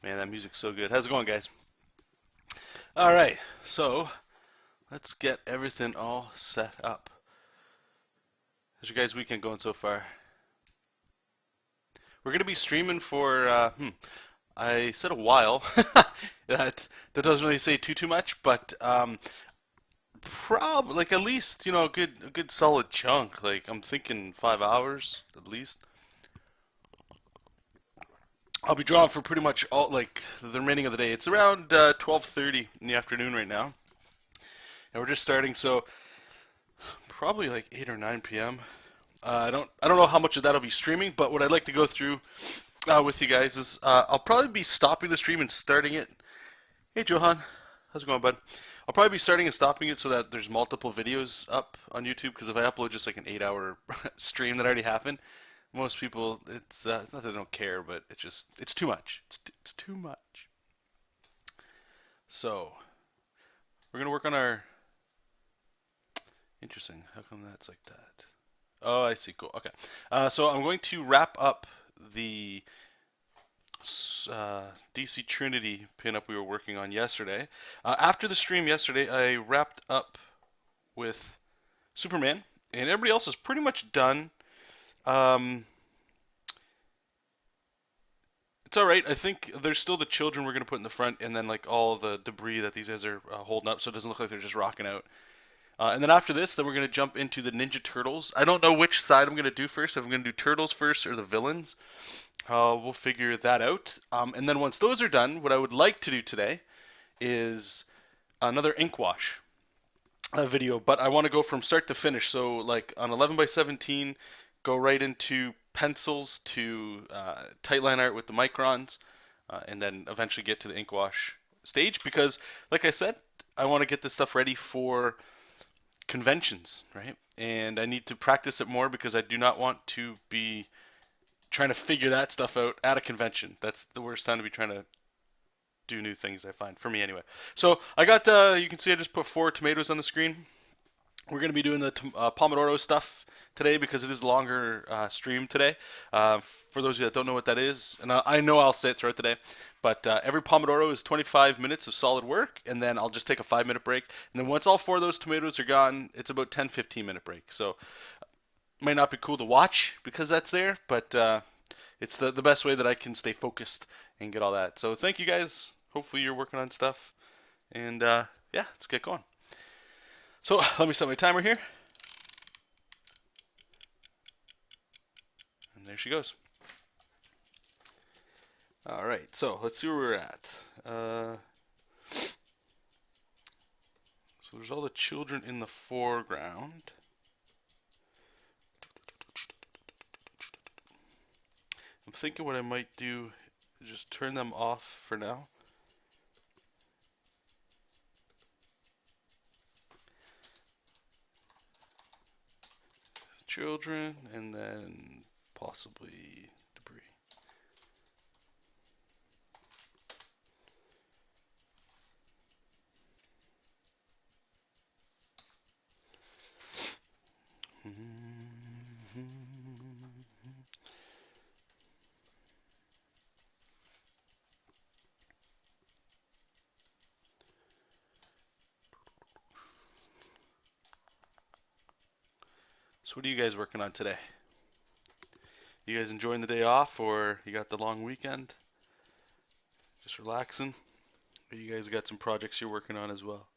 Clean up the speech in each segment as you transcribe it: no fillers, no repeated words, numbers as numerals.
Man, that music's so good. How's it going, guys? Alright, so let's get everything all set up. How's your guys' weekend going so far? We're going to be streaming for, I said a while. that doesn't really say too much, but Probably like at least a good solid chunk. Like I'm thinking 5 hours at least. I'll be drawing for pretty much all like the remaining of the day. It's around 12:30 in the afternoon right now, and we're just starting. So probably like 8 or 9 p.m. I don't know how much of that'll be streaming, but what I'd like to go through with you guys is I'll probably be stopping the stream and starting it. Hey Johan, how's it going, bud? I'll probably be starting and stopping it so that there's multiple videos up on YouTube. Because if I upload just like an 8 hour stream that already happened, most people it's not that they don't care, but it's too much. It's too much. So we're gonna work on our. Interesting. How come that's like that? Oh, I see. Cool. Okay. So I'm going to wrap up the DC Trinity pinup we were working on yesterday. After the stream yesterday, I wrapped up with Superman, and everybody else is pretty much done. Um, it's all right. I think there's still the children we're gonna put in the front, and then like all the debris that these guys are holding up, so it doesn't look like they're just rocking out. And then after this, then we're going to jump into the Ninja Turtles. I don't know which side I'm going to do first. If I'm going to do Turtles first or the villains, we'll figure that out. And then once those are done, what I would like to do today is another ink wash video. But I want to go from start to finish. So like on 11 by 17, go right into pencils to tight line art with the microns, and then eventually get to the ink wash stage. Because like I said, I want to get this stuff ready for conventions, right? And I need to practice it more because I do not want to be trying to figure that stuff out at a convention. That's the worst time to be trying to do new things, I find, for me anyway. So I got, you can see I just put 4 tomatoes on the screen. We're going to be doing the Pomodoro stuff today because it is a longer stream today. For those of you that don't know what that is, and I know I'll say it throughout the day, but every Pomodoro is 25 minutes of solid work, and then I'll just take a 5 minute break. And then once all 4 of those tomatoes are gone, it's about 10-15 minute break. So it might not be cool to watch because that's there, but it's the best way that I can stay focused and get all that. So thank you guys. Hopefully you're working on stuff. And yeah, let's get going. So let me set my timer here. And there she goes. All right, so let's see where we're at. So there's all the children in the foreground. I'm thinking what I might do is just turn them off for now. Children, and then possibly debris. So what are you guys working on today? You guys enjoying the day off, or you got the long weekend? Just relaxing? Or you guys got some projects you're working on as well?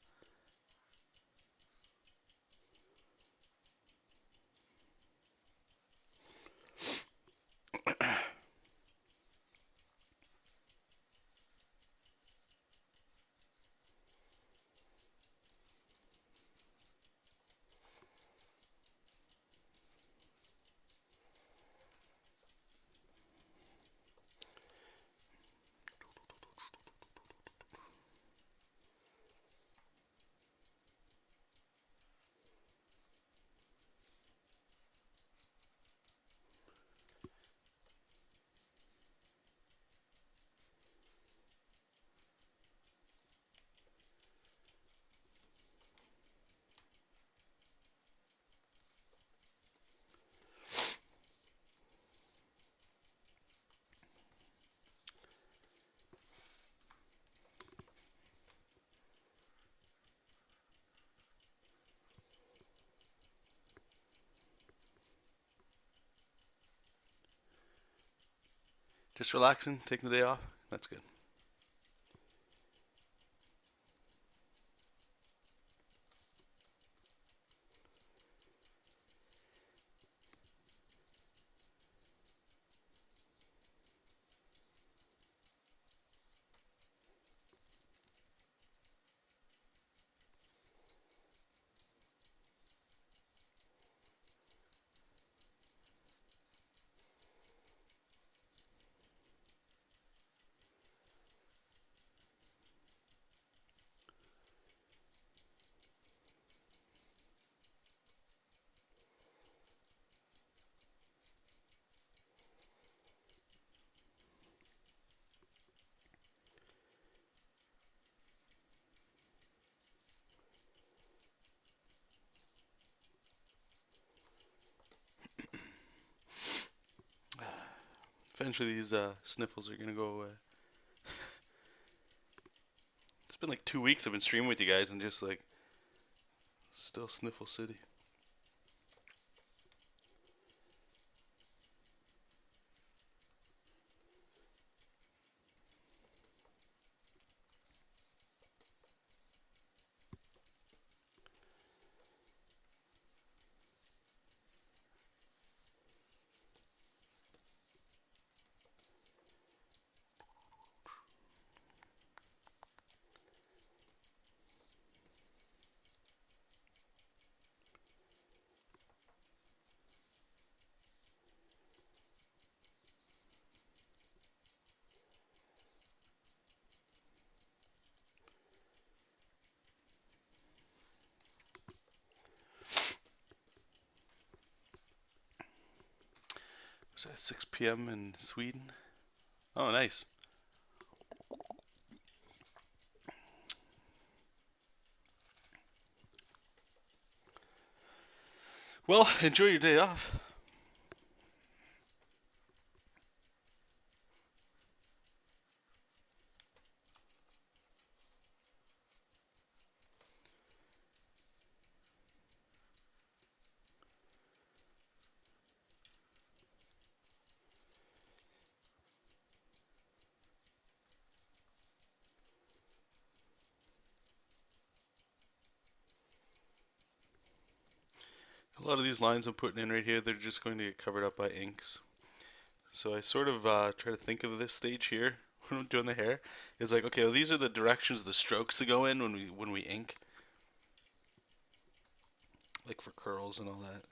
Just relaxing, taking the day off? That's good. Eventually these sniffles are gonna go away. It's been like 2 weeks I've been streaming with you guys and just like still sniffle city. Was that 6 p.m. in Sweden? Oh, nice. Well, enjoy your day off. A lot of these lines I'm putting in right here, they're just going to get covered up by inks. So I sort of try to think of this stage here when I'm doing the hair. It's like, okay, well, these are the directions the strokes to go in when we ink, like for curls and all that.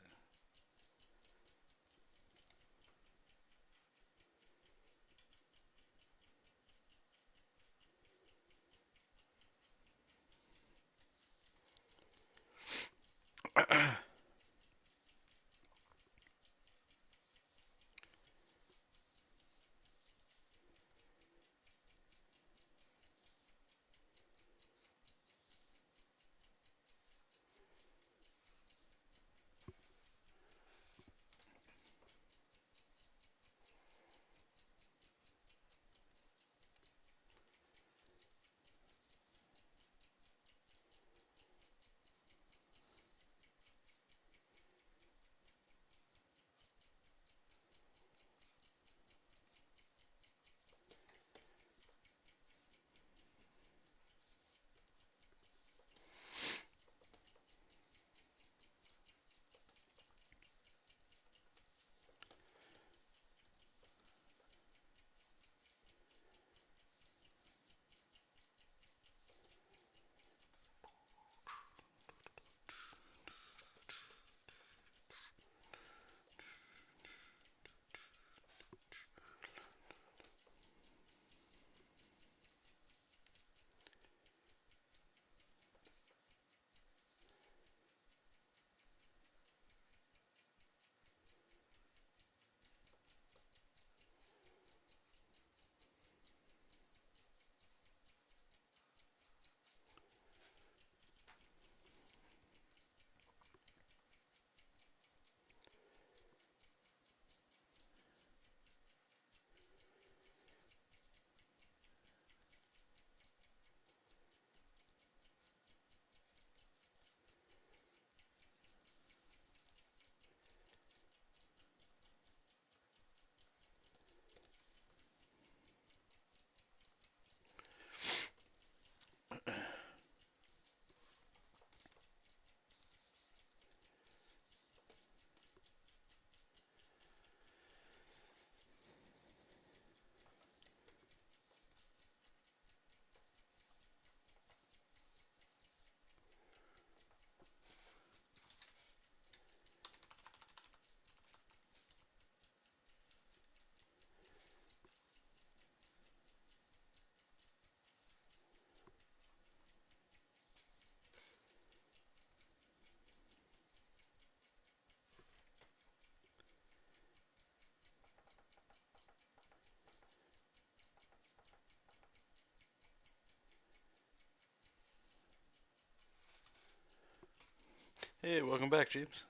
Hey, welcome back, James.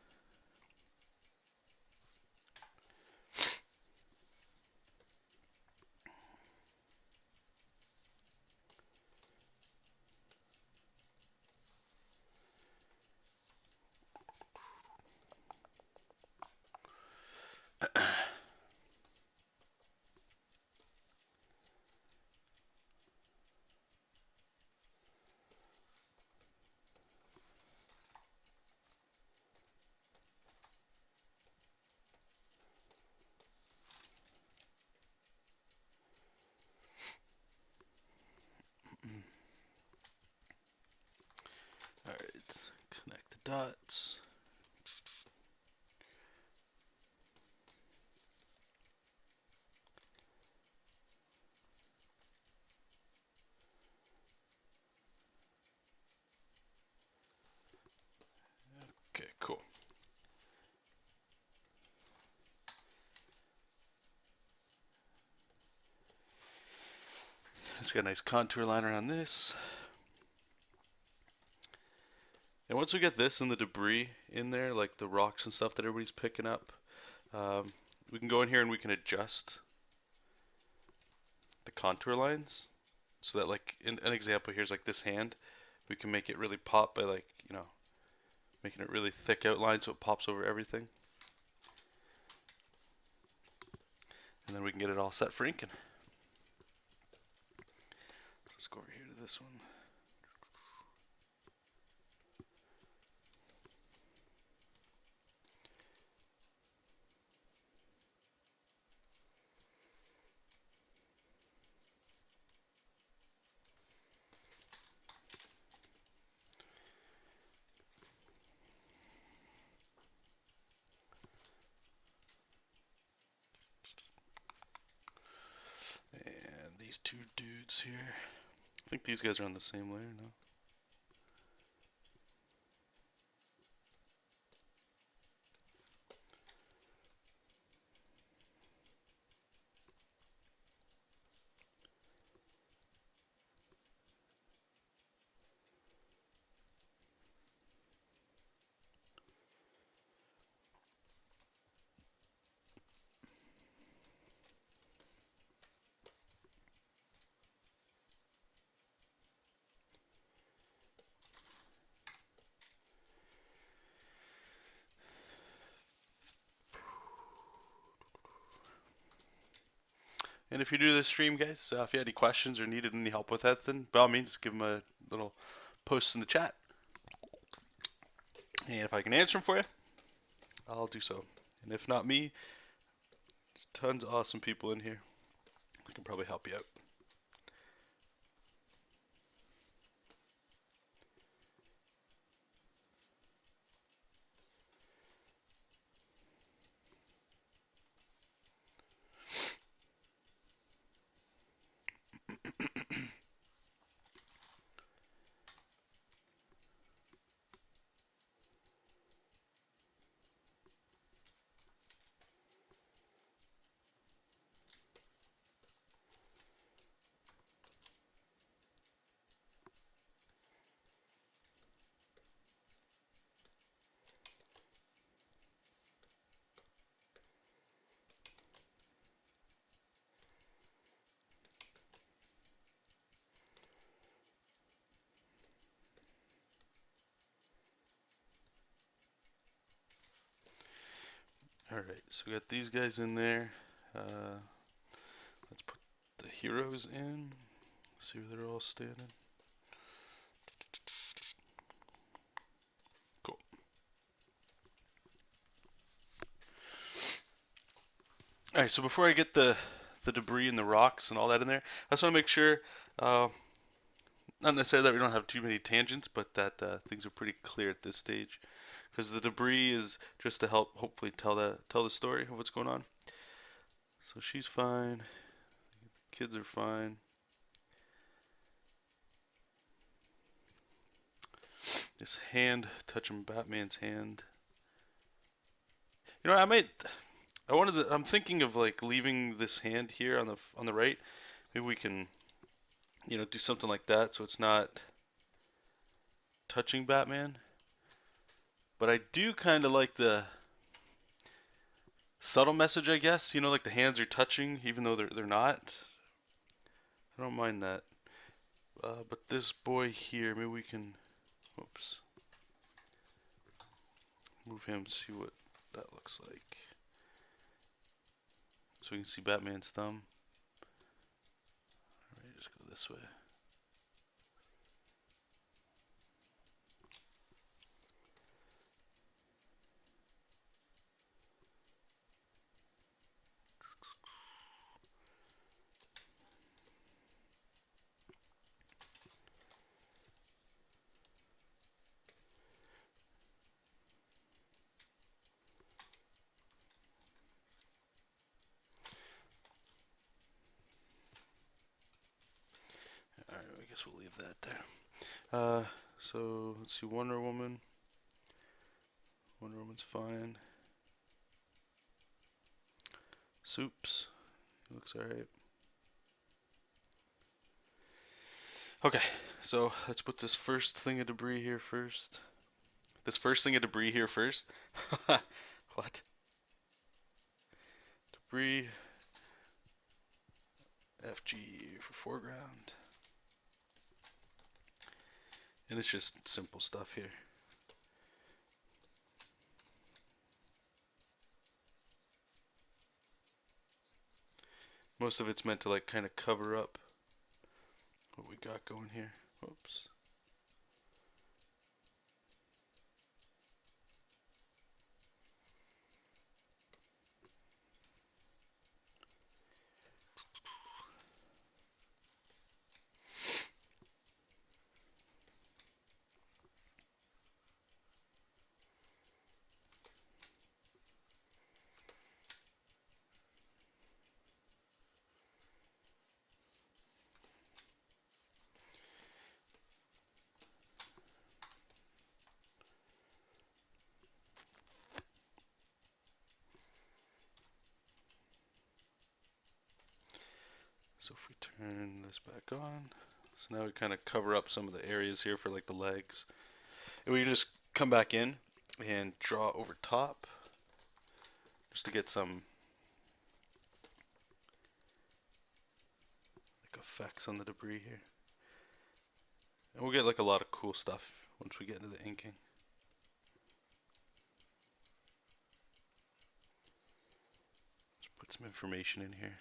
Alright, connect the dots. Okay, cool. It's got a nice contour liner on this. And once we get this and the debris in there, like the rocks and stuff that everybody's picking up, we can go in here and we can adjust the contour lines. So that, like, in an example here's like this hand, we can make it really pop by, like, you know, making it really thick outline so it pops over everything. And then we can get it all set for inking. Let's go over here to this one. And these two dudes here. I think these guys are on the same layer, no? And if you do this stream, guys, if you had any questions or needed any help with that, then by all means, give them a little post in the chat. And if I can answer them for you, I'll do so. And if not me, there's tons of awesome people in here that can probably help you out. Alright, so we got these guys in there. Let's put the heroes in. See where they're all standing. Cool. Alright, so before I get the debris and the rocks and all that in there, I just want to make sure, not necessarily that we don't have too many tangents, but that things are pretty clear at this stage. Because the debris is just to help hopefully tell the story of what's going on. So she's fine. Kids are fine. This hand, touching Batman's hand. You know, I'm thinking of like leaving this hand here on the right. Maybe we can, you know, do something like that so it's not touching Batman. But I do kind of like the subtle message, I guess. You know, like the hands are touching even though they're not. I don't mind that. But this boy here, maybe we can, oops, move him, see what that looks like. so we can see Batman's thumb. Alright, just go this way. Alright, I guess we'll leave that there. So let's see, Wonder Woman. Wonder Woman's fine. Soups, looks alright. Okay, so let's put this first thing of debris here first. This first thing of debris here first. What? Debris. FG for foreground. And it's just simple stuff here. Most of it's meant to like kind of cover up what we got going here. Whoops. So if we turn this back on, so now we kind of cover up some of the areas here for like the legs. And we can just come back in and draw over top just to get some like effects on the debris here. And we'll get like a lot of cool stuff once we get into the inking. Just put some information in here.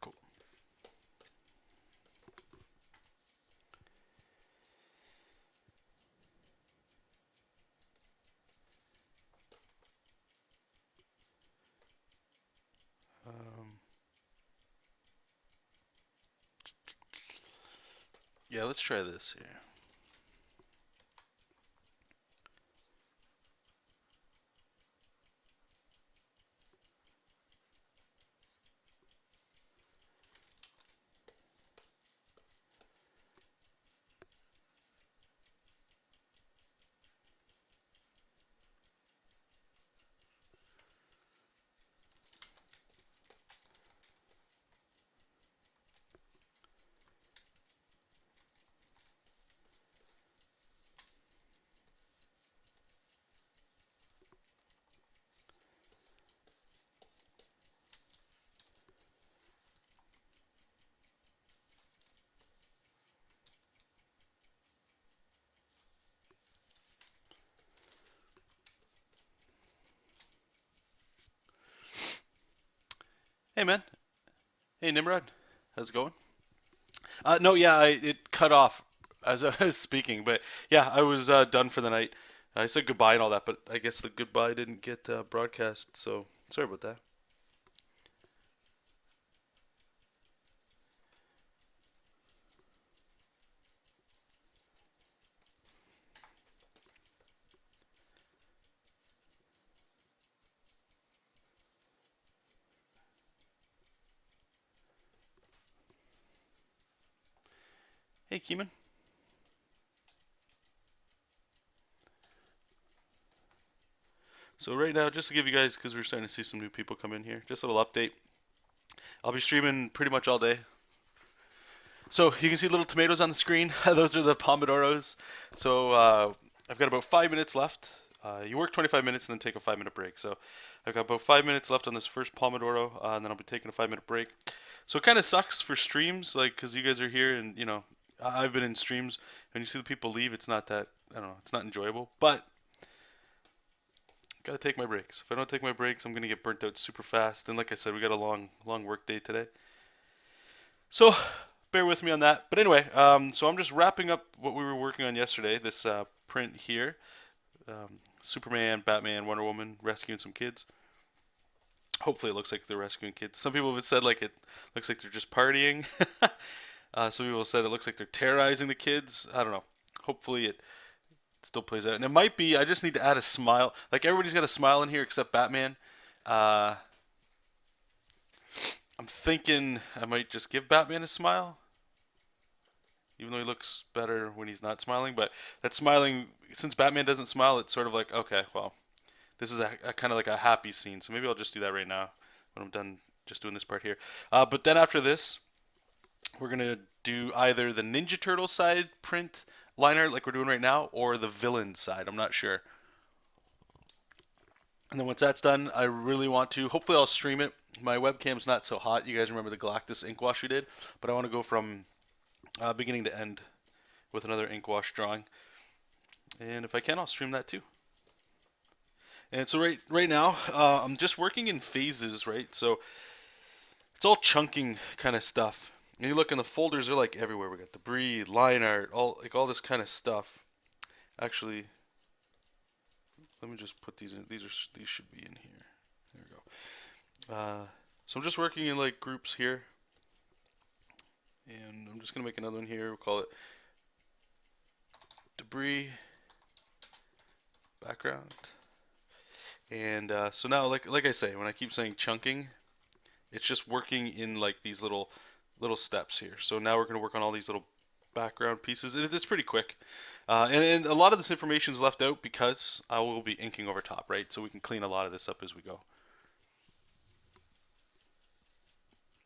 Cool. Yeah, let's try this here. Hey man. Hey Nimrod. How's it going? No, yeah, it cut off as I was speaking, but yeah, I was done for the night. I said goodbye and all that, but I guess the goodbye didn't get broadcast, so sorry about that. Hey, Keeman. So right now, just to give you guys, because we're starting to see some new people come in here, just a little update. I'll be streaming pretty much all day. So you can see little tomatoes on the screen. Those are the pomodoros. So I've got about 5 minutes left. You work 25 minutes and then take a 5 minute break. So I've got about 5 minutes left on this first pomodoro, and then I'll be taking a 5 minute break. So it kind of sucks for streams, like because you guys are here, and you know I've been in streams. When you see the people leave, it's not that, I don't know, it's not enjoyable. But gotta take my breaks. If I don't take my breaks, I'm gonna get burnt out super fast. And like I said, we got a long work day today. So bear with me on that. But anyway, so I'm just wrapping up what we were working on yesterday. This print here, Superman, Batman, Wonder Woman rescuing some kids. Hopefully, it looks like they're rescuing kids. Some people have said like it looks like they're just partying. Some people have said it looks like they're terrorizing the kids. I don't know. Hopefully, it still plays out. And it might be. I just need to add a smile. Like everybody's got a smile in here except Batman. Uh, I'm thinking I might just give Batman a smile, even though he looks better when he's not smiling. But that smiling, since Batman doesn't smile, it's sort of like, okay, well, this is a kind of like a happy scene. So maybe I'll just do that right now when I'm done just doing this part here. But then after this, we're gonna do either the Ninja Turtle side print liner like we're doing right now, or the villain side. I'm not sure. And then once that's done, I really want to. Hopefully, I'll stream it. My webcam's not so hot. You guys remember the Galactus ink wash we did, but I want to go from beginning to end with another ink wash drawing. And if I can, I'll stream that too. And so right now, I'm just working in phases, right? So it's all chunking kind of stuff. And you look in the folders, they're like everywhere. We got debris, line art, all this kind of stuff. Actually, let me just put these in. These should be in here. There we go. So I'm just working in like groups here, and I'm just gonna make another one here. We'll call it debris background. And so now, like I say, when I keep saying chunking, it's just working in like these little steps here. So now we're gonna work on all these little background pieces. It's pretty quick. And a lot of this information is left out because I will be inking over top, right? So we can clean a lot of this up as we go.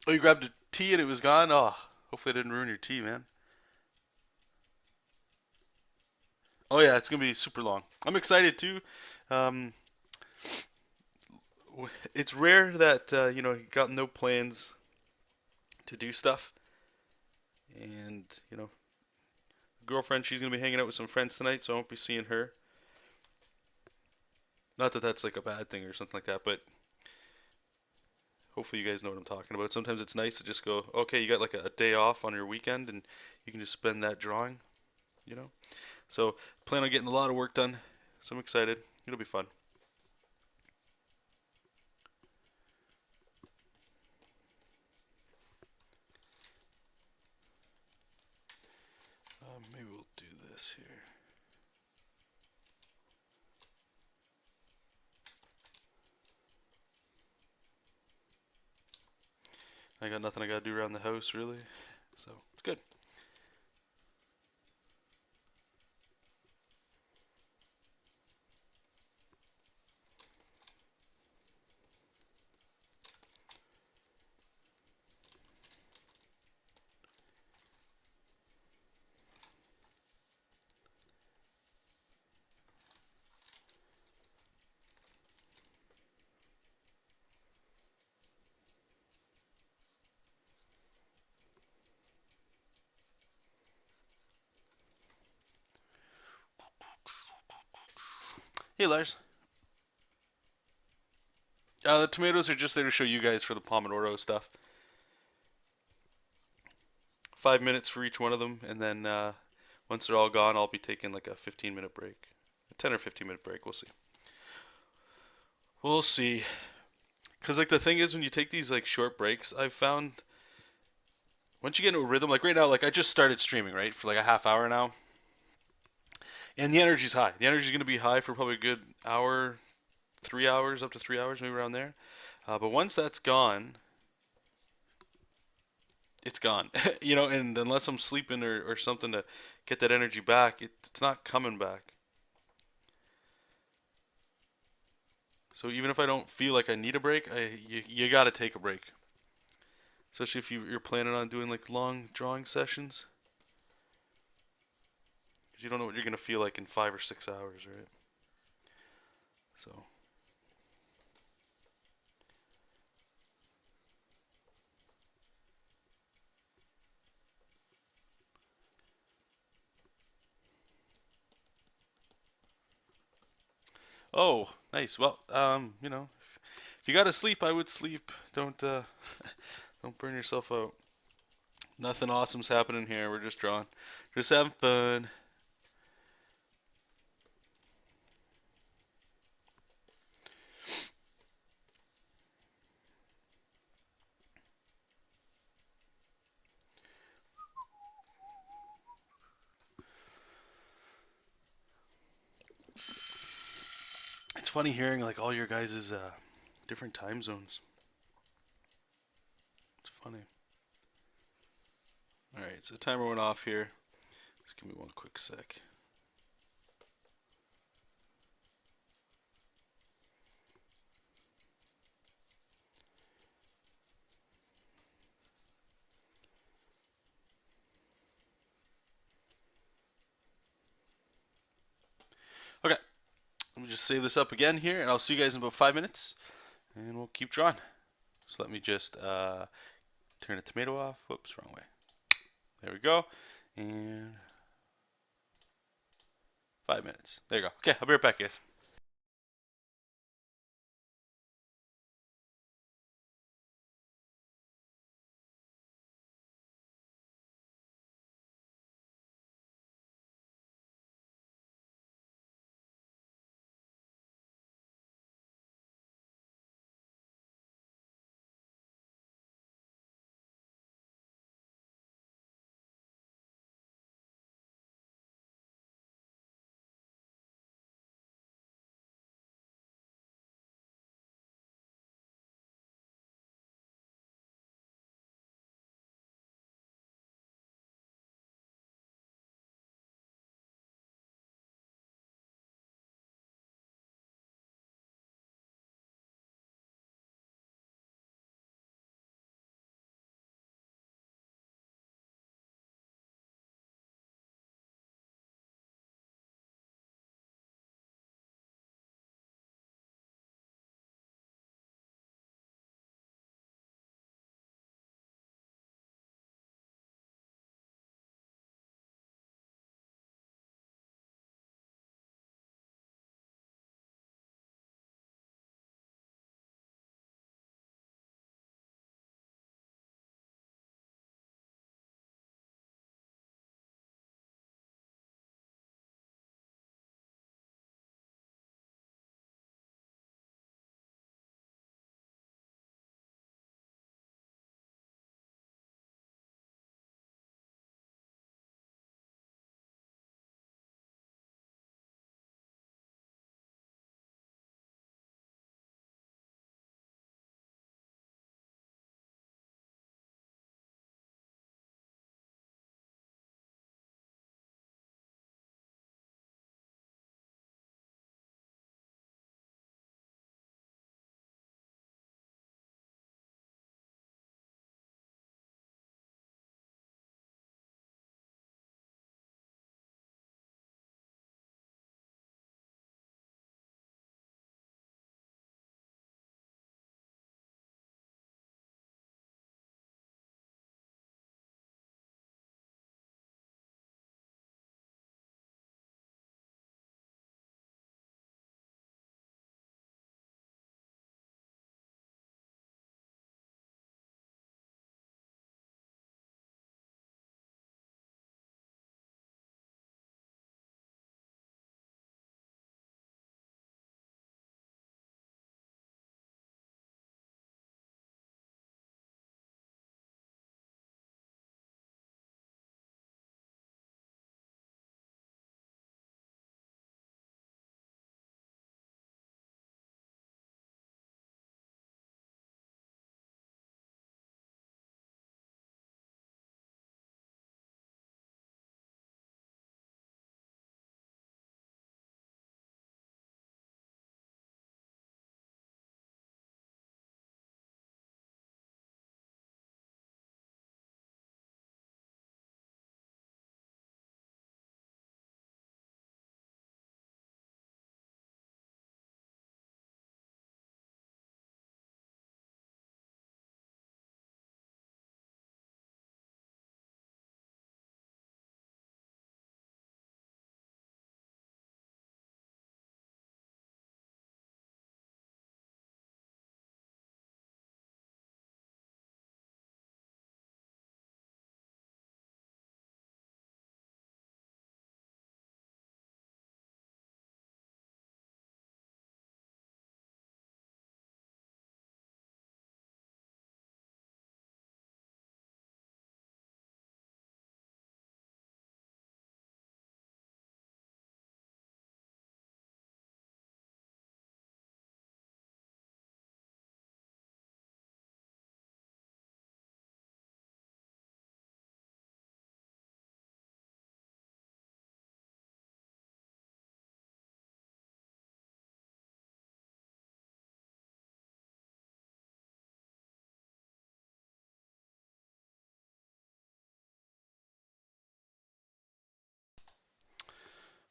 Oh, you grabbed a tea and it was gone? Oh, hopefully I didn't ruin your tea, man. Oh yeah, it's gonna be super long. I'm excited too. Um, it's rare that you got no plans to do stuff, and girlfriend, she's gonna be hanging out with some friends tonight, so I won't be seeing her. Not that that's like a bad thing or something like that, but hopefully you guys know what I'm talking about. Sometimes it's nice to just go, okay, you got like a day off on your weekend, and you can just spend that drawing, you know. So plan on getting a lot of work done. So I'm excited. It'll be fun. Maybe we'll do this here. I got nothing I gotta do around the house really, so it's good. Hey Lars. The tomatoes are just there to show you guys for the Pomodoro stuff. 5 minutes for each one of them, and then once they're all gone, I'll be taking like a 15-minute break. A 10 or 15-minute break, we'll see. We'll see. Because like the thing is, when you take these like short breaks, I've found once you get into a rhythm, like right now, like I just started streaming, right, for like a half hour now. And the energy's high. The energy's going to be high for probably a good hour, 3 hours, up to 3 hours, maybe around there. But once that's gone, it's gone. You know, and unless I'm sleeping or something to get that energy back, it's not coming back. So even if I don't feel like I need a break, you got to take a break. Especially if you're planning on doing like long drawing sessions, because you don't know what you're gonna feel like in 5 or 6 hours, right? So, oh, nice. Well, you know, if you gotta sleep, I would sleep. Don't burn yourself out. Nothing awesome's happening here. We're just drawing, just having fun. It's funny hearing like all your guys' different time zones. It's funny. All right, so timer went off here. Just give me one quick sec. Okay, let me just save this up again here, and I'll see you guys in about 5 minutes, and we'll keep drawing. So let me just turn the tomato off. Whoops, wrong way. There we go. And 5 minutes. There you go. Okay, I'll be right back, guys.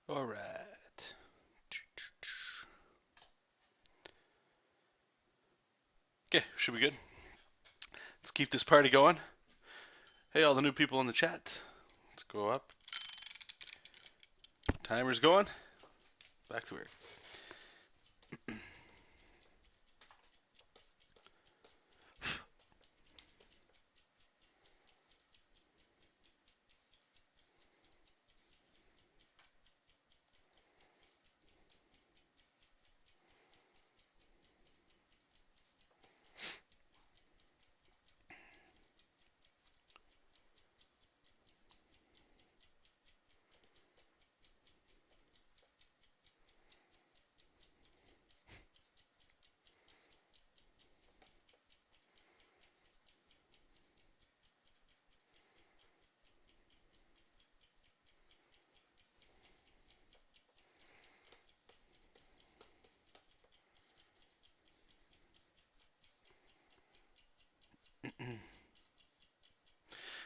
All right. Okay, should be good. Let's keep this party going. Hey, all the new people in the chat. Let's go up. Timer's going. Back to work.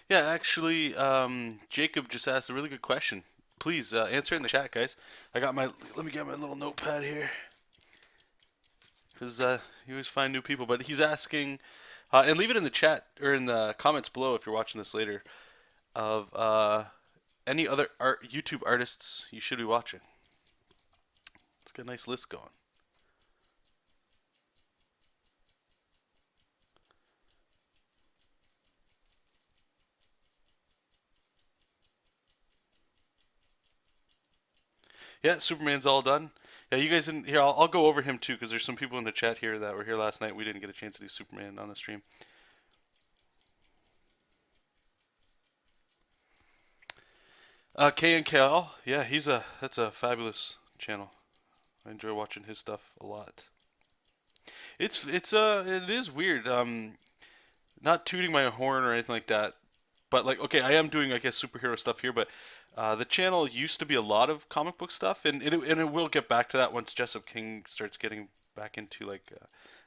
Yeah, actually, Jacob just asked a really good question. Please answer in the chat, guys. I got my. Let me get my little notepad here, because you always find new people. But he's asking, and leave it in the chat or in the comments below if you're watching this later, of any other YouTube artists you should be watching. Let's get a nice list going. Yeah, Superman's all done. Yeah, you guys didn't here. I'll go over him too because there's some people in the chat here that were here last night. We didn't get a chance to do Superman on the stream. KNKL, yeah, that's a fabulous channel. I enjoy watching his stuff a lot. It is weird. Not tooting my horn or anything like that, but like okay, I am doing I guess superhero stuff here, but the channel used to be a lot of comic book stuff, and it will get back to that once Jessup King starts getting back into like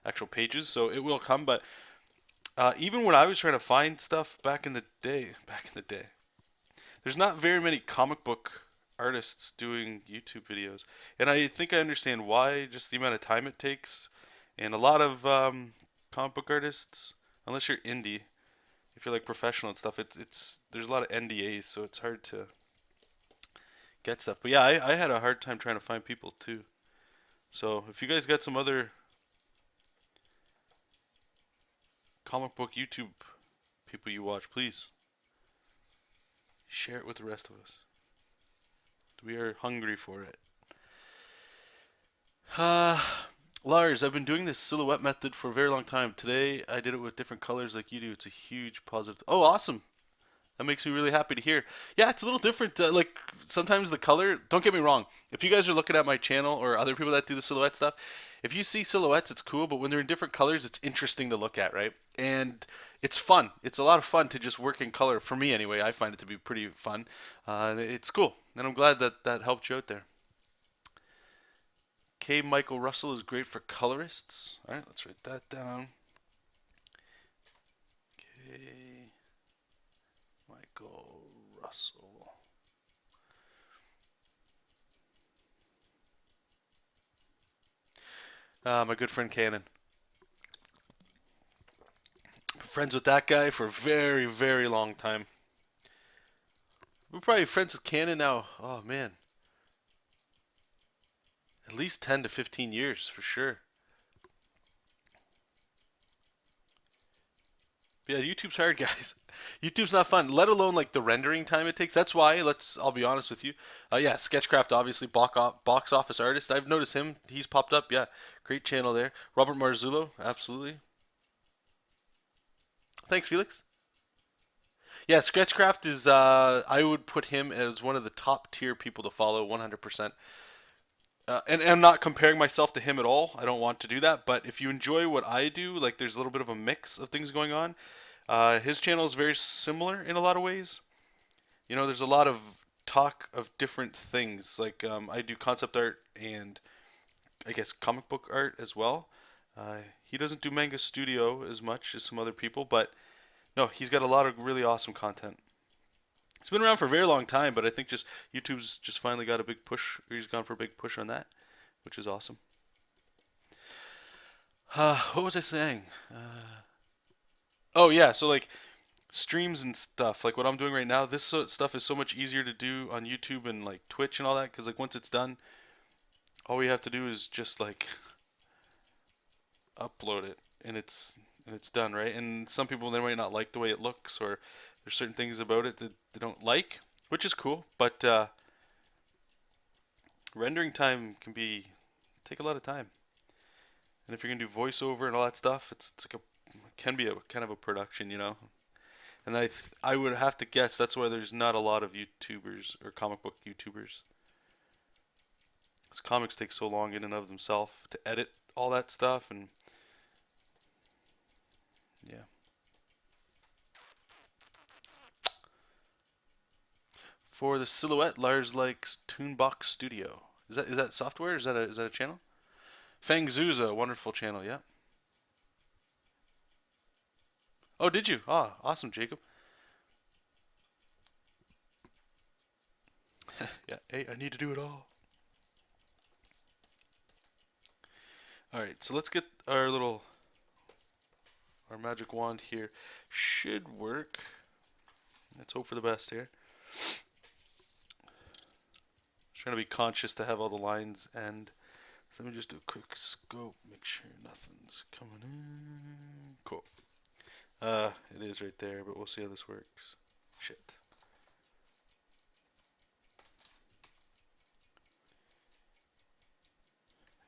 actual pages. So it will come, but even when I was trying to find stuff back in the day, there's not very many comic book artists doing YouTube videos, and I think I understand why. Just the amount of time it takes, and a lot of comic book artists, unless you're indie, if you're like professional and stuff, it's there's a lot of NDAs, so it's hard to get stuff. But yeah, I had a hard time trying to find people too. So if you guys got some other comic book YouTube people you watch, please share it with the rest of us. We are hungry for it. Uh, Lars, I've been doing this silhouette method for a very long time. Today I did it with different colors like you do. It's a huge positive. Oh, awesome. That makes me really happy to hear. Yeah, it's a little different. Like sometimes the color. Don't get me wrong. If you guys are looking at my channel or other people that do the silhouette stuff, if you see silhouettes, it's cool. But when they're in different colors, it's interesting to look at, right? And it's fun. It's a lot of fun to just work in color. For me, anyway, I find it to be pretty fun. It's cool, and I'm glad that that helped you out there. K. Michael Russell is great for colorists. All right, let's write that down. K. Michael Russell. My good friend Cannon. Friends with that guy for a very, very long time. We're probably friends with Cannon now. Oh man, at least 10 to 15 years for sure. But yeah, YouTube's hard, guys. YouTube's not fun, let alone like the rendering time it takes. That's why. I'll be honest with you. Yeah, Sketchcraft obviously box office artist. I've noticed him. He's popped up. Yeah, great channel there. Robert Marzullo, absolutely. Thanks, Felix. Yeah, Sketchcraft is. I would put him as one of the top tier people to follow, 100%. And I'm not comparing myself to him at all. I don't want to do that. But if you enjoy what I do, like there's a little bit of a mix of things going on. His channel is very similar in a lot of ways. You know, there's a lot of talk of different things. Like I do concept art and I guess comic book art as well. He doesn't do Manga Studio as much as some other people, but no, he's got a lot of really awesome content. It's been around for a very long time, but I think just YouTube's just finally got a big push. Or he's gone for a big push on that, which is awesome. What was I saying? Oh yeah, so like streams and stuff, like what I'm doing right now, stuff is so much easier to do on YouTube and like Twitch and all that, because like once it's done, all we have to do is just like upload it, and it's done, right? And some people, they might not like the way it looks, or there's certain things about it that they don't like, which is cool, but rendering time can be take a lot of time. And if you're gonna do voiceover and all that stuff, it's like it can be a kind of a production, you know. And I would have to guess that's why there's not a lot of YouTubers or comic book YouTubers. Because comics take so long in and of themselves to edit all that stuff, and yeah. For the silhouette, Lars likes Toonbox Studio. Is that software? Is that a channel? Fangzoo's a wonderful channel. Yeah. Oh, did you? Ah, awesome, Jacob. Yeah. Hey, I need to do it all. All right. So let's get our magic wand here. Should work. Let's hope for the best here. Trying to be conscious to have all the lines end. So let me just do a quick scope, make sure nothing's coming in. Cool. It is right there, but we'll see how this works. Shit.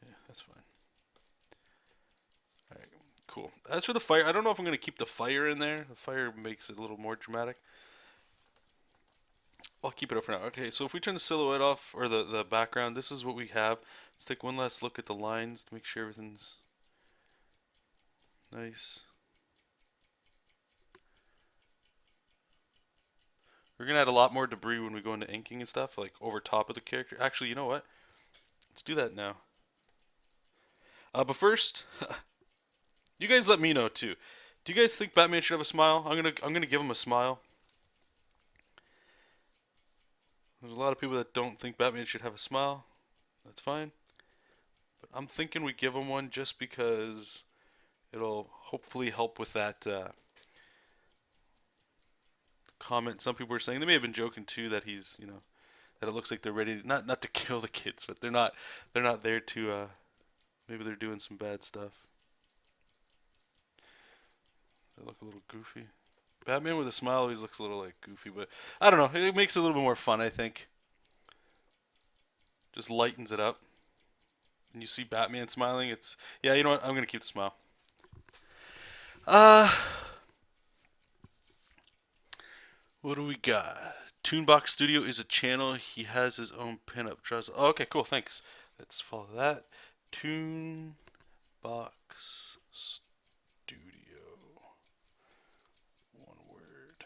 Yeah, that's fine. Alright, cool. As for the fire, I don't know if I'm going to keep the fire in there. The fire makes it a little more dramatic. I'll keep it up for now. Okay, so if we turn the silhouette off, or the background, this is what we have. Let's take one last look at the lines to make sure everything's nice. We're going to add a lot more debris when we go into inking and stuff, like over top of the character. Actually, you know what? Let's do that now. But first, you guys let me know too. Do you guys think Batman should have a smile? I'm gonna give him a smile. There's a lot of people that don't think Batman should have a smile. That's fine. But I'm thinking we give him one just because it'll hopefully help with that comment. Some people were saying, they may have been joking too, that he's, that it looks like they're ready to, not to kill the kids, but they're not there to maybe they're doing some bad stuff. They look a little goofy. Batman with a smile always looks a little like goofy, but I don't know. It makes it a little bit more fun, I think. Just lightens it up. And you see Batman smiling, it's yeah, you know what? I'm gonna keep the smile. Uh what do we got? Toonbox Studio is a channel. He has his own pinup draws. Oh, okay, cool, thanks. Let's follow that. Toonbox Studio. One word.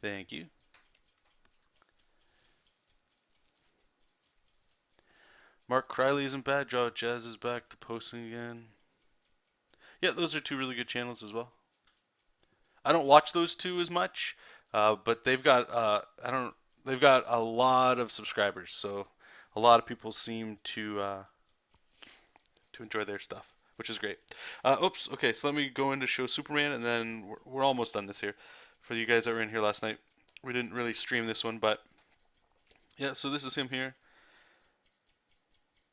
Thank you. Mark Criley isn't bad. Jaw Jazz is back to posting again. Yeah, those are two really good channels as well. I don't watch those two as much, but they've got they've got a lot of subscribers, so a lot of people seem to enjoy their stuff, which is great. Oops. Okay, so let me go into show Superman, and then we're almost done this here. For you guys that were in here last night, we didn't really stream this one, but yeah. So this is him here.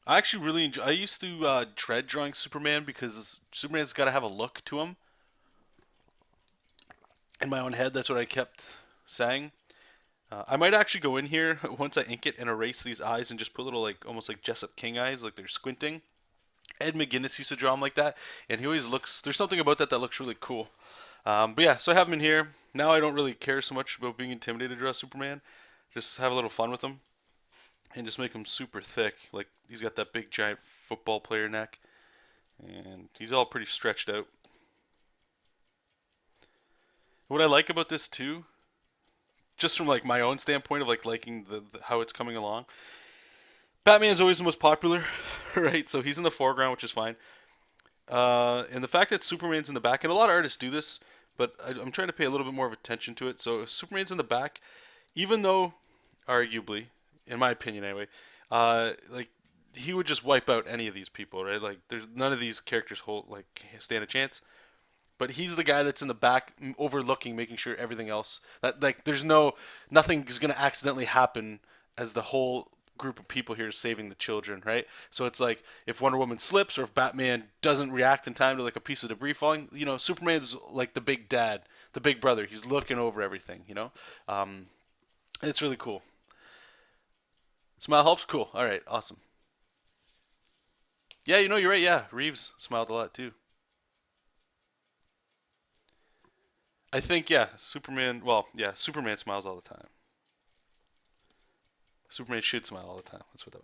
I actually really enjoy. I used to dread drawing Superman because Superman's got to have a look to him. In my own head, that's what I kept saying. I might actually go in here once I ink it and erase these eyes and just put little like almost like Jessup King eyes, like they're squinting. Ed McGuinness used to draw him like that, and he always looks. There's something about that that looks really cool. But yeah, so I have him in here. Now I don't really care so much about being intimidated to draw Superman. Just have a little fun with him, and just make him super thick. Like he's got that big giant football player neck, and he's all pretty stretched out. What I like about this too, just from like my own standpoint of like liking the how it's coming along, Batman's always the most popular, right? So he's in the foreground, which is fine. And the fact that Superman's in the back, and a lot of artists do this, but I'm trying to pay a little bit more of attention to it. So if Superman's in the back, even though arguably, in my opinion anyway, like he would just wipe out any of these people, right? Like there's none of these characters stand a chance. But he's the guy that's in the back overlooking, making sure everything else that like there's nothing is gonna accidentally happen as the whole group of people here is saving the children, right? So it's like if Wonder Woman slips or if Batman doesn't react in time to like a piece of debris falling, Superman's like the big dad, the big brother. He's looking over everything. Um, it's really cool. Smile helps. Cool. All right. Awesome. Yeah, you're right. Yeah, Reeves smiled a lot too. I think yeah, Superman. Well, yeah, Superman smiles all the time. Superman should smile all the time. Let's put it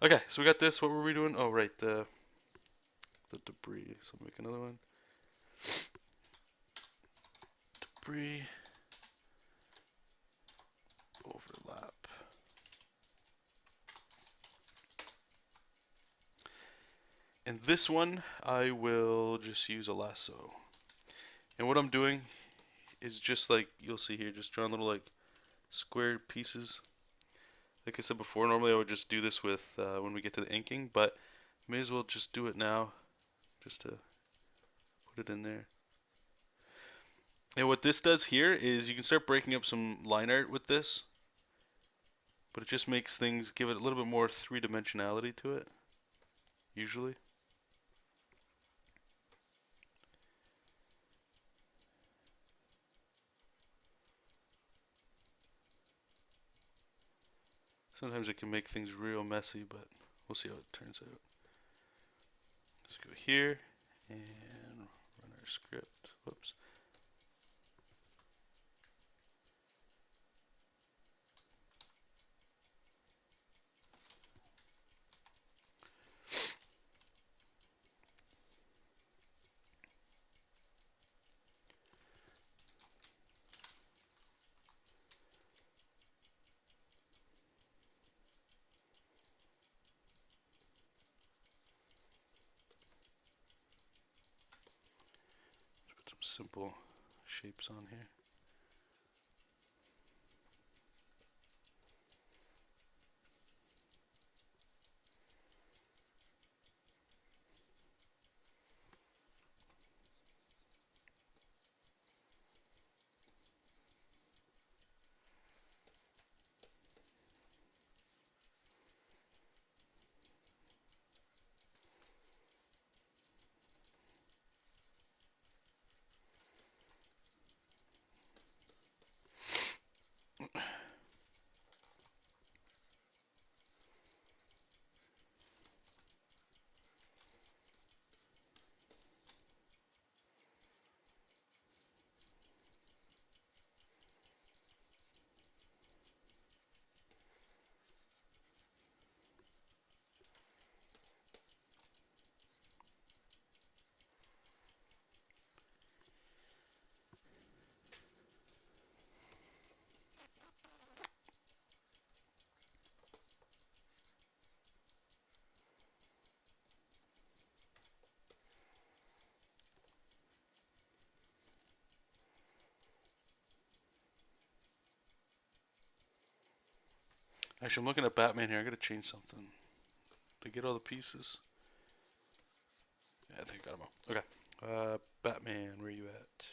that way. Okay, so we got this. What were we doing? Oh, right, the debris. So make another one. Debris overlap. And this one, I will just use a lasso. And what I'm doing is just like you'll see here, just drawing little like square pieces. Like I said before, normally I would just do this with when we get to the inking, but may as well just do it now, just to put it in there. And what this does here is you can start breaking up some line art with this, but it just makes things, give it a little bit more three-dimensionality to it, usually. Sometimes it can make things real messy, but we'll see how it turns out. Let's go here and run our script. Whoops. Put some simple shapes on here. Actually, I'm looking at Batman here. I gotta change something to get all the pieces. Yeah, I think I got them all. Okay. Batman, where are you at?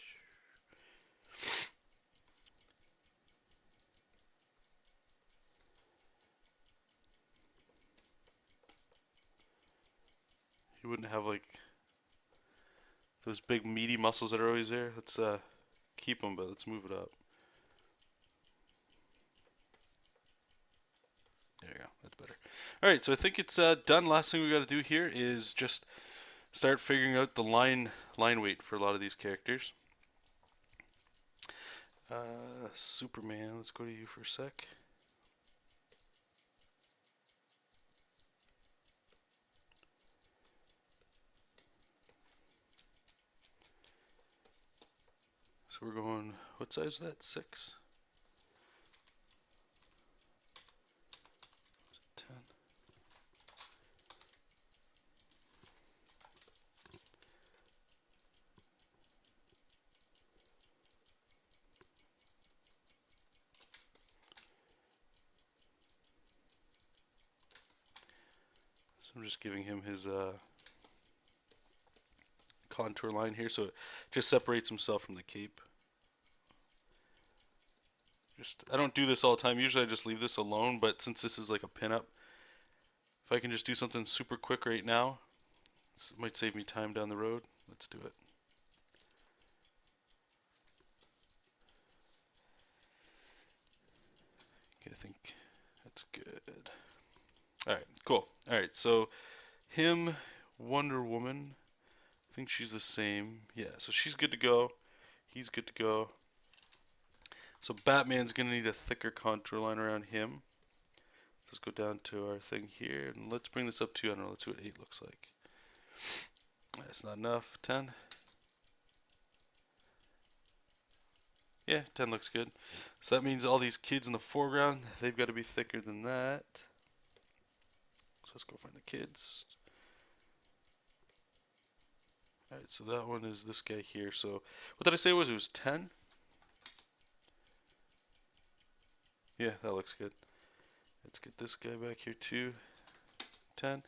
He wouldn't have like those big meaty muscles that are always there. Let's keep them, but let's move it up. There you go. That's better. All right, so I think it's done. Last thing we got to do here is just start figuring out the line weight for a lot of these characters. Superman, let's go to you for a sec. So we're going, what size is that? 6? 10. So I'm just giving him his contour line here, so it just separates himself from the cape. I don't do this all the time. Usually I just leave this alone, but since this is like a pinup, if I can just do something super quick right now, this might save me time down the road. Let's do it. Okay, I think that's good. Alright, cool. Alright, so him, Wonder Woman, I think she's the same. Yeah, so she's good to go. He's good to go. So Batman's going to need a thicker contour line around him. Let's go down to our thing here, and let's bring this up to, I don't know, let's see what 8 looks like. That's not enough. 10. Yeah, 10 looks good. So that means all these kids in the foreground, they've got to be thicker than that. So let's go find the kids. Alright, so that one is this guy here. So what did I say it was 10? Yeah, that looks good. Let's get this guy back here too. 10.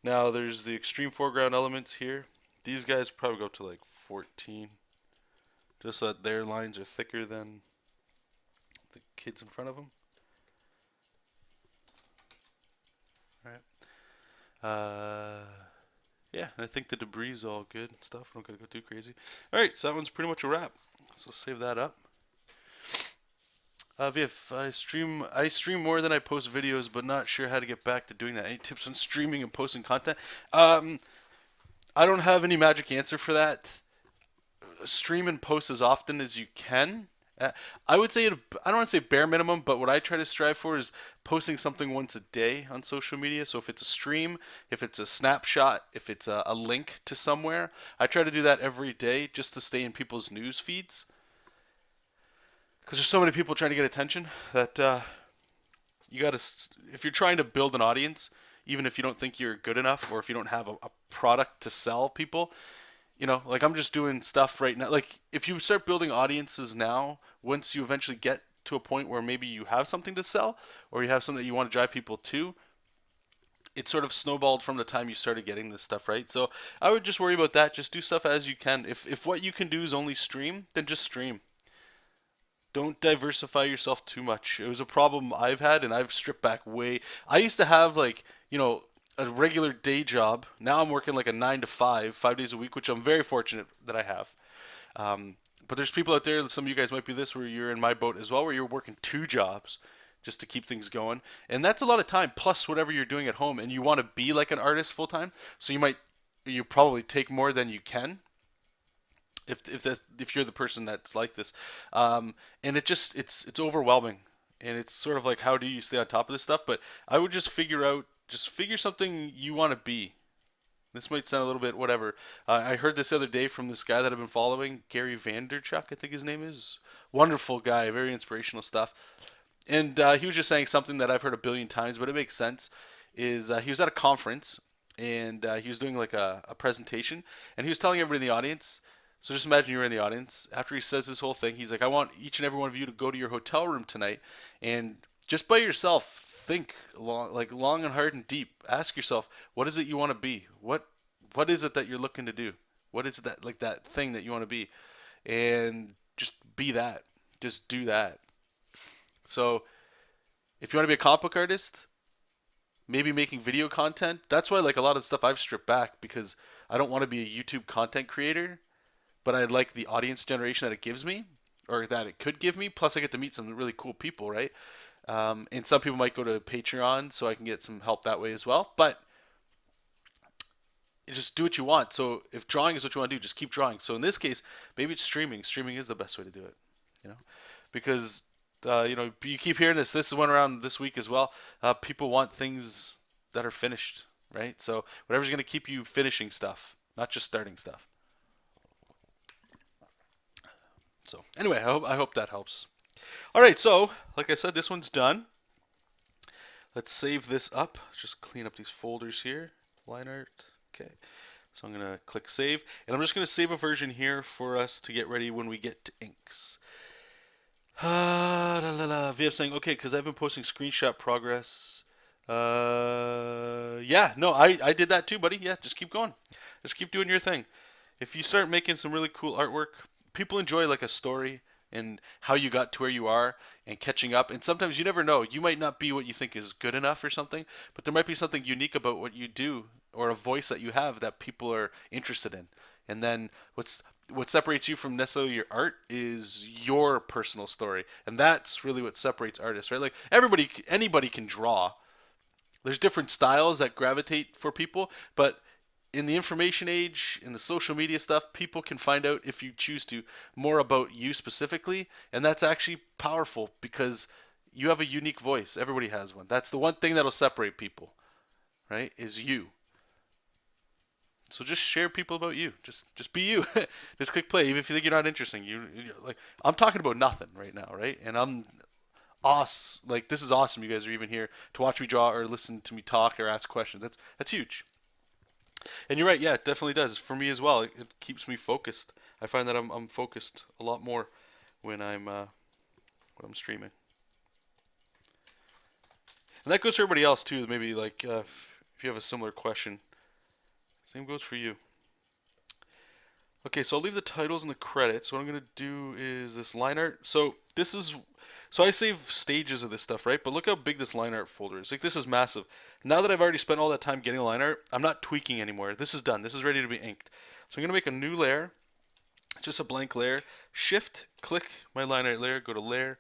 Now there's the extreme foreground elements here. These guys probably go up to like 14. Just so that their lines are thicker than the kids in front of them. Alright. Yeah, I think the debris is all good and stuff. I'm not going to go too crazy. Alright, so that one's pretty much a wrap. So save that up. Viv, I stream more than I post videos, but not sure how to get back to doing that. Any tips on streaming and posting content? I don't have any magic answer for that. Stream and post as often as you can. I would say, I don't want to say bare minimum, but what I try to strive for is posting something once a day on social media. So if it's a stream, if it's a snapshot, if it's a link to somewhere, I try to do that every day just to stay in people's news feeds. Because there's so many people trying to get attention that you gotta, if you're trying to build an audience, even if you don't think you're good enough or if you don't have a product to sell people, you know, like I'm just doing stuff right now. Like if you start building audiences now, once you eventually get to a point where maybe you have something to sell or you have something that you want to drive people to, it sort of snowballed from the time you started getting this stuff, right? So I would just worry about that. Just do stuff as you can. If what you can do is only stream, then just stream. Don't diversify yourself too much. It was a problem I've had, and I've stripped back way. I used to have like, you know, a regular day job. Now I'm working like a 9 to 5, 5 days a week, which I'm very fortunate that I have. But there's people out there, some of you guys might be this, where you're in my boat as well, where you're working 2 jobs just to keep things going. And that's a lot of time, plus whatever you're doing at home. And you want to be like an artist full time. So you probably take more than you can if you're the person that's like this, and it's overwhelming, and it's sort of like how do you stay on top of this stuff? But I would just figure something you want to be. This might sound a little bit whatever. I heard this other day from this guy that I've been following, Gary Vanderchuck, I think his name is. Wonderful guy, very inspirational stuff. And he was just saying something that I've heard a billion times, but it makes sense. Is he was at a conference and he was doing like a presentation, and he was telling everybody in the audience. So just imagine you're in the audience. After he says this whole thing, he's like, I want each and every one of you to go to your hotel room tonight and just by yourself think long and hard and deep. Ask yourself, what is it you want to be? What is it that you're looking to do? What is that like that thing that you want to be? And just be that. Just do that. So if you want to be a comic book artist, maybe making video content. That's why like a lot of the stuff I've stripped back because I don't want to be a YouTube content creator, but I like the audience generation that it gives me, or that it could give me. Plus, I get to meet some really cool people, right? And some people might go to Patreon, so I can get some help that way as well. But you just do what you want. So if drawing is what you want to do, just keep drawing. So in this case, maybe it's streaming. Streaming is the best way to do it, you know, because you know you keep hearing this. This went around this week as well. People want things that are finished, right? So whatever's going to keep you finishing stuff, not just starting stuff. So anyway, I hope that helps. All right, so like I said, this one's done. Let's save this up. Let's just clean up these folders here. LINEART. Okay. So I'm going to click save. And I'm just going to save a version here for us to get ready when we get to inks. Via saying, okay, because I've been posting screenshot progress Yeah, no, I did that too, buddy. Yeah, just keep going. Just keep doing your thing. If you start making some really cool artwork, people enjoy like a story and how you got to where you are and catching up. And sometimes you never know. You might not be what you think is good enough or something, but there might be something unique about what you do or a voice that you have that people are interested in. And then what separates you from necessarily your art is your personal story. And that's really what separates artists, right? Like anybody can draw. There's different styles that gravitate for people, but in the information age, in the social media stuff, people can find out, if you choose to, more about you specifically, and that's actually powerful because you have a unique voice. Everybody has one. That's the one thing that'll separate people, right? Is you. So just share people about you. Just be you. Just click play. Even if you think you're not interesting, like I'm talking about nothing right now, right? And I'm awesome. Like this is awesome. You guys are even here to watch me draw or listen to me talk or ask questions. That's huge. And you're right. Yeah, it definitely does for me as well. It keeps me focused. I find that I'm focused a lot more when I'm streaming. And that goes for everybody else too. Maybe like if you have a similar question, same goes for you. Okay, so I'll leave the titles and the credits. What I'm gonna do is this line art. So I save stages of this stuff, right? But look how big this line art folder is. Like this is massive. Now that I've already spent all that time getting a line art, I'm not tweaking anymore. This is done. This is ready to be inked. So I'm gonna make a new layer, just a blank layer. Shift, click my line art layer, go to layer,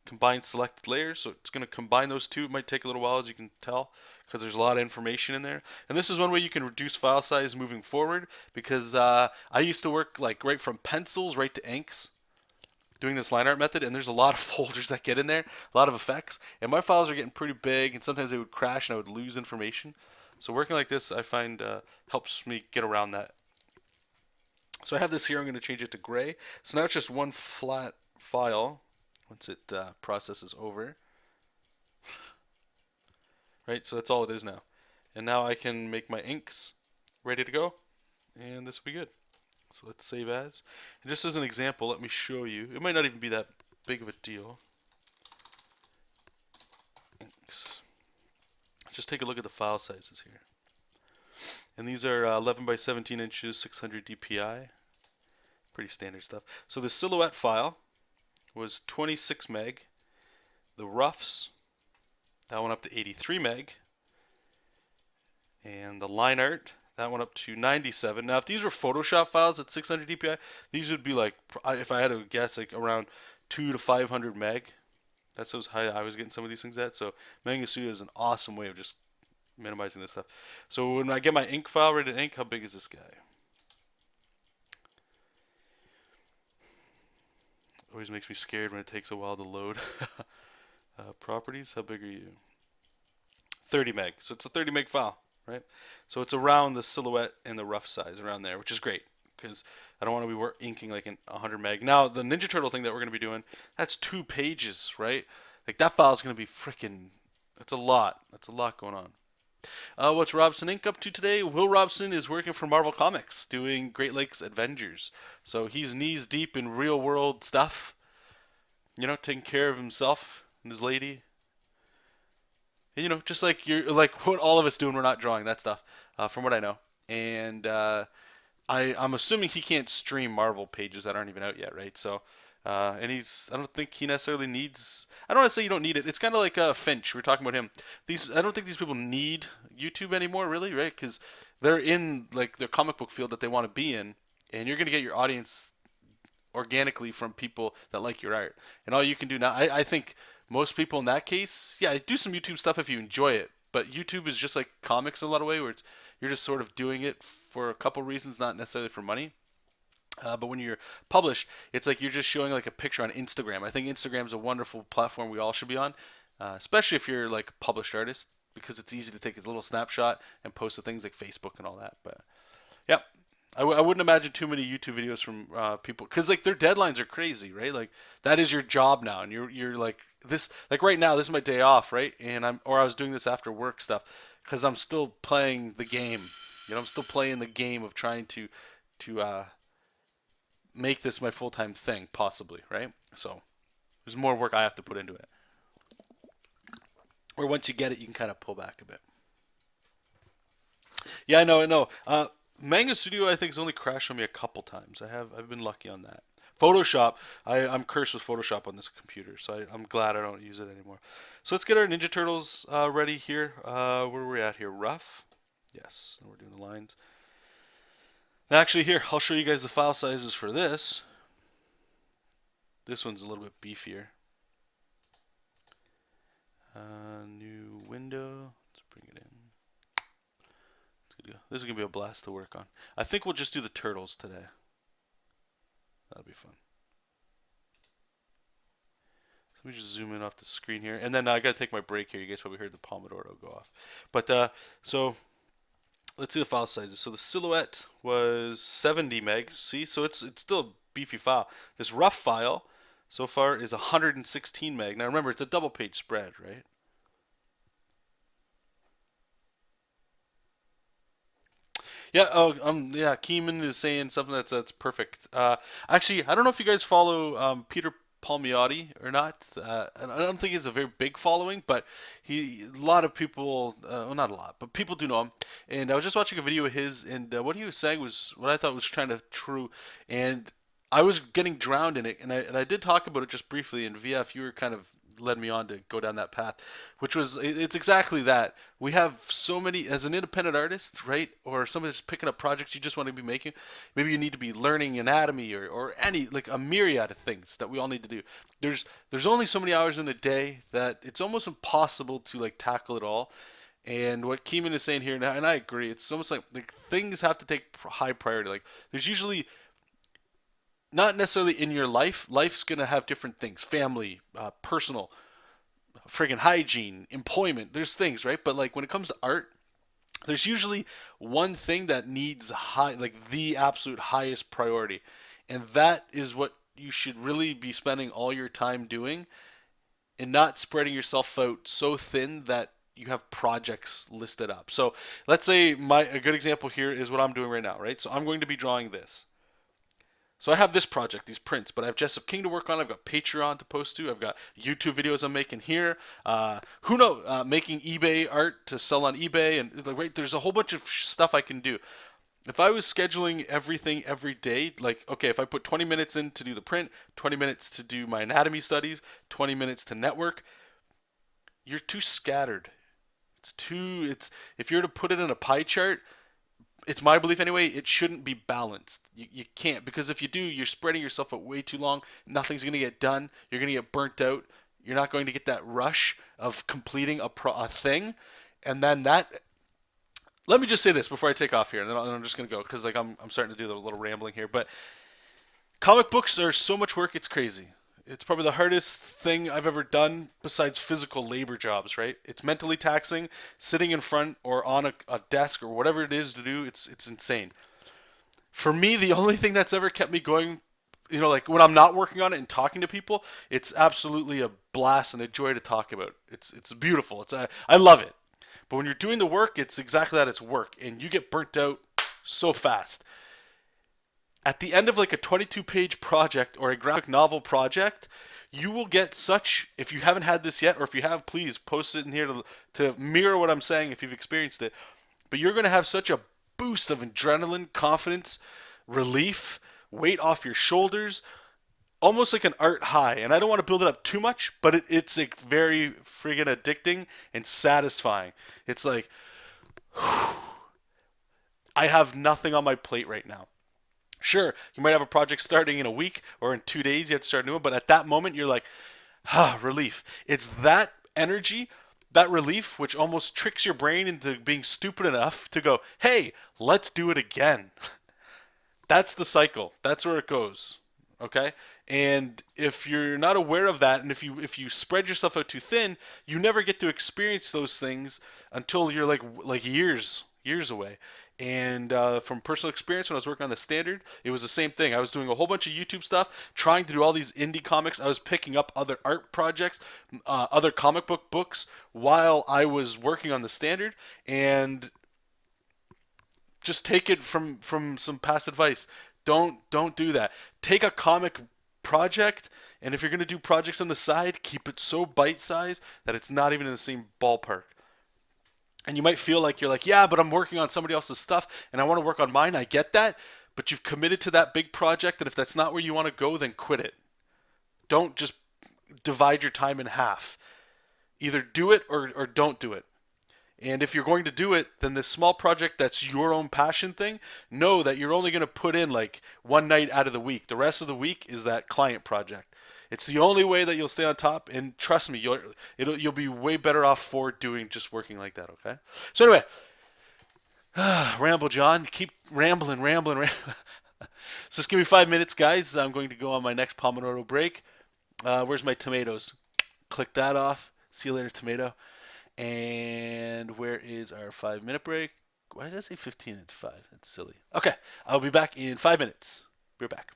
combine selected layers. So it's gonna combine those two. It might take a little while, as you can tell, because there's a lot of information in there. And this is one way you can reduce file size moving forward, because I used to work like right from pencils right to inks doing this line art method, and there's a lot of folders that get in there, a lot of effects, and my files are getting pretty big, and sometimes they would crash and I would lose information. So working like this, I find helps me get around that. So I have this here. I'm going to change it to gray. So now it's just one flat file once it processes over. Right, so that's all it is now. And now I can make my inks ready to go, and this will be good. So let's save as. And just as an example, let me show you. It might not even be that big of a deal. Inks. Just take a look at the file sizes here. And these are 11 by 17 inches, 600 dpi. Pretty standard stuff. So the silhouette file was 26 meg. The roughs, that went up to 83 meg. And the line art, that went up to 97. Now, if these were Photoshop files at 600 dpi, these would be like, if I had to guess, like around 2 to 500 meg. That's how high I was getting some of these things at. So Manga Studo is an awesome way of just minimizing this stuff. So when I get my ink file ready to ink, how big is this guy? Always makes me scared when it takes a while to load. Properties, how big are you? 30 meg. So it's a 30 meg file, right? So it's around the silhouette and the rough size around there, which is great because I don't want to be inking like in 100 meg. Now the Ninja Turtle thing that we're going to be doing, that's 2 pages, right? Like that file is going to be freaking. That's a lot. That's a lot going on. What's Robson Inc. up to today? Will Robson is working for Marvel Comics, doing Great Lakes Avengers. So he's knees deep in real world stuff. You know, taking care of himself and his lady. And, you know, just like you're like what all of us do when we're not drawing that stuff, from what I know. And I'm assuming he can't stream Marvel pages that aren't even out yet, right? So. And I don't think he necessarily needs. I don't want to say you don't need it. It's kind of like Finch. We are talking about him. I don't think these people need YouTube anymore, really, right? Because they're in like their comic book field that they want to be in, and you're gonna get your audience organically from people that like your art. And all you can do now, I think most people in that case, yeah, do some YouTube stuff if you enjoy it. But YouTube is just like comics in a lot of ways, where you're just sort of doing it for a couple reasons, not necessarily for money. But when you're published, it's like you're just showing like a picture on Instagram. I think Instagram's a wonderful platform we all should be on, especially if you're like a published artist, because it's easy to take a little snapshot and post to things like Facebook and all that. But yeah, I wouldn't imagine too many YouTube videos from people, because like their deadlines are crazy, right? Like that is your job now, and you're like this, like right now, this is my day off, right? And I was doing this after work stuff because I'm still playing the game. You know, I'm still playing the game of trying to make this my full-time thing, possibly, right? So there's more work I have to put into it. Or once you get it, you can kind of pull back a bit. Yeah, I know, I know. Manga Studio, I think, has only crashed on me a couple times. I've been lucky on that. Photoshop, I'm cursed with Photoshop on this computer, so I'm glad I don't use it anymore. So let's get our Ninja Turtles ready here. Where are we at here? Rough? Yes, and we're doing the lines. And actually, here, I'll show you guys the file sizes for this. This one's a little bit beefier. New window. Let's bring it in. This is going to be a blast to work on. I think we'll just do the turtles today. That'll be fun. So let me just zoom in off the screen here. And then I got to take my break here. You guys probably heard the Pomodoro go off. But so let's see the file sizes. So the silhouette was 70 megs. See, so it's still a beefy file. This rough file so far is 116 meg. Now remember, it's a double page spread, right? Yeah. Oh, yeah. Keeman is saying something that's perfect. Actually, I don't know if you guys follow Peter Palmiotti or not. I don't think he's a very big following, but a lot of people, well, not a lot, but people do know him. And I was just watching a video of his, and what he was saying was what I thought was kind of true. And I was getting drowned in it, and I did talk about it just briefly. And VF, you were kind of led me on to go down that path, which was it's exactly that. We have so many as an independent artist, right? Or somebody that's picking up projects you just want to be making. Maybe you need to be learning anatomy or any like a myriad of things that we all need to do. There's only so many hours in the day that it's almost impossible to like tackle it all. And what Keeman is saying here, and I agree, it's almost like things have to take high priority. Like there's usually not necessarily in your life. Life's gonna have different things, family, personal, friggin' hygiene, employment. There's things, right? But like when it comes to art, there's usually one thing that needs high, like the absolute highest priority, and that is what you should really be spending all your time doing, and not spreading yourself out so thin that you have projects listed up. So let's say a good example here is what I'm doing right now, right? So I'm going to be drawing this. So I have this project, these prints, but I have Jessup King to work on. I've got Patreon to post to. I've got YouTube videos I'm making here. Who knows? Making eBay art to sell on eBay, and like, right, there's a whole bunch of stuff I can do. If I was scheduling everything every day, like okay, if I put 20 minutes in to do the print, 20 minutes to do my anatomy studies, 20 minutes to network, you're too scattered. It's if you're to put it in a pie chart, it's my belief anyway, it shouldn't be balanced. You can't, because if you do, you're spreading yourself out way too long. Nothing's going to get done. You're going to get burnt out. You're not going to get that rush of completing a thing. And then let me just say this before I take off here, and then I'm just going to go, because like I'm starting to do a little rambling here. But comic books are so much work, it's crazy. It's probably the hardest thing I've ever done besides physical labor jobs, right? It's mentally taxing. Sitting in front or on a desk or whatever it is to do, it's insane. For me, the only thing that's ever kept me going, like when I'm not working on it and talking to people, it's absolutely a blast and a joy to talk about. It's beautiful. I love it. But when you're doing the work, it's exactly that. It's work, and you get burnt out so fast at the end of like a 22-page project or a graphic novel project, you will get such, if you haven't had this yet, or if you have, please post it in here to mirror what I'm saying if you've experienced it. But you're going to have such a boost of adrenaline, confidence, relief, weight off your shoulders, almost like an art high. And I don't want to build it up too much, but it's like very friggin' addicting and satisfying. It's like, I have nothing on my plate right now. Sure, you might have a project starting in a week or in 2 days. You have to start a new one, but at that moment, you're like, relief. It's that energy, that relief, which almost tricks your brain into being stupid enough to go, hey, let's do it again. That's the cycle. That's where it goes. Okay? And if you're not aware of that, and if you spread yourself out too thin, you never get to experience those things until you're like years away. And from personal experience, when I was working on the standard, it was the same thing. I was doing a whole bunch of YouTube stuff, trying to do all these indie comics. I was picking up other art projects, other comic books, while I was working on the standard. And just take it from some past advice. Don't do that. Take a comic project, and if you're going to do projects on the side, keep it so bite-sized that it's not even in the same ballpark. And you might feel like you're like, yeah, but I'm working on somebody else's stuff and I want to work on mine. I get that, but you've committed to that big project, and if that's not where you want to go, then quit it. Don't just divide your time in half. Either do it or don't do it. And if you're going to do it, then this small project that's your own passion thing, know that you're only going to put in like one night out of the week. The rest of the week is that client project. It's the only way that you'll stay on top, and trust me, you'll be way better off for doing just working like that. Okay. So anyway, ramble, John. Keep rambling, rambling. So just give me 5 minutes, guys. I'm going to go on my next Pomodoro break. Where's my tomatoes? Click that off. See you later, tomato. And where is our 5 minute break? Why does that say 15? It's 5. It's silly. Okay, I'll be back in 5 minutes. We're back.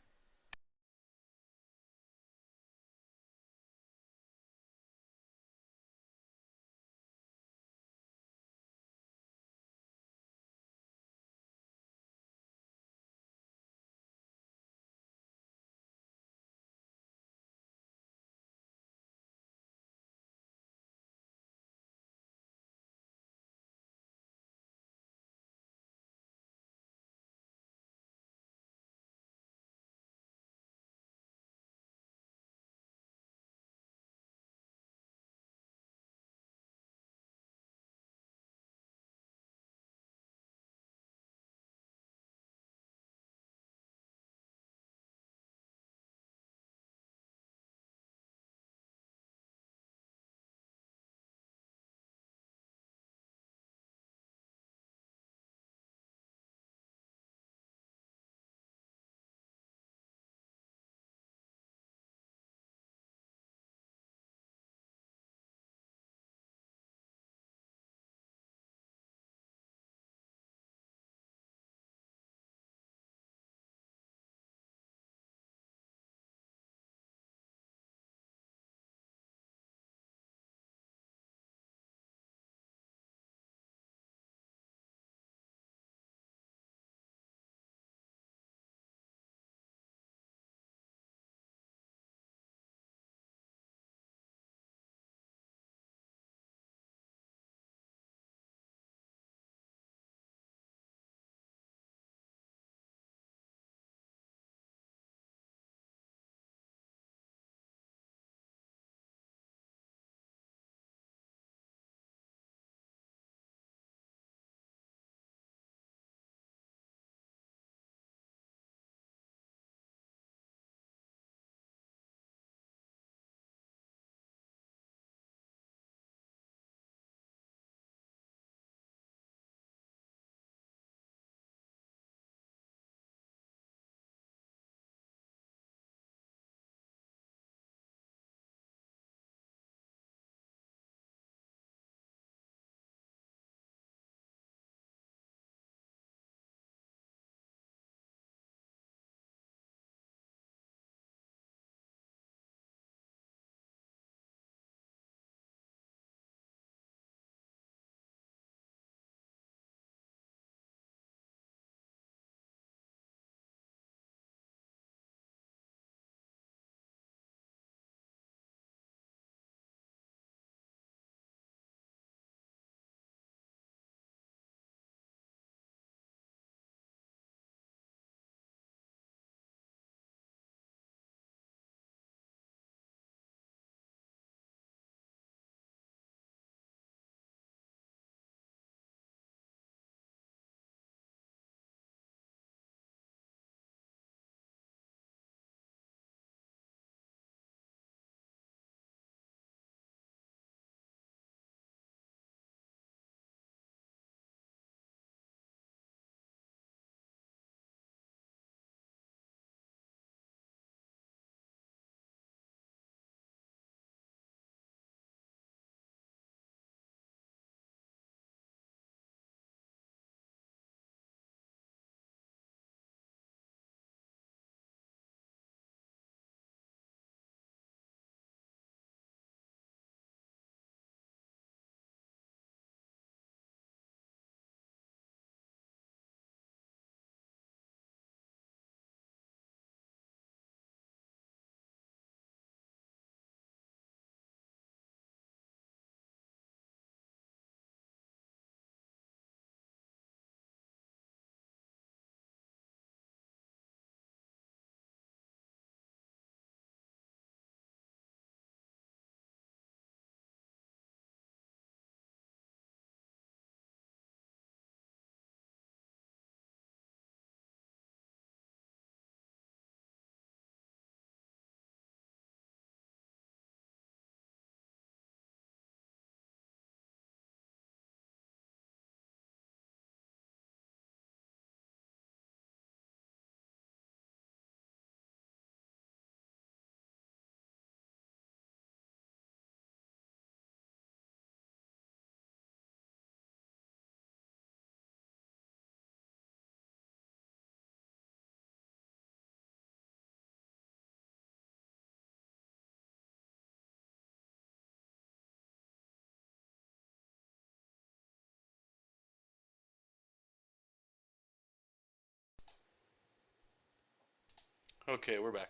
Okay, we're back.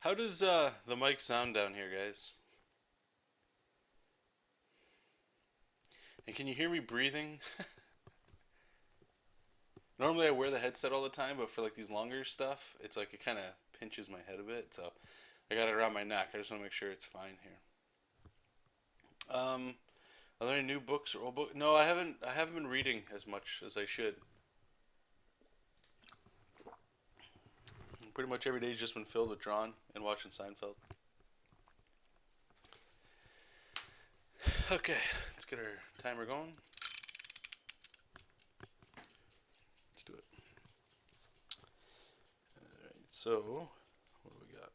How does the mic sound down here, guys? And can you hear me breathing? Normally I wear the headset all the time, but for like these longer stuff, it's like it kind of pinches my head a bit. So I got it around my neck. I just want to make sure it's fine here. Are there any new books or old books? No, I haven't. I haven't been reading as much as I should. Pretty much every day's just been filled with drawing and watching Seinfeld. Okay, let's get our timer going. Let's do it. Alright, so what do we got?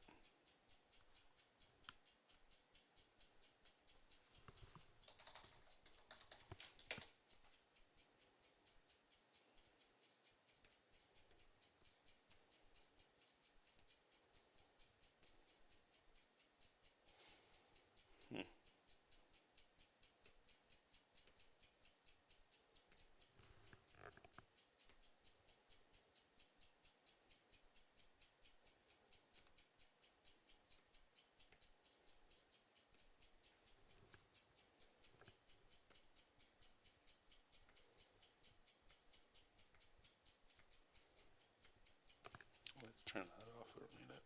Let's turn that off. We don't need it.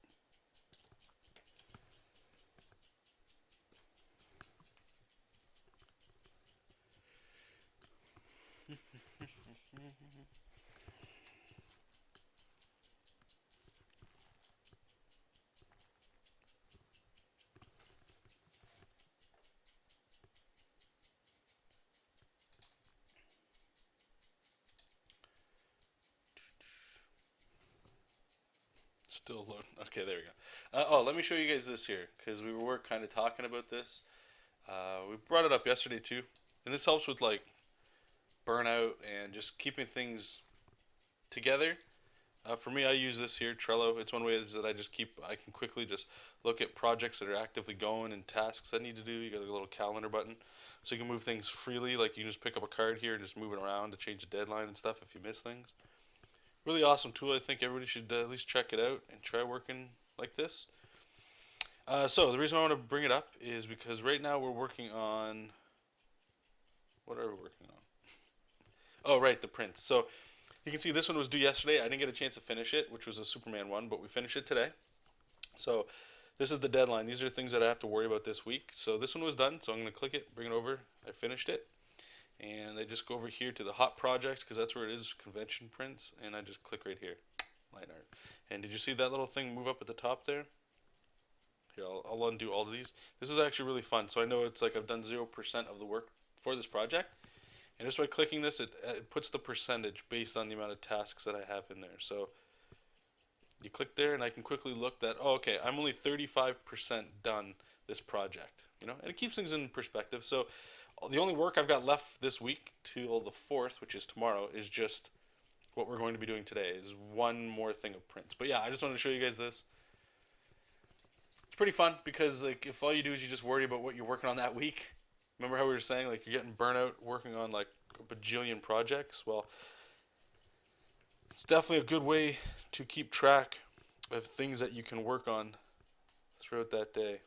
Still loading. Okay, there we go. Oh, let me show you guys this here because we were kind of talking about this. We brought it up yesterday too, and this helps with like burnout and just keeping things together. For me, I use this here, Trello. It's one way is that I can quickly just look at projects that are actively going and tasks I need to do. You got a little calendar button, so you can move things freely. Like you can just pick up a card here and just move it around to change the deadline and stuff if you miss things. Really awesome tool. I think everybody should at least check it out and try working like this. So the reason I want to bring it up is because right now we're working on. What are we working on? Oh, right, the prints. So you can see this one was due yesterday. I didn't get a chance to finish it, which was a Superman one, but we finished it today. So this is the deadline. These are things that I have to worry about this week. So this one was done. So I'm going to click it, bring it over. I finished it. And I just go over here to the hot projects because that's where it is, convention prints. And I just click right here, LINEART. And did you see that little thing move up at the top there? Here, I'll undo all of these. This is actually really fun. So I know it's like I've done 0% of the work for this project. And just by clicking this, it puts the percentage based on the amount of tasks that I have in there. So you click there, and I can quickly look that, oh, okay, I'm only 35% done this project, you know, and it keeps things in perspective. So the only work I've got left this week till the 4th, which is tomorrow, is just what we're going to be doing today, is one more thing of prints. But yeah, I just wanted to show you guys this. It's pretty fun because like if all you do is you just worry about what you're working on that week. Remember how we were saying like you're getting burnout working on like a bajillion projects? Well, it's definitely a good way to keep track of things that you can work on throughout that day.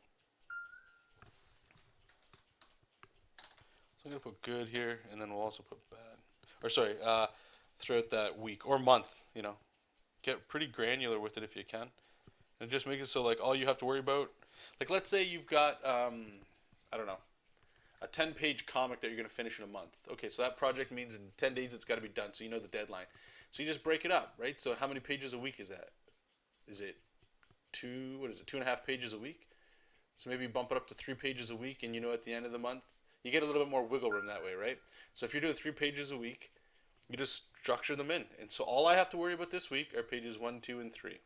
So I'm going to put good here, and then we'll also put bad. Or sorry, throughout that week or month, you know. Get pretty granular with it if you can. And just make it so like all you have to worry about, like let's say you've got, I don't know, a 10-page comic that you're going to finish in a month. Okay, so that project means in 10 days it's got to be done, so you know the deadline. So you just break it up, right? So how many pages a week is that? Is it 2.5 pages a week? So maybe bump it up to 3 pages a week, and you know at the end of the month, you get a little bit more wiggle room that way, right? So if you're doing 3 pages a week, you just structure them in. And so all I have to worry about this week are pages 1, 2, and 3.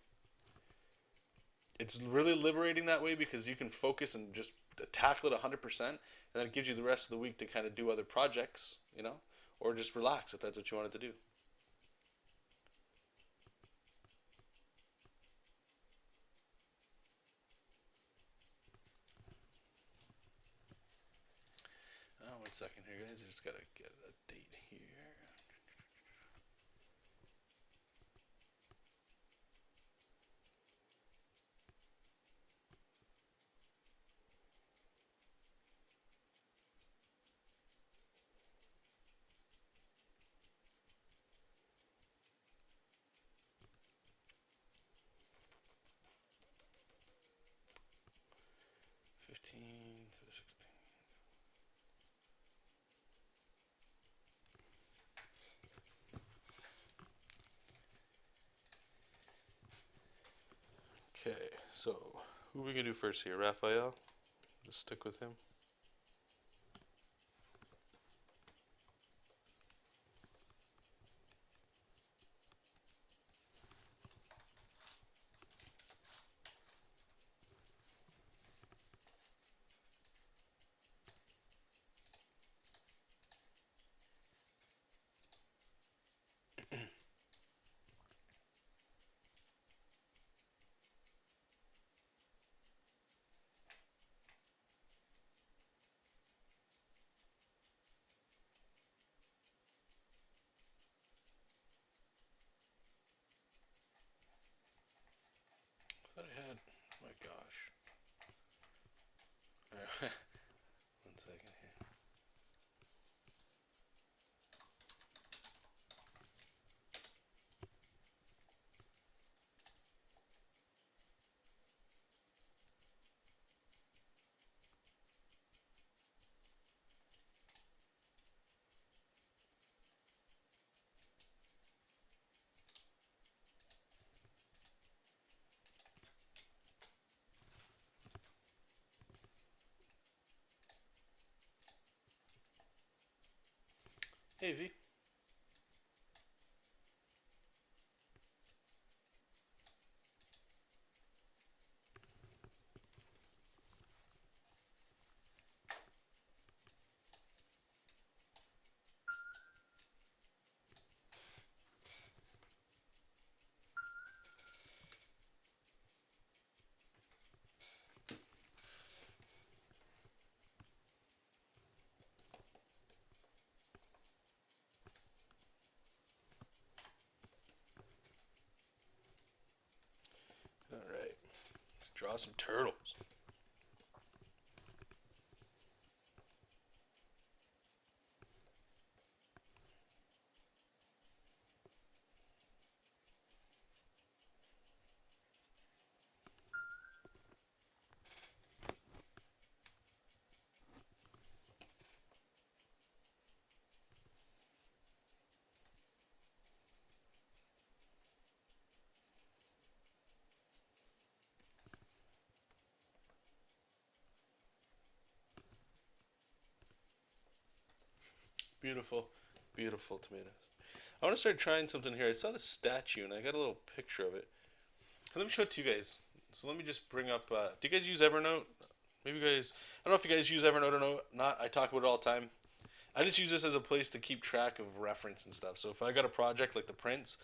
It's really liberating that way because you can focus and just tackle it 100%, and then it gives you the rest of the week to kind of do other projects, you know, or just relax if that's what you wanted to do. One second here, guys. I just gotta get a date here. 15 to the 16. Okay, so who are we gonna do first here? Raphael? Just stick with him. I thought I had. Oh my gosh. Alright, 1 second here. Hey V. Alright. Let's draw some turtles. Beautiful, beautiful tomatoes. I want to start trying something here. I saw this statue and I got a little picture of it. Let me show it to you guys. So let me just bring up. Do you guys use Evernote? Maybe you guys. I don't know if you guys use Evernote or not. I talk about it all the time. I just use this as a place to keep track of reference and stuff. So if I got a project like the prints,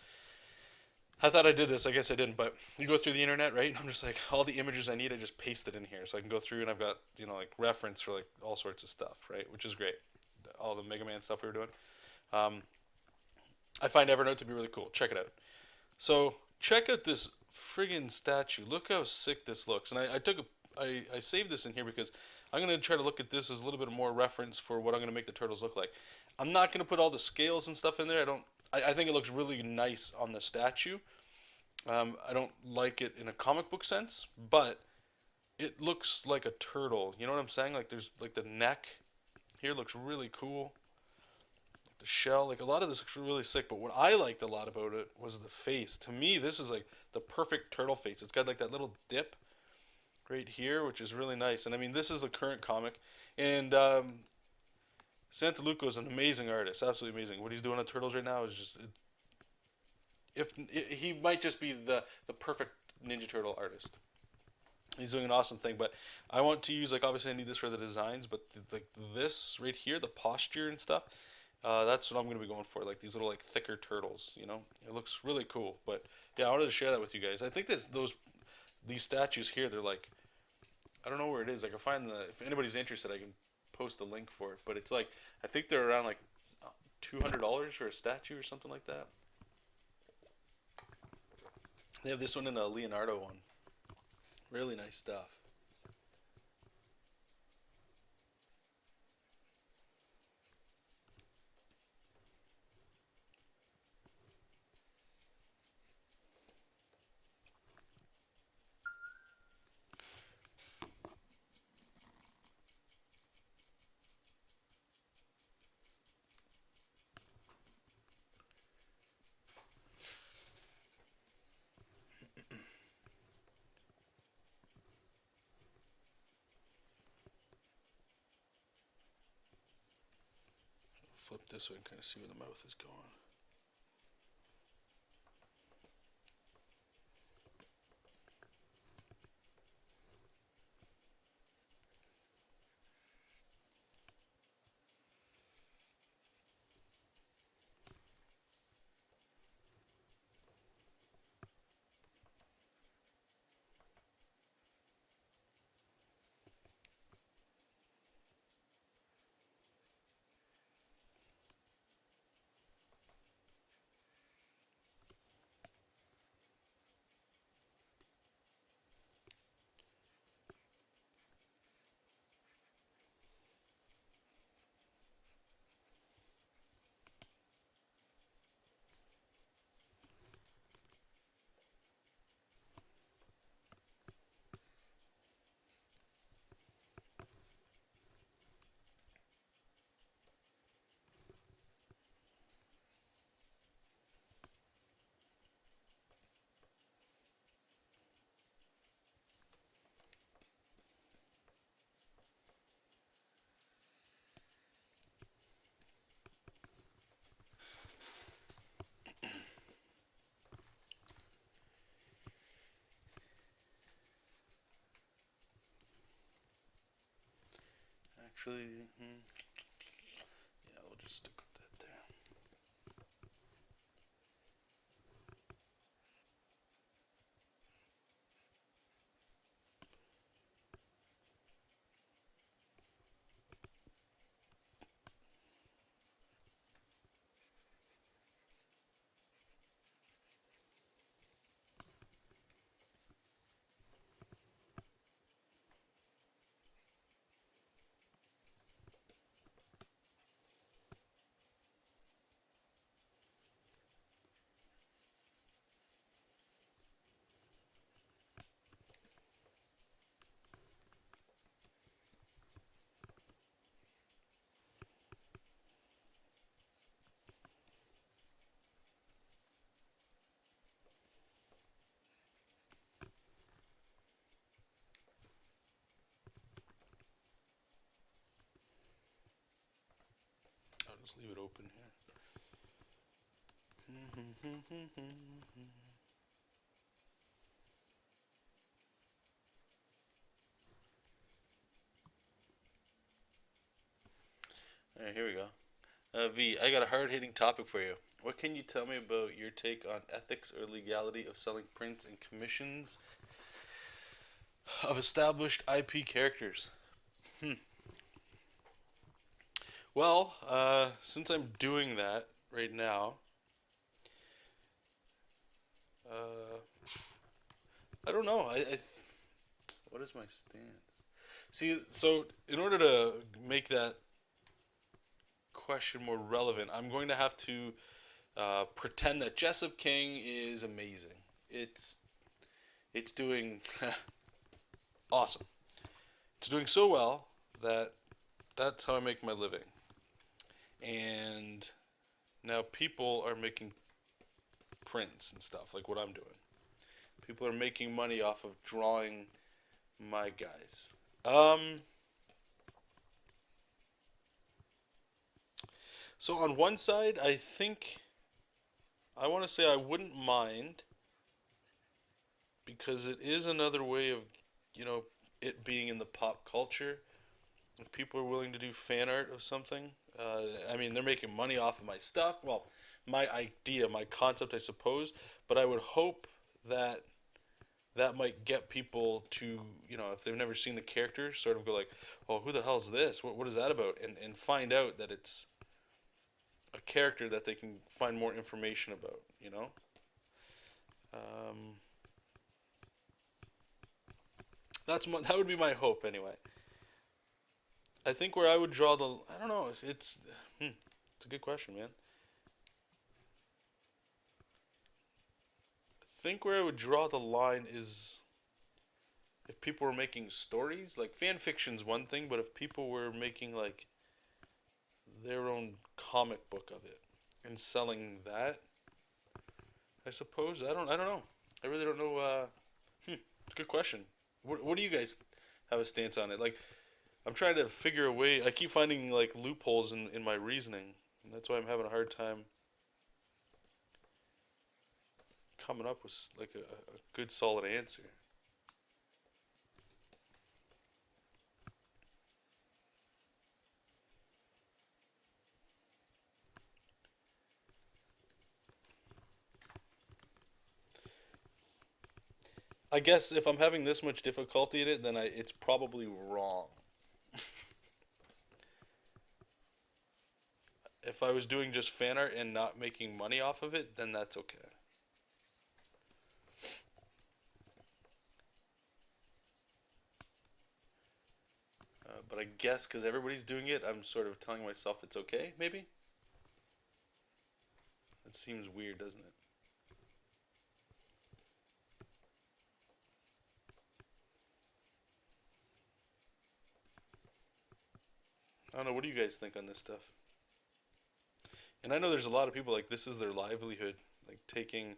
I thought I did this. I guess I didn't. But you go through the internet, right? And I'm just like, all the images I need, I just paste it in here, so I can go through and I've got like reference for like all sorts of stuff, right? Which is great. All the Mega Man stuff we were doing. Um, I find Evernote to be really cool. Check it out. So check out this friggin' statue. Look how sick this looks. And I saved this in here because I'm gonna try to look at this as a little bit more reference for what I'm gonna make the turtles look like. I'm not gonna put all the scales and stuff in there. I don't. I think it looks really nice on the statue. I don't like it in a comic book sense, but it looks like a turtle. You know what I'm saying? Like there's like the neck here looks really cool. The shell, like a lot of this looks really sick. But what I liked a lot about it was the face. To me, this is like the perfect turtle face. It's got like that little dip right here, which is really nice. And I mean, this is the current comic, and Santaluco is an amazing artist, absolutely amazing. What he's doing on turtles right now is just, if he might just be the perfect Ninja Turtle artist. He's doing an awesome thing, but I want to use, like, obviously I need this for the designs, but like this right here, the posture and stuff, that's what I'm gonna be going for. Like these little like thicker turtles, it looks really cool. But yeah, I wanted to share that with you guys. I think these statues here, they're like, I don't know where it is. I can find if anybody's interested, I can post a link for it. But it's like, I think they're around like $200 for a statue or something like that. They have this one in a Leonardo one. Really nice stuff. flip this way and kind of see where the mouth is going. Actually, yeah, we'll just stick with that there. I'll just leave it open here. Alright, here we go. V, I got a hard-hitting topic for you. What can you tell me about your take on ethics or legality of selling prints and commissions of established IP characters? Well, since I'm doing that right now, uh, I don't know. What is my stance? See, so in order to make that question more relevant, I'm going to have to pretend that Jessup King is amazing. It's doing awesome. It's doing so well that that's how I make my living. And now people are making prints and stuff like what I'm doing. People are making money off of drawing my guys. So on one side, I think I want to say I wouldn't mind because it is another way of, you know, it being in the pop culture. If people are willing to do fan art of something, I mean, they're making money off of my stuff. Well, my idea, my concept, I suppose. But I would hope that that might get people to, you know, if they've never seen the character, sort of go like, oh, who the hell's this? What is that about? And find out that it's a character that they can find more information about, you know? Um, that would be my hope anyway. I think where I would draw the I don't know. It's a good question, man. I think where I would draw the line is if people were making stories. Like fan fiction's one thing, but if people were making like their own comic book of it and selling that, I suppose I don't know. I really don't know. It's a good question. What do you guys have a stance on it? Like I'm trying to figure a way. I keep finding like loopholes in my reasoning. And that's why I'm having a hard time coming up with like a good solid answer. I guess if I'm having this much difficulty in it, then it's probably wrong. If I was doing just fan art and not making money off of it, then that's okay. But I guess because everybody's doing it, I'm sort of telling myself it's okay, maybe? It seems weird, doesn't it? I don't know. What do you guys think on this stuff? And I know there's a lot of people like this is their livelihood, like taking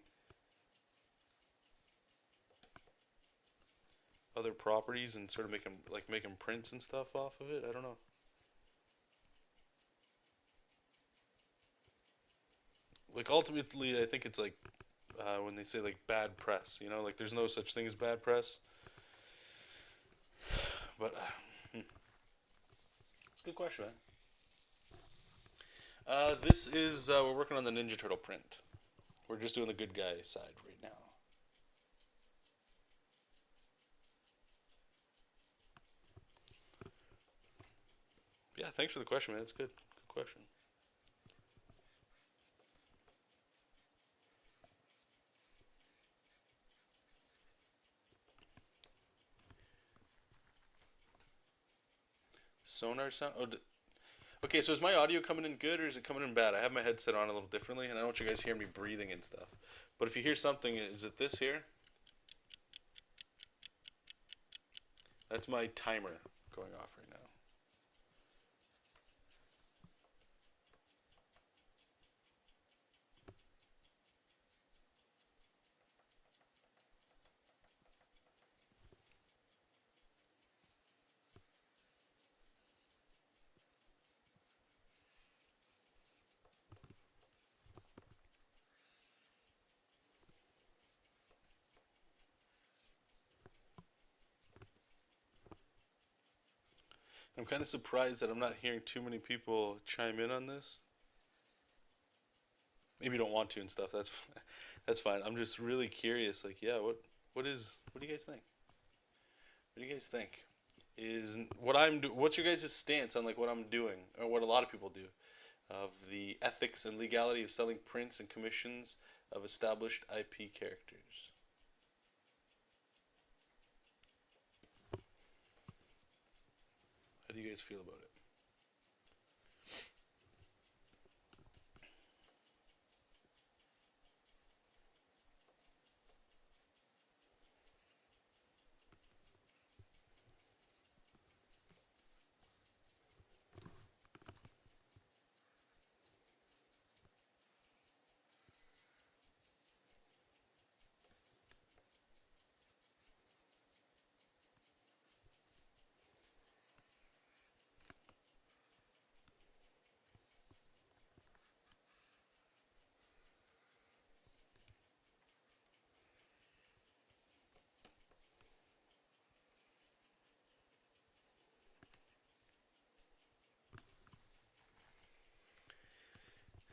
other properties and sort of making prints and stuff off of it. I don't know. Like ultimately, I think it's like when they say like bad press. You know, like there's no such thing as bad press. But it's a good question, man. This is we're working on the Ninja Turtle print. We're just doing the good guy side right now. Yeah, thanks for the question, man. That's good. Good question. Sonar sound. Oh, okay. So is my audio coming in good or is it coming in bad? I have my headset on a little differently, and I don't want you guys hear me breathing and stuff. But if you hear something, is it this here? That's my timer going off right now. I'm kind of surprised that I'm not hearing too many people chime in on this. Maybe you don't want to and stuff. That's that's fine. I'm just really curious. Like, yeah, what do you guys think? What do you guys think? Is what I'm do? What's your guys' stance on like what I'm doing or what a lot of people do of the ethics and legality of selling prints and commissions of established IP characters? How do you guys feel about it?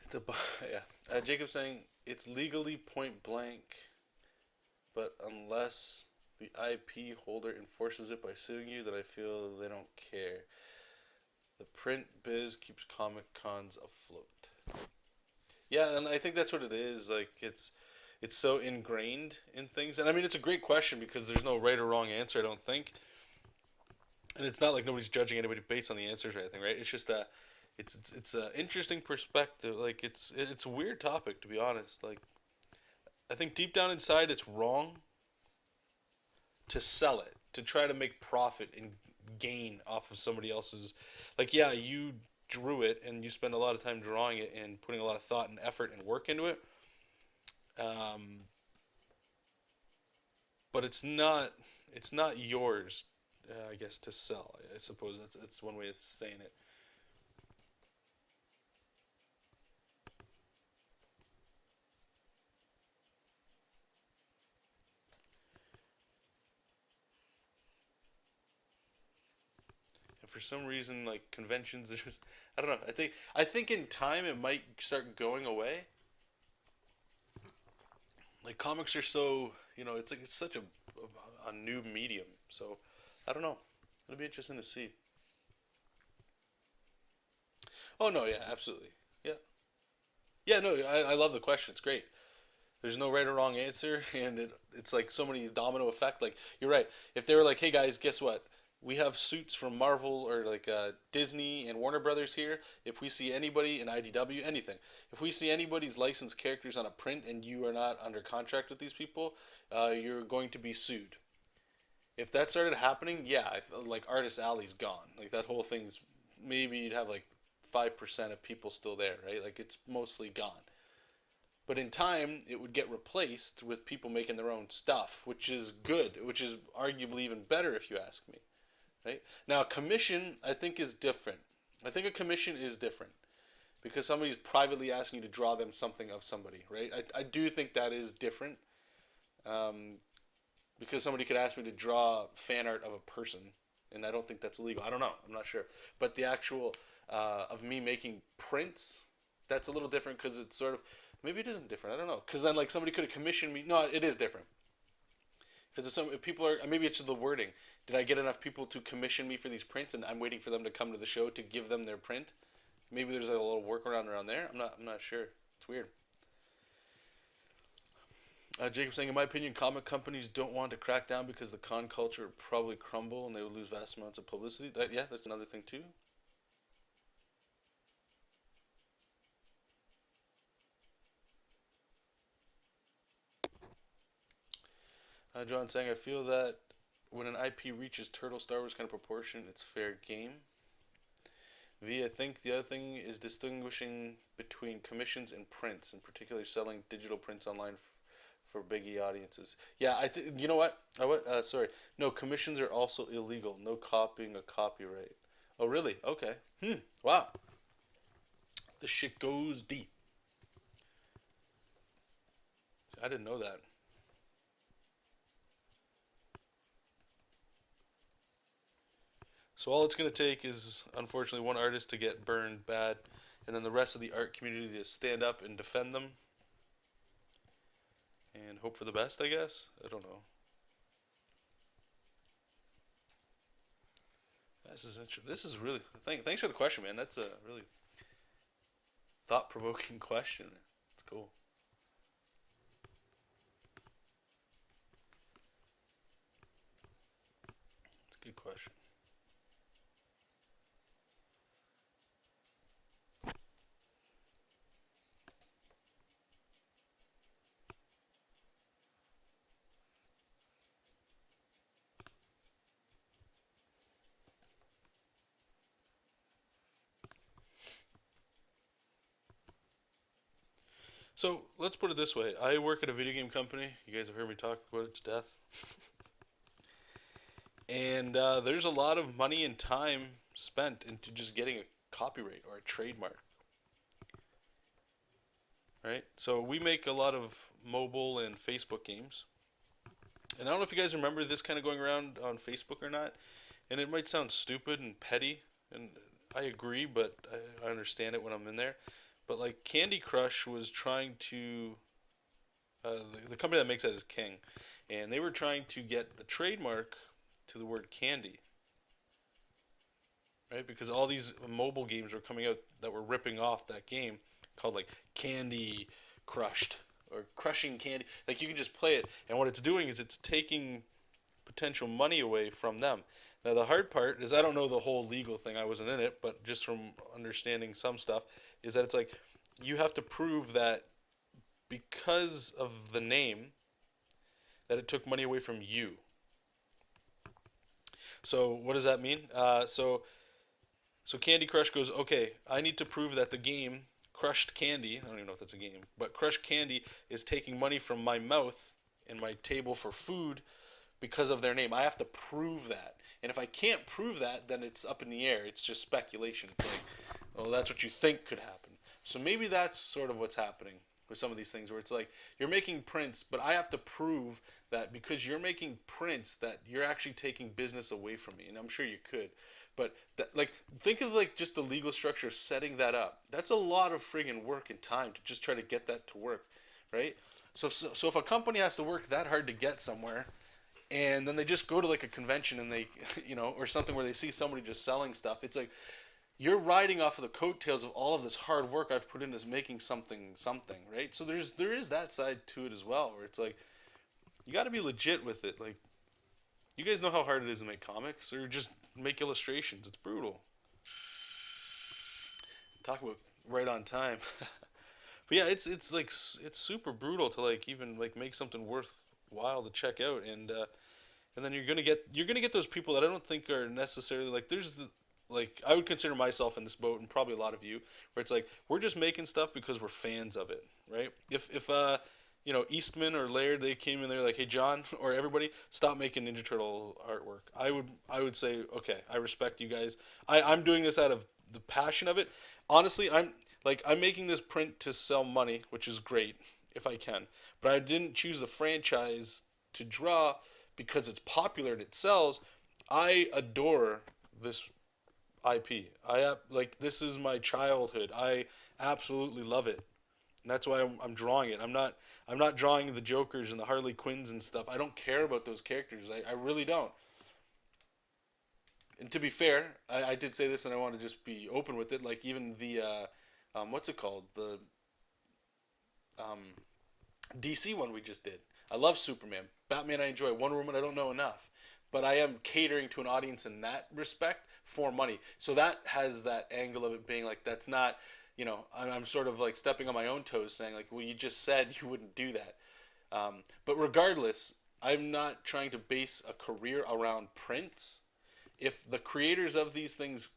It's a yeah. Jacob's saying it's legally point blank, but unless the IP holder enforces it by suing you, then I feel they don't care. The print biz keeps Comic Cons afloat. Yeah, and I think that's what it is. Like it's so ingrained in things. And I mean it's a great question because there's no right or wrong answer, I don't think. And it's not like nobody's judging anybody based on the answers or anything, right? It's just that it's an interesting perspective. Like it's a weird topic to be honest. Like I think deep down inside it's wrong to sell it, to try to make profit and gain off of somebody else's. Like yeah, you drew it and you spend a lot of time drawing it and putting a lot of thought and effort and work into it. Um, but it's not yours, I guess, to sell. I suppose that's one way of saying it. for some reason, like conventions, are just I don't know. I think in time it might start going away. Like comics are so it's like it's such a new medium. So I don't know. It'll be interesting to see. Oh no, yeah, absolutely. Yeah, yeah. No, I love the question. It's great. There's no right or wrong answer, and it's like so many domino effect. Like you're right. If they were like, "Hey guys, guess what? We have suits from Marvel or like Disney and Warner Brothers here. If we see anybody in IDW, anything, if we see anybody's licensed characters on a print and you are not under contract with these people, you're going to be sued." If that started happening, yeah, like Artist Alley's gone. Like that whole thing's maybe you'd have like 5% of people still there, right? Like it's mostly gone. But in time, it would get replaced with people making their own stuff, which is good, which is arguably even better if you ask me. Right? Now, a commission, I think, is different. I think a commission is different because somebody's privately asking you to draw them something of somebody, right? I do think that is different um, because somebody could ask me to draw fan art of a person, and I don't think that's illegal. I don't know. I'm not sure. But the actual of me making prints, that's a little different because it's sort of maybe it isn't different. I don't know because then like somebody could have commissioned me. No, it is different because if people are maybe it's the wording. Did I get enough people to commission me for these prints, and I'm waiting for them to come to the show to give them their print? Maybe there's like a little workaround around there. I'm not sure. It's weird. Jacob saying, in my opinion, comic companies don't want to crack down because the con culture would probably crumble and they would lose vast amounts of publicity. Yeah, that's another thing too. John saying, I feel that when an IP reaches Turtle Star Wars kind of proportion, it's fair game. V, I think the other thing is distinguishing between commissions and prints, in particular selling digital prints online for biggie audiences. Yeah, you know what? Sorry. No, commissions are also illegal. No copying a copyright. Oh, really? Okay. Wow. The shit goes deep. I didn't know that. So all it's going to take is, unfortunately, one artist to get burned bad, and then the rest of the art community to stand up and defend them, and hope for the best, I guess? I don't know. This is interesting. This is really... Thanks for the question, man. That's a really thought-provoking question. It's cool. It's a good question. So let's put it this way. I work at a video game company. You guys have heard me talk about it to death. And there's a lot of money and time spent into just getting a copyright or a trademark. Right? So we make a lot of mobile and Facebook games. And I don't know if you guys remember this kind of going around on Facebook or not. And it might sound stupid and petty. And I agree, but I understand it when I'm in there. But like Candy Crush was trying to, the company that makes that is King, and they were trying to get the trademark to the word candy, right? Because all these mobile games were coming out that were ripping off that game called like Candy Crushed or Crushing Candy. Like you can just play it, and what it's doing is it's taking potential money away from them. Now the hard part is I don't know the whole legal thing. I wasn't in it, but just from understanding some stuff is that it's like you have to prove that because of the name that it took money away from you. So what does that mean? So Candy Crush goes, okay, I need to prove that the game Crushed Candy, I don't even know if that's a game, but Crushed Candy is taking money from my mouth and my table for food because of their name. I have to prove that. And if I can't prove that, then it's up in the air. It's just speculation. It's like, oh, that's what you think could happen. So maybe that's sort of what's happening with some of these things where it's like you're making prints, but I have to prove that because you're making prints that you're actually taking business away from me. And I'm sure you could. But like, think of like just the legal structure of setting that up. That's a lot of friggin' work and time to just try to get that to work, right? So if a company has to work that hard to get somewhere, and then they just go to like a convention and they, or something where they see somebody just selling stuff, it's like you're riding off of the coattails of all of this hard work I've put into making something, right? So there is that side to it as well, where it's like you got to be legit with it. Like, you guys know how hard it is to make comics or just make illustrations. It's brutal. Talk about right on time. But yeah, it's like it's super brutal to like even like make something worthwhile to check out, and then you're gonna get those people that I don't think are necessarily like like I would consider myself in this boat, and probably a lot of you, where it's like we're just making stuff because we're fans of it, right? If Eastman or Laird, they came in there like, hey John, or everybody, stop making Ninja Turtle artwork. I would say, okay, I respect you guys. I'm doing this out of the passion of it. Honestly, I'm making this print to sell money, which is great if I can. But I didn't choose the franchise to draw because it's popular and it sells. I adore this IP. Like, this is my childhood. I absolutely love it. And that's why I'm drawing it. I'm not drawing the Jokers and the Harley Quinns and stuff. I don't care about those characters. I really don't. And to be fair, I did say this, and I want to just be open with it. Like, even the what's it called? The um, DC one we just did. I love Superman. Batman I enjoy. Wonder Woman I don't know enough. But I am catering to an audience in that respect for money. So that has that angle of it being like, that's not, I'm sort of like stepping on my own toes saying like, well, you just said you wouldn't do that. But regardless, I'm not trying to base a career around prints. If the creators of these things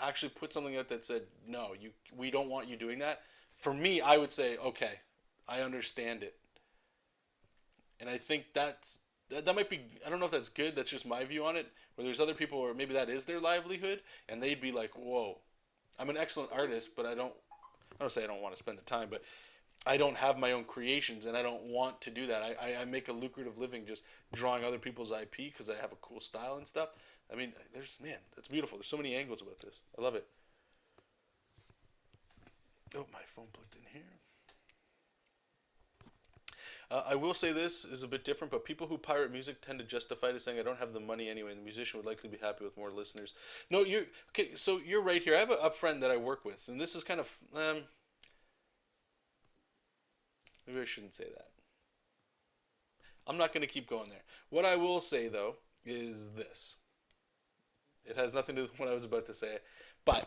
actually put something out that said, no, we don't want you doing that, for me, I would say, okay, I understand it. And I think that might be, I don't know if that's good, that's just my view on it, where there's other people where maybe that is their livelihood, and they'd be like, whoa, I'm an excellent artist, but I don't say I don't want to spend the time, but I don't have my own creations, and I don't want to do that. I make a lucrative living just drawing other people's IP because I have a cool style and stuff. I mean, that's beautiful. There's so many angles about this. I love it. Oh, my phone plugged in here. I will say this is a bit different, but people who pirate music tend to justify it as saying, I don't have the money anyway, and the musician would likely be happy with more listeners. No, okay, so you're right here. I have a friend that I work with, and this is kind of, maybe I shouldn't say that. I'm not going to keep going there. What I will say, though, is this. It has nothing to do with what I was about to say, but,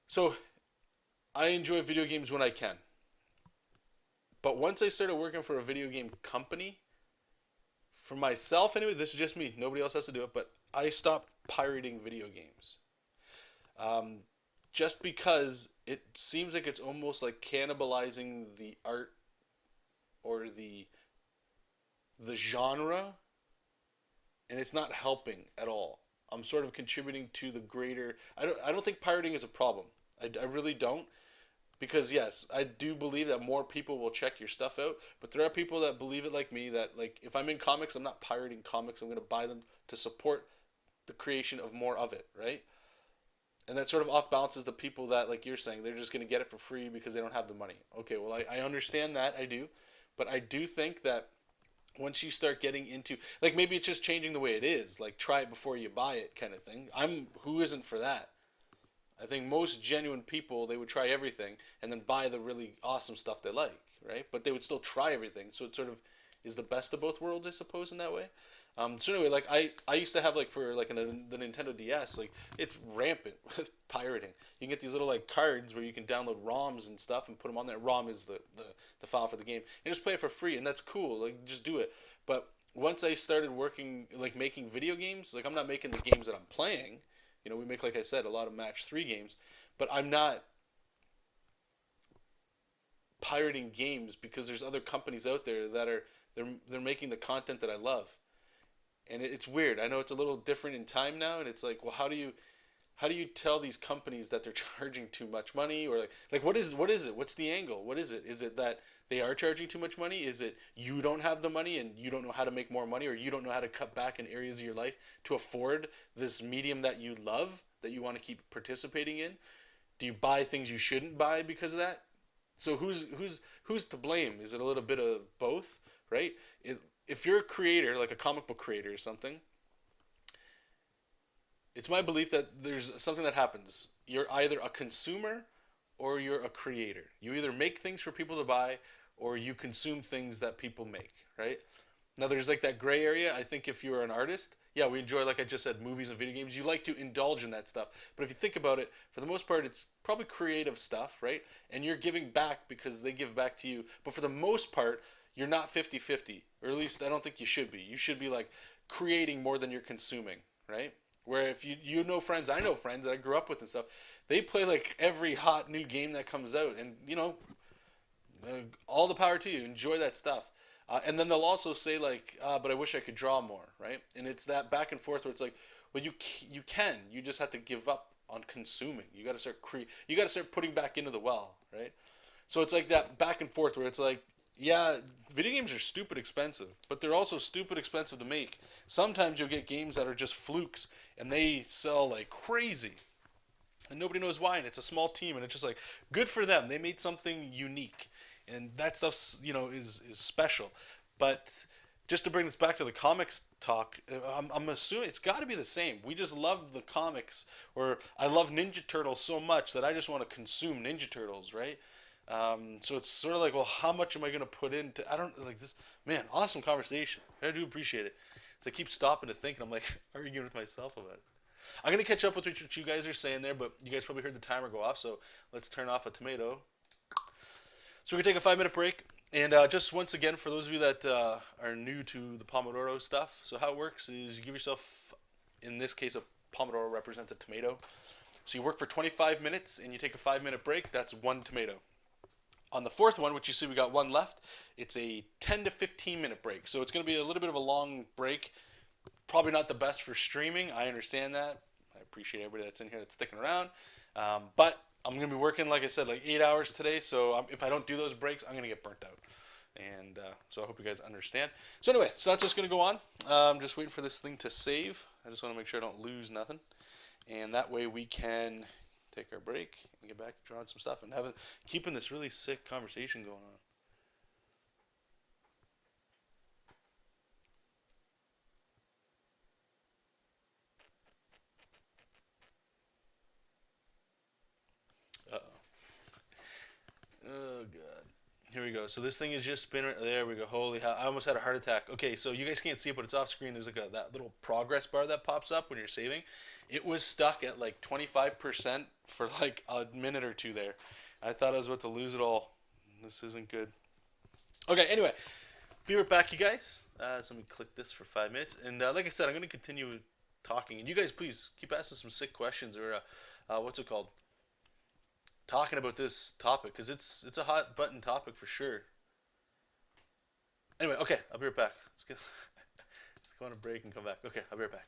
so, I enjoy video games when I can. But once I started working for a video game company, for myself anyway, this is just me, nobody else has to do it, but I stopped pirating video games. Just because it seems like it's almost like cannibalizing the art or the genre, and it's not helping at all. I'm sort of contributing to the greater. I don't think pirating is a problem. I really don't. Because yes, I do believe that more people will check your stuff out, but there are people that believe it like me, that like if I'm in comics, I'm not pirating comics, I'm going to buy them to support the creation of more of it, right? And that sort of off balances the people that, like you're saying, they're just going to get it for free because they don't have the money. Okay, well, I understand that, I do, but I do think that once you start getting into, like, maybe it's just changing the way it is, like try it before you buy it kind of thing. Who isn't for that? I think most genuine people, they would try everything and then buy the really awesome stuff they like, right? But they would still try everything. So it sort of is the best of both worlds, I suppose, in that way. So anyway, like I used to have like for like the Nintendo DS, like it's rampant with pirating. You can get these little like cards where you can download ROMs and stuff and put them on there. ROM is the file for the game, and just play it for free, and that's cool. Like, just do it. But once I started working, like making video games, like I'm not making the games that I'm playing. We make, like I said, a lot of match 3 games, but I'm not pirating games because there's other companies out there that they're making the content that I love. And it's weird. I know it's a little different in time now, and it's like, well, how do you how do you tell these companies that they're charging too much money, or like what is it? What's the angle? What is it? Is it that they are charging too much money? Is it you don't have the money and you don't know how to make more money, or you don't know how to cut back in areas of your life to afford this medium that you love, that you want to keep participating in? Do you buy things you shouldn't buy because of that? So who's to blame? Is it a little bit of both, right? If you're a creator, like a comic book creator or something, it's my belief that there's something that happens. You're either a consumer or you're a creator. You either make things for people to buy or you consume things that people make, right? Now there's like that gray area. I think if you're an artist, yeah, we enjoy, like I just said, movies and video games. You like to indulge in that stuff. But if you think about it, for the most part, it's probably creative stuff, right? And you're giving back because they give back to you. But for the most part, you're not 50-50, or at least I don't think you should be. You should be like creating more than you're consuming, right? Where if you know friends, I know friends that I grew up with and stuff, they play like every hot new game that comes out, and all the power to you. Enjoy that stuff. And then they'll also say like, but I wish I could draw more, right? And it's that back and forth where it's like, well, you can. You just have to give up on consuming. You got to start You got to start putting back into the well, right? So it's like that back and forth where it's like, yeah, video games are stupid expensive, but they're also stupid expensive to make. Sometimes you'll get games that are just flukes and they sell like crazy and nobody knows why, and it's a small team, and it's just like good for them. They made something unique, and that stuff's is special. But just to bring this back to the comics talk, I'm assuming it's got to be the same. We just love the comics, or I love Ninja Turtles so much that I just want to consume Ninja Turtles, right? So it's sort of like, well, how much am I going to put into? I don't like this. Man, awesome conversation. I do appreciate it. So I keep stopping to think, and I'm like arguing with myself about it. I'm gonna catch up with what you guys are saying there, but you guys probably heard the timer go off, so let's turn off a tomato. So we're gonna take a 5 minute break, and just once again, for those of you that are new to the Pomodoro stuff, so how it works is you give yourself, in this case, a Pomodoro represents a tomato. So you work for 25 minutes, and you take a 5 minute break. That's one tomato. On the fourth one, which you see we got one left, it's a 10 to 15 minute break. So it's going to be a little bit of a long break. Probably not the best for streaming. I understand that. I appreciate everybody that's in here that's sticking around. But I'm going to be working, like I said, like 8 hours today. So if I don't do those breaks, I'm going to get burnt out. And so I hope you guys understand. So anyway, so that's just going to go on. I'm just waiting for this thing to save. I just want to make sure I don't lose nothing. And that way we can take our break and get back to drawing some stuff and keeping this really sick conversation going on. Uh-oh. Oh god. Here we go. So this thing is just spinning. There we go. Holy hell! I almost had a heart attack. Okay, so you guys can't see it, but it's off screen. There's like that little progress bar that pops up when you're saving. It was stuck at like 25% for like a minute or two there. I thought I was about to lose it all. This isn't good. Okay, anyway, be right back, you guys. So let me click this for 5 minutes, and like I said, I'm going to continue talking, and you guys please keep asking some sick questions or what's it called? Talking about this topic because it's a hot button topic for sure. Anyway, okay, I'll be right back. Let's go on a break and come back. Okay, I'll be right back.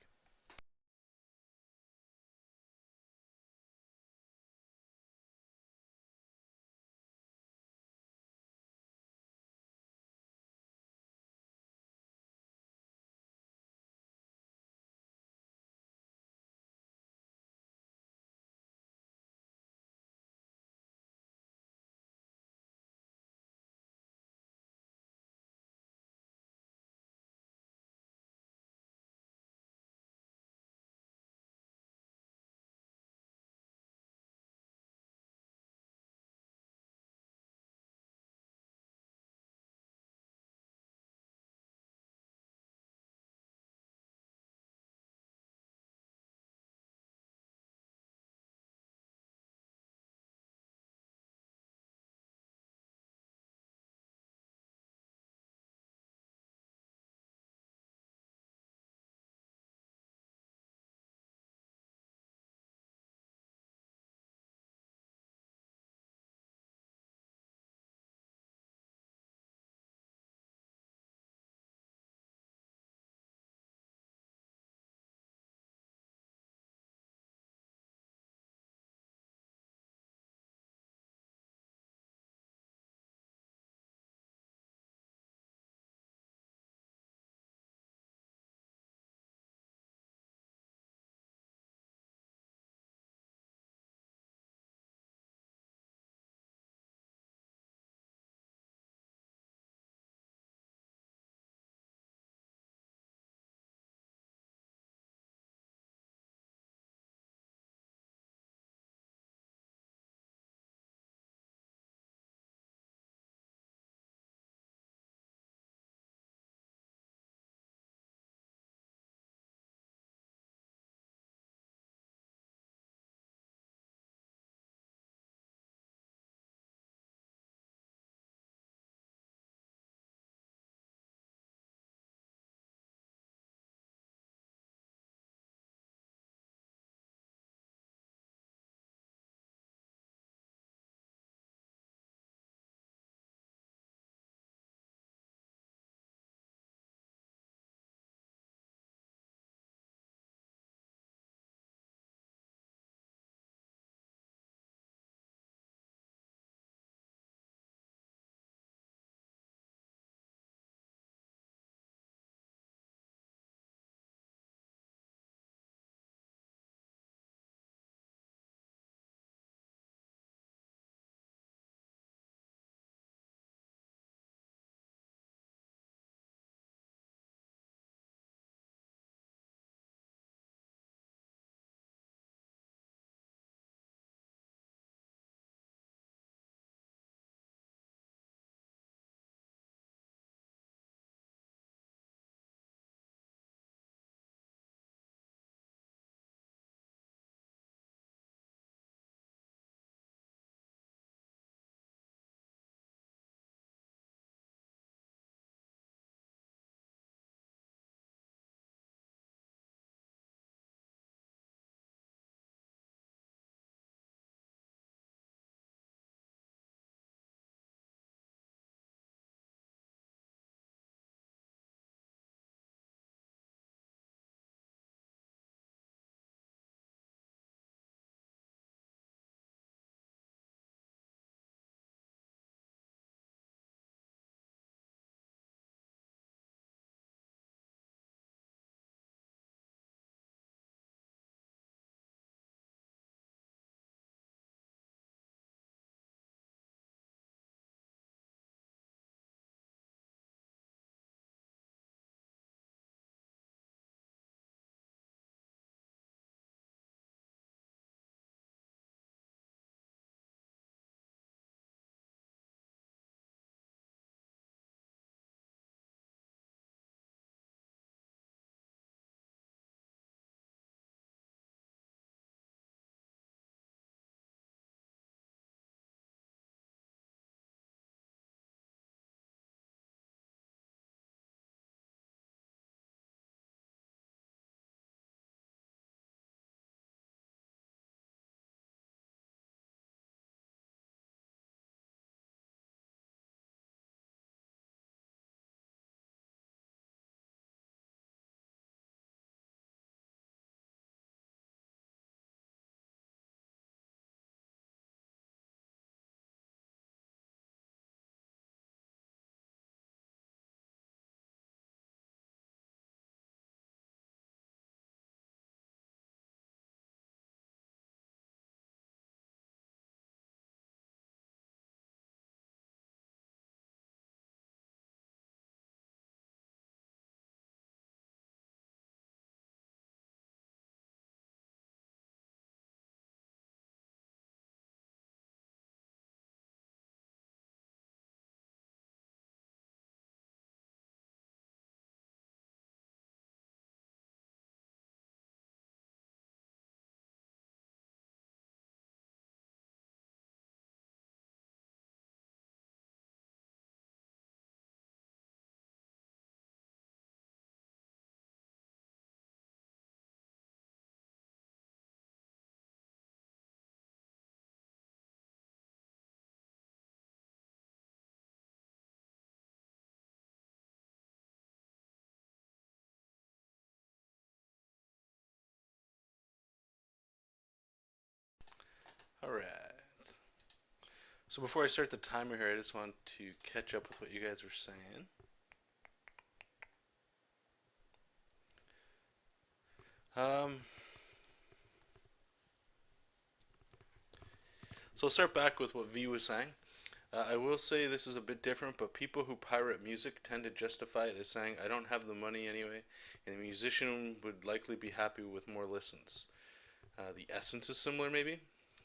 All right. So before I start the timer here, I just want to catch up with what you guys were saying. So I'll start back with what V was saying. I will say this is a bit different, but people who pirate music tend to justify it as saying, I don't have the money anyway, and the musician would likely be happy with more listens. The essence is similar, maybe.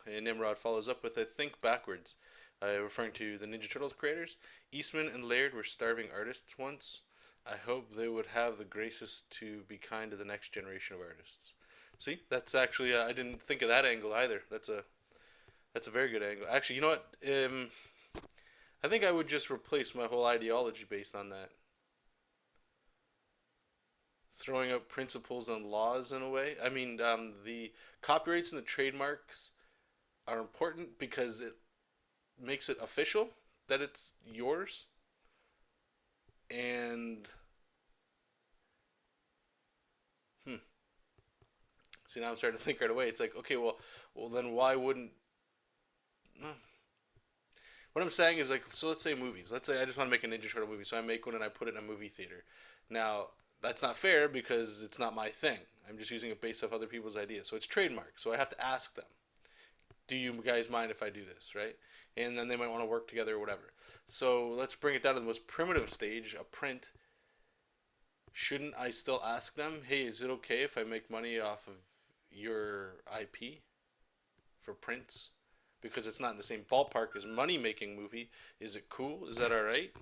And Nimrod follows up with, I think backwards, referring to the Ninja Turtles creators. Eastman and Laird were starving artists once. I hope they would have the graces to be kind to the next generation of artists. See, that's actually, I didn't think of that angle either. That's a very good angle. Actually, you know what? I think I would just replace my whole ideology based on that. Throwing out principles and laws in a way. I mean, the copyrights and the trademarks are important because it makes it official that it's yours. And see, now I'm starting to think right away. It's like, okay, well then why wouldn't? No. What I'm saying is like, so let's say movies. Let's say I just want to make a Ninja Turtle movie, so I make one and I put it in a movie theater. Now that's not fair because it's not my thing. I'm just using it based off other people's ideas. So it's trademark. So I have to ask them, do you guys mind if I do this, right? And then they might want to work together or whatever. So let's bring it down to the most primitive stage, a print. Shouldn't I still ask them, hey, is it okay if I make money off of your IP for prints? Because it's not in the same ballpark as money making movie. Is it cool? Is that all right?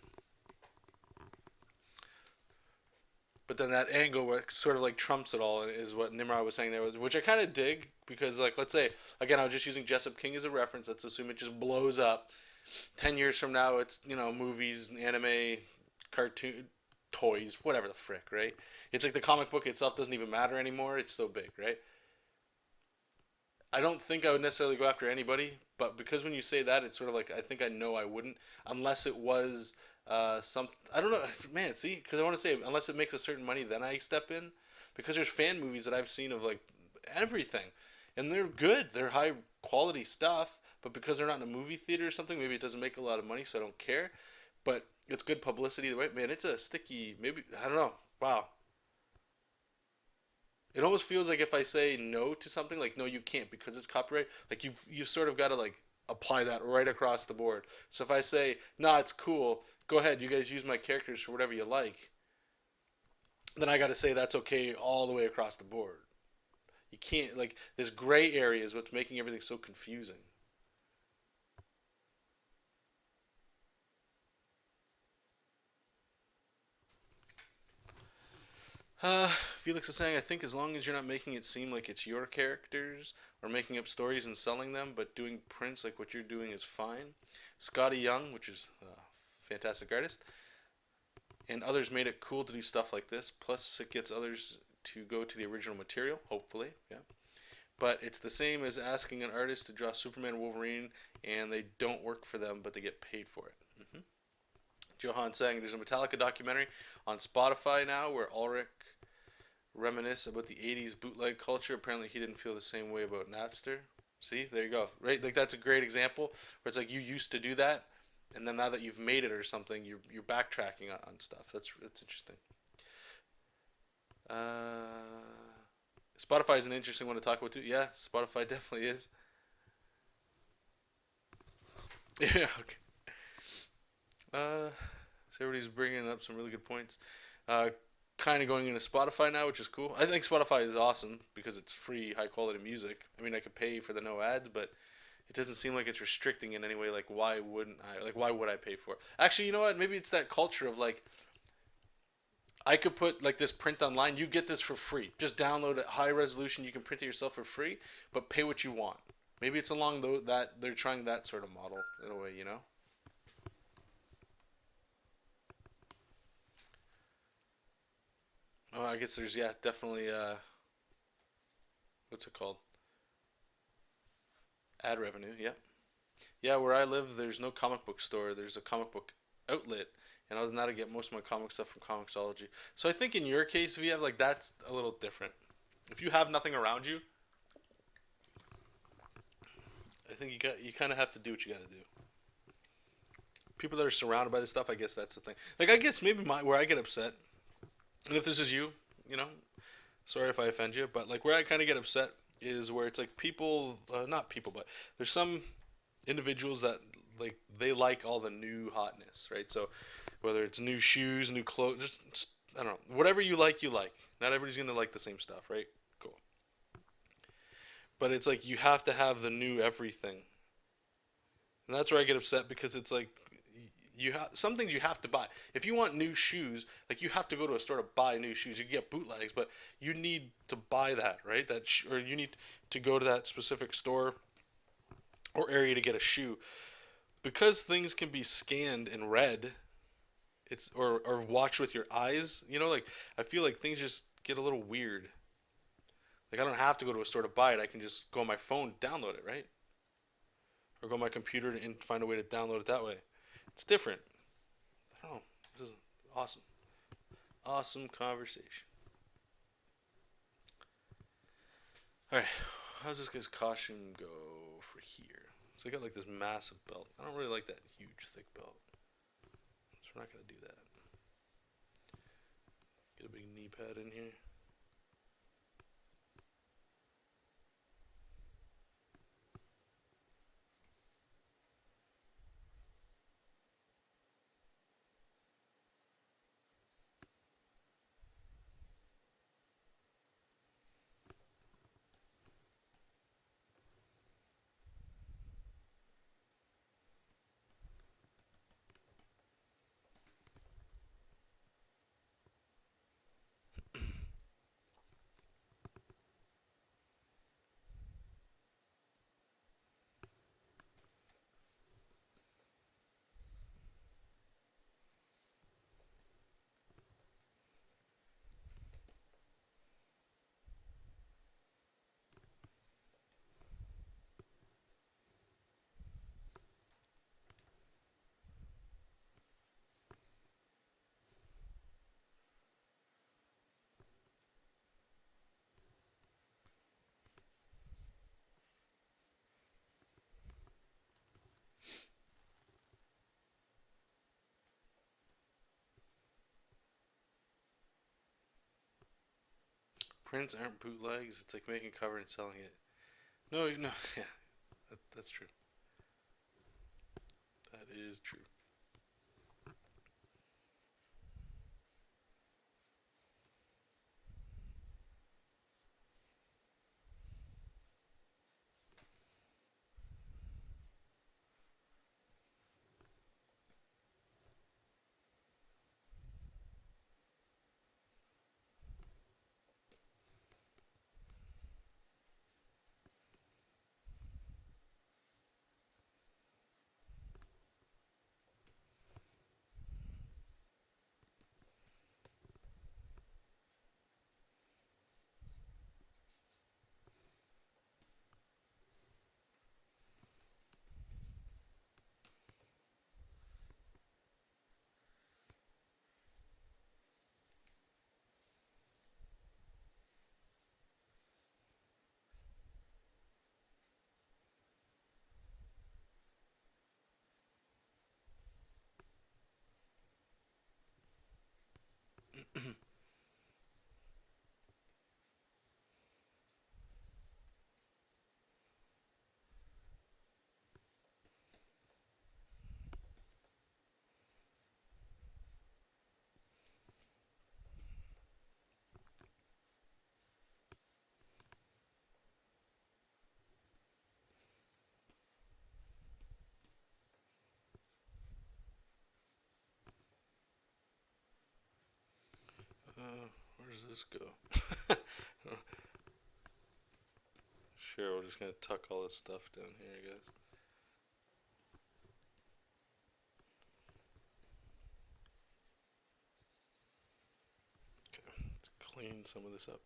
But then that angle where it sort of like trumps it all is what Nimrod was saying there, which I kind of dig because like let's say again I was just using Jessup King as a reference. Let's assume it just blows up. 10 years from now, it's movies, anime, cartoon, toys, whatever the frick, right? It's like the comic book itself doesn't even matter anymore. It's so big, right? I don't think I would necessarily go after anybody, but because when you say that, it's sort of like I think I know I wouldn't unless it was some. I don't know, man. See, because I want to say unless it makes a certain money, then I step in. Because there's fan movies that I've seen of like everything, and they're good. They're high quality stuff, but because they're not in a movie theater or something, maybe it doesn't make a lot of money, so I don't care. But it's good publicity. Right, man. It's a sticky. Maybe I don't know. Wow. It almost feels like if I say no to something, like no, you can't because it's copyright. Like you've sort of got to like apply that right across the board. So if I say nah, it's cool, go ahead, you guys use my characters for whatever you like, then I got to say that's okay all the way across the board. You can't like this gray area is what's making everything so confusing. Felix is saying, I think as long as you're not making it seem like it's your characters or making up stories and selling them, but doing prints like what you're doing is fine. Scotty Young, which is a fantastic artist, and others made it cool to do stuff like this. Plus, it gets others to go to the original material, hopefully. Yeah. But it's the same as asking an artist to draw Superman and Wolverine, and they don't work for them, but they get paid for it. Johan saying there's a Metallica documentary on Spotify now where Ulrich reminisce about the 80s bootleg culture. Apparently he didn't feel the same way about Napster. See, there you go. Right? Like that's a great example where it's like you used to do that and then now that you've made it or something, you're backtracking on stuff. That's interesting. Spotify is an interesting one to talk about too. Yeah, Spotify definitely is. Yeah, okay. Uh, so everybody's bringing up some really good points. Uh, kind of going into Spotify now, which is cool. I think Spotify is awesome because it's free, high quality music. I mean, I could pay for the no ads, but it doesn't seem like it's restricting in any way. Like, why wouldn't I? Like, why would I pay for it? Actually, you know what? Maybe it's that culture of like, I could put like this print online. You get this for free. Just download it, high resolution. You can print it yourself for free, but pay what you want. Maybe it's along that they're trying that sort of model in a way, you know. Oh, I guess there's yeah, definitely what's it called? Ad revenue. Yeah, yeah. Where I live, there's no comic book store. There's a comic book outlet, and other than that, I get most of my comic stuff from Comixology. So I think in your case, if you have like that's a little different. If you have nothing around you, I think you kind of have to do what you got to do. People that are surrounded by this stuff, I guess that's the thing. Like I guess maybe where I get upset, and if this is you, you know, sorry if I offend you, but like where I kind of get upset is where it's like people, not people, but there's some individuals that like they like all the new hotness, right? So whether it's new shoes, new clothes, just I don't know, whatever you like, you like. Not everybody's gonna like the same stuff, right? Cool. But it's like you have to have the new everything, and that's where I get upset because it's like you have some things you have to buy. If you want new shoes, like you have to go to a store to buy new shoes. You can get bootlegs, but you need to buy that, right? Or you need to go to that specific store or area to get a shoe because things can be scanned and read. It's or watched with your eyes. You know, like I feel like things just get a little weird. Like I don't have to go to a store to buy it. I can just go on my phone, download it, right? Or go on my computer and find a way to download it that way. It's different. I don't know. This is awesome. Awesome conversation. All right. How's this guy's costume go for here? So I got like this massive belt. I don't really like that huge thick belt. So we're not going to do that. Get a big knee pad in here. Prints aren't bootlegs. It's like making a cover and selling it. No, no, yeah, that's true. That is true. Where does this go? Sure, we're just gonna tuck all this stuff down here, guys. Okay, let's clean some of this up.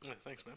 Yeah, thanks, man.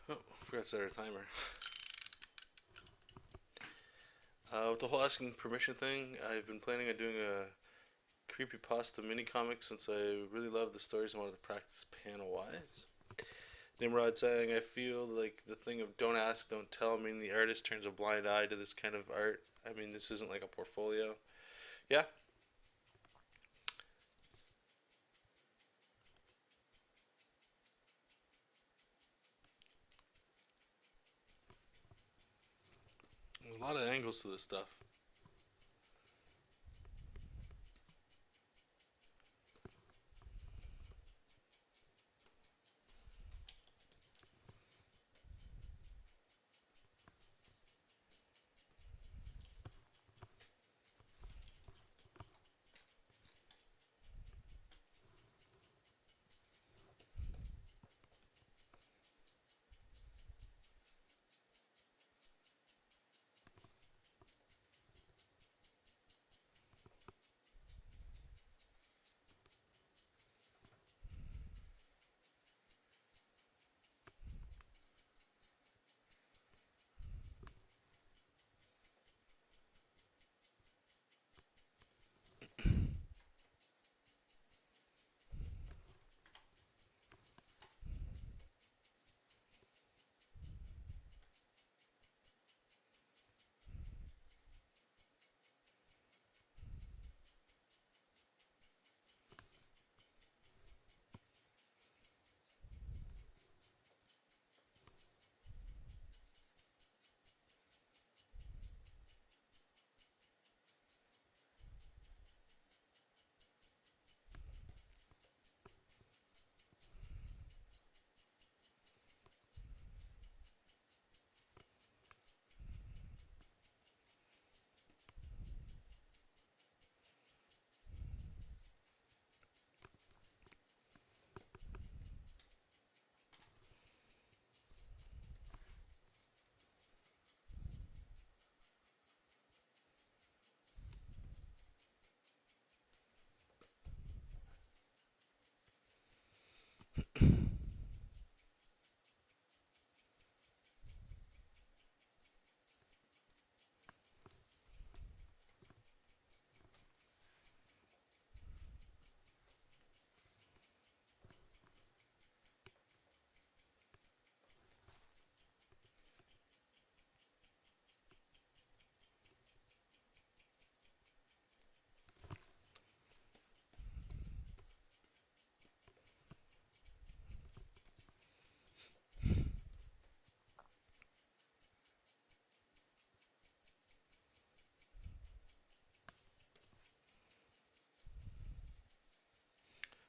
Oh, forgot to set our timer. With the whole asking permission thing, I've been planning on doing a creepypasta mini comic since I really love the stories and wanted to practice panel wise. Nimrod saying, I feel like the thing of don't ask, don't tell. I mean, the artist turns a blind eye to this kind of art. I mean, this isn't like a portfolio. Yeah. There's a lot of angles to this stuff.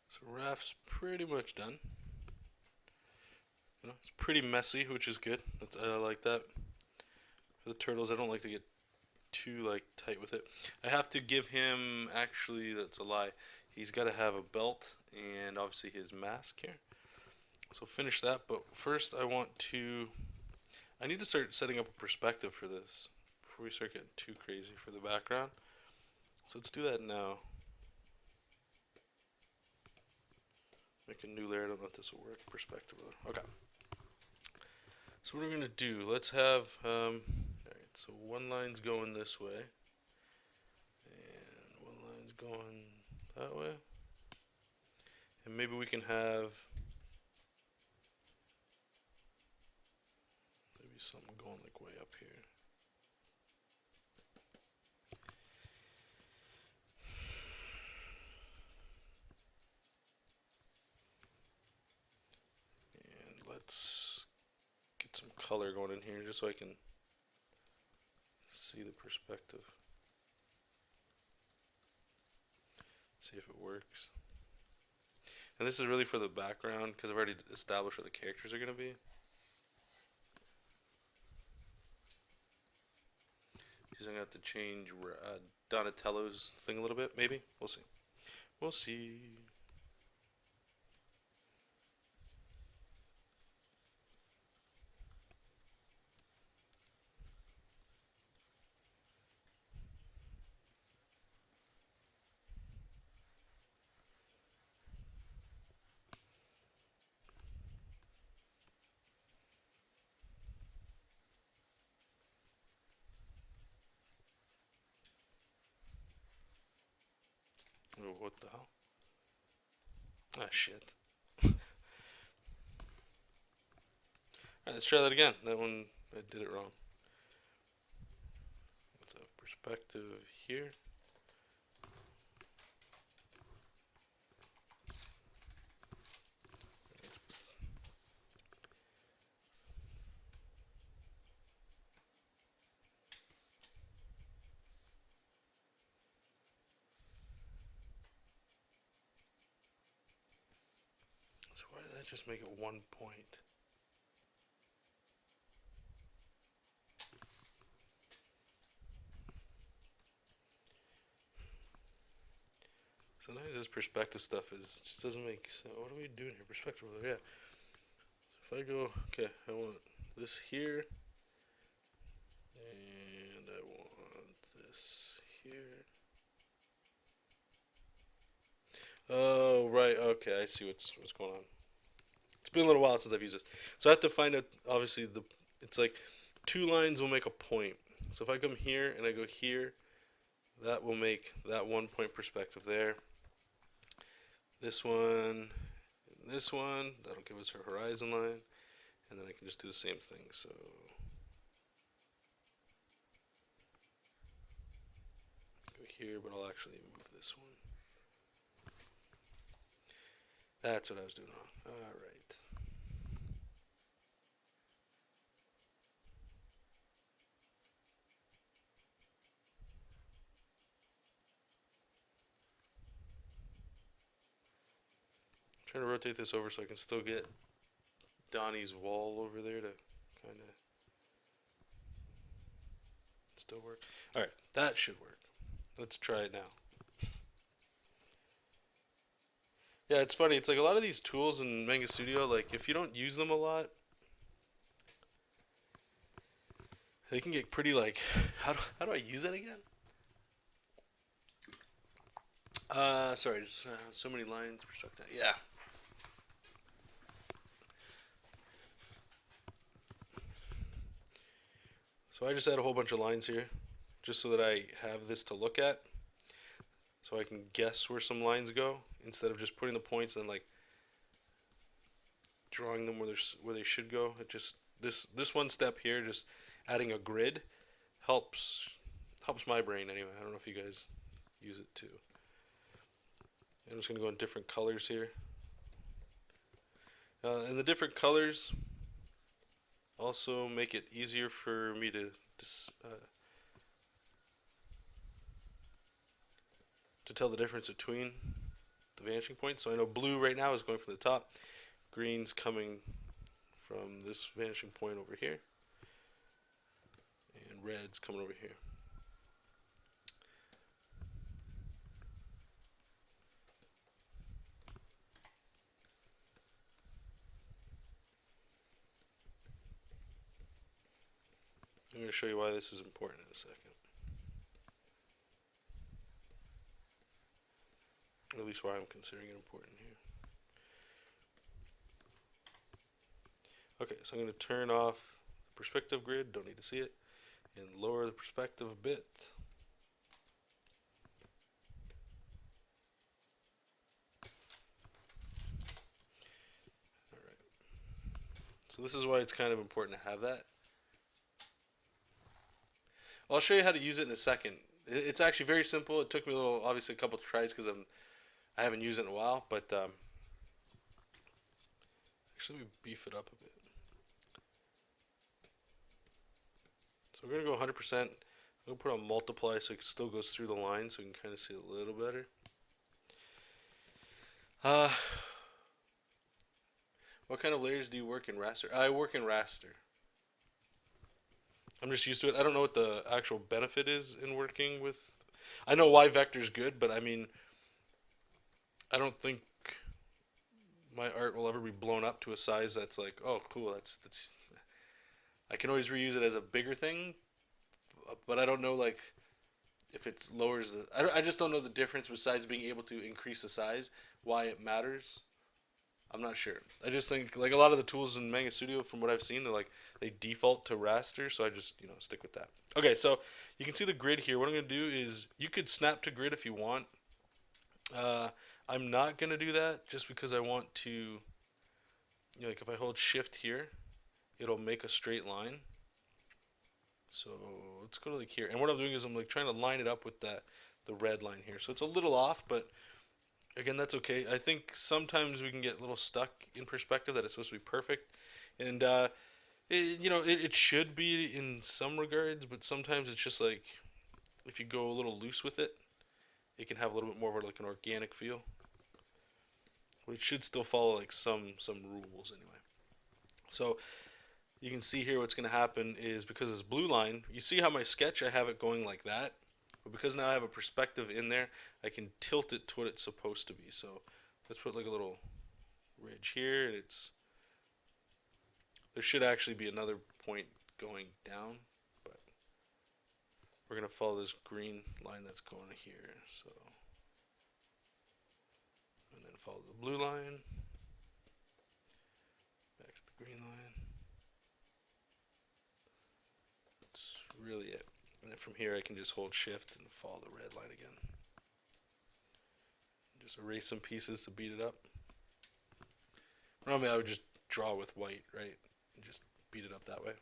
So Raph's pretty much done. You know, it's pretty messy, which is good. I like that. For the turtles, I don't like to get too like tight with it. I have to give him, actually, that's a lie. He's got to have a belt and obviously his mask here. So finish that, but first I need to start setting up a perspective for this before we start getting too crazy for the background. So let's do that now. Make a new layer. I don't know if this will work. Perspective. Okay. So what we're gonna do? Let's have. All right. So one line's going this way, going that way. And maybe we can have maybe something going like way up here. And let's get some color going in here just so I can see the perspective. See if it works. And this is really for the background because I've already established what the characters are going to be. I'm going to have to change Donatello's thing a little bit, maybe. We'll see. We'll see. Oh, what the hell? Ah, shit. Alright, let's try that again. That one, I did it wrong. Let's have perspective here. So why did that just make it 1 point? Sometimes this perspective stuff just doesn't make sense. What are we doing here? Perspective over there. Yeah. So if I go, okay, I want this here, and I want this here. Oh, right. Okay, I see what's going on. It's been a little while since I've used this, so I have to find out. Obviously, it's like 2 lines will make a point. So if I come here and I go here, that will make that 1 point perspective there. This one, and this one, that'll give us our horizon line, and then I can just do the same thing. So go here, but I'll actually move this one. That's what I was doing wrong. All right. Trying to rotate this over so I can still get Donnie's wall over there to kind of still work. Alright, that should work. Let's try it now. Yeah, it's funny. It's like a lot of these tools in Manga Studio, like if you don't use them a lot, they can get pretty like, how do I use it again? Sorry, just so many lines. Yeah. So I just add a whole bunch of lines here, just so that I have this to look at, so I can guess where some lines go instead of just putting the points and like drawing them where they should go. It just this one step here, just adding a grid, helps my brain anyway. I don't know if you guys use it too. I'm just gonna go in different colors here, and the different colors also make it easier for me to tell the difference between the vanishing points. So I know blue right now is going from the top, green's coming from this vanishing point over here, and red's coming over here. I'm going to show you why this is important in a second. Or at least why I'm considering it important here. Okay, so I'm going to turn off the perspective grid, don't need to see it, and lower the perspective a bit. So this is why it's kind of important to have that. I'll show you how to use it in a second. It's actually very simple. It took me obviously a couple of tries because I haven't used it in a while, but actually let me beef it up a bit. So we're gonna go 100%. I'm gonna put on multiply so it still goes through the line, so we can kind of see it a little better. What kind of layers do you work in raster? I work in raster. I'm just used to it. I don't know what the actual benefit is in working with. I know why vector's good, but I mean, I don't think my art will ever be blown up to a size that's like, oh, cool. That's. I can always reuse it as a bigger thing, but I don't know like if it lowers the. I just don't know the difference besides being able to increase the size. Why it matters. I'm not sure. I just think like a lot of the tools in Manga Studio, from what I've seen, they default to raster, so I just stick with that. Okay, so you can see the grid here. What I'm gonna do is you could snap to grid if you want. I'm not gonna do that just because I want to. Like if I hold Shift here, it'll make a straight line. So let's go to like here, and what I'm doing is I'm like trying to line it up with the red line here. So it's a little off, but again, that's okay. I think sometimes we can get a little stuck in perspective that it's supposed to be perfect, and it should be in some regards, but sometimes it's just like if you go a little loose with it, it can have a little bit more of like an organic feel. But it should still follow like some rules anyway. So you can see here what's going to happen is because this blue line, you see how my sketch I have it going like that. But because now I have a perspective in there, I can tilt it to what it's supposed to be. So let's put like a little ridge here. And there should actually be another point going down, but we're going to follow this green line that's going here. So, and then follow the blue line, back to the green line. That's really it. And then from here I can just hold Shift and follow the red line again. Just erase some pieces to beat it up. Normally I would just draw with white, right? And just beat it up that way.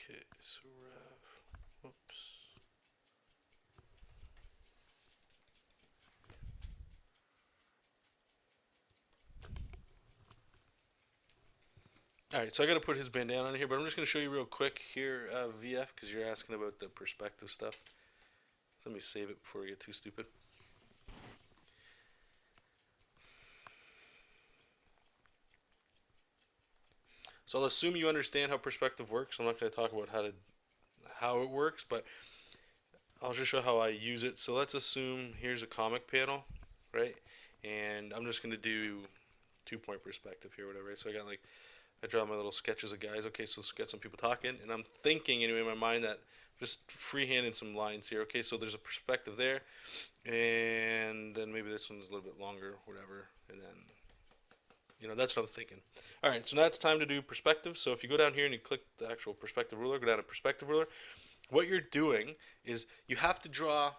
Okay, so whoops. Alright, so I got to put his bandana on here, but I'm just going to show you real quick here, VF, because you're asking about the perspective stuff. Let me save it before we get too stupid. So I'll assume you understand how perspective works. I'm not going to talk about how it works, but I'll just show how I use it. So let's assume here's a comic panel, right? And I'm just going to do 2-point perspective here, whatever. So I draw my little sketches of guys. Okay, so let's get some people talking. And I'm thinking anyway in my mind that just freehanding some lines here. Okay, so there's a perspective there. And then maybe this one's a little bit longer, whatever. And then that's what I'm thinking. All right, so now it's time to do perspective. So if you go down here and you click the actual perspective ruler, go down to perspective ruler, what you're doing is you have to draw,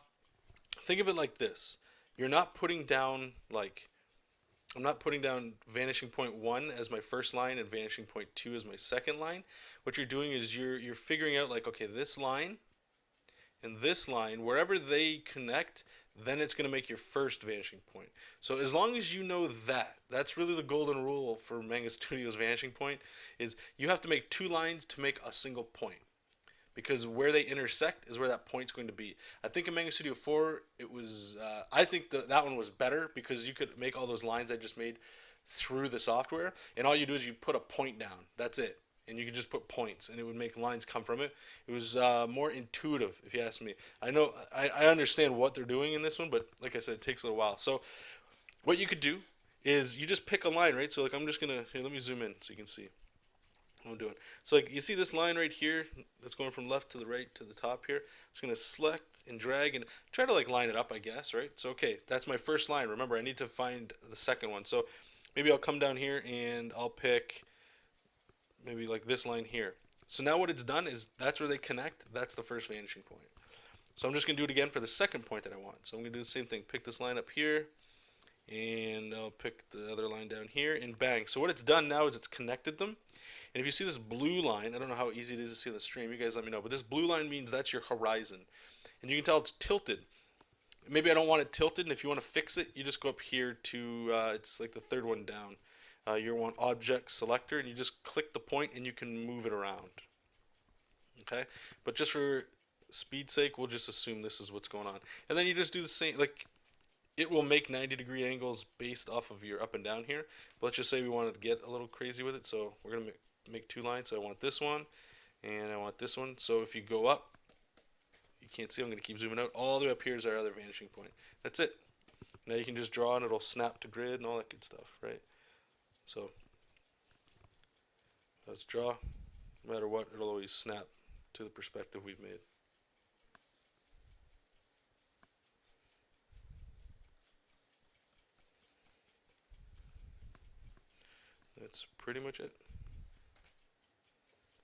think of it like this. You're not putting down I'm not putting down vanishing point 1 as my first line and vanishing point 2 as my second line. What you're doing is you're figuring out like, okay, this line and this line, wherever they connect, then it's going to make your first vanishing point. So as long as you know that's really the golden rule for Manga Studio's vanishing point, is you have to make 2 lines to make a single point. Because where they intersect is where that point's going to be. I think in Manga Studio 4, it was, I think that one was better because you could make all those lines I just made through the software, and all you do is you put a point down. That's it. And you could just put points, and it would make lines come from it. It was more intuitive, if you ask me. I know I understand what they're doing in this one, but like I said, it takes a little while. So what you could do is you just pick a line, right? So like I'm just gonna here. Let me zoom in so you can see what I'm doing. So like you see this line right here that's going from left to the right to the top here. I'm just gonna select and drag and try to like line it up, I guess, right? So okay, that's my first line. Remember, I need to find the second one. So maybe I'll come down here and I'll pick maybe like this line here. So now what it's done is that's where they connect. That's the first vanishing point. So I'm just gonna do it again for the second point that I want. So I'm gonna do the same thing. Pick this line up here, and I'll pick the other line down here, and bang. So what it's done now is it's connected them. And if you see this blue line, I don't know how easy it is to see on the stream. You guys let me know. But this blue line means that's your horizon, and you can tell it's tilted. Maybe I don't want it tilted, and if you want to fix it, you just go up here to it's like the third one down. You want object selector, and you just click the point, and you can move it around. Okay, but just for speed's sake, we'll just assume this is what's going on, and then you just do the same. Like it will make 90-degree angles based off of your up and down here. But let's just say we wanted to get a little crazy with it, so we're gonna make two lines. So I want this one, and I want this one. So if you go up, you can't see. I'm gonna keep zooming out. All the way up here is our other vanishing point. That's it. Now you can just draw, and it'll snap to grid and all that good stuff, right? So let's draw. No matter what, it'll always snap to the perspective we've made. That's pretty much it.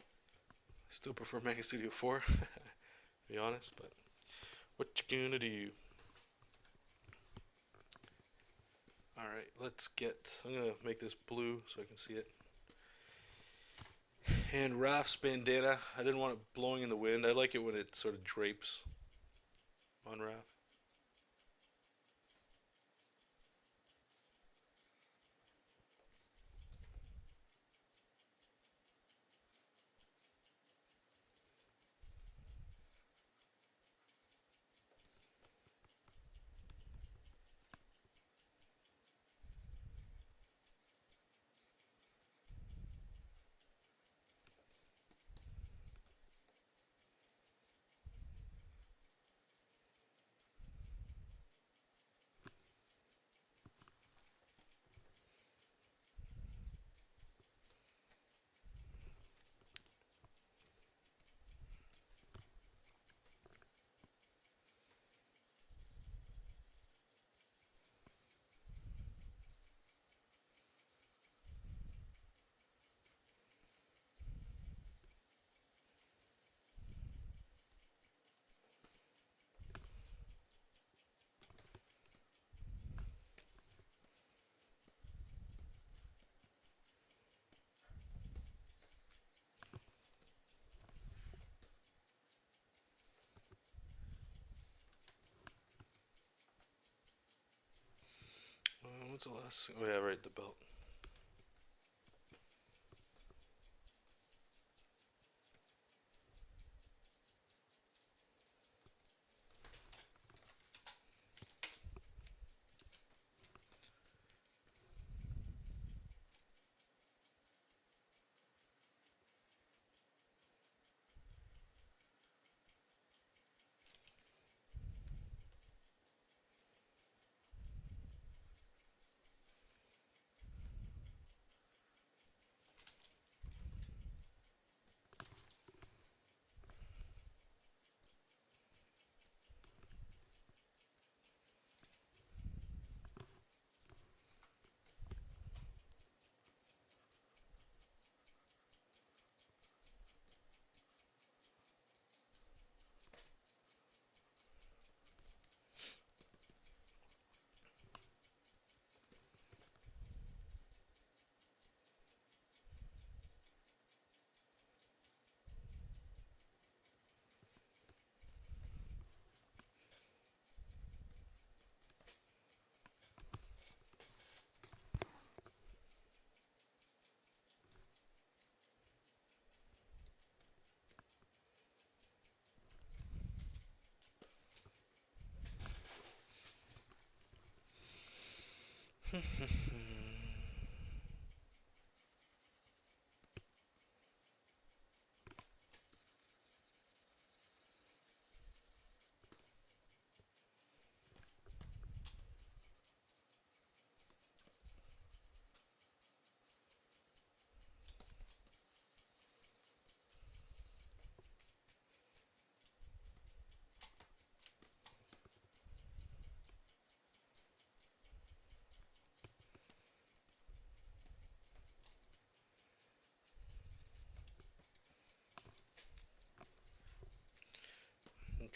I still prefer Manga Studio 4, to be honest, but what you gonna do? Alright, I'm gonna make this blue so I can see it. And Raph's bandana, I didn't want it blowing in the wind. I like it when it sort of drapes on Raph. What's the last? Oh yeah, right, the belt.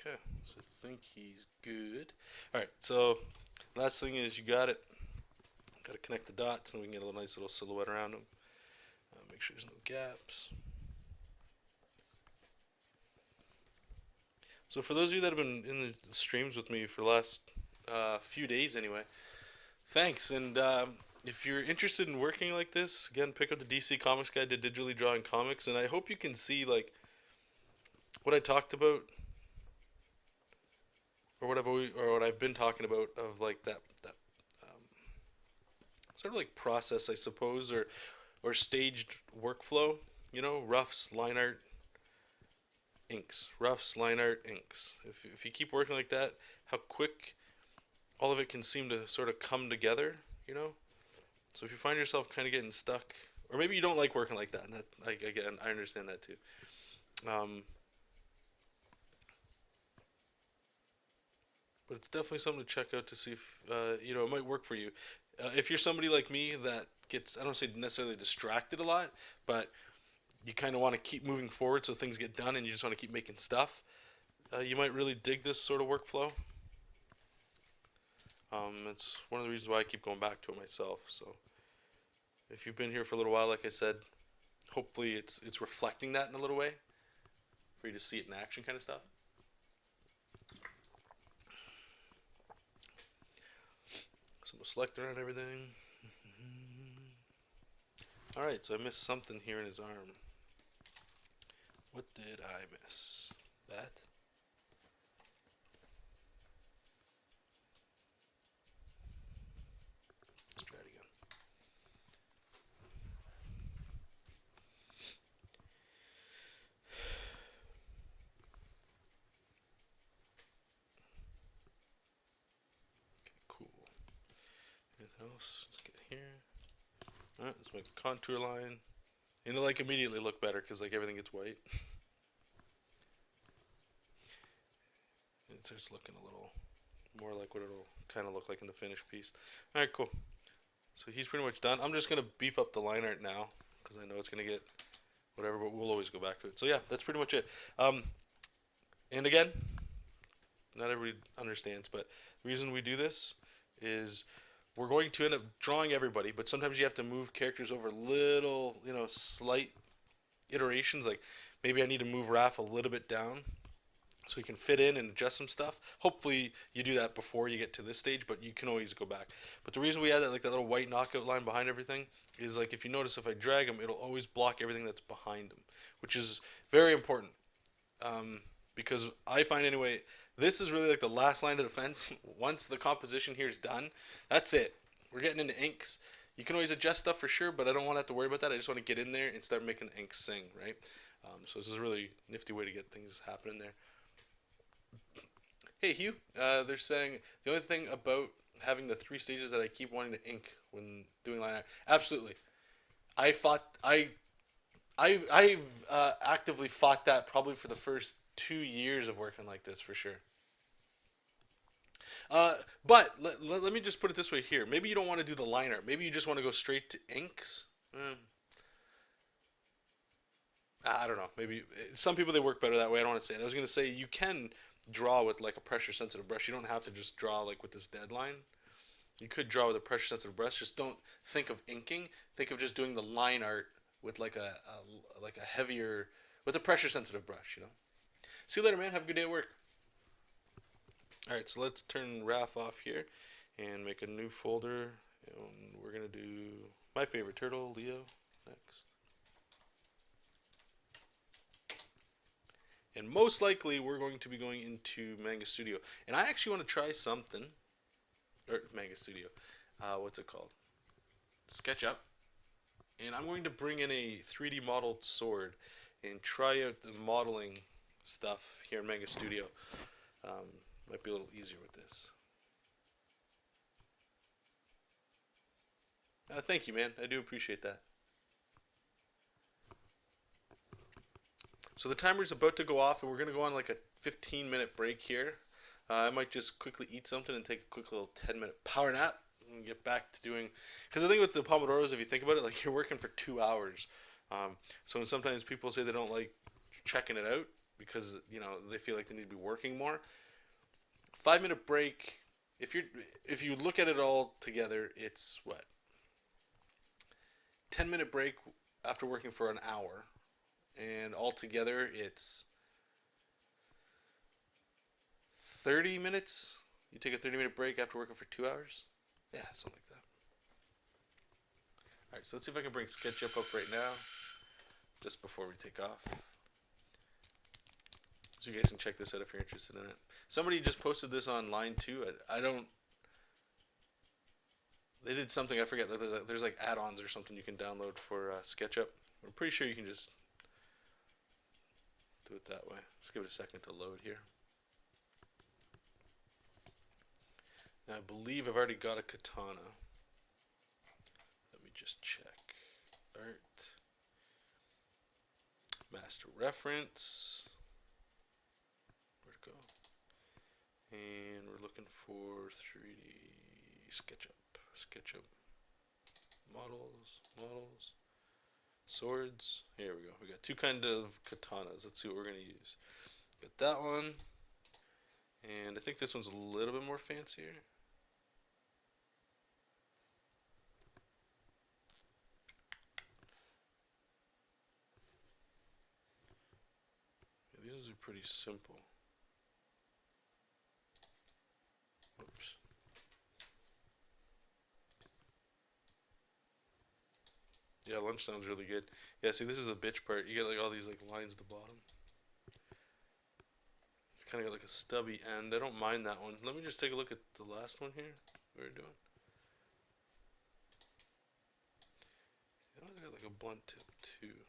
Okay, so I think he's good. All right, so last thing is you got it. Got to connect the dots, and we can get a nice little silhouette around him. Make sure there's no gaps. So for those of you that have been in the streams with me for the last few days anyway, thanks. And if you're interested in working like this, again, pick up the DC Comics Guide to Digitally Drawing Comics, and I hope you can see like what I talked about, or what I've been talking about of like that sort of like process, I suppose, or staged workflow. You know, roughs, line art, inks, roughs, line art, inks. If you keep working like that, how quick all of it can seem to sort of come together, you know? So if you find yourself kind of getting stuck, or maybe you don't like working like that, and that, like, again, I understand that too. But it's definitely something to check out to see if, you know, it might work for you. If you're somebody like me that gets, I don't say necessarily distracted a lot, but you kind of want to keep moving forward so things get done and you just want to keep making stuff, you might really dig this sort of workflow. It's one of the reasons why I keep going back to it myself. So if you've been here for a little while, like I said, hopefully it's reflecting that in a little way for you to see it in action kind of stuff. So we'll select around everything. Alright, so I missed something here in his arm. What did I miss? That? Let's try it again. Okay, cool. Anything else? Let's get here. Alright, let's make a contour line. And it'll like immediately look better because like everything gets white. It starts looking a little more like what it'll kind of look like in the finished piece. Alright, cool. So he's pretty much done. I'm just going to beef up the line art now because I know it's going to get whatever, but we'll always go back to it. So yeah, that's pretty much it. And again, not everybody understands, but the reason we do this is we're going to end up drawing everybody, but sometimes you have to move characters over little, you know, slight iterations. Like maybe I need to move Raph a little bit down so he can fit in and adjust some stuff. Hopefully you do that before you get to this stage, but you can always go back. But the reason we add that, like that little white knockout line behind everything, is like if you notice if I drag him, it'll always block everything that's behind him, which is very important. Because I find anyway, this is really like the last line of defense. Once the composition here is done, that's it. We're getting into inks. You can always adjust stuff for sure, but I don't want to have to worry about that. I just want to get in there and start making the inks sing, right? So this is a really nifty way to get things happening there. Hey Hugh, they're saying the only thing about having the 3 stages that I keep wanting to ink when doing line art. Absolutely, I've actively fought that probably for the first 2 years of working like this for sure. But let me just put it this way here. Maybe you don't want to do the line art. Maybe you just want to go straight to inks. I don't know. Maybe some people they work better that way. I don't want to say it. I was going to say you can draw with like a pressure sensitive brush. You don't have to just draw like with this deadline. You could draw with a pressure sensitive brush. Just don't think of inking. Think of just doing the line art with like a heavier with a pressure sensitive brush. You know. See you later, man. Have a good day at work. All right, so let's turn Raph off here and make a new folder. And we're gonna do my favorite turtle, Leo, next. And most likely we're going to be going into Manga Studio. And I actually want to try something. Or Manga Studio. What's it called? SketchUp. And I'm going to bring in a 3D modeled sword and try out the modeling stuff here in Manga Studio. Might be a little easier with this. Thank you, man. I do appreciate that. So the timer's about to go off, and we're going to go on like a 15-minute break here. I might just quickly eat something and take a quick little 10-minute power nap and get back to doing... Because the thing with the Pomodoros, if you think about it, like you're working for 2 hours. So when sometimes people say they don't like checking it out, because they feel like they need to be working more. 5 minute break. If you look at it all together, it's what 10-minute break after working for an hour, and altogether it's 30 minutes. You take a 30-minute break after working for 2 hours. Yeah, something like that. All right, so let's see if I can bring SketchUp up right now, just before we take off. So you guys can check this out if you're interested in it. Somebody just posted this online too. I don't. They did something, I forget. There's like add-ons or something you can download for SketchUp. I'm pretty sure you can just do it that way. Just give it a second to load here. Now I believe I've already got a katana. Let me just check. Art. Master reference. Where'd it go? And we're looking for 3D SketchUp. SketchUp. Models. Swords. Here we go. We got two kind of katanas. Let's see what we're going to use. Got that one. And I think this one's a little bit more fancier. Yeah, these are pretty simple. Oops. Yeah, lunch sounds really good. Yeah, see, this is the bitch part. You get like all these like lines at the bottom. It's kind of got like a stubby end. I don't mind that one. Let me just take a look at the last one here. What we're doing. I got like a blunt tip too.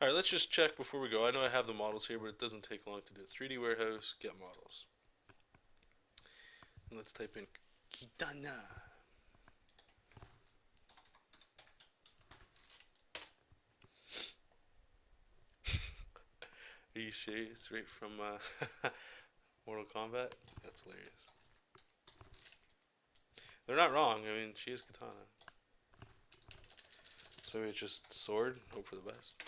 All right, let's just check before we go. I know I have the models here, but it doesn't take long to do it. 3D warehouse, get models. And let's type in Kitana. Are you serious? Right from Mortal Kombat? That's hilarious. They're not wrong. I mean, she is katana. So maybe it's just sword. Hope for the best.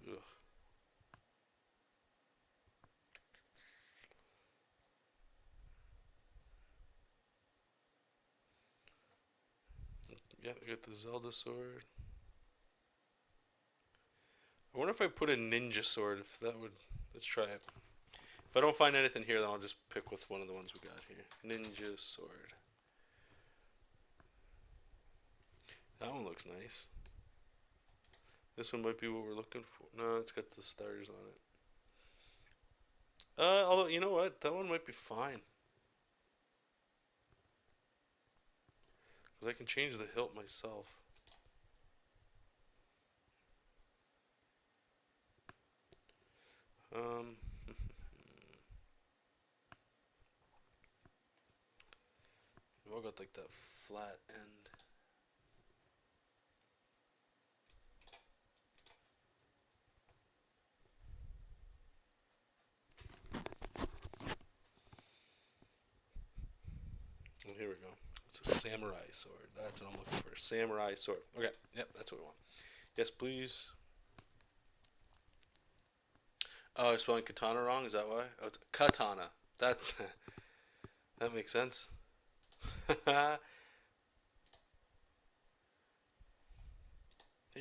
Ugh. Yeah, we got the Zelda sword. I wonder if I put a ninja sword, if that would... Let's try it. If I don't find anything here, then I'll just pick with one of the ones we got here. Ninja sword. That one looks nice. This one might be what we're looking for. No, it's got the stars on it. Although, you know what? That one might be fine. Because I can change the hilt myself. We've all got like that flat end. Well, here we go. It's a samurai sword. That's what I'm looking for. Samurai sword. Okay. Yep, that's what we want. Yes, please. Oh, I'm spelling katana wrong? Is that why? Oh, it's katana. That that makes sense. Hey,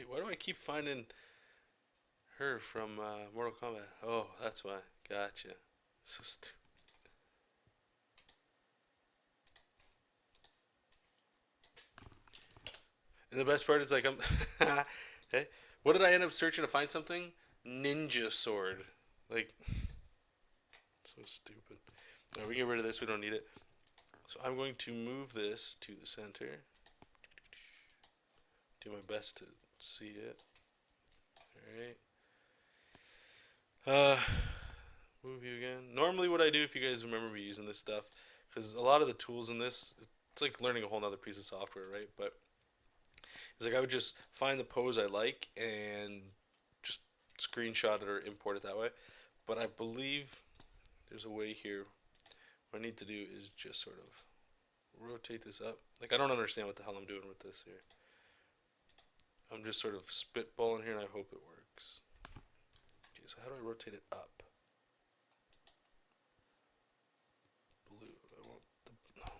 why do I keep finding her from Mortal Kombat? Oh, that's why. Gotcha. So stupid. And the best part is like I'm. Hey, what did I end up searching to find something? Ninja sword. Like, so stupid. Alright, we get rid of this. We don't need it. So I'm going to move this to the center. Do my best to see it. Alright. Move you again. Normally what I do, if you guys remember me using this stuff, because a lot of the tools in this, it's like learning a whole nother piece of software, right? But it's like I would just find the pose I like and just screenshot it or import it that way. But I believe there's a way here. What I need to do is just sort of rotate this up. Like, I don't understand what the hell I'm doing with this here. I'm just sort of spitballing here, and I hope it works. Okay, so how do I rotate it up? Blue. I want the. No.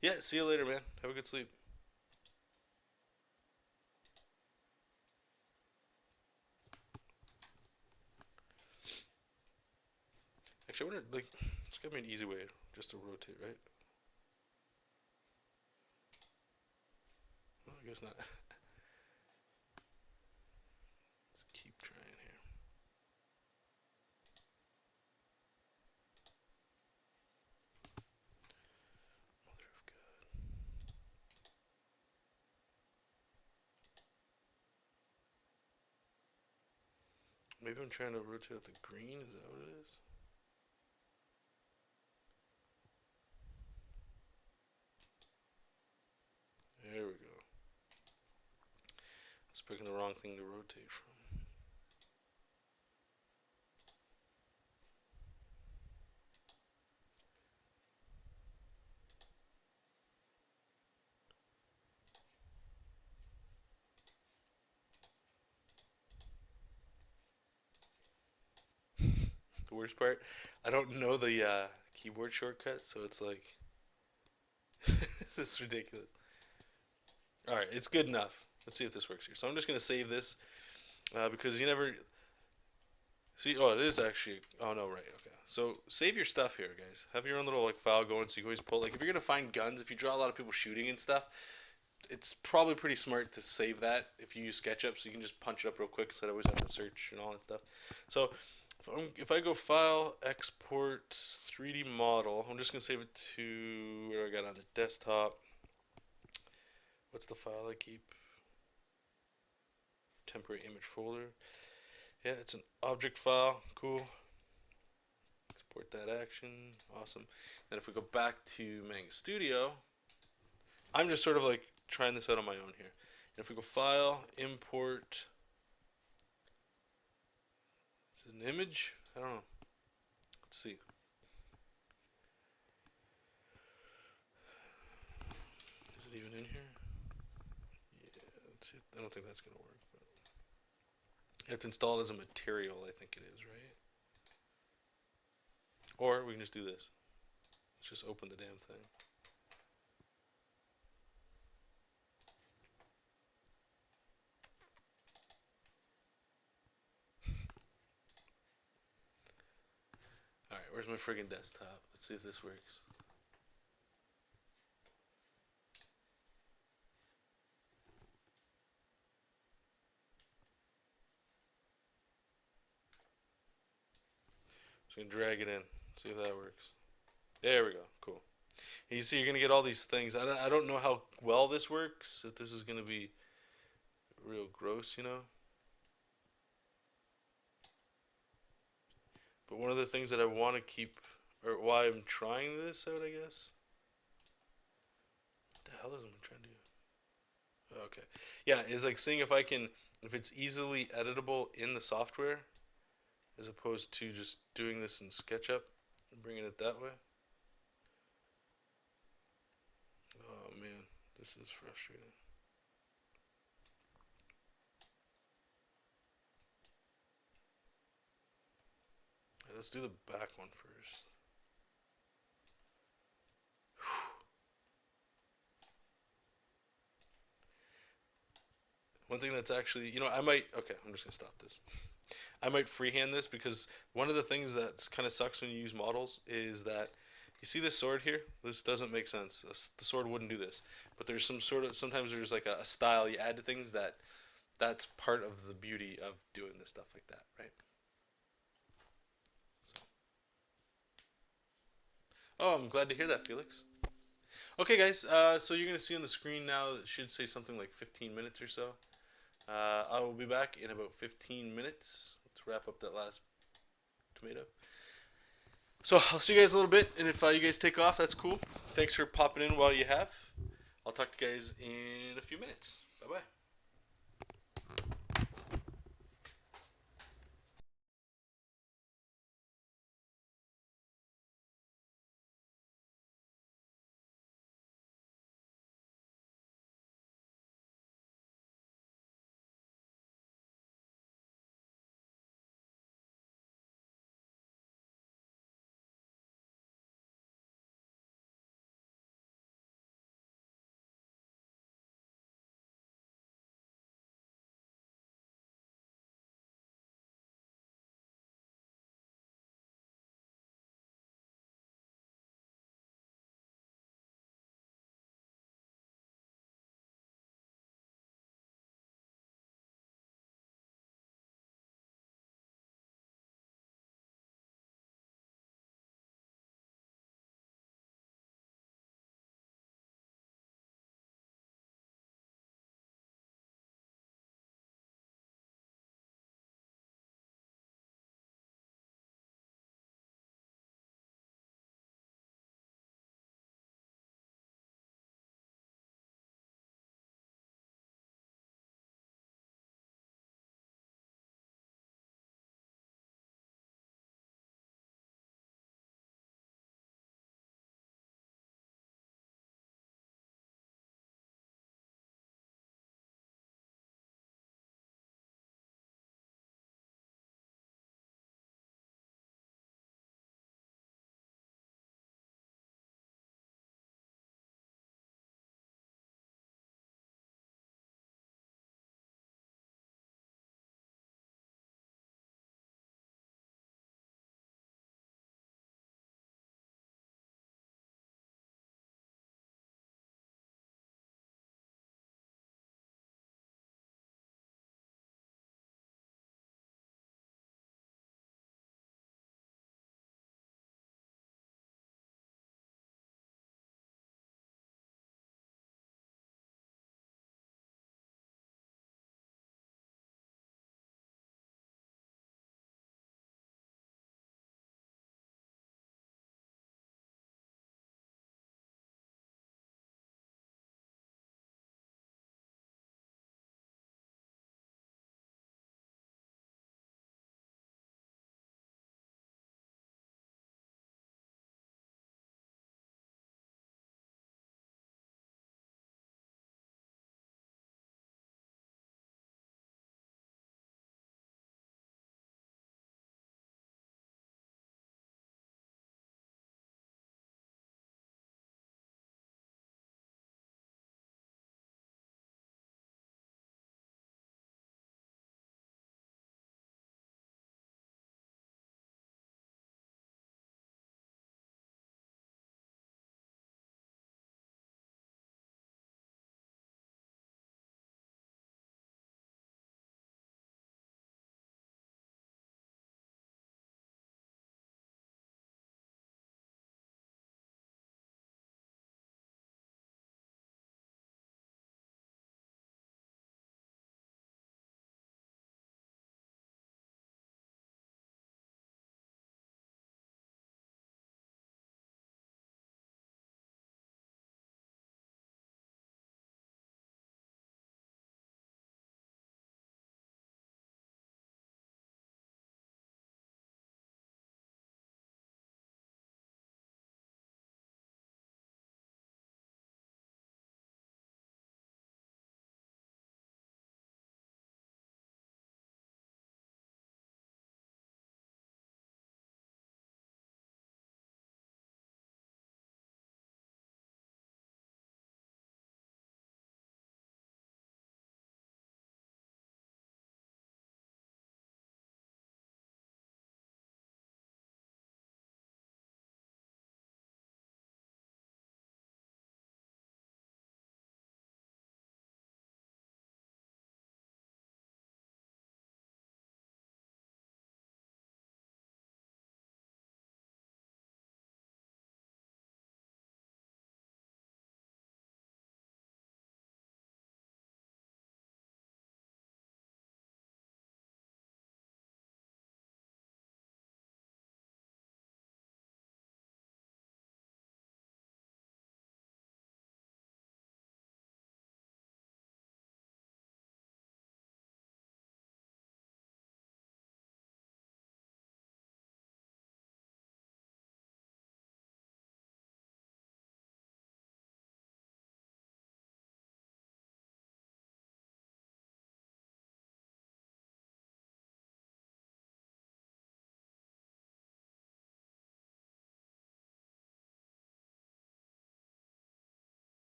Yeah. See you later, man. Have a good sleep. Actually, I wonder, like, it's gotta be an easy way just to rotate, right? Well, I guess not. Let's keep trying here. Mother of God. Maybe I'm trying to rotate out the green. Is that what it is? There we go. I was picking the wrong thing to rotate from. The worst part, I don't know the keyboard shortcut, so it's like, this is ridiculous. All right, it's good enough. Let's see if this works here. So I'm just gonna save this because you never see. Oh, it is actually. Oh no, right. Okay. So save your stuff here, guys. Have your own little like file going, so you can always pull. Like if you're gonna find guns, if you draw a lot of people shooting and stuff, it's probably pretty smart to save that if you use SketchUp, so you can just punch it up real quick instead of always having to search and all that stuff. So if I go File, Export, 3D Model, I'm just gonna save it to where I got on the desktop. What's the file I keep? Temporary image folder. Yeah, it's an object file. Cool. Export that action. Awesome. Then if we go back to Manga Studio, I'm just sort of like trying this out on my own here. And if we go File, Import, is it an image? I don't know. Let's see. Is it even in here? Yeah, I don't think that's gonna work. But you have to install it as a material, I think it is, right? Or we can just do this. Let's just open the damn thing. Alright, where's my friggin' desktop? Let's see if this works. Just gonna drag it in, see if that works. There we go, cool. And you see you're gonna get all these things. I don't know how well this works, if this is gonna be real gross, you know? But one of the things that I want to keep, or why I'm trying this out, I guess. What the hell is I trying to do? Okay. Yeah, is like seeing if I can, if it's easily editable in the software, as opposed to just doing this in SketchUp and bringing it that way. Oh man, this is frustrating. Let's do the back one first. One thing that's actually, I might, okay, I'm just gonna stop this. I might freehand this because one of the things that kind of sucks when you use models is that you see this sword here? This doesn't make sense. The sword wouldn't do this. But there's sometimes there's like a style you add to things that's part of the beauty of doing this stuff like that, right? So. Oh, I'm glad to hear that, Felix. Okay, guys, so you're going to see on the screen now, it should say something like 15 minutes or so. I will be back in about 15 minutes. Let's wrap up that last tomato. So I'll see you guys a little bit, and if you guys take off, that's cool. Thanks for popping in while you have. I'll talk to you guys in a few minutes. Bye-bye.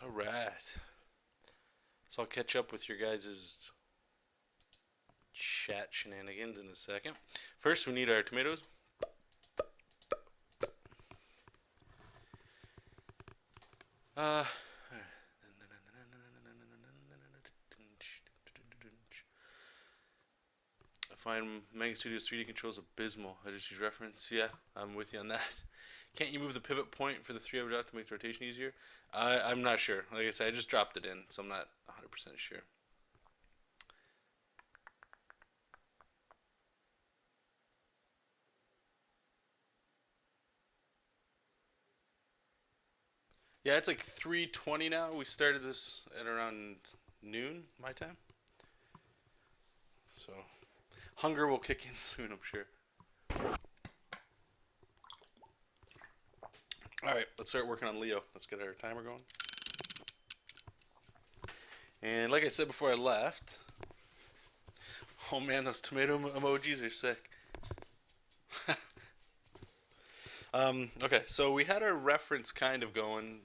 All right. So I'll catch up with your guys' chat shenanigans in a second. First, we need our tomatoes. I find Manga Studio's 3D controls abysmal. I just use reference. Yeah, I'm with you on that. Can't you move the pivot point for the 3 object to make the rotation easier? I'm not sure. Like I said, I just dropped it in, so I'm not 100% sure. Yeah, it's like 3:20 now. We started this at around noon my time. So hunger will kick in soon, I'm sure. Alright, let's start working on Leo. Let's get our timer going. And like I said before I left, oh man, those tomato emojis are sick. Okay, so we had our reference kind of going.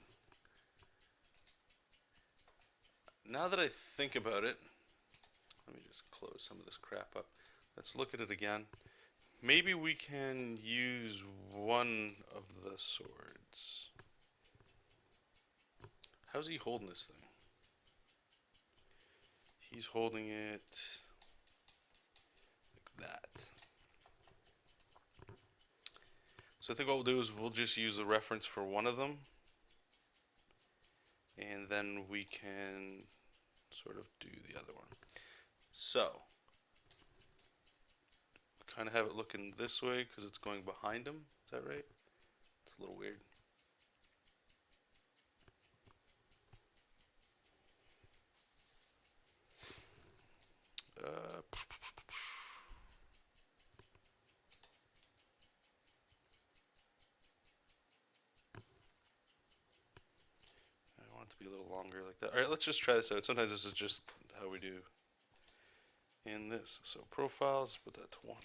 Now that I think about it, let me just close some of this crap up. Let's look at it again. Maybe we can use one of the swords. How's he holding this thing? He's holding it like that. So I think what we'll do is we'll just use the reference for one of them. And then we can sort of do the other one. So, we kind of have it looking this way because it's going behind him. Is that right? It's a little weird. I want it to be a little longer like that. Alright, let's just try this out. Sometimes this is just how we do in this. So profiles, put that to 1.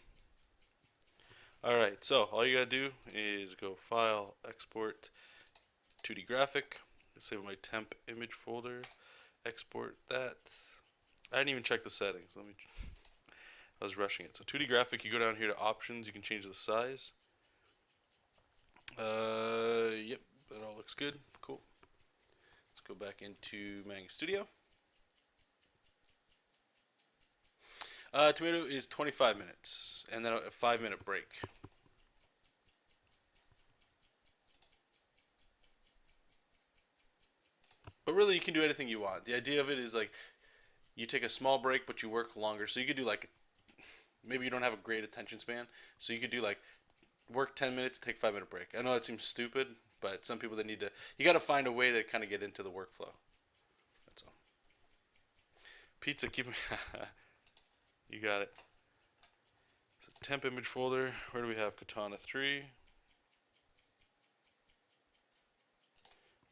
Alright, so all you gotta do is go File, Export, 2D Graphic, save my temp image folder, export that. I didn't even check the settings. I was rushing it. So 2D Graphic, you go down here to Options, you can change the size. Yep, that all looks good. Cool. Let's go back into Manga Studio. Tomato is 25 minutes, and then a 5-minute break. But really, you can do anything you want. The idea of it is like you take a small break, but you work longer. So you could do like, maybe you don't have a great attention span, so you could do like work 10 minutes, take 5-minute break. I know it seems stupid, but some people that need to, you got to find a way to kind of get into the workflow. That's all. Pizza, keep you got it. So temp image folder. Where do we have Katana 3?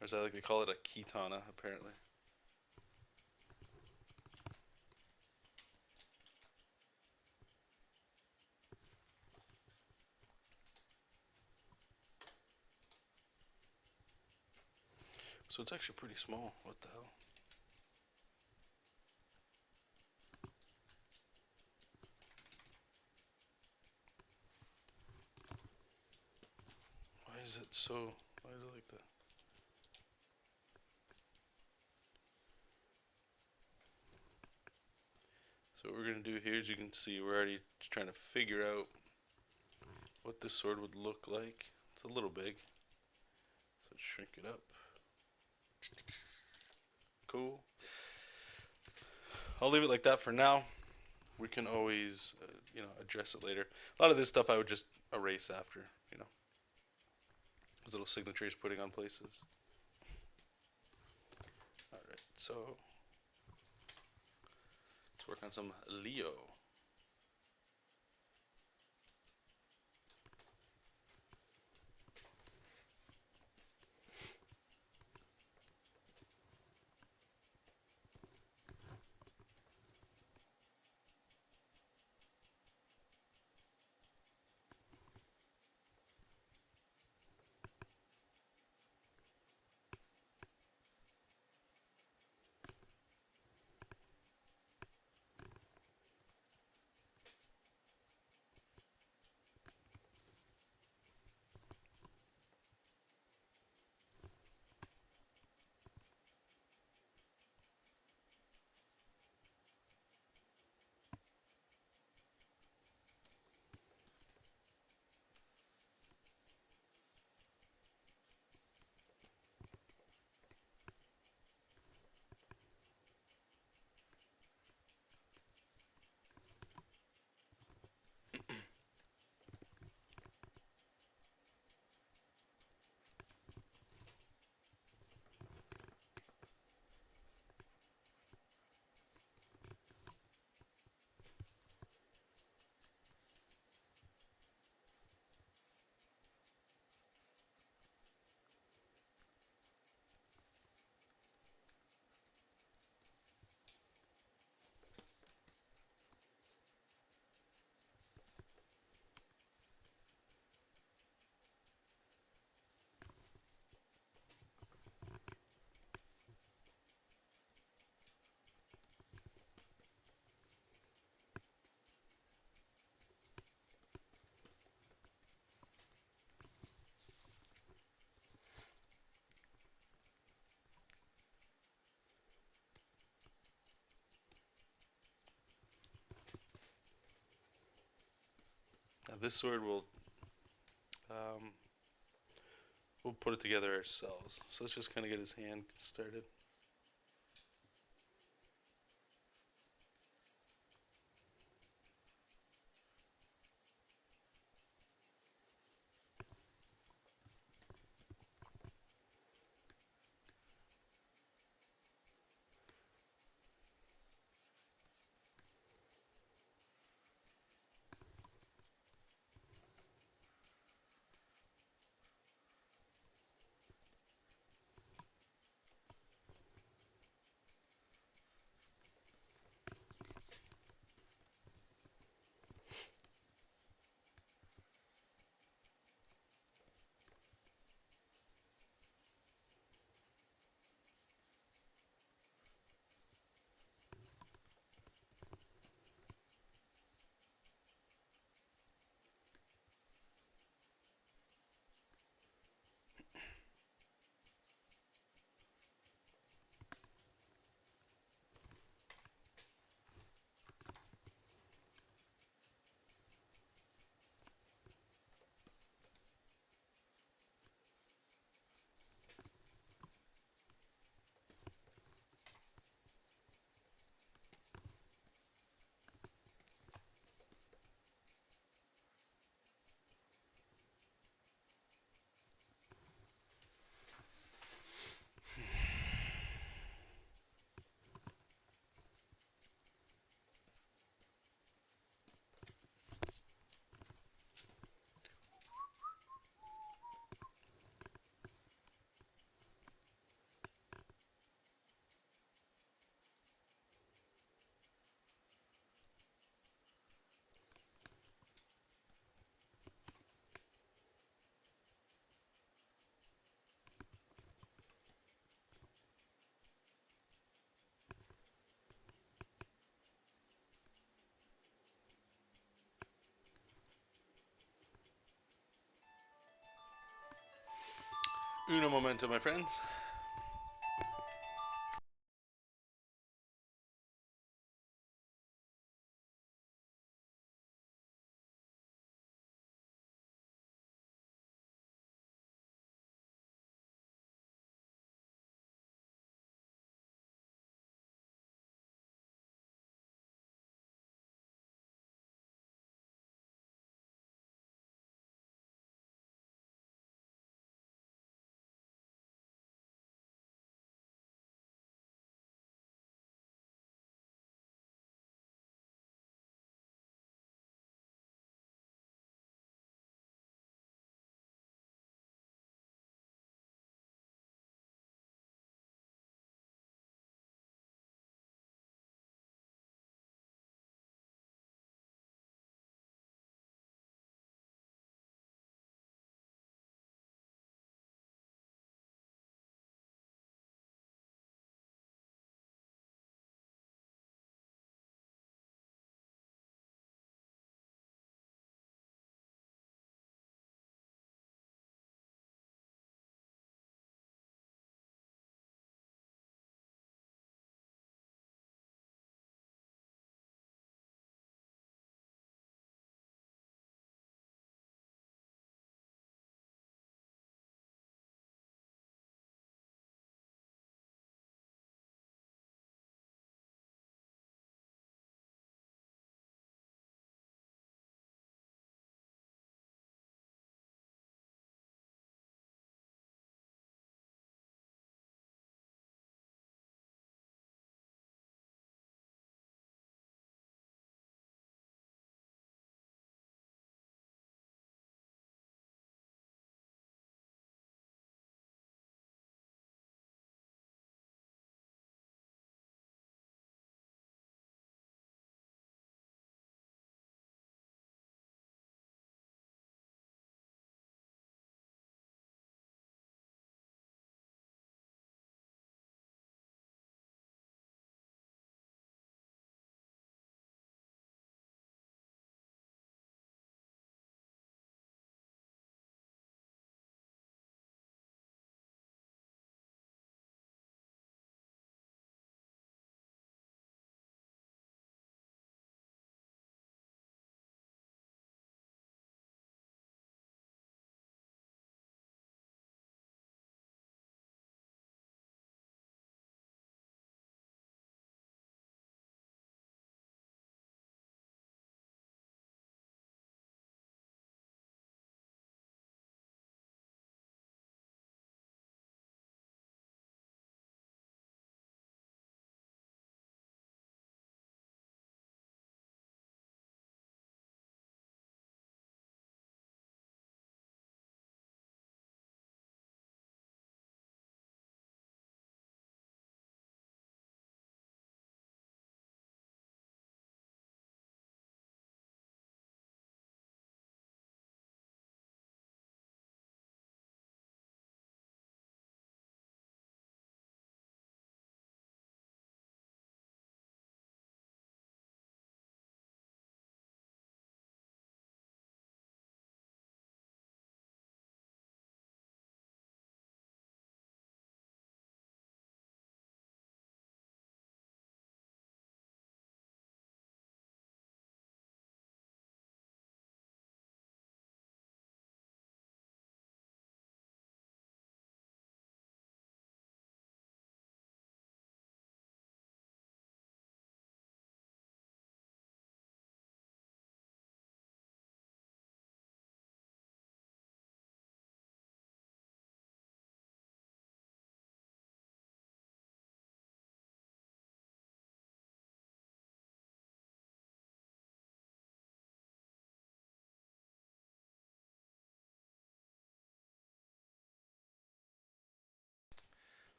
Or is that like they call it a Kitana apparently? So it's actually pretty small. What the hell? Why is it so? Why is it like that? So what we're going to do here is you can see we're already trying to figure out what this sword would look like. It's a little big. So let's shrink it up. Cool. I'll leave it like that for now. We can always, address it later. A lot of this stuff I would just erase after, those little signatures putting on places. Alright, so let's work on some Leo. This sword will we'll put it together ourselves. So let's just kind of get his hand started. Uno momento, my friends.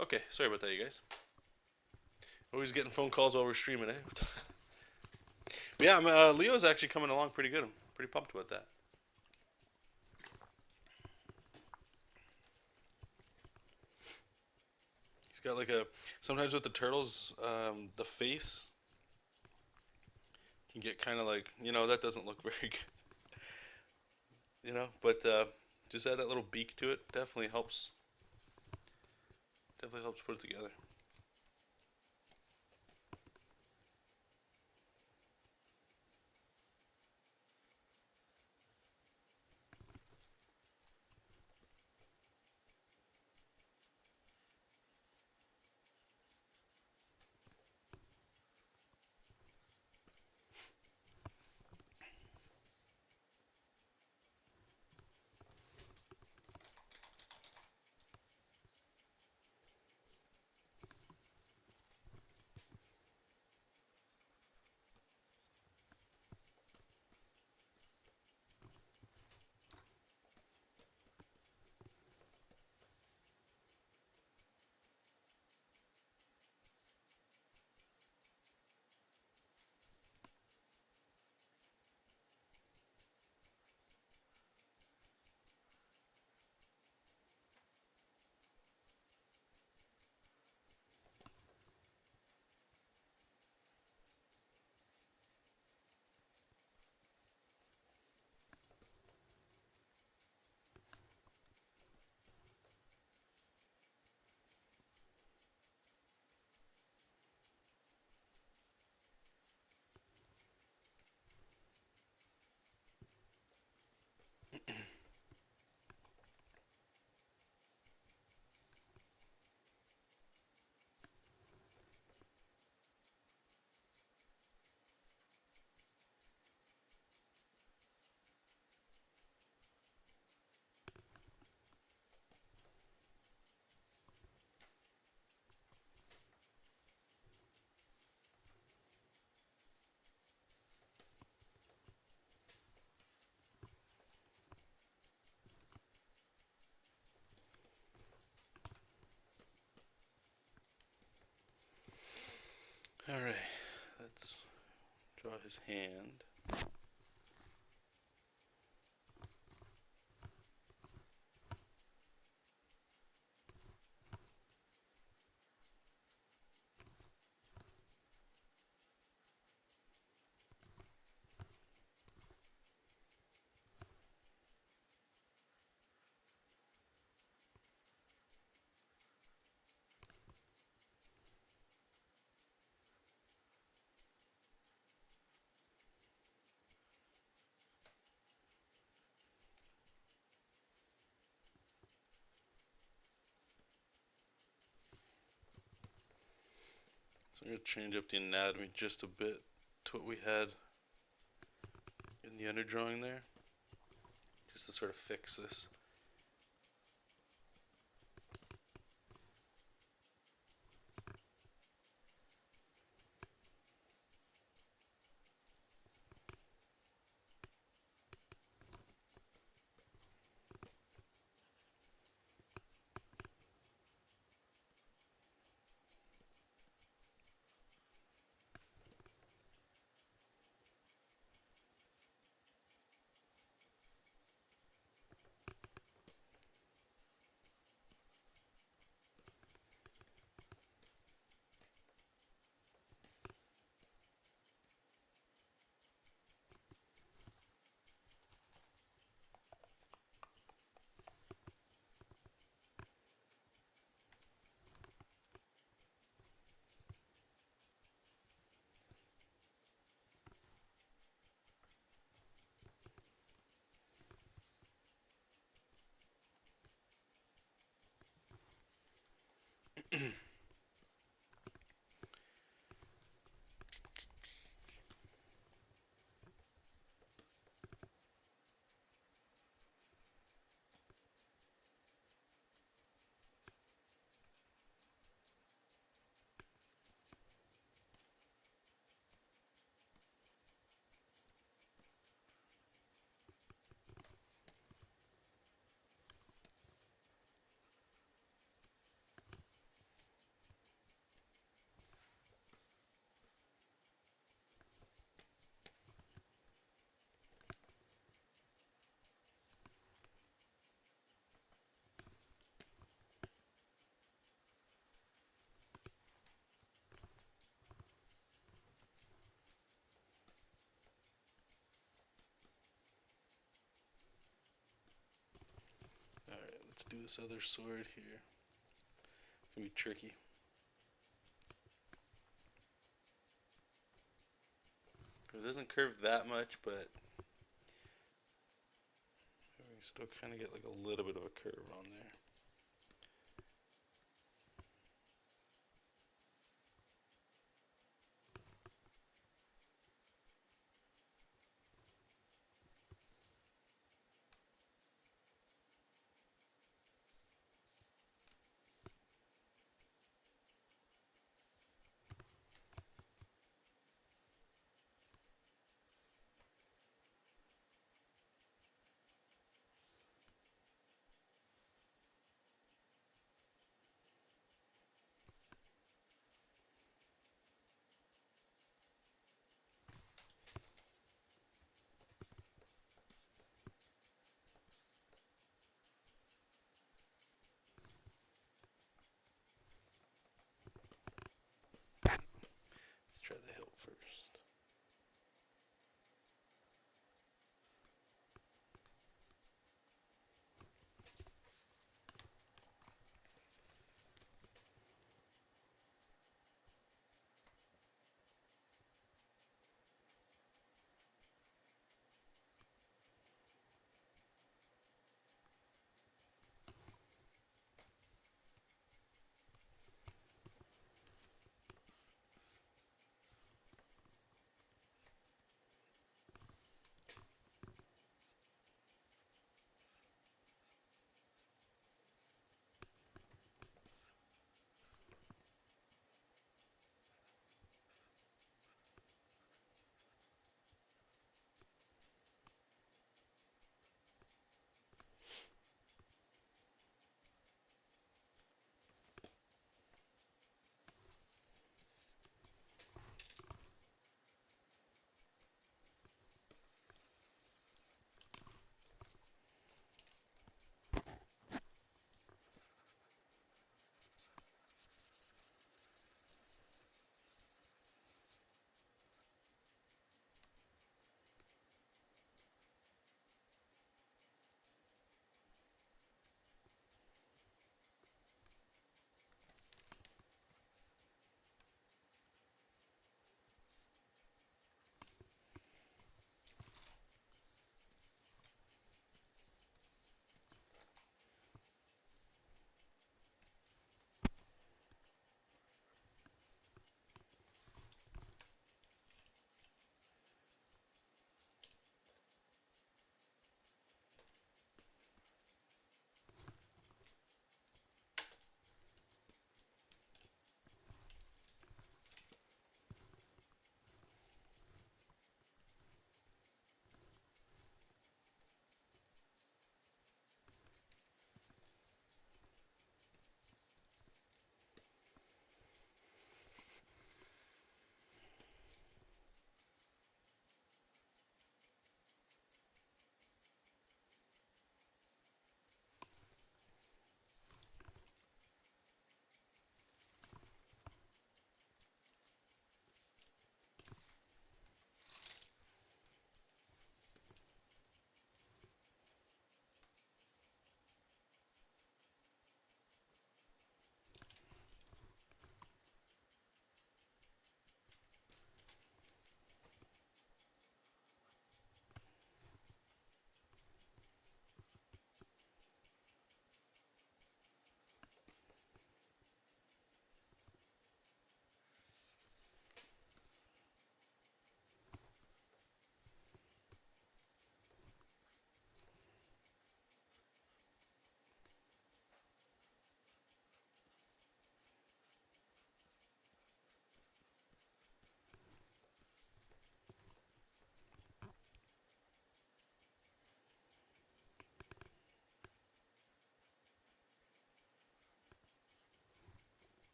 Okay, sorry about that, you guys. Always getting phone calls while we're streaming, eh? But yeah, Leo's actually coming along pretty good. I'm pretty pumped about that. He's got like a. Sometimes with the turtles, the face can get kind of like, that doesn't look very good. But just add that little beak to it. Definitely helps. Definitely helps put it together. All right, let's draw his hand. So I'm going to change up the anatomy just a bit to what we had in the underdrawing there, just to sort of fix this. Let's do this other sword here. It's gonna be tricky. It doesn't curve that much, but we still kind of get like a little bit of a curve on there. Let's try the hilt first.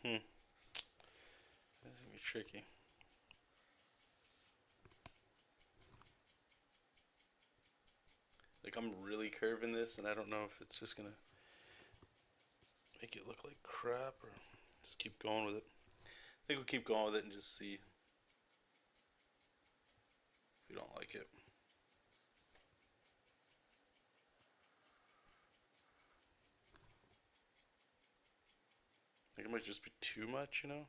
This is gonna be tricky. Like I'm really curving this, and I don't know if it's just gonna make it look like crap or just keep going with it. I think we'll keep going with it and just see if we don't like it. I think it might just be too much, you know?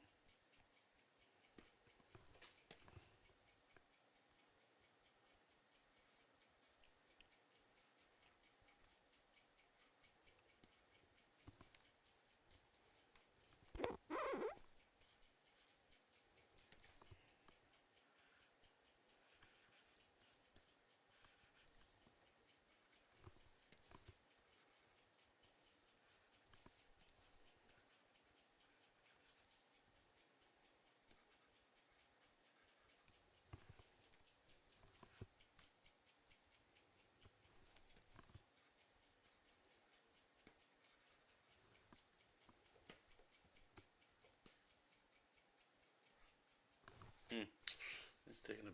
It's taking a.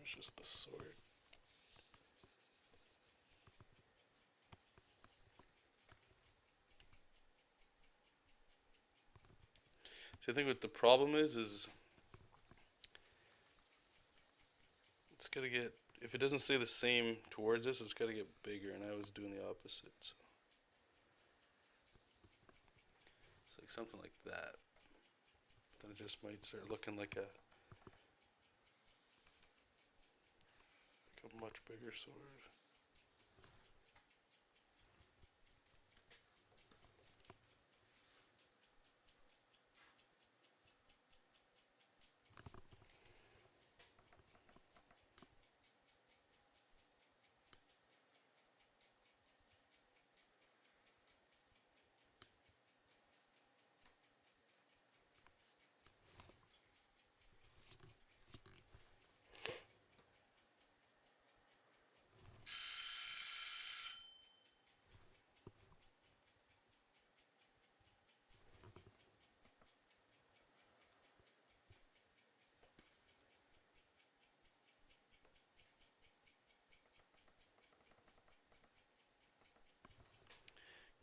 It's just the sword. See, I think what the problem is it's gotta get. If it doesn't stay the same towards this, it's gotta get bigger, and I was doing the opposite. So. It's like something like that. Then it just might start looking like a much bigger sword.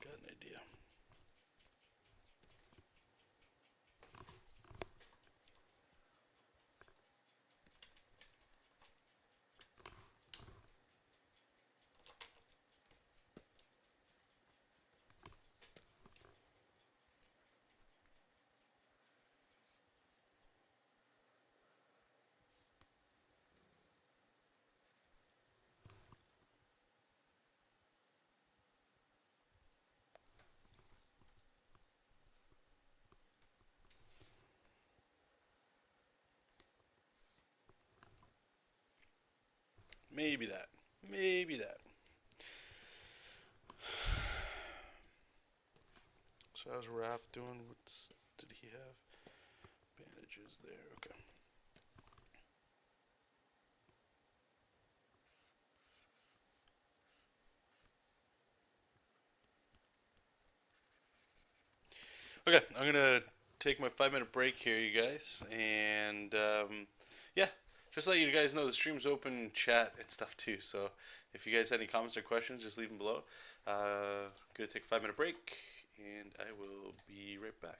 Got an idea. Maybe that. Maybe that. So how's Raph doing? What's did he have? Bandages there. Okay. Okay, I'm gonna take my 5 minute break here, you guys, and yeah, just let you guys know the stream's open, chat and stuff too. So if you guys have any comments or questions, just leave them below. Gonna take a 5 minute break, and I will be right back.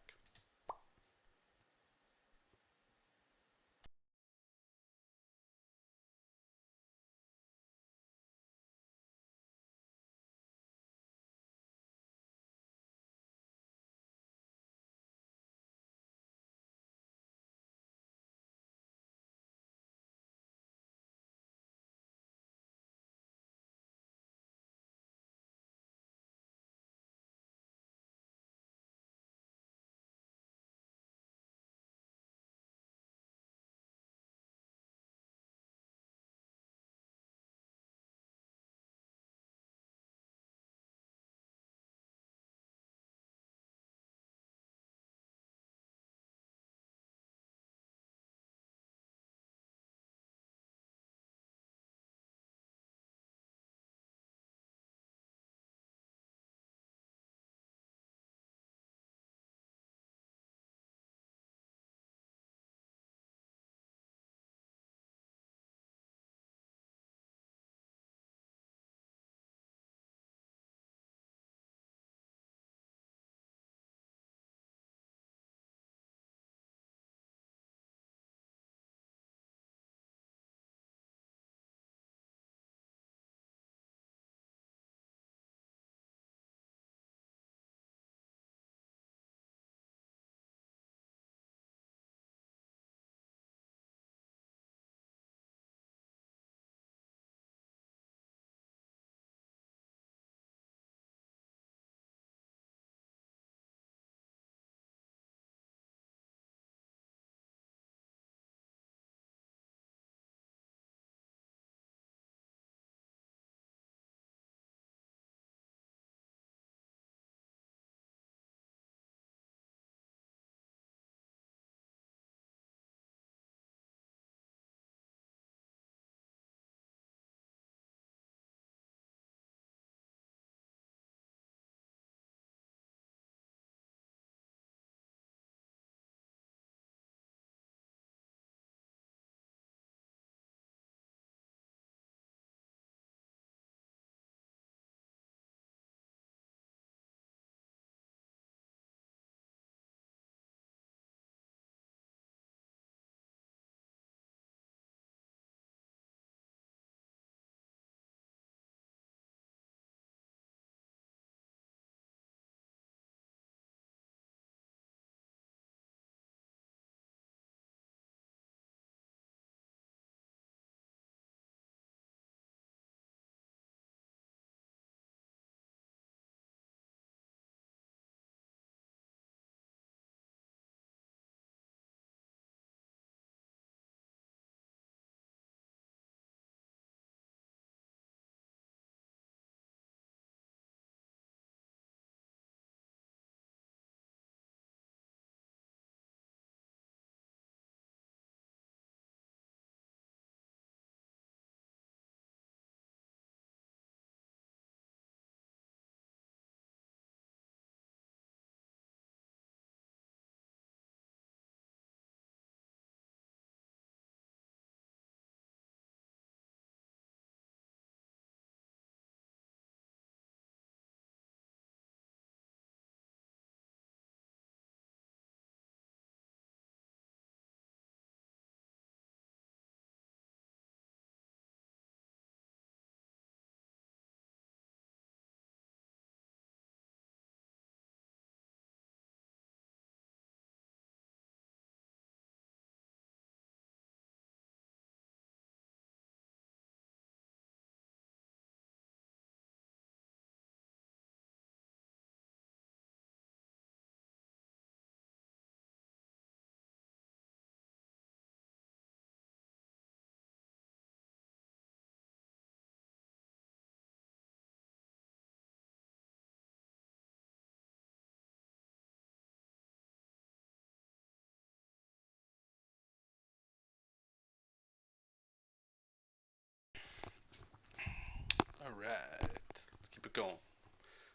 Alright. Let's keep it going.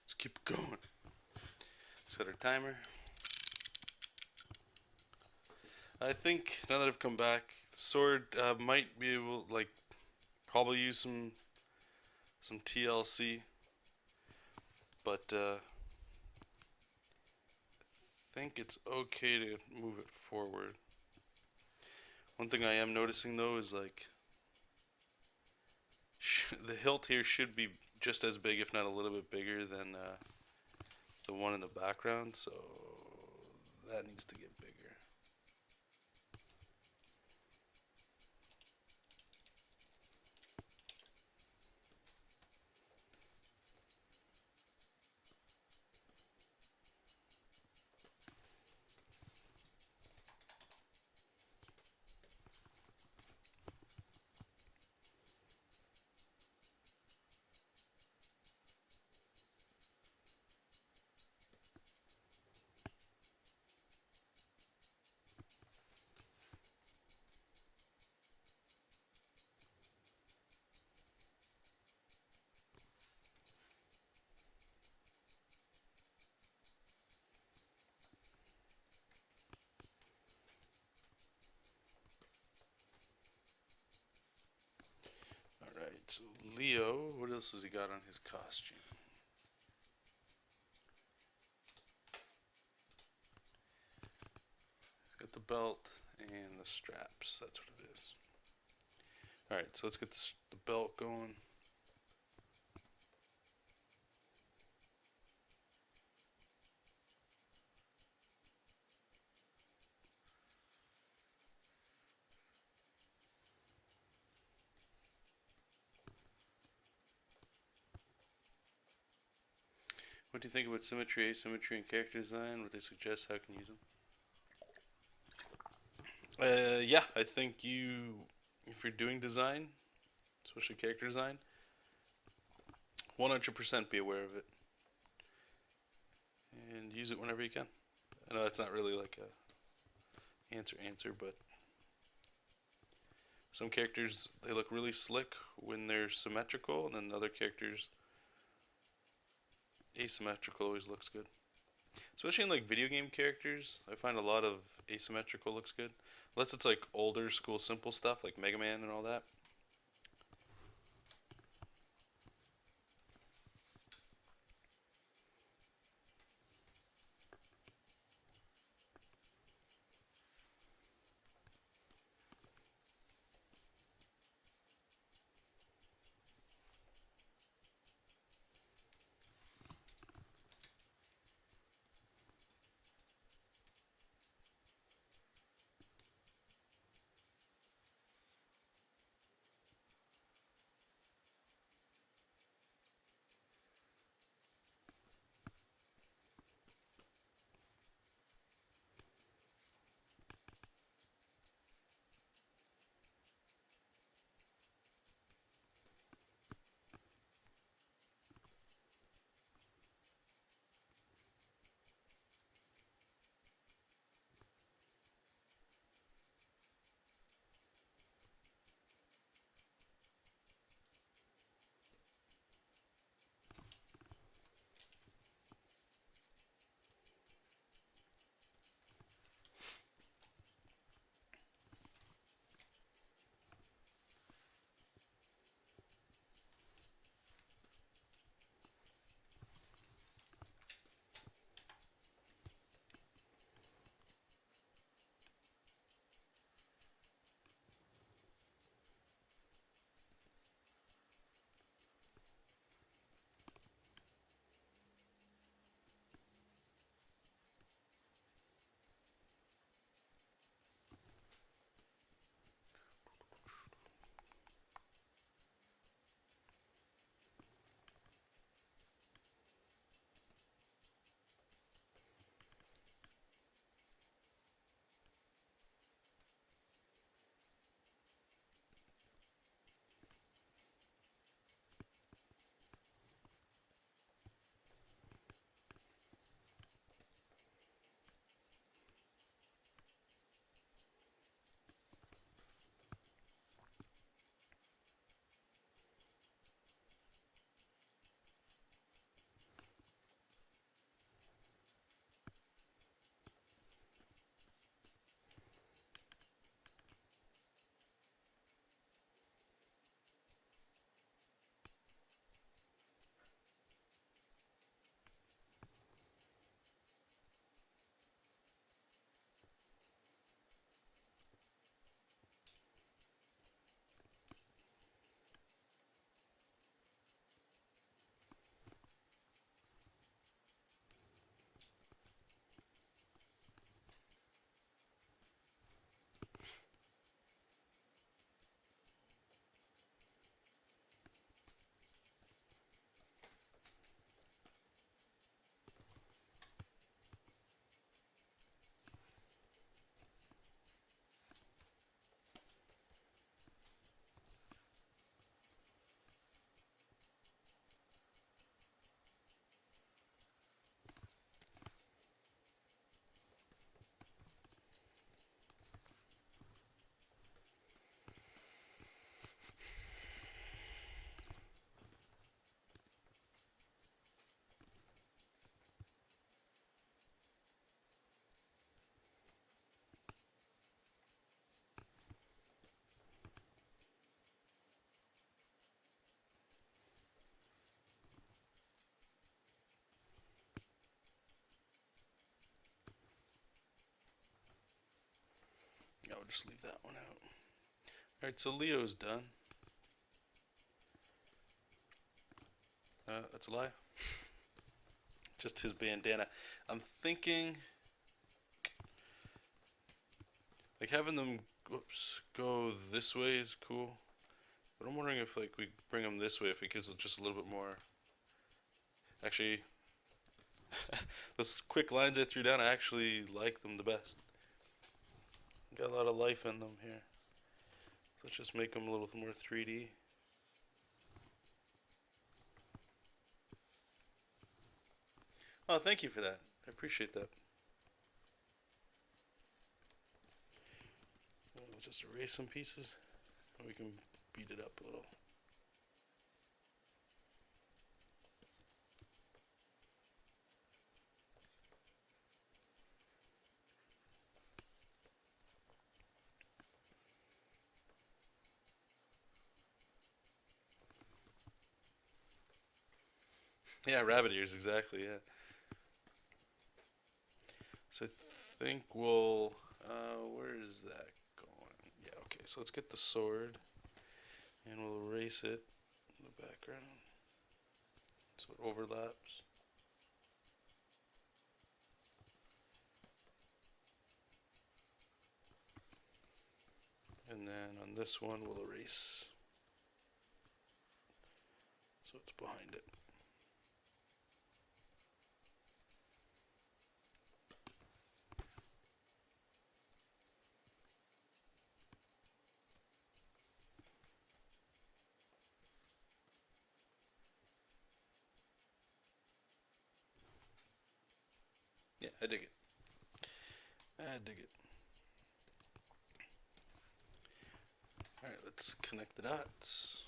Let's keep it going. Set our timer. I think now that I've come back, sword might be able, like, probably use some TLC, but I think it's okay to move it forward. One thing I am noticing though is like the hilt here should be just as big, if not a little bit bigger than the one in the background, so that needs to get bigger. Alright, so Leo, what else has he got on his costume? He's got the belt and the straps, that's what it is. Alright, so let's get the belt going. What do you think about symmetry, asymmetry, and character design? What they suggest, how can you use them? Yeah, I think if you're doing design, especially character design, 100% be aware of it. And use it whenever you can. I know that's not really like a answer, but some characters, they look really slick when they're symmetrical, and then other characters, asymmetrical always looks good. Especially in like video game characters, I find a lot of asymmetrical looks good. Unless it's like older school simple stuff like Mega Man and all that. just leave that one out. Alright, so Leo's done. That's a lie. Just his bandana. I'm thinking, like, having them, go this way is cool. But I'm wondering if, like, we bring them this way, if it gives it just a little bit more. Actually, those quick lines I threw down, I actually like them the best. Got a lot of life in them here. So let's just make them a little more 3D. Oh, thank you for that. I appreciate that. Let's just erase some pieces, and we can beat it up a little. Yeah, rabbit ears, exactly, yeah. So I think we'll, where is that going? Yeah, okay, so let's get the sword, and we'll erase it in the background, so it overlaps. And then on this one, we'll erase, so it's behind it. Yeah, I dig it. I dig it. Alright, let's connect the dots.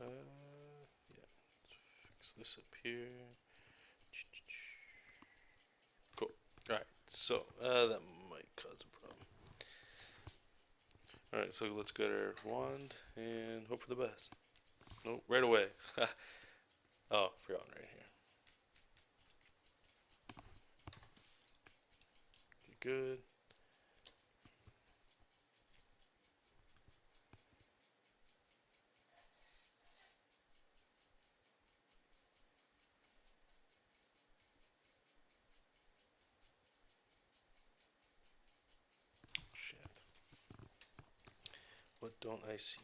Yeah, let's fix this up here. Cool. Alright, so that might cause a problem. Alright, so let's get our wand and hope for the best. Nope, right away. Oh, forgotten right here. Okay, good. Shit. What don't I see?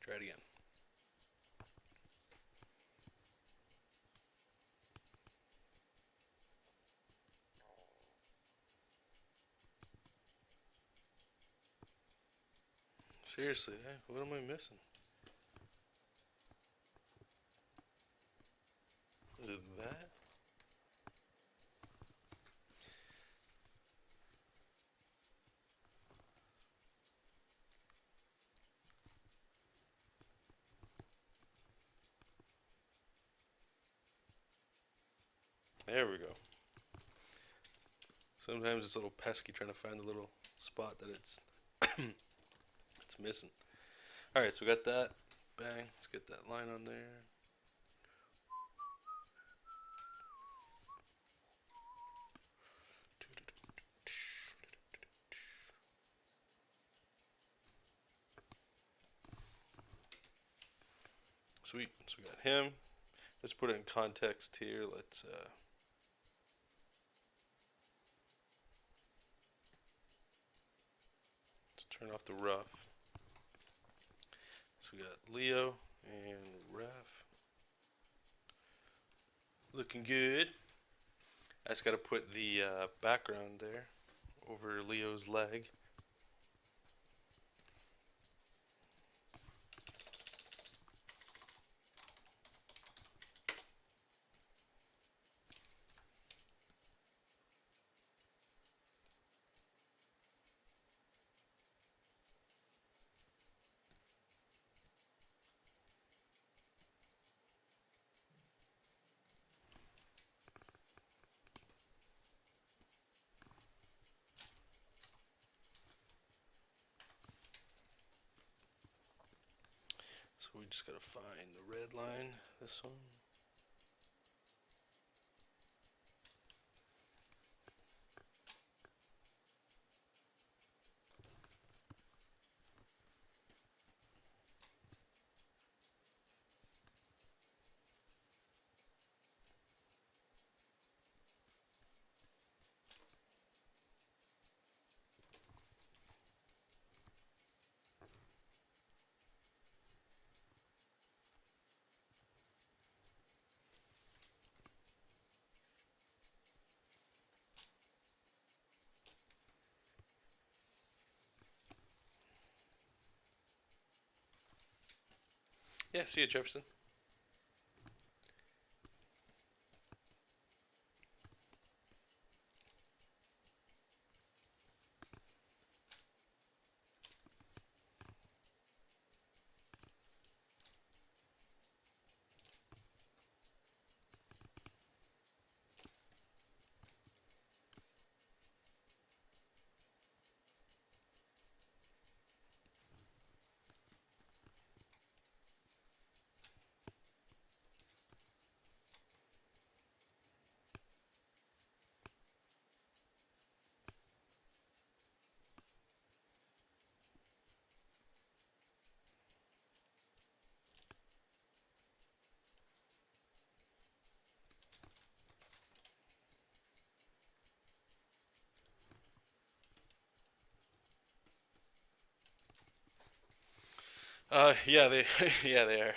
Try it again. Seriously, what am I missing? Is it that? There we go. Sometimes it's a little pesky trying to find the little spot that it's it's missing. Alright, so we got that. Bang. Let's get that line on there. Sweet. So we got him. Let's put it in context here. Let's turn off the rough. So we got Leo and Raph. Looking good. I just got to put the background there over Leo's leg. So we just gotta find the red line, this one. Yeah, see you, Jefferson. Yeah, they, yeah, they are.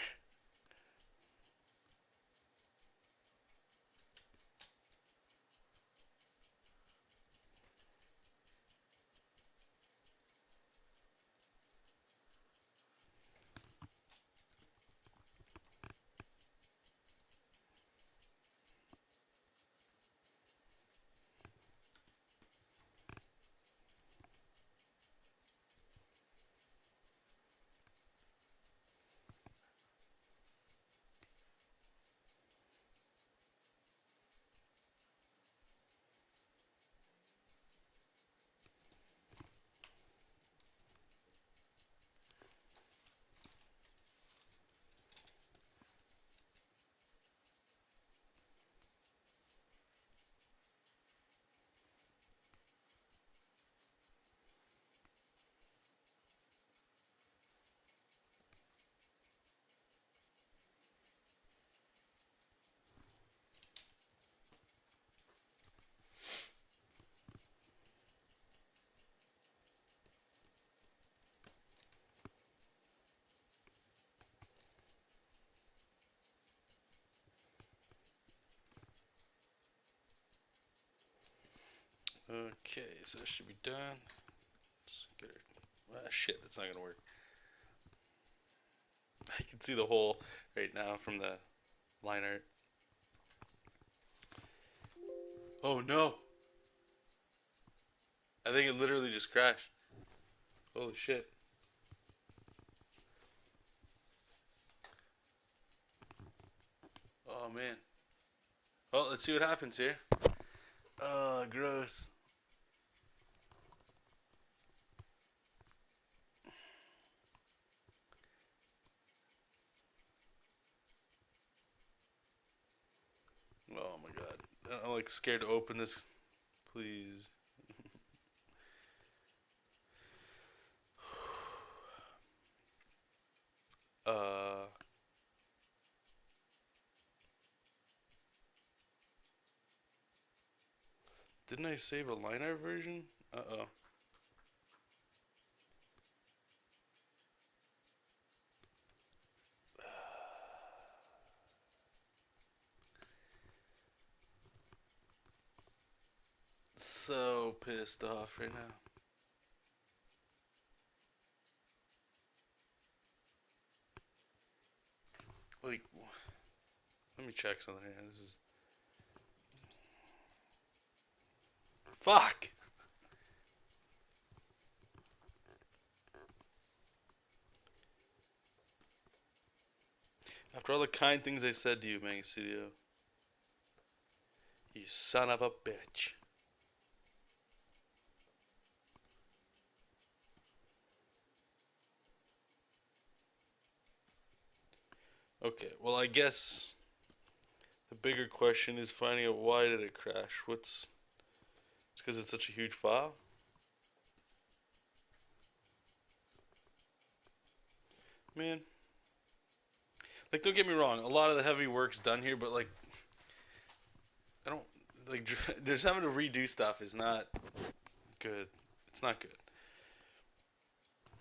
Okay, so that should be done. Let's get her. Ah, shit, that's not gonna work. I can see the hole right now from the line art. Oh no! I think it literally just crashed. Holy shit. Oh man. Well, let's see what happens here. Oh, gross. Oh my god. I'm like scared to open this. Please. Uh. Didn't I save a line art version? Uh oh. So pissed off right now. Like, let me check something here. This is. Fuck! After all the kind things I said to you, Manga Studio. You son of a bitch. Okay, well, I guess the bigger question is finding out why did it crash. It's because it's such a huge file? Man. Like, don't get me wrong, a lot of the heavy work's done here, but, like, I don't, like, just having to redo stuff is not good. It's not good.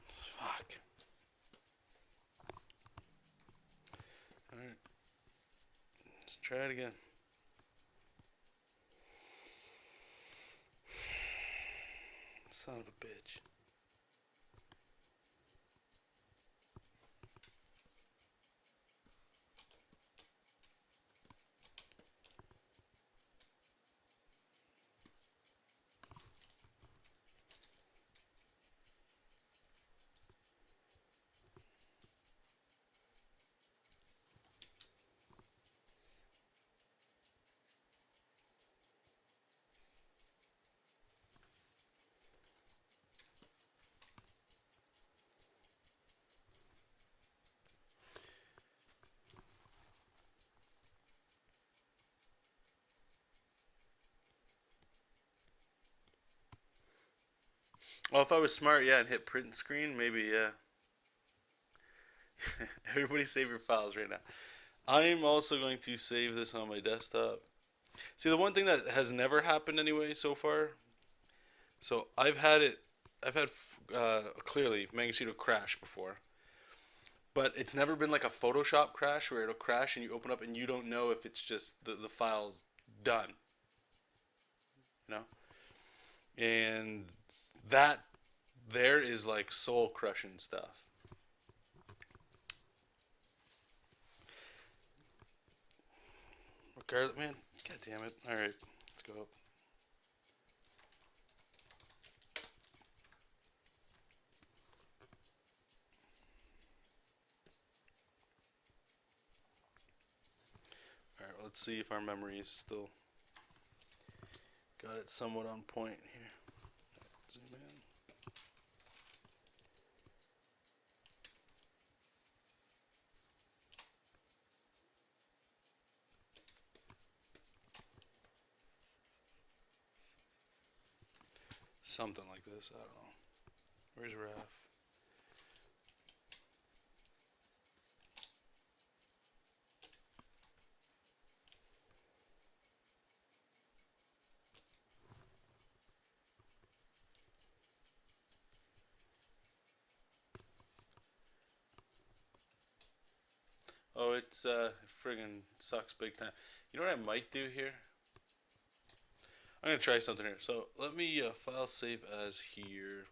Fuck. Alright. Let's try it again. Son of a bitch. Well, if I was smart, yeah, and hit print screen, maybe, yeah. Everybody save your files right now. I'm also going to save this on my desktop. See, the one thing that has never happened anyway so far. So I've had clearly Manga Studo crash before, but it's never been like a Photoshop crash where it'll crash and you open up and you don't know if it's just the file's done, you know. And that there is like soul crushing stuff. Regardless, man, god damn it. All right, let's go. All right, let's see if our memory is still got it somewhat on point here. Zoom in. Something like this. I don't know. Where's Raph? Oh, it friggin' sucks big time. You know what I might do here? I'm gonna try something here. So let me file save as here.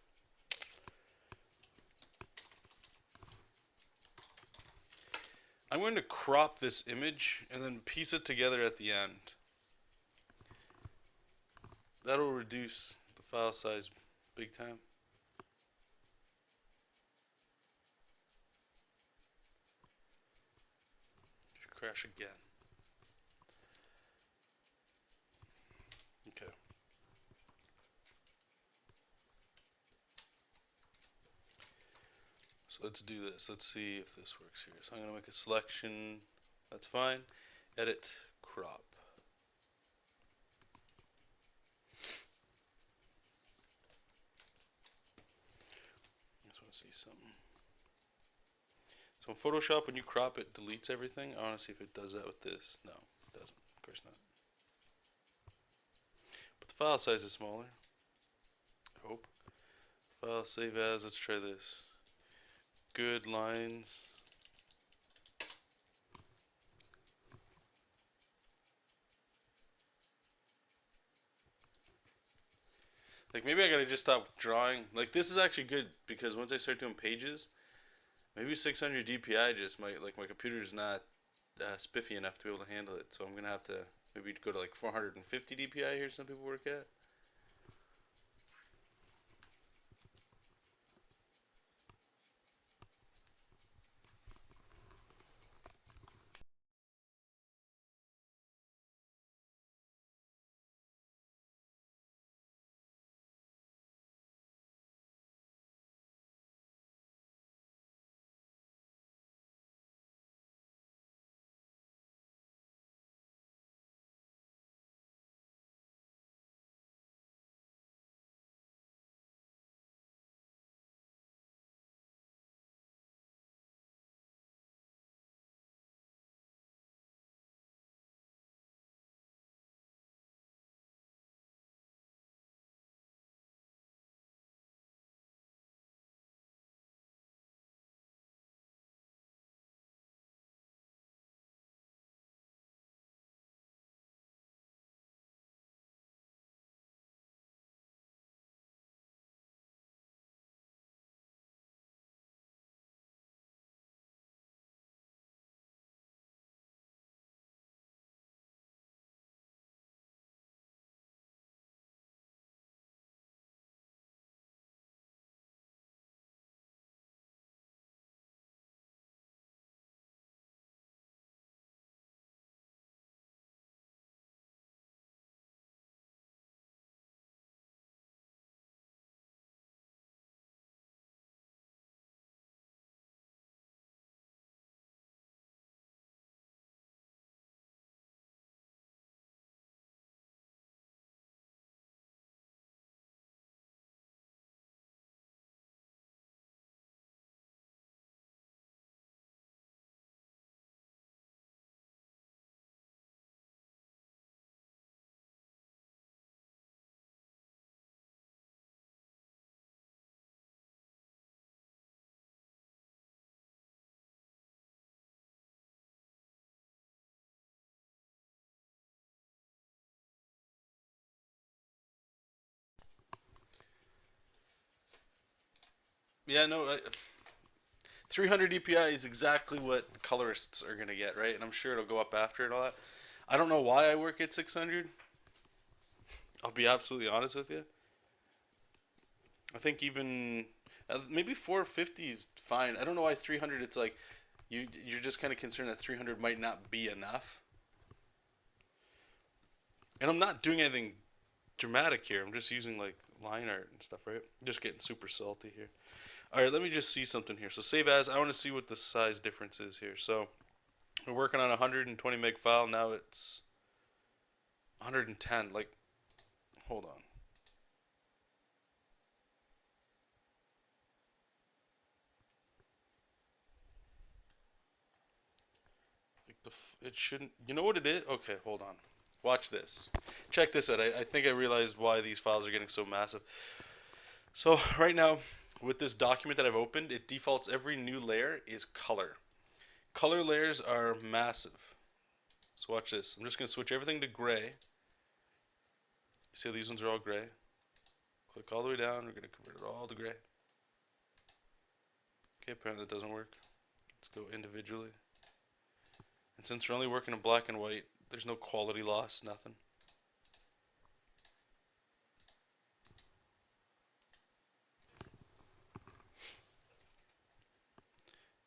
I'm going to crop this image and then piece it together at the end. That'll reduce the file size big time. Should crash again. Okay. So let's do this. Let's see if this works here. So I'm going to make a selection. That's fine. Edit, crop. I just want to see something. So in Photoshop, when you crop, it deletes everything. I want to see if it does that with this. No, it doesn't. Of course not. But the file size is smaller. I hope. File save as. Let's try this. Good lines. Like maybe I gotta just stop drawing. Like this is actually good because once I start doing pages, maybe 600 DPI just might, like my computer's not spiffy enough to be able to handle it. So I'm gonna have to maybe go to like 450 DPI here. Some people work at. Yeah, no. 300 DPI is exactly what colorists are gonna get, right? And I'm sure it'll go up after and all that. I don't know why I work at 600. I'll be absolutely honest with you. I think even maybe 450 is fine. I don't know why 300. It's like you're just kind of concerned that 300 might not be enough. And I'm not doing anything dramatic here. I'm just using like line art and stuff, right? Just getting super salty here. All right, let me just see something here. So save as. I want to see what the size difference is here. So we're working on a 120 meg file. Now it's 110. Like, hold on. Like it shouldn't. You know what it is? Okay, hold on. Watch this. Check this out. I think I realized why these files are getting so massive. So right now, with this document that I've opened, it defaults every new layer is color. Color layers are massive. So watch this. I'm just going to switch everything to gray. See how these ones are all gray? Click all the way down. We're going to convert it all to gray. Okay, apparently that doesn't work. Let's go individually. And since we're only working in black and white, there's no quality loss, nothing.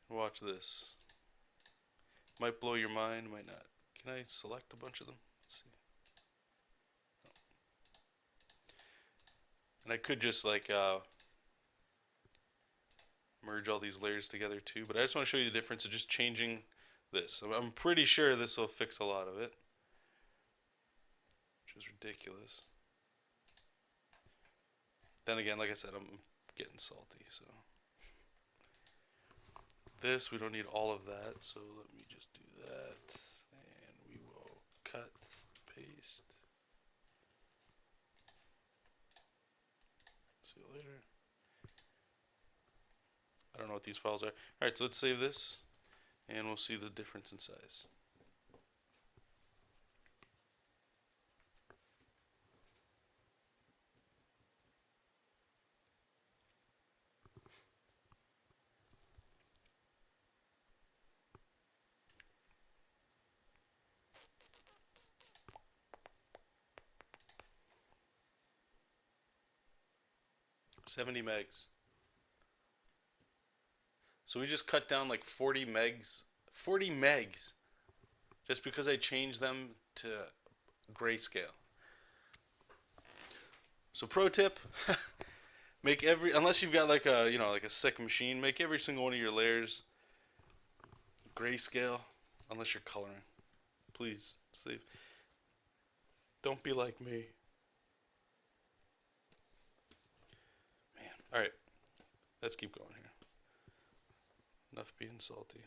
Watch this. Might blow your mind, might not. Can I select a bunch of them? Let's see. No. And I could just like merge all these layers together too, but I just want to show you the difference of just changing this. I'm pretty sure this will fix a lot of it, which is ridiculous. Then again, like I said, I'm getting salty, so. This, we don't need all of that, so let me just do that, and we will cut, paste. See you later. I don't know what these files are. Alright, so let's save this, and we'll see the difference in size. $70 megs. So we just cut down like 40 megs. 40 megs. Just because I changed them to grayscale. So pro tip, make every, unless you've got like a, like a sick machine, make every single one of your layers grayscale, unless you're coloring. Please, save. Don't be like me. Man, alright. Let's keep going here. Enough being salty.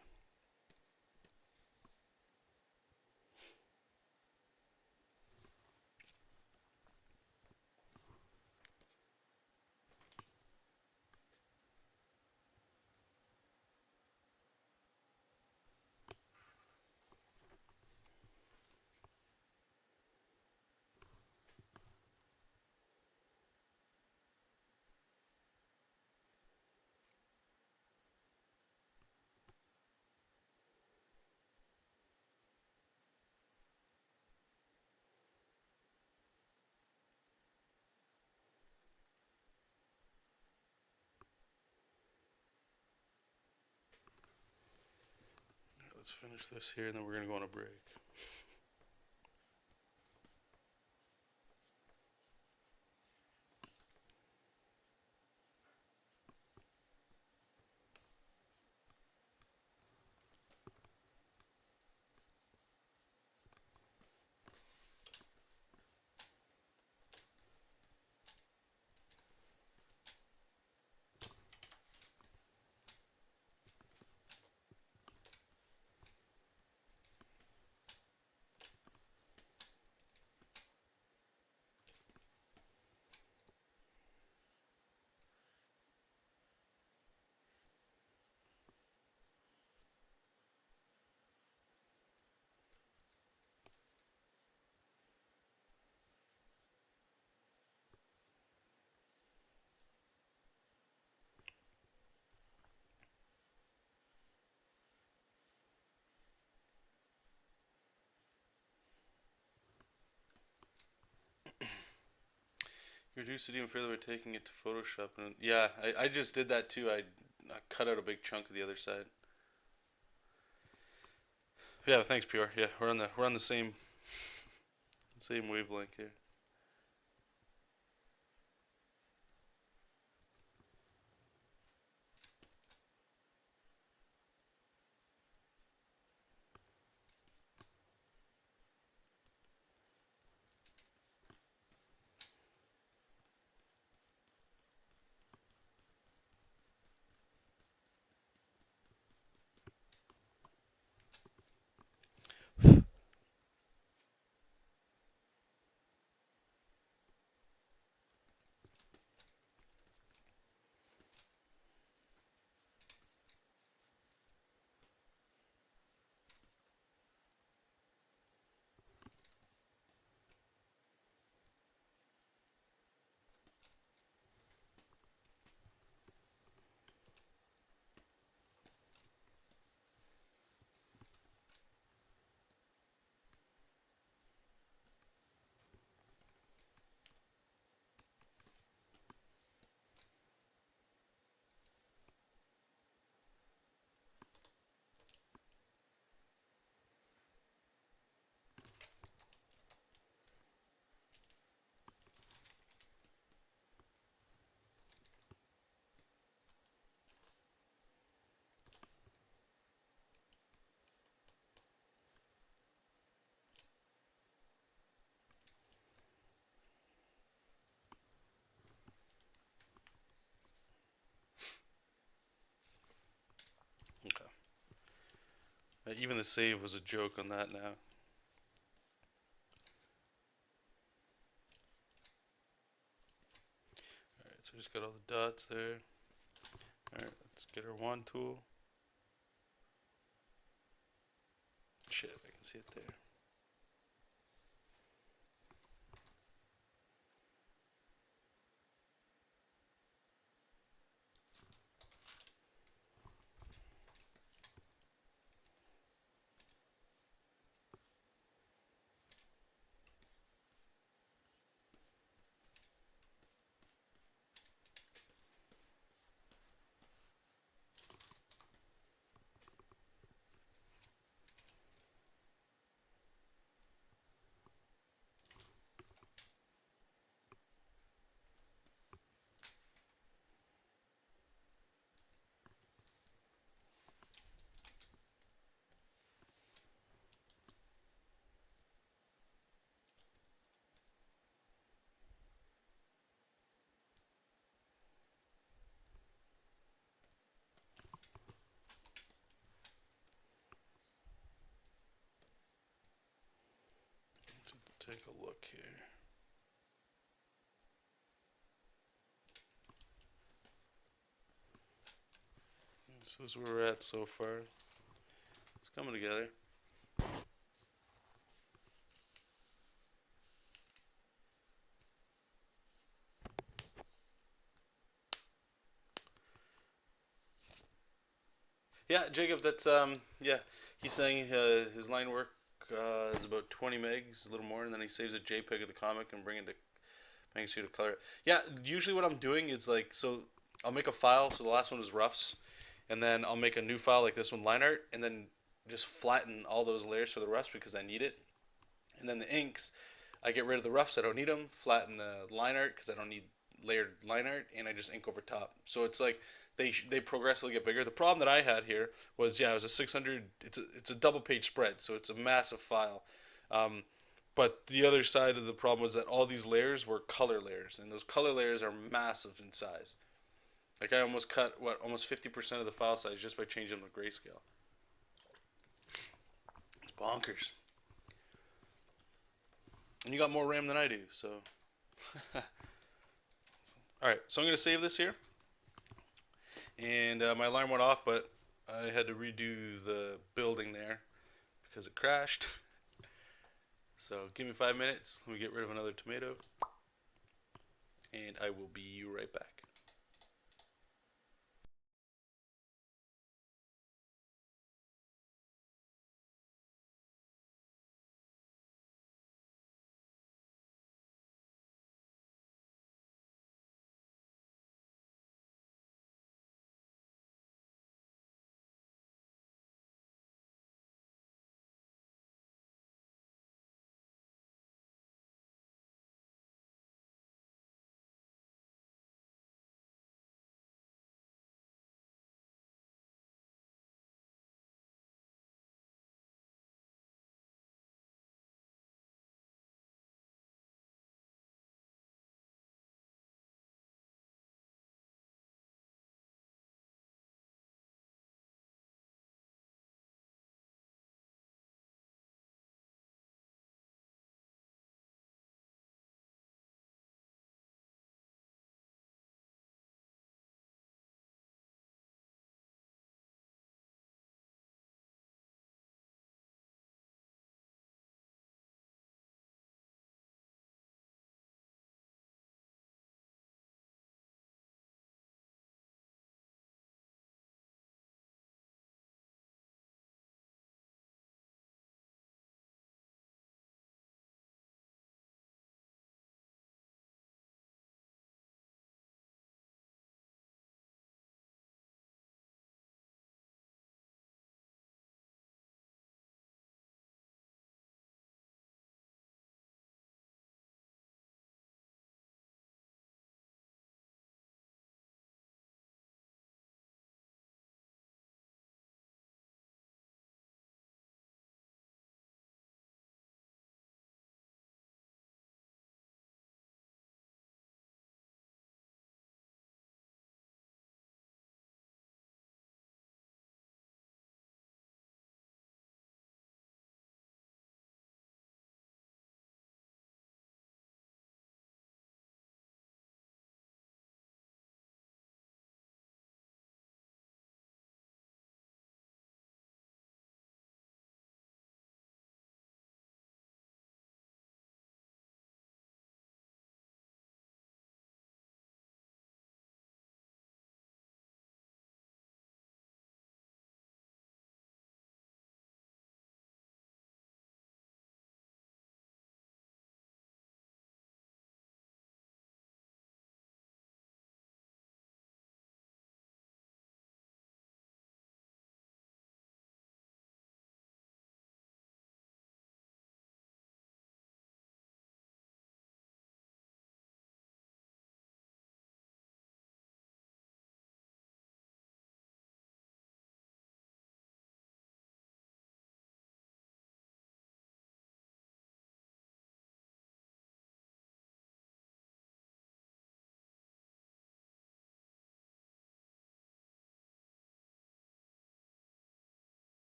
Let's finish this here, and then we're going to go on a break. You reduce it even further by taking it to Photoshop. And yeah, I just did that too. I cut out a big chunk of the other side. Yeah, thanks, PR. Yeah, we're on the same wavelength here. Even the save was a joke on that now. Alright, so we just got all the dots there. Alright, let's get our wand tool. Shit, I can see it there. Take a look here. This is where we're at so far. It's coming together. Yeah, Jacob, that's yeah. He's saying his line work is about 20 megs, a little more, and then he saves a JPEG of the comic and bring it to Manga Studo to color it. Yeah, usually what I'm doing is like, so I'll make a file. So the last one was roughs, and then I'll make a new file like this one, LINEART, and then just flatten all those layers for the roughs because I need it. And then the inks, I get rid of the roughs. I don't need them. Flatten the LINEART because I don't need layered LINEART, and I just ink over top. So it's like they progressively get bigger. The problem that I had here was, yeah, it was a 600. It's a double page spread, so it's a massive file. But the other side of the problem was that all these layers were color layers, and those color layers are massive in size. Like I almost cut almost 50% of the file size just by changing them to grayscale. It's bonkers. And you got more RAM than I do, so. Alright, so I'm going to save this here. And my alarm went off, but I had to redo the building there because it crashed. So give me 5 minutes. Let me get rid of another tomato. And I will be right back.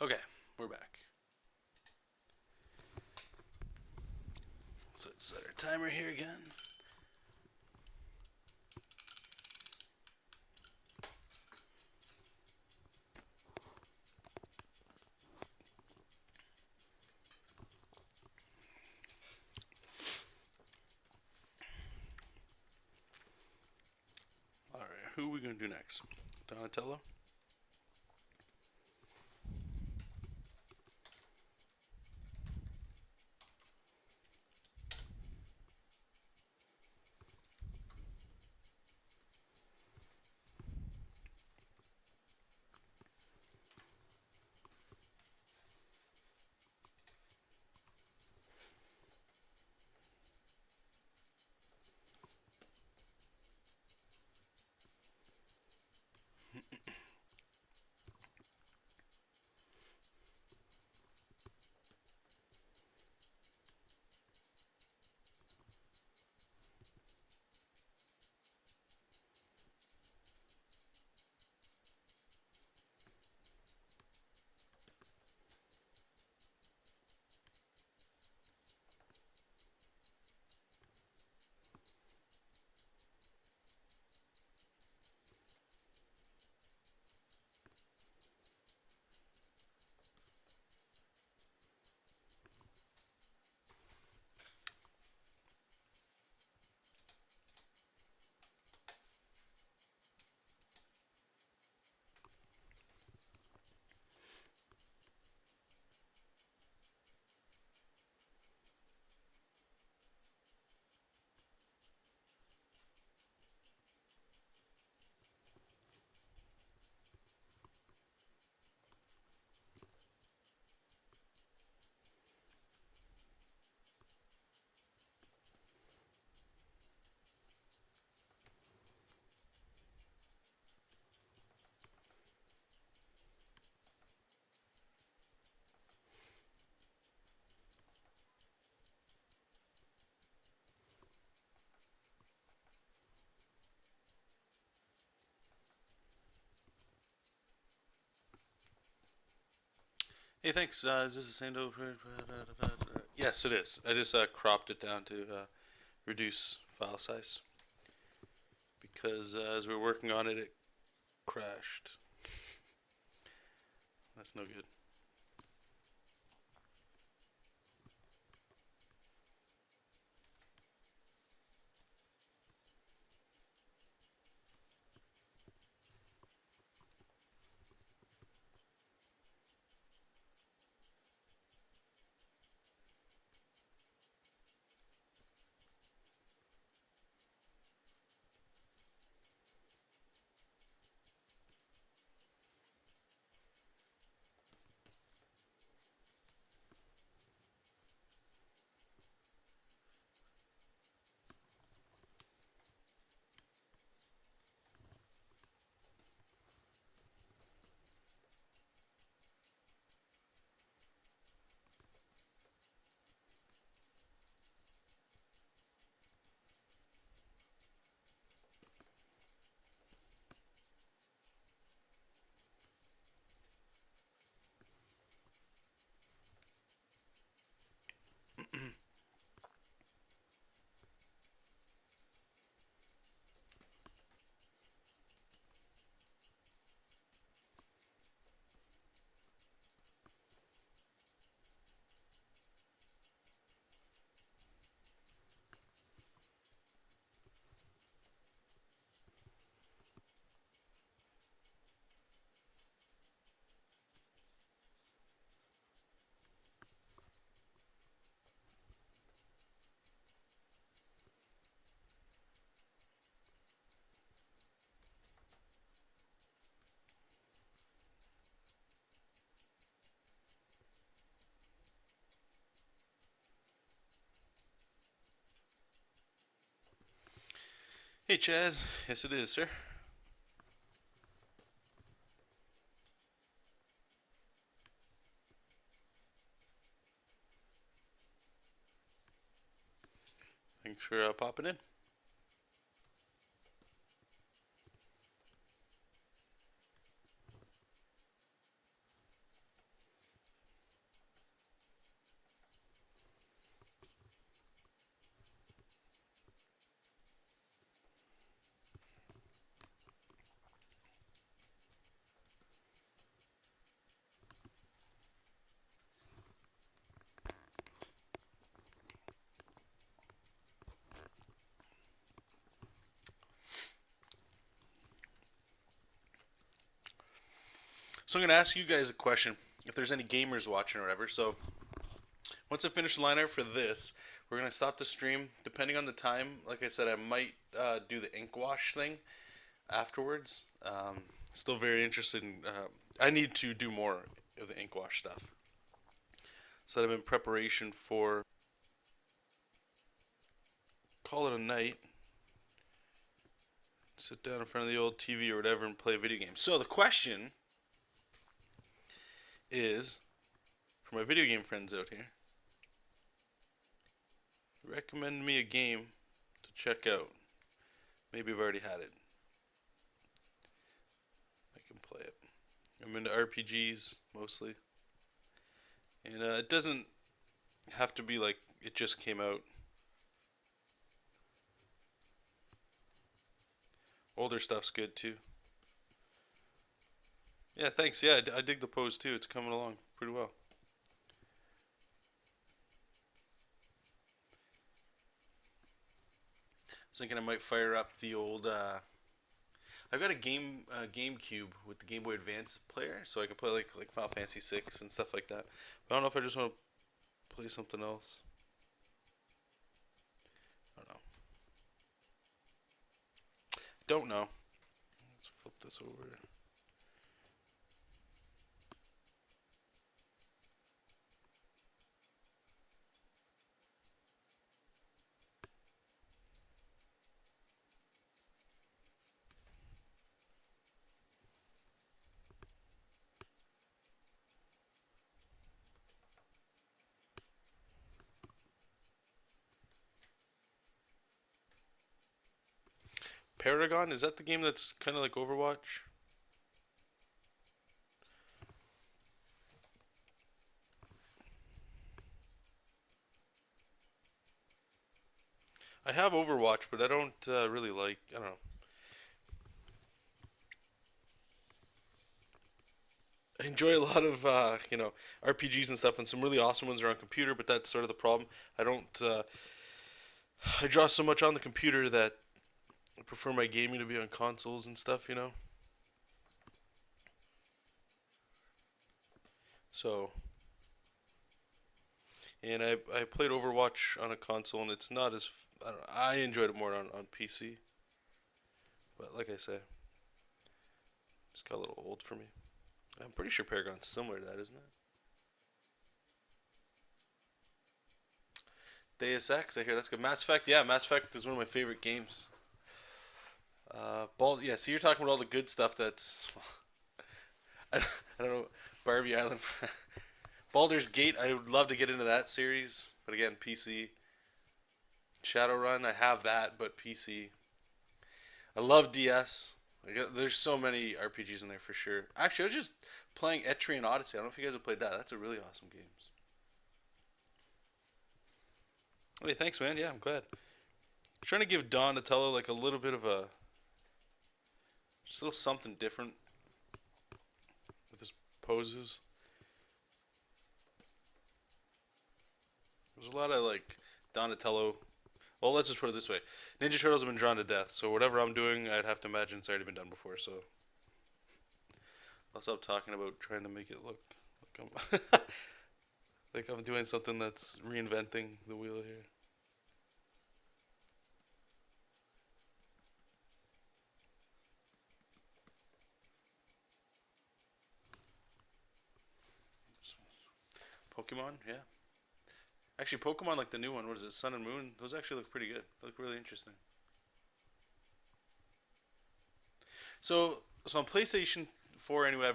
Okay, we're back. So let's set our timer here again. All right, who are we going to do next? Donatello? Hey, thanks. Is this the same? Yes, it is. I just cropped it down to reduce file size because as we were working on it, it crashed. That's no good. Hey, Chaz. Yes, it is, sir. Thanks for popping in. So I'm going to ask you guys a question, if there's any gamers watching or whatever. So once I finish the line art for this, we're going to stop the stream. Depending on the time, like I said, I might do the ink wash thing afterwards. Still very interested in. I need to do more of the ink wash stuff. So that I'm in preparation for. Call it a night. Sit down in front of the old TV or whatever and play a video game. So the question is, for my video game friends out here, recommend me a game to check out. Maybe I've already had it. I can play it. I'm into RPGs mostly. And it doesn't have to be like it just came out. Older stuff's good too. Yeah, thanks. Yeah, I dig the pose too. It's coming along pretty well. I was thinking I might fire up the old. I've got a GameCube with the Game Boy Advance player, so I can play like Final Fantasy 6 and stuff like that. But I don't know if I just want to play something else. I don't know. Don't know. Let's flip this over. Paragon, is that the game that's kind of like Overwatch? I have Overwatch, but I don't really like. I don't know. I enjoy a lot of RPGs and stuff, and some really awesome ones are on computer. But that's sort of the problem. I don't. I draw so much on the computer that I prefer my gaming to be on consoles and stuff. So, and I played Overwatch on a console, and it's not as. I don't know, I enjoyed it more on PC. But like I say, it's got a little old for me. I'm pretty sure Paragon's similar to that, isn't it? Deus Ex, I hear that's good. Mass Effect, yeah, Mass Effect is one of my favorite games. Yeah. So you're talking about all the good stuff. That's I don't know, Barbie Island, Baldur's Gate. I would love to get into that series, but again, PC. Shadowrun, I have that, but PC. I love DS. There's so many RPGs in there for sure. Actually, I was just playing Etrian Odyssey. I don't know if you guys have played that. That's a really awesome game. Hey, thanks, man. Yeah, I'm glad. I'm trying to give Donatello like a little bit of just a little something different with his poses. There's a lot of like Donatello. Well, let's just put it this way: Ninja Turtles have been drawn to death. So whatever I'm doing, I'd have to imagine it's already been done before. So I'll stop talking about trying to make it look like I'm, like I'm doing something that's reinventing the wheel here. Pokemon, yeah. Actually, Pokemon, like the new one, what is it, Sun and Moon? Those actually look pretty good. They look really interesting. So on PlayStation 4, anyway,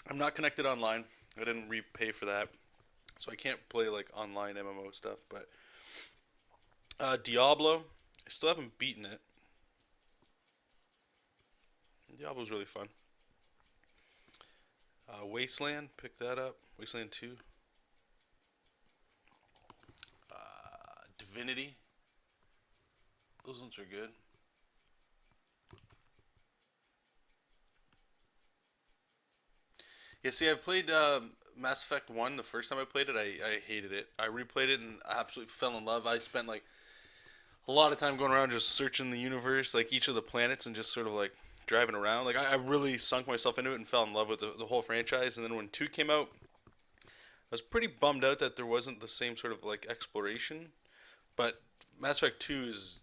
I'm not connected online. I didn't repay for that, so I can't play like online MMO stuff. But Diablo, I still haven't beaten it. Diablo's really fun. Wasteland, pick that up. Wasteland 2. Divinity. Those ones are good. Yeah, see, I played Mass Effect 1 the first time I played it. I hated it. I replayed it and I absolutely fell in love. I spent like a lot of time going around just searching the universe, like each of the planets, and just sort of like driving around. Like I really sunk myself into it and fell in love with the whole franchise. And then when 2 came out, I was pretty bummed out that there wasn't the same sort of like exploration. But Mass Effect 2 is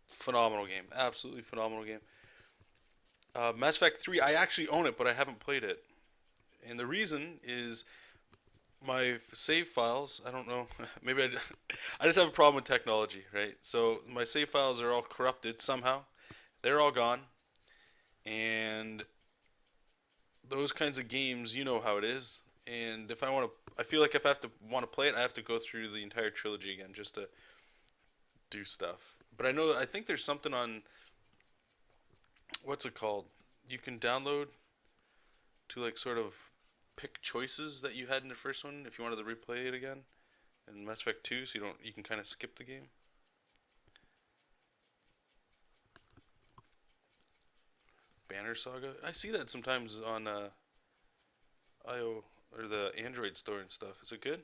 phenomenal game, absolutely phenomenal game. Mass Effect 3, I actually own it, but I haven't played it. And the reason is my save files. I don't know. Maybe I just have a problem with technology, right? So my save files are all corrupted somehow. They're all gone, and those kinds of games, you know how it is. And if I want to, I feel like if I have to want to play it, I have to go through the entire trilogy again just to do stuff. But I think there's something on what's it called? You can download to like sort of pick choices that you had in the first one if you wanted to replay it again in Mass Effect 2, so you can kind of skip the game. Banner Saga. I see that sometimes on IO or the Android store and stuff. Is it good?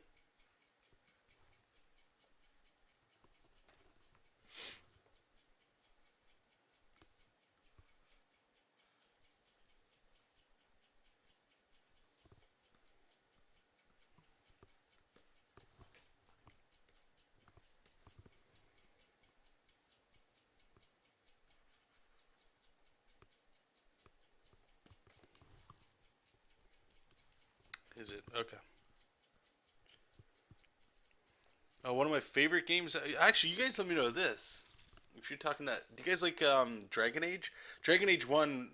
Is it? Okay. One of my favorite games. Actually, you guys let me know this. If you're talking that, do you guys like Dragon Age? Dragon Age 1,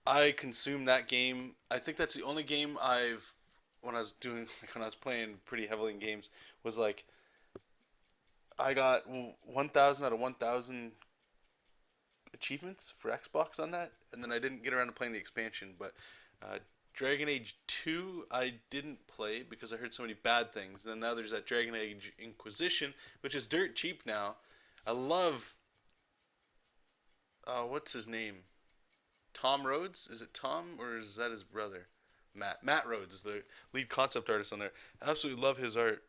I consumed that game. I think that's the only game I've when I was doing like when I was playing pretty heavily in games was like I got 1,000 out of 1,000 achievements for Xbox on that, and then I didn't get around to playing the expansion. But uh, Dragon Age 2, I didn't play because I heard so many bad things. And now there's that Dragon Age Inquisition, which is dirt cheap now. I love what's his name? Tom Rhodes? Is it Tom or is that his brother? Matt. Matt Rhodes is the lead concept artist on there. I absolutely love his art.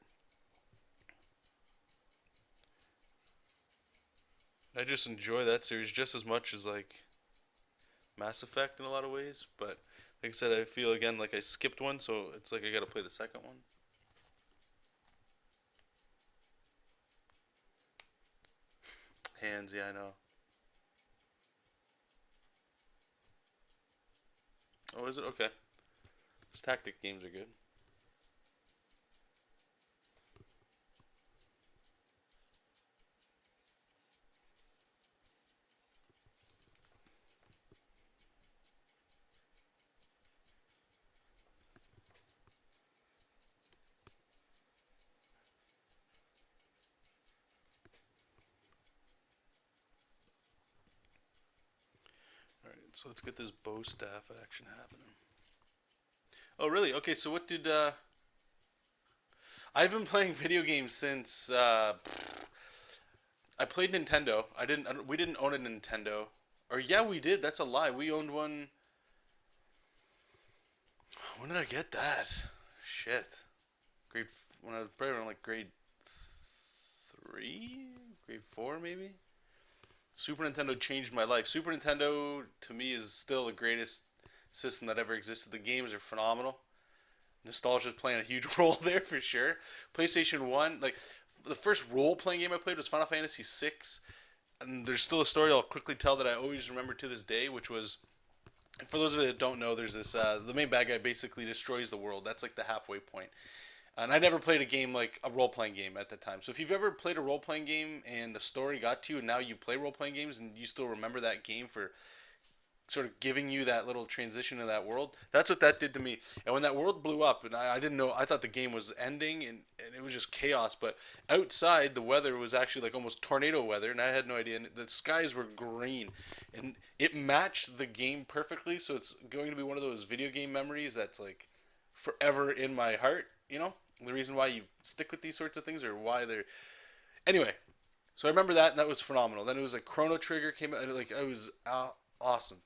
I just enjoy that series just as much as like Mass Effect in a lot of ways. But like I said, I feel again like I skipped one, so it's like I gotta play the second one. Hands, yeah, I know. Oh, is it? Okay. Those tactic games are good. Alright, so let's get this bow staff action happening. Oh, really? Okay, so what did I've been playing video games since I played Nintendo. We didn't own a Nintendo. Or yeah, we did. That's a lie. We owned one. When did I get that? Shit. Grade when I was probably around like grade 3, grade 4 maybe. Super Nintendo changed my life. Super Nintendo to me is still the greatest system that ever existed. The games are phenomenal. Nostalgia is playing a huge role there for sure. PlayStation 1, like the first role playing game I played was Final Fantasy 6. And there's still a story I'll quickly tell that I always remember to this day, which was for those of you that don't know, there's this the main bad guy basically destroys the world. That's like the halfway point. And I never played a game like a role playing game at the time. So if you've ever played a role playing game and the story got to you, and now you play role playing games and you still remember that game for sort of giving you that little transition to that world. That's what that did to me. And when that world blew up, and I didn't know, I thought the game was ending and it was just chaos. But outside, the weather was actually like almost tornado weather, and I had no idea. And the skies were green, and it matched the game perfectly. So it's going to be one of those video game memories that's like forever in my heart. You know, the reason why you stick with these sorts of things or why they're. Anyway, so I remember that, and that was phenomenal. Then it was like Chrono Trigger came out, like it was awesome.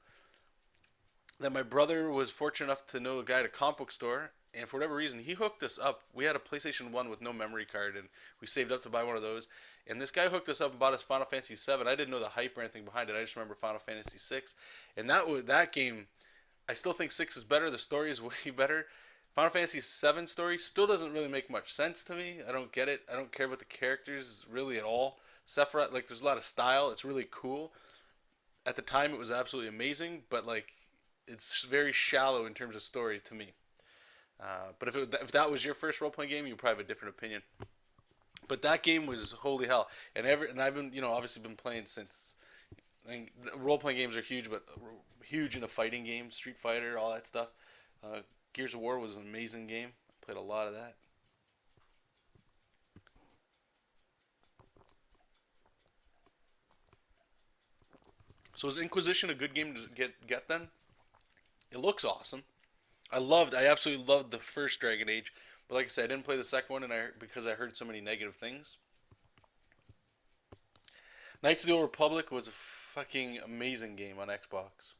That my brother was fortunate enough to know a guy at a comic book store, and for whatever reason, he hooked us up. We had a PlayStation 1 with no memory card, and we saved up to buy one of those. And this guy hooked us up and bought us Final Fantasy 7. I didn't know the hype or anything behind it. I just remember Final Fantasy 6, and that game. I still think 6 is better. The story is way better. Final Fantasy 7 story still doesn't really make much sense to me. I don't get it. I don't care about the characters really at all. Sephiroth, like, there's a lot of style. It's really cool. At the time, it was absolutely amazing, but like, it's very shallow in terms of story to me. But if that was your first role playing game, you probably have a different opinion. But that game was holy hell, and I've been obviously been playing since. I mean, role playing games are huge, but huge into fighting games, Street Fighter, all that stuff. Gears of War was an amazing game. I played a lot of that. So is Inquisition a good game to get then? It looks awesome. I absolutely loved the first Dragon Age, but like I said, I didn't play the second one, and because I heard so many negative things. Knights of the Old Republic was a fucking amazing game on Xbox.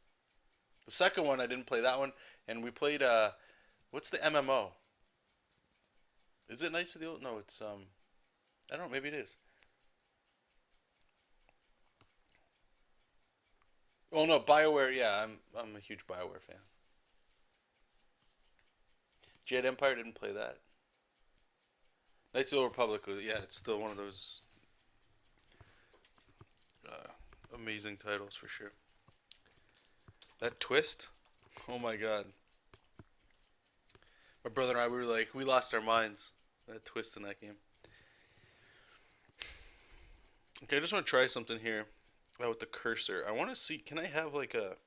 The second one, I didn't play that one, and we played what's the MMO? Is it Knights of the Old? No, it's I don't know. Maybe it is. Oh no, Bioware. Yeah, I'm a huge Bioware fan. Jet Empire didn't play that. Knights of the Old Republic was, yeah, it's still one of those uh, amazing titles for sure. That twist, oh my god. My brother and I, we were like, we lost our minds. That twist in that game. Okay, I just want to try something here with the cursor. I want to see, can I have like a.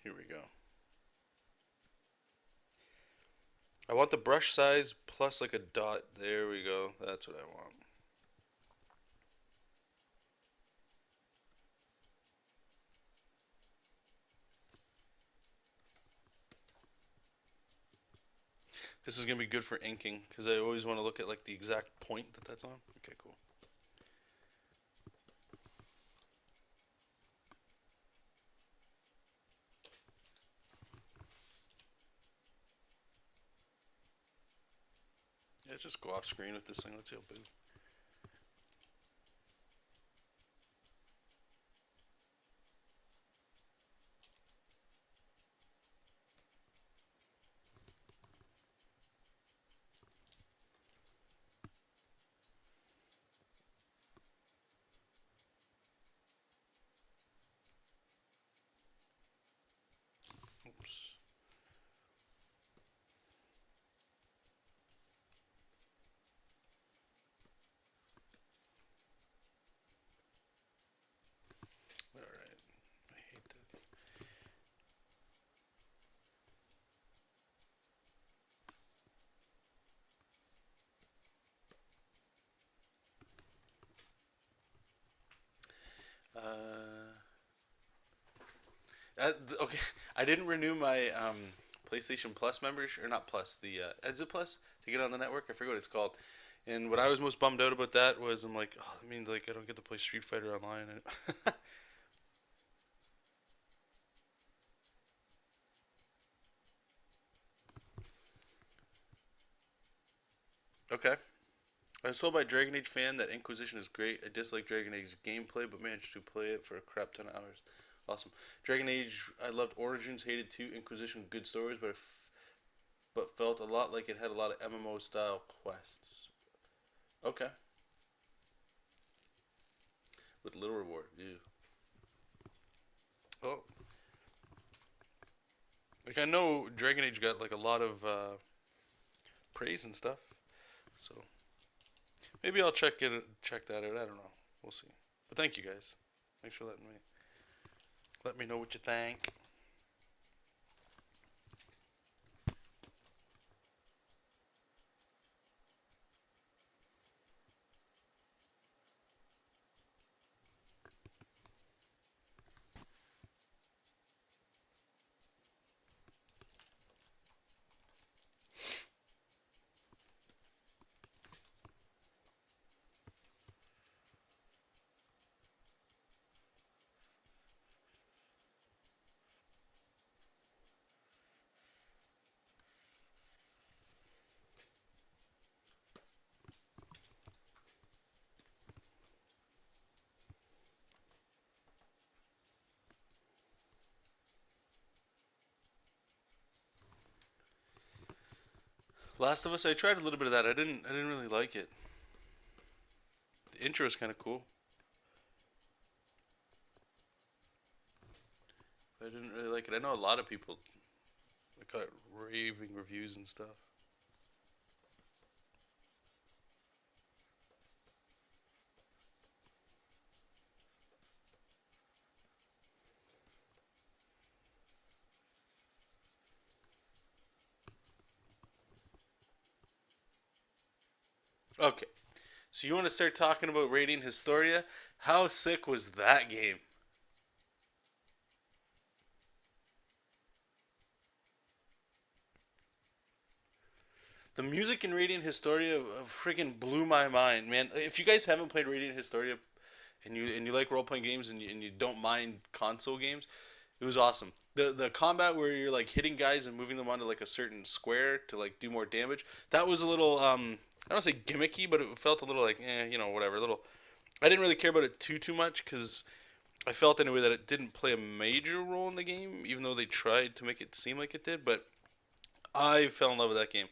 Here we go. I want the brush size plus like a dot. There we go. That's what I want. This is going to be good for inking because I always want to look at like the exact point that that's on. Okay, cool. Yeah, let's just go off screen with this thing. Let's see how big. Oops. All right. I hate this. Okay, I didn't renew my PlayStation Plus membership, or not Plus, the is it Plus to get on the network? I forget what it's called. And what I was most bummed out about that was I'm like, oh, that means like I don't get to play Street Fighter online. Okay. I was told by Dragon Age fan that Inquisition is great. I dislike Dragon Age's gameplay, but managed to play it for a crap ton of hours. Awesome. Dragon Age, I loved Origins, hated 2. Inquisition, good stories, but felt a lot like it had a lot of MMO style quests. Okay. With little reward. Ew. Oh. Like I know Dragon Age got like a lot of praise and stuff. So maybe I'll check that out. I don't know. We'll see. But thank you guys. Thanks for let me know what you think. Last of Us, I tried a little bit of that. I didn't really like it. The intro is kind of cool. I didn't really like it. I know a lot of people got raving reviews and stuff. Okay, so you want to start talking about rating Historia? How sick was that game? The music in Radiant Historia freaking blew my mind, man. If you guys haven't played Radiant Historia and you like role playing games and you don't mind console games, it was awesome. The combat where you're like hitting guys and moving them onto like a certain square to like do more damage. That was a little I don't say gimmicky, but it felt a little like whatever. A little. I didn't really care about it too much because I felt anyway that it didn't play a major role in the game, even though they tried to make it seem like it did. But I fell in love with that game.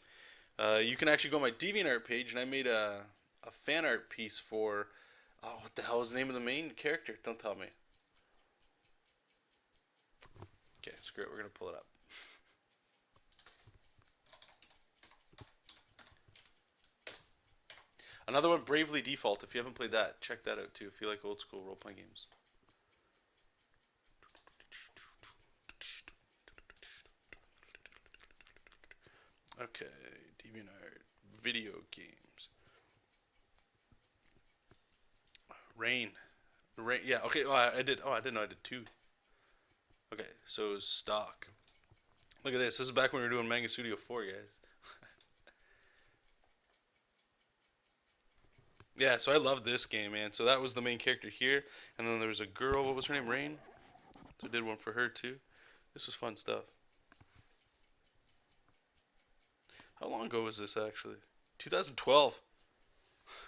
You can actually go on my DeviantArt page, and I made a fan art piece for. Oh, what the hell is the name of the main character? Don't tell me. Okay, screw it. We're gonna pull it up. Another one, Bravely Default. If you haven't played that, check that out too. If you like old school role playing games. Okay, DeviantArt video games. Rain. Rain. Yeah. Okay. Oh, I did. Oh, I didn't know I did two. Okay. So it was stock. Look at this. This is back when we were doing Manga Studio 4, guys. Yeah. So I love this game, man. So that was the main character here, and then there was a girl. What was her name? Rain. So I did one for her too. This was fun stuff. How long ago was this actually? 2012.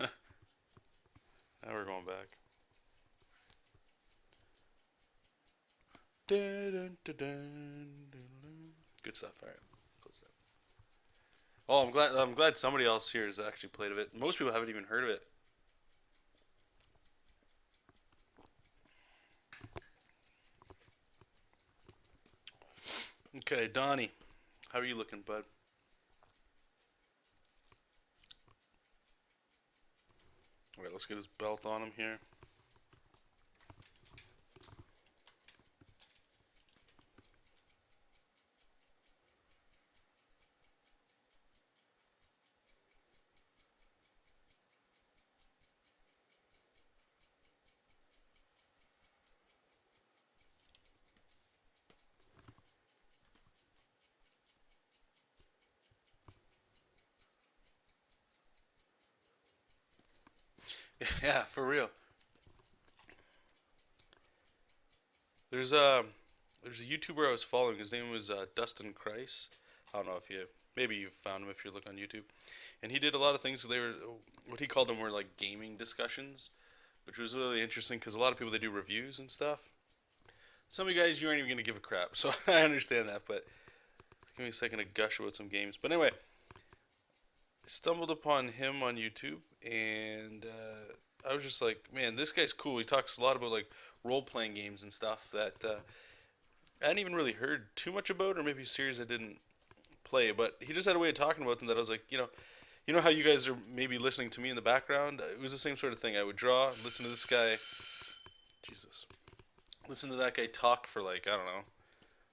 Now we're going back. Dun, dun, dun, good stuff. All right. Close that. Oh, I'm glad somebody else here has actually played of it. Most people haven't even heard of it. Okay, Donnie, how are you looking, bud? All right, let's get his belt on him here. Yeah, for real. There's a there's a YouTuber I was following. His name was Dustin Kreis. I don't know if you maybe you found him if you look on YouTube. And he did a lot of things. They were what he called them were like gaming discussions, which was really interesting because a lot of people they do reviews and stuff. Some of you guys you aren't even gonna give a crap, so I understand that. But give me a second to gush about some games. But anyway, I stumbled upon him on YouTube, and I was just like, man, this guy's cool. He talks a lot about like role playing games and stuff that I hadn't even really heard too much about, or maybe a series I didn't play. But he just had a way of talking about them that I was like, you know how you guys are maybe listening to me in the background. It was the same sort of thing. I would draw, listen to this guy, Jesus, listen to that guy talk for like I don't know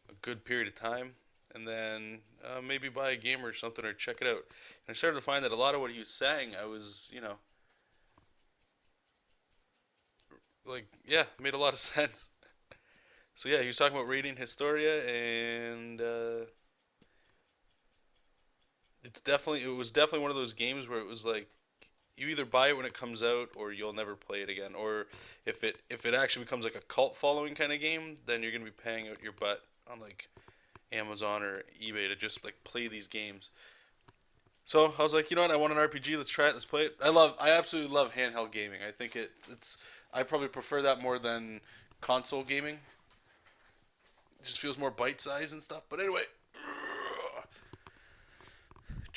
a good period of time, and then maybe buy a game or something or check it out. And I started to find that a lot of what he was saying, I was like yeah, made a lot of sense. So yeah, he was talking about reading Historia, and it was definitely one of those games where it was like you either buy it when it comes out or you'll never play it again. Or if it actually becomes like a cult following kind of game, then you're gonna be paying out your butt on like Amazon or eBay to just like play these games. So I was like, you know what? I want an RPG. Let's try it. Let's play it. I absolutely love handheld gaming. I think it's. I probably prefer that more than console gaming. It just feels more bite size and stuff. But anyway,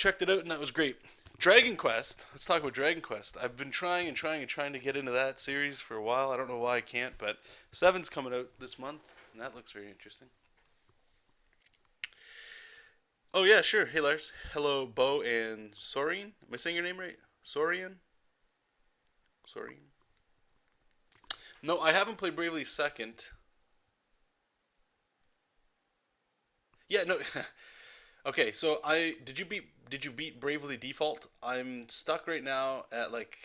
checked it out, and that was great. Dragon Quest. Let's talk about Dragon Quest. I've been trying to get into that series for a while. I don't know why I can't, but 7's coming out this month, and that looks very interesting. Oh yeah, sure. Hey Lars. Hello, Bo and Soreen. Am I saying your name right? Sorian? Soreen? No, I haven't played Bravely Second. Yeah, no. Okay, so I did you beat Bravely Default? I'm stuck right now at like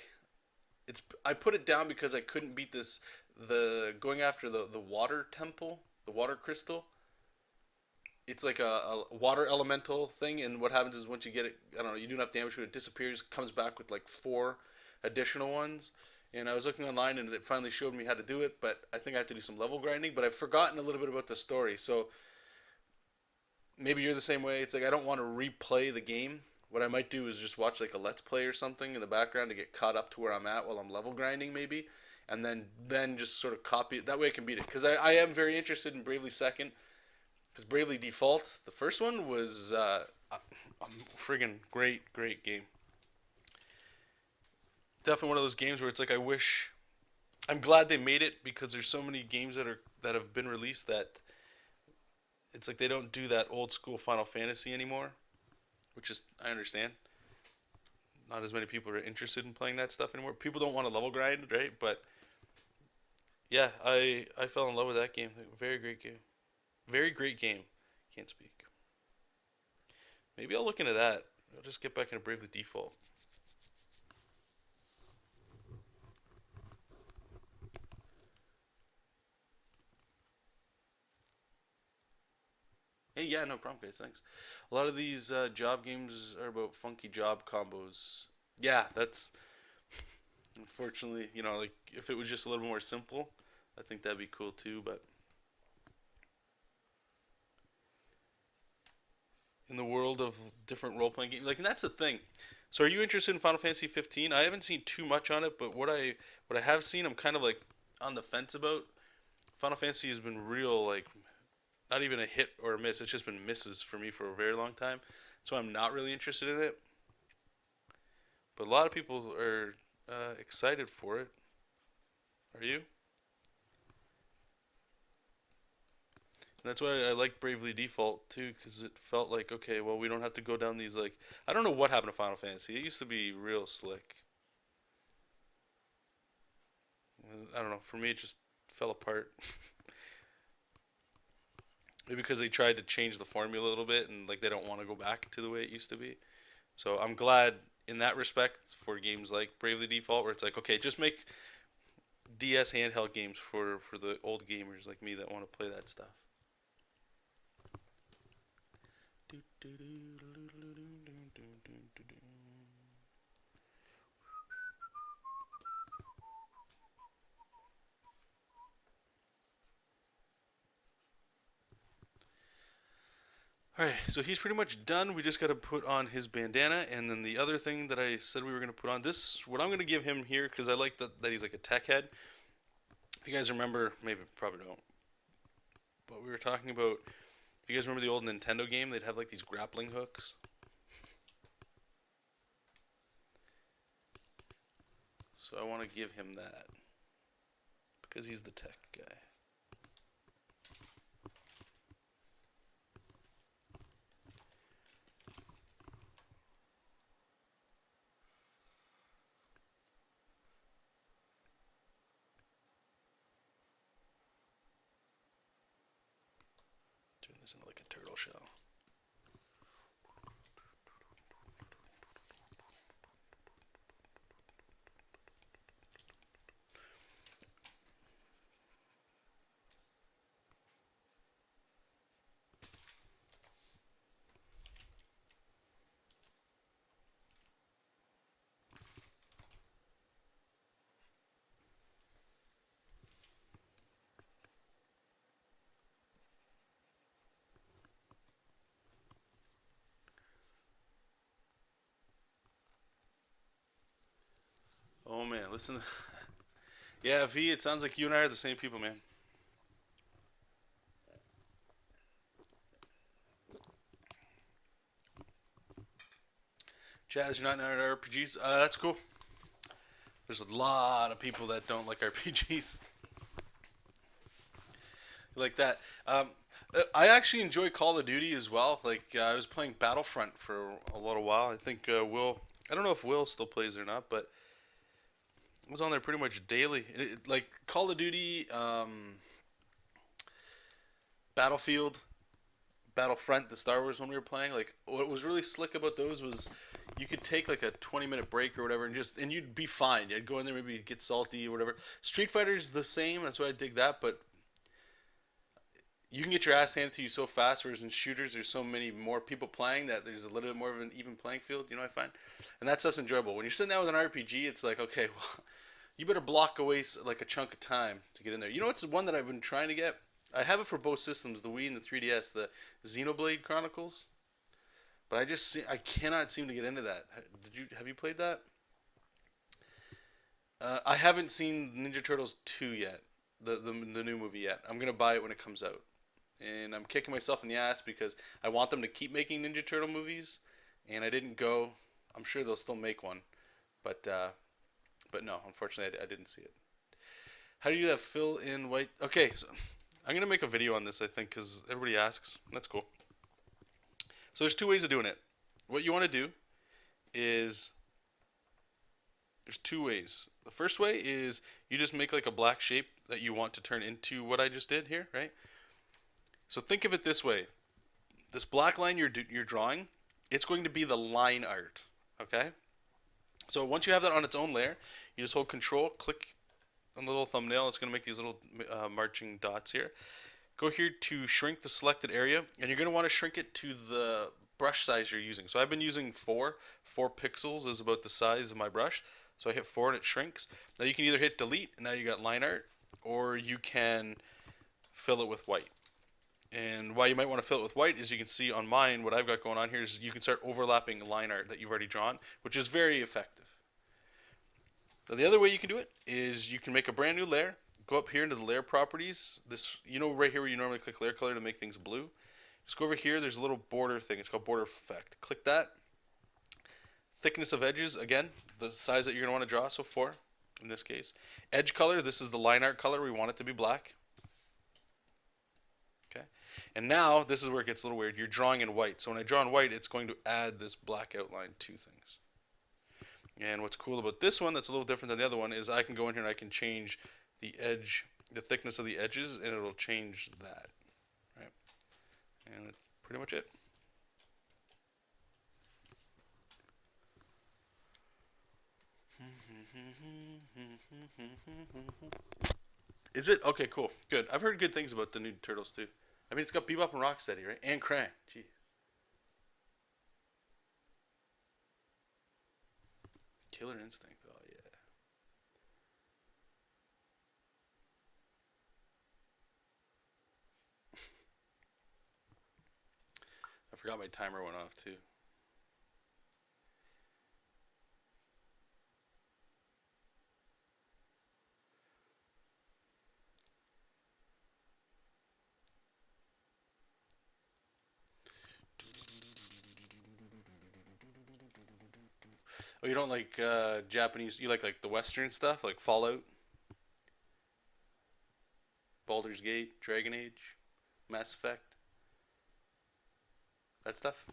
it's I put it down because I couldn't beat this the going after the water temple, the water crystal. It's like a water elemental thing, and what happens is once you get it, I don't know, you do enough damage to it, it disappears, comes back with like four additional ones. And I was looking online, and it finally showed me how to do it, but I think I have to do some level grinding. But I've forgotten a little bit about the story, so maybe you're the same way. It's like I don't want to replay the game. What I might do is just watch like a let's play or something in the background to get caught up to where I'm at while I'm level grinding, maybe, and then just sort of copy it. That way I can beat it, because I am very interested in Bravely Second. Because Bravely Default, the first one, was a friggin' great game. Definitely one of those games where it's like I wish. I'm glad they made it, because there's so many games that have been released that it's like they don't do that old school Final Fantasy anymore, which is, I understand. Not as many people are interested in playing that stuff anymore. People don't want to level grind, right? But yeah, I fell in love with that game. Very great game. Very great game. Can't speak. Maybe I'll look into that. I'll just get back into Bravely Default. Hey, yeah, no problem, guys. Thanks. A lot of these job games are about funky job combos. Yeah, that's unfortunately, like if it was just a little more simple, I think that'd be cool too. But in the world of different role playing games, like, and that's the thing. So, are you interested in Final Fantasy 15? I haven't seen too much on it, but what I have seen, I'm kind of like on the fence about. Final Fantasy has been real like not even a hit or a miss. It's just been misses for me for a very long time. So I'm not really interested in it. But a lot of people are excited for it. Are you? And that's why I like Bravely Default too, because it felt like, okay, well, we don't have to go down these like, I don't know what happened to Final Fantasy. It used to be real slick. I don't know. For me, it just fell apart. Maybe because they tried to change the formula a little bit, and like they don't want to go back to the way it used to be. So I'm glad in that respect for games like Bravely Default, where it's like, okay, just make DS handheld games for the old gamers like me that want to play that stuff. Alright, so he's pretty much done. We just got to put on his bandana, and then the other thing that I said we were going to put on, this, what I'm going to give him here, because I like that he's like a tech head. If you guys remember, maybe probably don't, but we were talking about, if you guys remember the old Nintendo game, they'd have like these grappling hooks. So I want to give him that, because he's the tech guy. Turn this into like a turtle shell. Oh man, listen. Yeah, V, it sounds like you and I are the same people, man. Chaz, you're not into RPGs? That's cool. There's a lot of people that don't like RPGs. Like that. I actually enjoy Call of Duty as well. Like I was playing Battlefront for a little while. I think Will. I don't know if Will still plays or not, but I was on there pretty much daily. Like Call of Duty, Battlefield, Battlefront, the Star Wars one we were playing. Like what was really slick about those was you could take like a 20-minute break or whatever and you'd be fine. You'd go in there, maybe get salty or whatever. Street Fighter's the same. That's why I dig that, but you can get your ass handed to you so fast. Whereas in shooters, there's so many more people playing that there's a little bit more of an even playing field. You know what I find, and that stuff's enjoyable. When you're sitting down with an RPG, it's like okay, well, you better block away like a chunk of time to get in there. You know what's one that I've been trying to get? I have it for both systems, the Wii and the 3DS, the Xenoblade Chronicles. But I cannot seem to get into that. Have you played that? I haven't seen Ninja Turtles 2 yet, the new movie yet. I'm gonna buy it when it comes out, and I'm kicking myself in the ass because I want them to keep making Ninja Turtle movies, and I didn't go. I'm sure they'll still make one, but no, unfortunately, I didn't see it. How do you do that fill in white? Okay, so I'm gonna make a video on this. I think because everybody asks. That's cool. So there's two ways of doing it. What you want to do is there's two ways. The first way is you just make like a black shape that you want to turn into what I just did here, right? So think of it this way. This black line you're drawing, it's going to be the line art, okay? So once you have that on its own layer, you just hold control, click on the little thumbnail. It's going to make these little marching dots here. Go here to shrink the selected area, and you're going to want to shrink it to the brush size you're using. So I've been using 4 pixels is about the size of my brush. So I hit 4 and it shrinks. Now you can either hit delete, and now you got line art, or you can fill it with white. And why you might want to fill it with white is you can see on mine, what I've got going on here is you can start overlapping line art that you've already drawn, which is very effective. Now the other way you can do it is you can make a brand new layer, go up here into the layer properties. This, you know, right here where you normally click layer color to make things blue. Just go over here. There's a little border thing. It's called border effect. Click that. Thickness of edges, again, the size that you're going to want to draw, so 4 in this case. Edge color, this is the line art color. We want it to be black. Okay. And now this is where it gets a little weird. You're drawing in white. So when I draw in white, it's going to add this black outline to things. And what's cool about this one that's a little different than the other one is I can go in here and I can change the edge, the thickness of the edges, and it'll change that. Right? And that's pretty much it. Is it? Okay, cool. Good. I've heard good things about the new Turtles too. I mean, it's got Bebop and Rocksteady, right? And Krang. Gee. Killer Instinct. Oh, yeah. I forgot my timer went off too. Oh, you don't like Japanese? You like the Western stuff, like Fallout, Baldur's Gate, Dragon Age, Mass Effect, that stuff.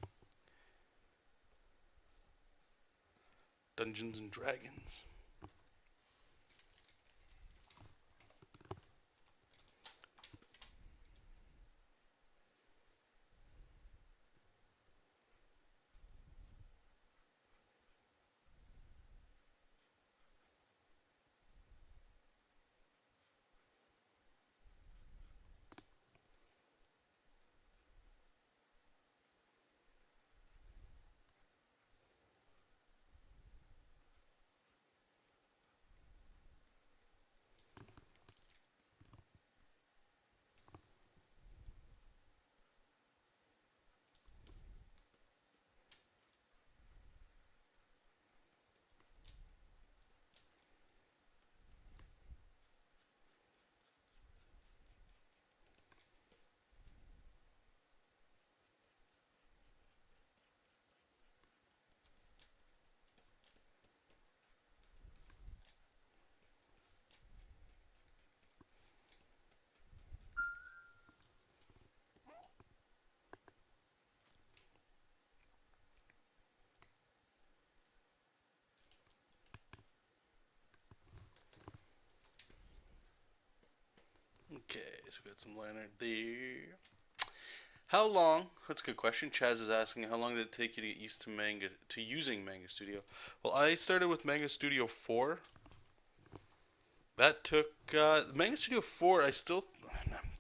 Dungeons and Dragons. Okay, so we got some liner there. How long? That's a good question. Chaz is asking, how long did it take you to get used to using Manga Studio? Well, I started with Manga Studio 4. That took Manga Studio 4. I still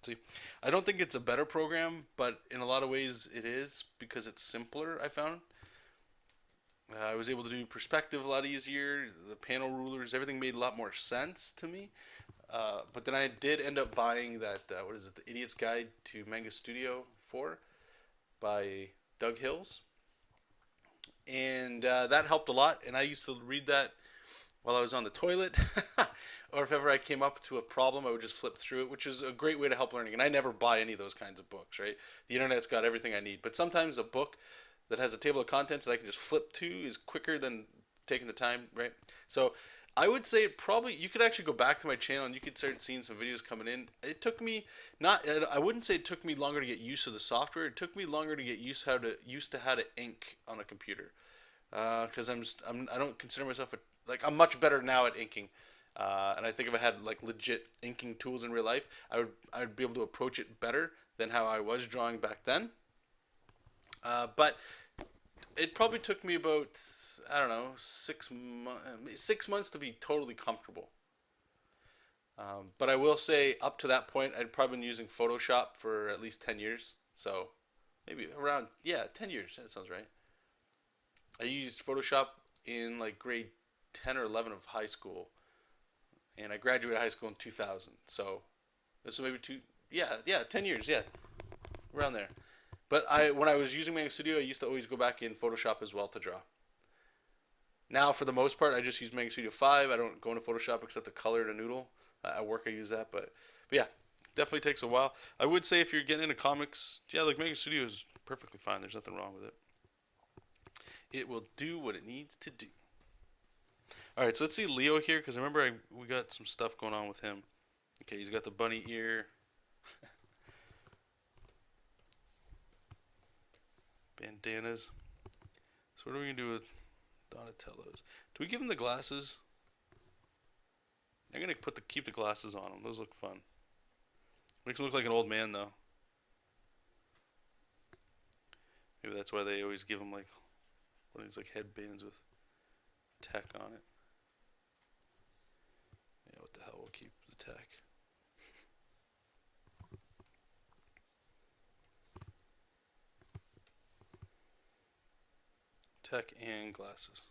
see. I don't think it's a better program, but in a lot of ways it is because it's simpler. I found I was able to do perspective a lot easier. The panel rulers, everything made a lot more sense to me. But then I did end up buying that what is it, The Idiot's Guide to Manga Studio 4 by Doug Hills, and that helped a lot. And I used to read that while I was on the toilet, or if ever I came up to a problem, I would just flip through it, which is a great way to help learning. And I never buy any of those kinds of books, right? The internet's got everything I need, but sometimes a book that has a table of contents that I can just flip to is quicker than taking the time, right? So I would say probably you could actually go back to my channel and you could start seeing some videos coming in. It took me not I wouldn't say it took me longer to get used to the software. It took me longer to get used to how to ink on a computer. Because I don't consider myself I'm much better now at inking. And I think if I had like legit inking tools in real life, I'd be able to approach it better than how I was drawing back then. But it probably took me about, I don't know, 6 months to be totally comfortable. But I will say up to that point, I'd probably been using Photoshop for at least 10 years. So maybe around, yeah, 10 years. That sounds right. I used Photoshop in like grade 10 or 11 of high school. And I graduated high school in 2000. So this was maybe yeah, 10 years, yeah, around there. But when I was using Manga Studio, I used to always go back in Photoshop as well to draw. Now, for the most part, I just use Manga Studio 5. I don't go into Photoshop except to color and noodle. At work, I use that. But yeah, definitely takes a while. I would say if you're getting into comics, yeah, like Manga Studio is perfectly fine. There's nothing wrong with it. It will do what it needs to do. All right, so let's see Leo here because remember we got some stuff going on with him. Okay, he's got the bunny ear. Bandanas. So what are we gonna do with Donatello's? Do we give him the glasses? I'm gonna keep the glasses on him. Those look fun. Makes him look like an old man though. Maybe that's why they always give him like one of these like headbands with tech on it. Yeah, what the hell? We'll keep the tech. Tech and glasses.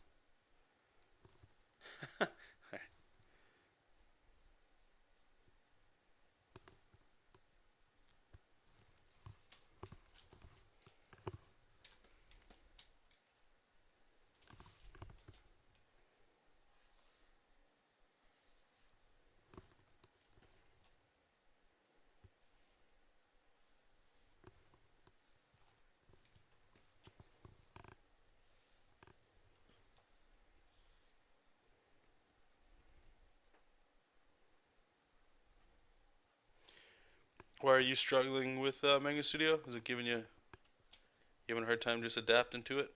Alright. Why are you struggling with Manga Studio? Is it giving you having a hard time just adapting to it?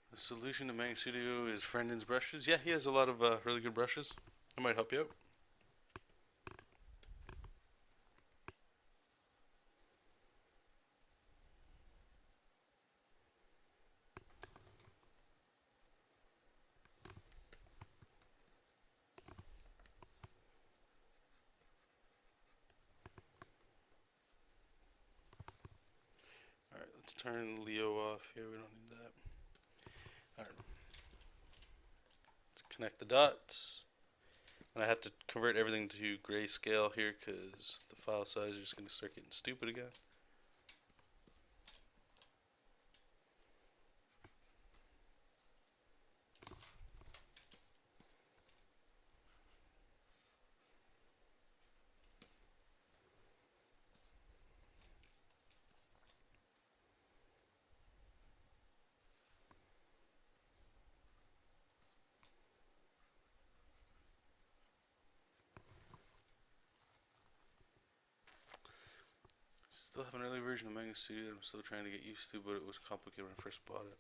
The solution to Manga Studio is Brendan's brushes. Yeah, he has a lot of really good brushes. I might help you out. Alright, let's turn Leo off here. We don't need that. connect the dots. And I have to convert everything to grayscale here because the file size is just going to start getting stupid again. Still have an early version of Manga Studo that I'm still trying to get used to, but it was complicated when I first bought it.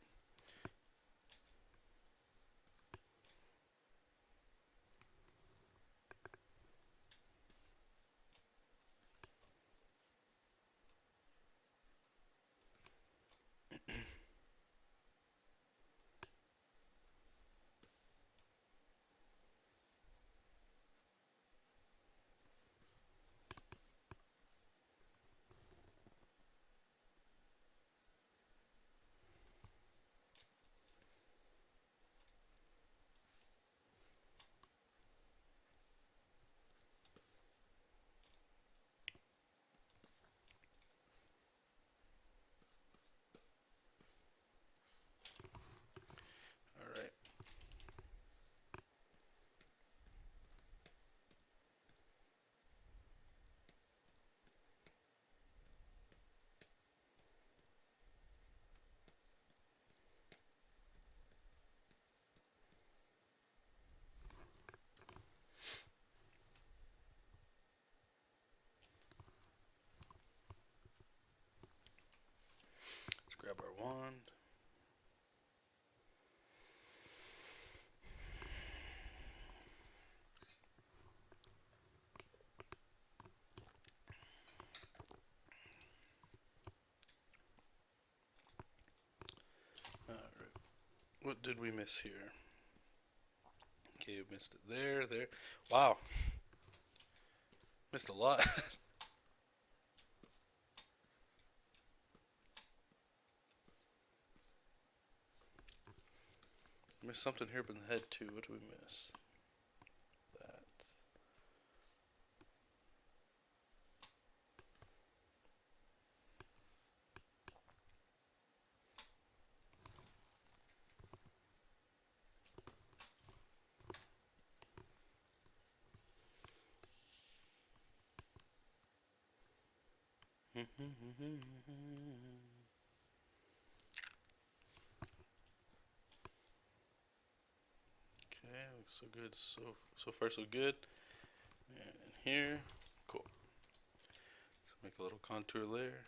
Alright. Let's grab our wand. Alright. What did we miss here? Okay, you missed it there. Wow. Missed a lot. Missed something here up in the head too. What did we miss? That. Okay, looks so good. So far so good. And in here, cool. So make a little contour layer.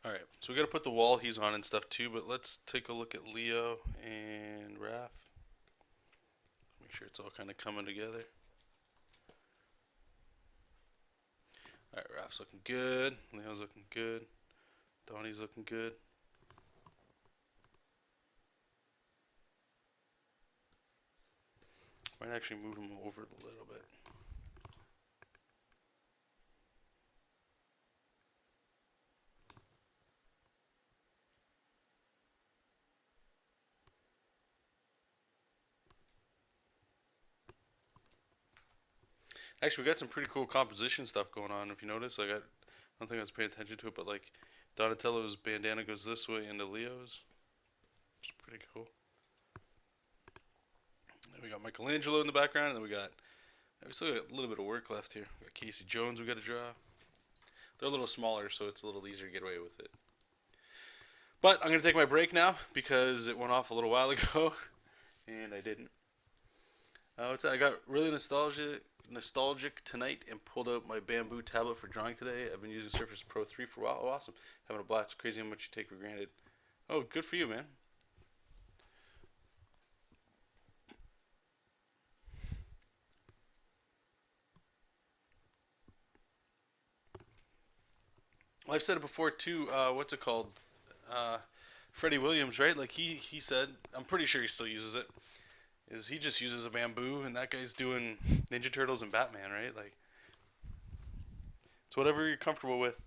Alright, so we gotta put the wall he's on and stuff too, but let's take a look at Leo and Raph. Make sure it's all kind of coming together. Alright, Raph's looking good. Leo's looking good. Donnie's looking good. Might actually move him over a little bit. Actually, we got some pretty cool composition stuff going on. If you notice, like I don't think I was paying attention to it, but like Donatello's bandana goes this way into Leo's. It's pretty cool. Then we got Michelangelo in the background, and then we still got a little bit of work left here. We got Casey Jones we got to draw. They're a little smaller, so it's a little easier to get away with it. But I'm gonna take my break now because it went off a little while ago, and I didn't. I got really nostalgic tonight and pulled out my bamboo tablet for drawing today. I've been using Surface Pro 3 for a while. Oh, awesome. Having a blast. It's crazy how much you take for granted. Oh, good for you, man. Well, I've said it before too. What's it called? Freddie Williams, right? Like he said, I'm pretty sure he still uses it. Is he just uses a bamboo, and that guy's doing Ninja Turtles and Batman, right? Like, it's whatever you're comfortable with.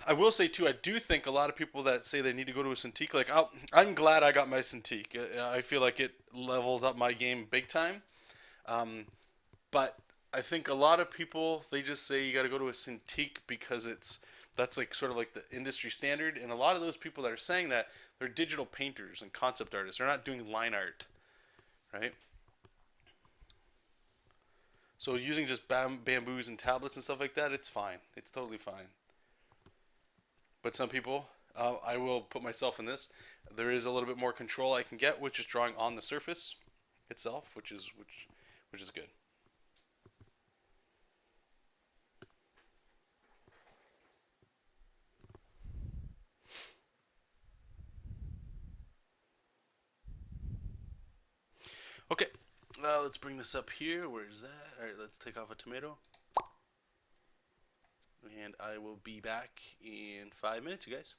I will say too, I do think a lot of people that say they need to go to a Cintiq, like I'm glad I got my Cintiq. I feel like it leveled up my game big time. Um, but I think a lot of people they just say you got to go to a Cintiq because that's like sort of like the industry standard, and a lot of those people that are saying that they're digital painters and concept artists. They're not doing line art, right? So using just bamboos and tablets and stuff like that, it's fine. It's totally fine. But some people, I will put myself in this. There is a little bit more control I can get, which is drawing on the surface itself, which is good. Okay, let's bring this up here. Where is that? All right, let's take off a tomato, and I will be back in 5 minutes, you guys.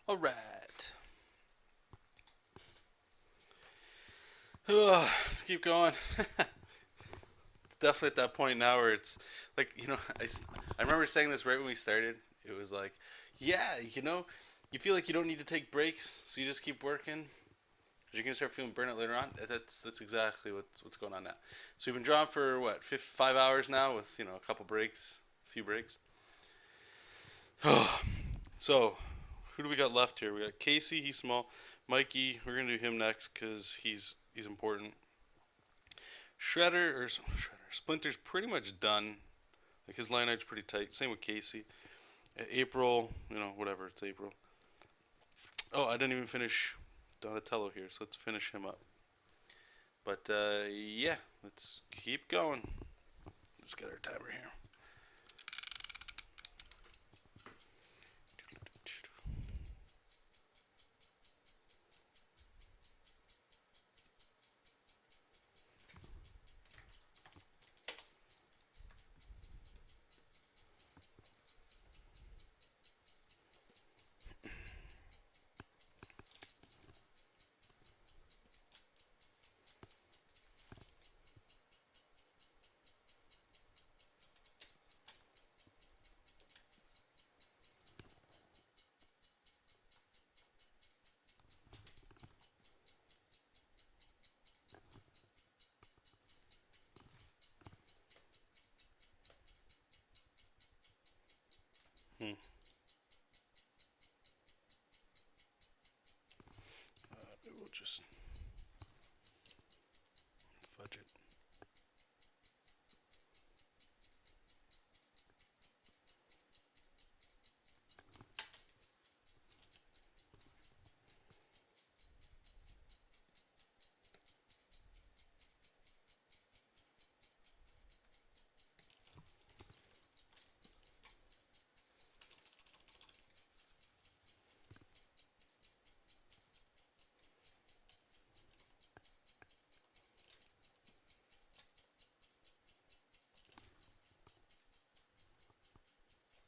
All right. Let's keep going. It's definitely at that point now where it's like, I remember saying this right when we started. It was like, yeah, you feel like you don't need to take breaks, so you just keep working. Because you're going to start feeling burnout later on. That's exactly what's going on now. So we've been drawing for, what, 5 hours now with, a couple breaks, a few breaks. So, who do we got left here? We got Casey, he's small. Mikey, we're going to do him next because he's important. Splinter's pretty much done. Like his line art's pretty tight. Same with Casey. April, whatever, it's April. Oh, I didn't even finish Donatello here, so let's finish him up. But yeah, let's keep going. Let's get our timer here. Maybe we'll just fudge it.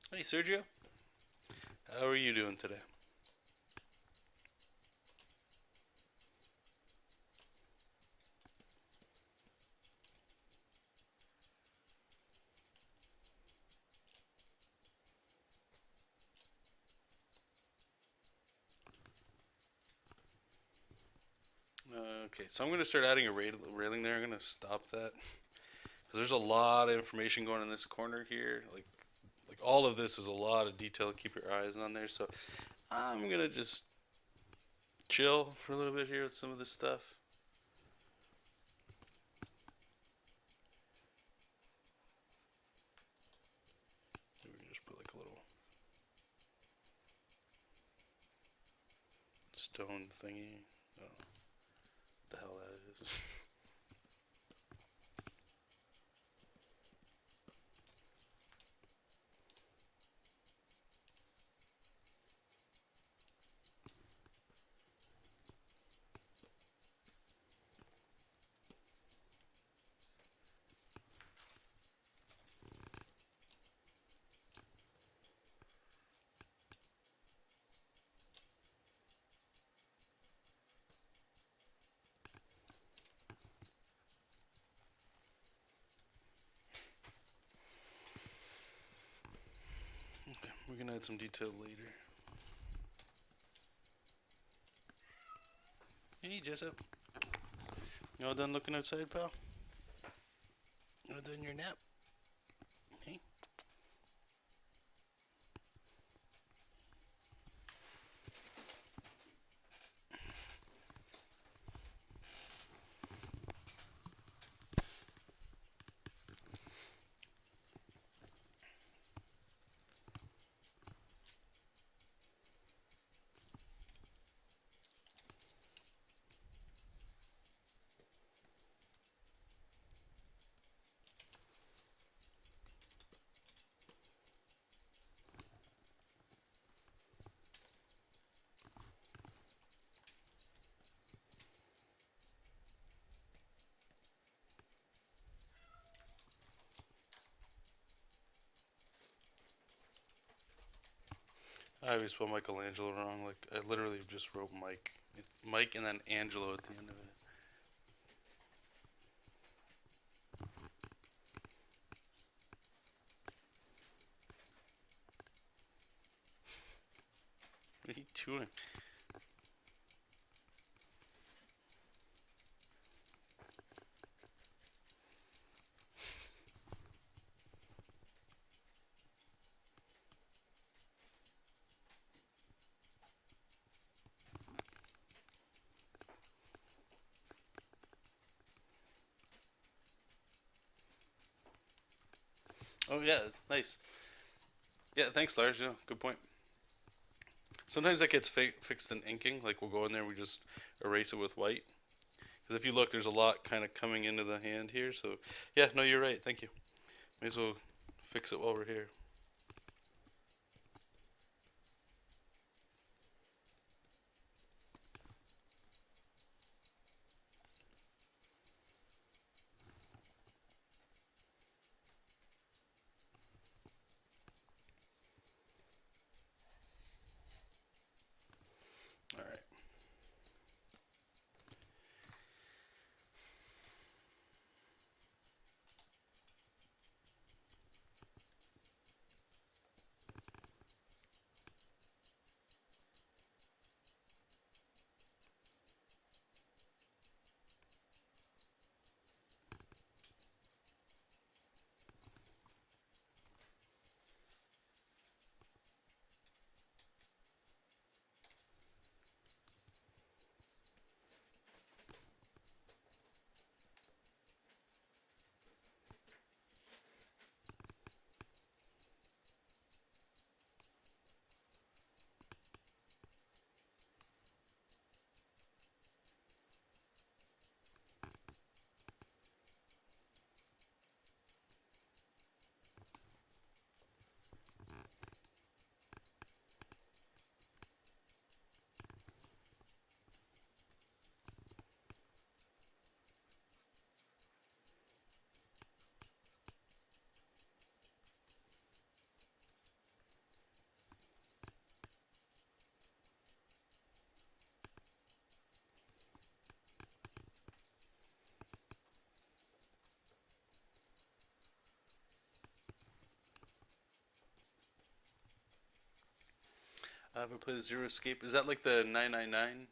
Hey, Sergio. How are you doing today? Okay, so I'm going to start adding a railing there. I'm going to stop that. Because there's a lot of information going in this corner here. Like all of this is a lot of detail. Keep your eyes on there. So I'm going to just chill for a little bit here with some of this stuff. Maybe we can just put like a little stone thingy. I don't know what the hell that is. Okay, we can add some detail later. Hey, Jessup. You all done looking outside, pal? You all done your nap? Hey. I always spell Michelangelo wrong. Like I literally just wrote Mike, Mike, and then Angelo at the end of it. What are you doing? Oh yeah, nice. Yeah, thanks, Lars. Yeah, good point. Sometimes that gets fixed in inking. Like we'll go in there, we just erase it with white. Because if you look, there's a lot kind of coming into the hand here. So yeah, no, you're right. Thank you. May as well fix it while we're here. All right. Have I played the Zero Escape? Is that like the 999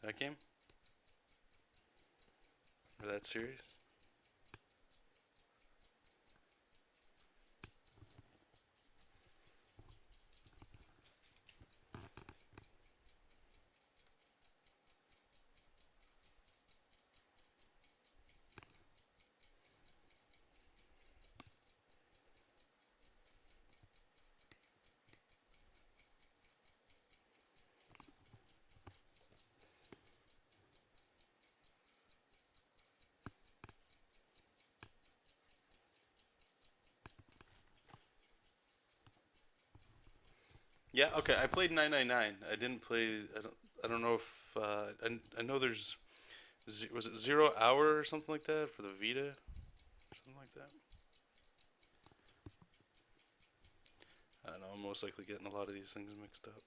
that game? Or that series? Yeah. Okay. I played 999. I didn't play. I don't. I don't know if. I know there's. Was it 0 Hour or something like that for the Vita? Or something like that. I don't know. I'm most likely getting a lot of these things mixed up.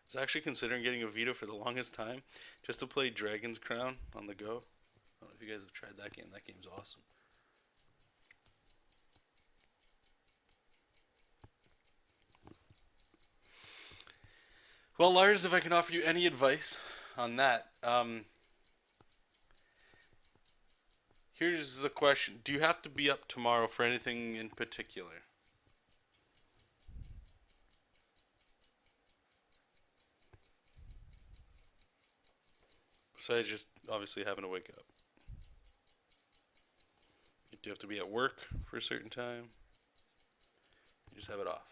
I was actually considering getting a Vita for the longest time just to play Dragon's Crown on the go. I don't know if you guys have tried that game. That game's awesome. Well, Lars, if I can offer you any advice on that, here's the question: do you have to be up tomorrow for anything in particular? Besides just obviously having to wake up. Do you have to be at work for a certain time? You just have it off.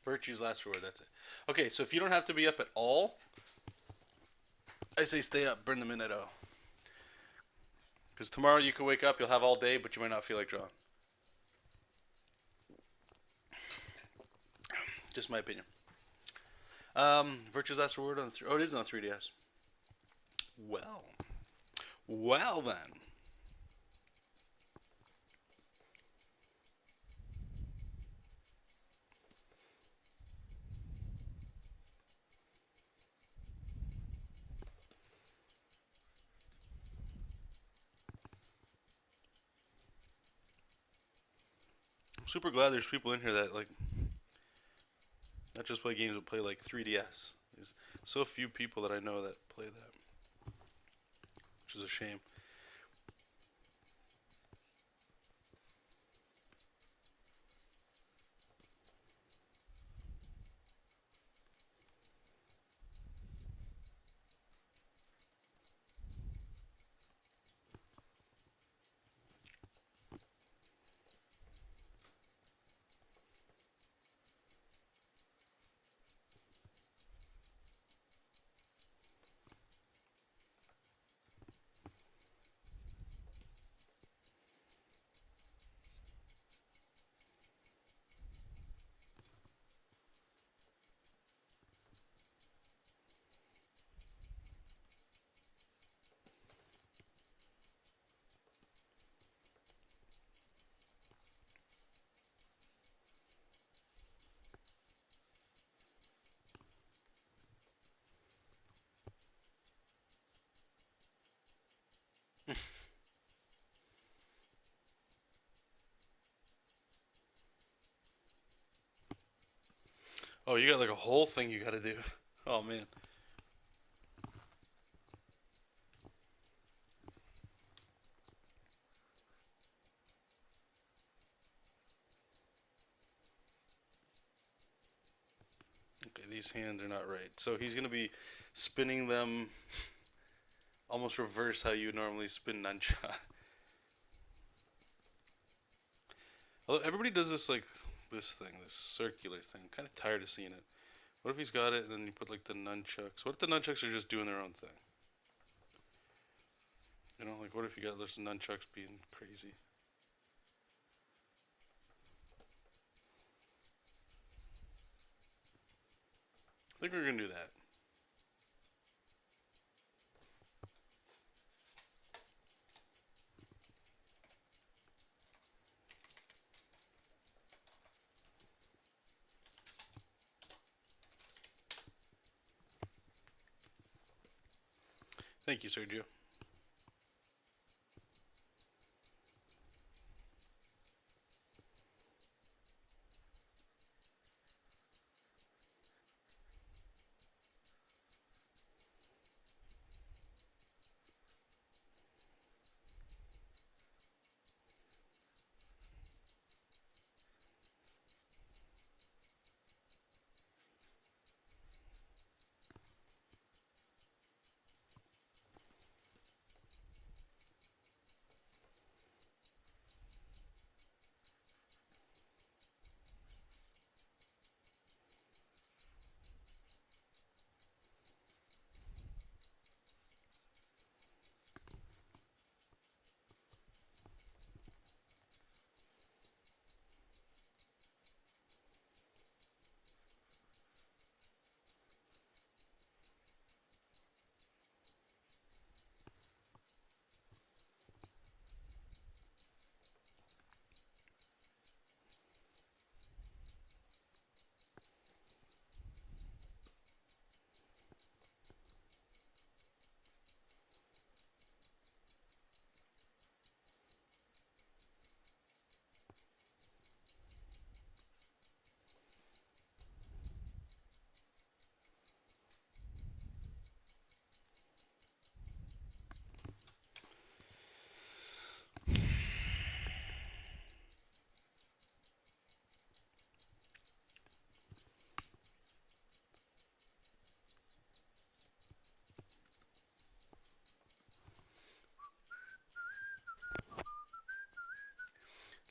Virtue's last word, that's it. Okay, so if you don't have to be up at all, I say stay up, burn the midnight oil. Because tomorrow you could wake up, you'll have all day, but you might not feel like drawing. Just my opinion. Virtue's last reward on the oh, it is on 3DS. Well, well then. I'm super glad there's people in here that like not just play games but play like 3DS. There's so few people that I know that play that, which is a shame. Oh, you got like a whole thing you got to do. Oh man. Okay, these hands are not right. So he's gonna be spinning them almost reverse how you normally spin nunchuck. Although everybody does this like this thing, this circular thing. I'm kind of tired of seeing it. What if he's got it and then you put like the nunchucks? What if the nunchucks are just doing their own thing? You know, like what if you got those nunchucks being crazy? I think we're gonna do that. Thank you, Sergio.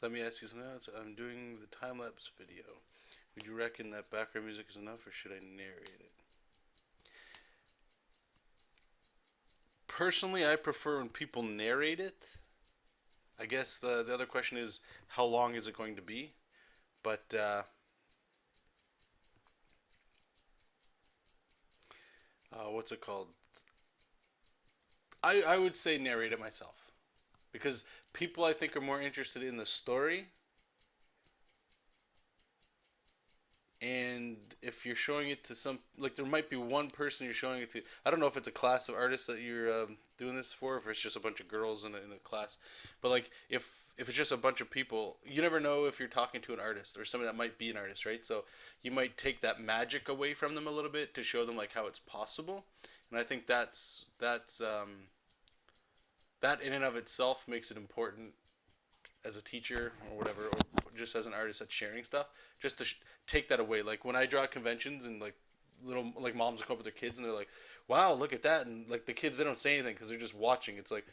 Let me ask you something else. I'm doing the time lapse video. Would you reckon that background music is enough, or should I narrate it? Personally, I prefer when people narrate it. I guess the other question is how long is it going to be? But what's it called? I would say narrate it myself because people I think are more interested in the story. And if you're showing it to some, like there might be one person you're showing it to. I don't know if it's a class of artists that you're doing this for, if it's just a bunch of girls in a class. But like if it's just a bunch of people, you never know if you're talking to an artist or somebody that might be an artist, right? So you might take that magic away from them a little bit to show them like how it's possible. And I think that in and of itself makes it important as a teacher or whatever, or just as an artist that's sharing stuff, just to take that away. Like when I draw conventions and like little like moms will come up with their kids and they're like, "Wow, look at that!" And like the kids, they don't say anything because they're just watching. It's like,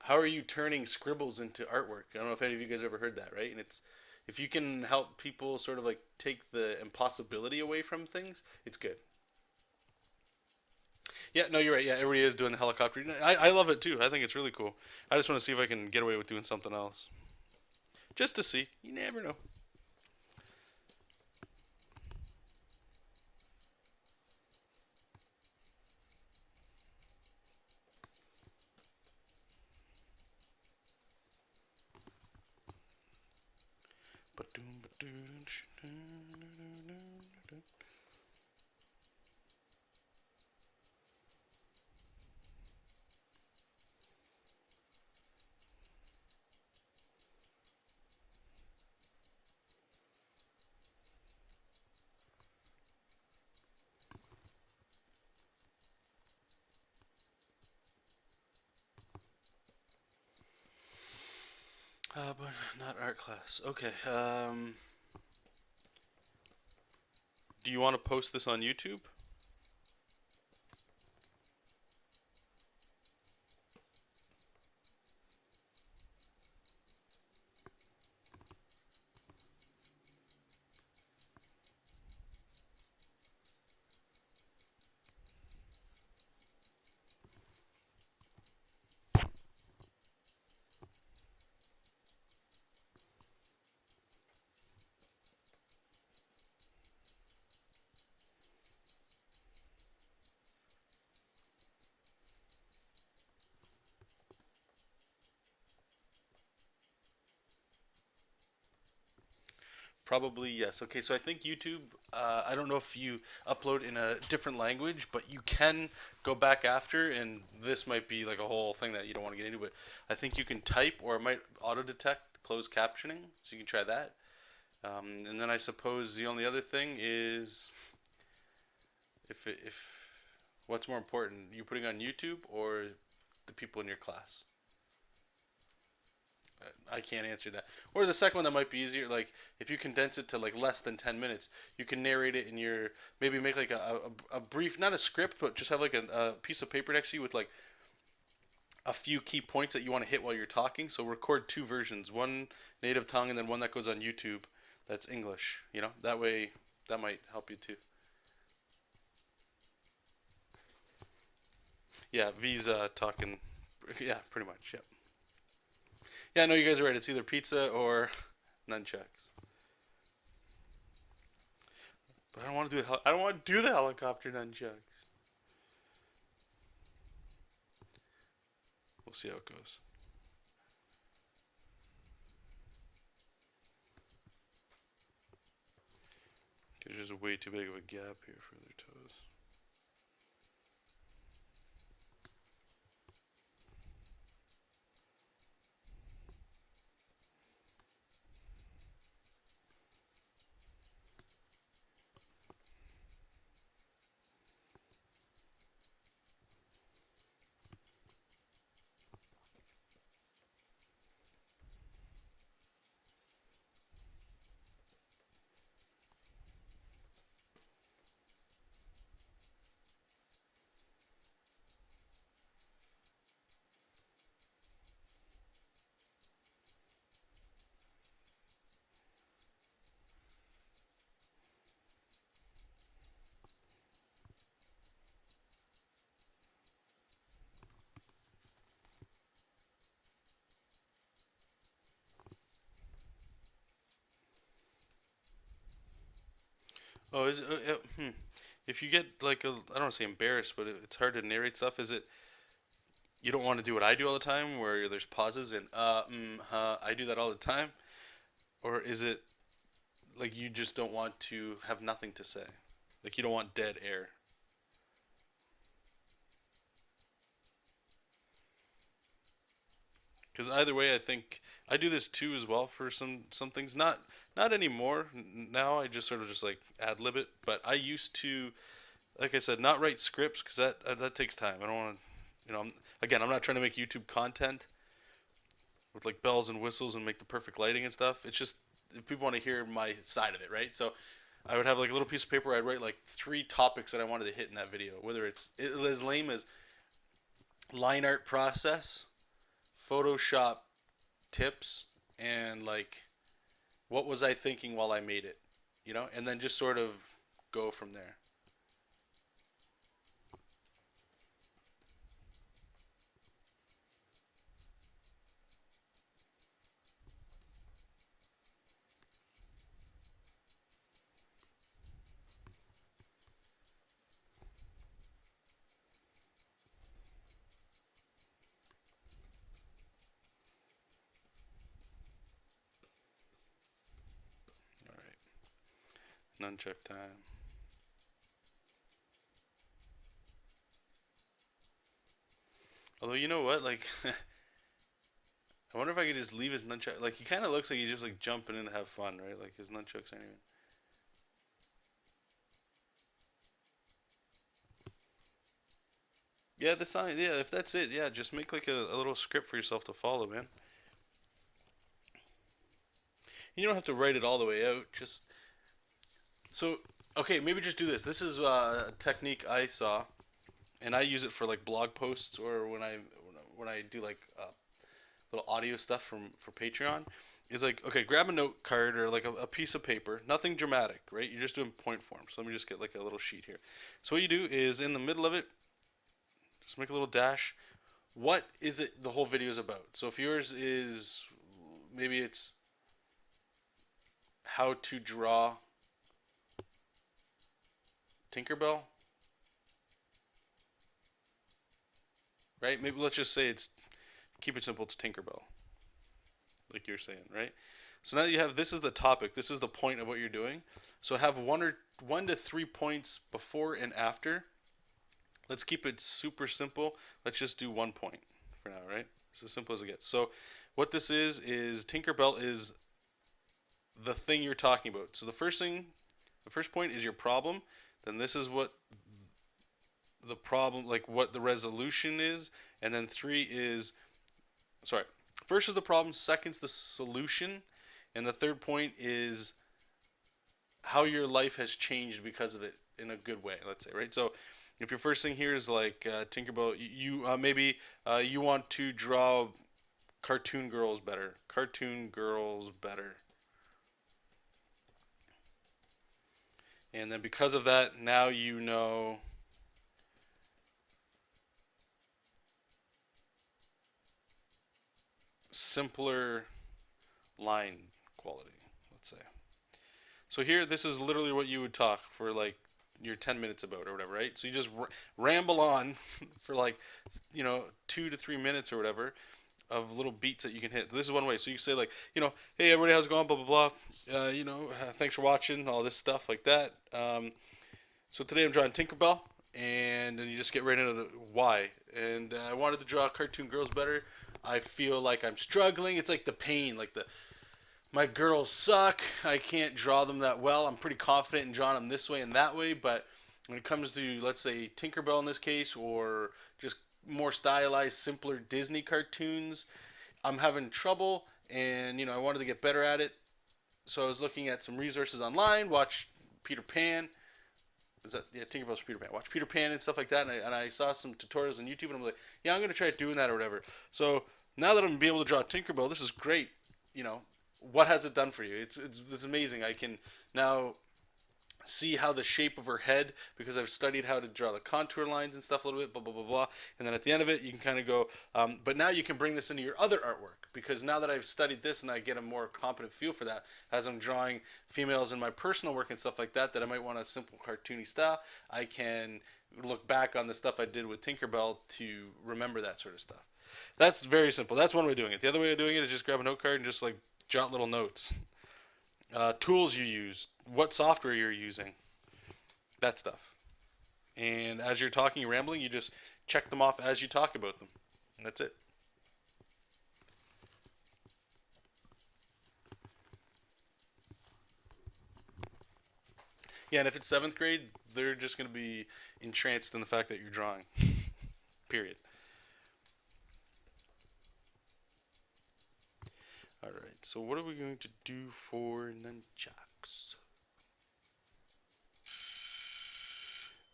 how are you turning scribbles into artwork? I don't know if any of you guys ever heard that, right? And it's if you can help people sort of like take the impossibility away from things, it's good. Yeah, no, you're right. Yeah, everybody is doing the helicopter. I love it too. I think it's really cool. I just want to see if I can get away with doing something else. Just to see. You never know. But not art class. Okay. Do you want to post this on YouTube? Probably yes. Okay, so I think YouTube. I don't know if you upload in a different language, but you can go back after, and this might be like a whole thing that you don't want to get into. But I think you can type, or it might auto detect closed captioning, so you can try that. And then I suppose the only other thing is if what's more important, you putting on YouTube or the people in your class. I can't answer that. Or the second one that might be easier, like if you condense it to like less than 10 minutes, you can narrate it in your maybe make like a brief, not a script, but just have like a piece of paper next to you with like a few key points that you want to hit while you're talking. So record two versions, one native tongue and then one that goes on YouTube that's English. You know, that way that might help you too. Yeah, Visa talking. Yeah, pretty much. Yeah. Yeah, no, you guys are right. It's either pizza or nunchucks. But I don't want to do the I don't want to do the helicopter nunchucks. We'll see how it goes. There's just way too big of a gap here for their toes. Oh, is it? If you get like I don't want to say embarrassed, but it's hard to narrate stuff. Is it you don't want to do what I do all the time, where there's pauses and I do that all the time, or is it like you just don't want to have nothing to say, like you don't want dead air? Because either way, I think I do this too as well for some things. Not anymore. Now I just sort of just like ad lib it. But I used to, like I said, not write scripts because that takes time. I don't want to, again, I'm not trying to make YouTube content with like bells and whistles and make the perfect lighting and stuff. It's just if people want to hear my side of it, right? So I would have like a little piece of paper. I'd write like 3 topics that I wanted to hit in that video, whether it's as lame as line art process, Photoshop tips, and like what was I thinking while I made it, and then just sort of go from there. All right, nunchuck time. Although you know what, like, I wonder if I could just leave his nunchuck. Like he kind of looks like he's just like jumping in to have fun, right? Like his nunchucks aren't even. Yeah, the sign. Yeah, if that's it, yeah, just make like a little script for yourself to follow, man. You don't have to write it all the way out. Just so okay, maybe just do this. This is a technique I saw, and I use it for like blog posts or when I do like little audio stuff for Patreon. Is like okay, grab a note card or like a piece of paper. Nothing dramatic, right? You're just doing point form. So let me just get like a little sheet here. So what you do is in the middle of it, just make a little dash. What is it the whole video is about? So if yours is maybe it's how to draw Tinkerbell, right? Maybe let's just say it's keep it simple. It's Tinkerbell, like you're saying, right? So now that you have this is the topic. This is the point of what you're doing. So have 1 to 3 points before and after. Let's keep it super simple. Let's just do 1 point for now, right? It's as simple as it gets. So what this is Tinkerbell is the thing you're talking about. So the first point is your problem. Then this is what the problem, like what the resolution is, and then 3 is, sorry, first is the problem, second's the solution, and the third point is how your life has changed because of it in a good way. Let's say, right? So if your first thing here is like Tinkerbell, you maybe you want to draw cartoon girls better, and then because of that, now you know simpler line quality, let's say. So here, this is literally what you would talk for like your 10 minutes about or whatever, right? So you just ramble on for like, 2 to 3 minutes or whatever of little beats that you can hit. This is one way. So you say like, hey everybody, how's it going? Blah, blah, blah. Thanks for watching, all this stuff like that. So today I'm drawing Tinkerbell, and then you just get right into the why. And I wanted to draw cartoon girls better. I feel like I'm struggling. It's like the pain, like my girls suck. I can't draw them that well. I'm pretty confident in drawing them this way and that way, but when it comes to, let's say, Tinkerbell in this case, or just more stylized, simpler Disney cartoons, I'm having trouble, and I wanted to get better at it. So I was looking at some resources online, watch Peter Pan. Tinkerbell's Peter Pan. Watch Peter Pan and stuff like that, and I saw some tutorials on YouTube, and I'm like, yeah, I'm gonna try doing that or whatever. So now that I'm gonna be able to draw Tinkerbell, this is great. What has it done for you? It's amazing. I can now see how the shape of her head, because I've studied how to draw the contour lines and stuff a little bit, blah, blah, blah, blah. And then at the end of it, you can kind of go, but now you can bring this into your other artwork, because now that I've studied this and I get a more competent feel for that, as I'm drawing females in my personal work and stuff like that, that I might want a simple cartoony style, I can look back on the stuff I did with Tinkerbell to remember that sort of stuff. That's very simple. That's one way of doing it. The other way of doing it is just grab a note card and just like jot little notes. Tools you use, what software you're using, that stuff. And as you're talking, you're rambling, you just check them off as you talk about them. And that's it. Yeah, and if it's seventh grade, they're just going to be entranced in the fact that you're drawing. Period. Alright, so what are we going to do for nunchucks?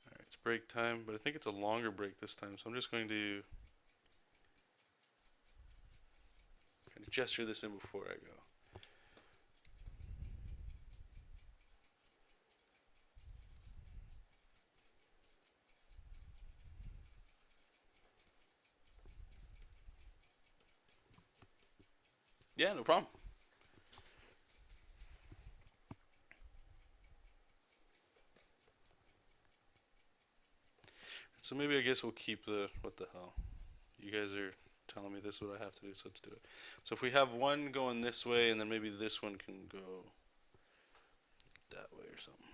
Alright, it's break time, but I think it's a longer break this time, so I'm just going to kind of gesture this in before I go. Yeah, no problem. So maybe I guess we'll keep the, what the hell. You guys are telling me this is what I have to do, so let's do it. So if we have one going this way, and then maybe this one can go that way or something.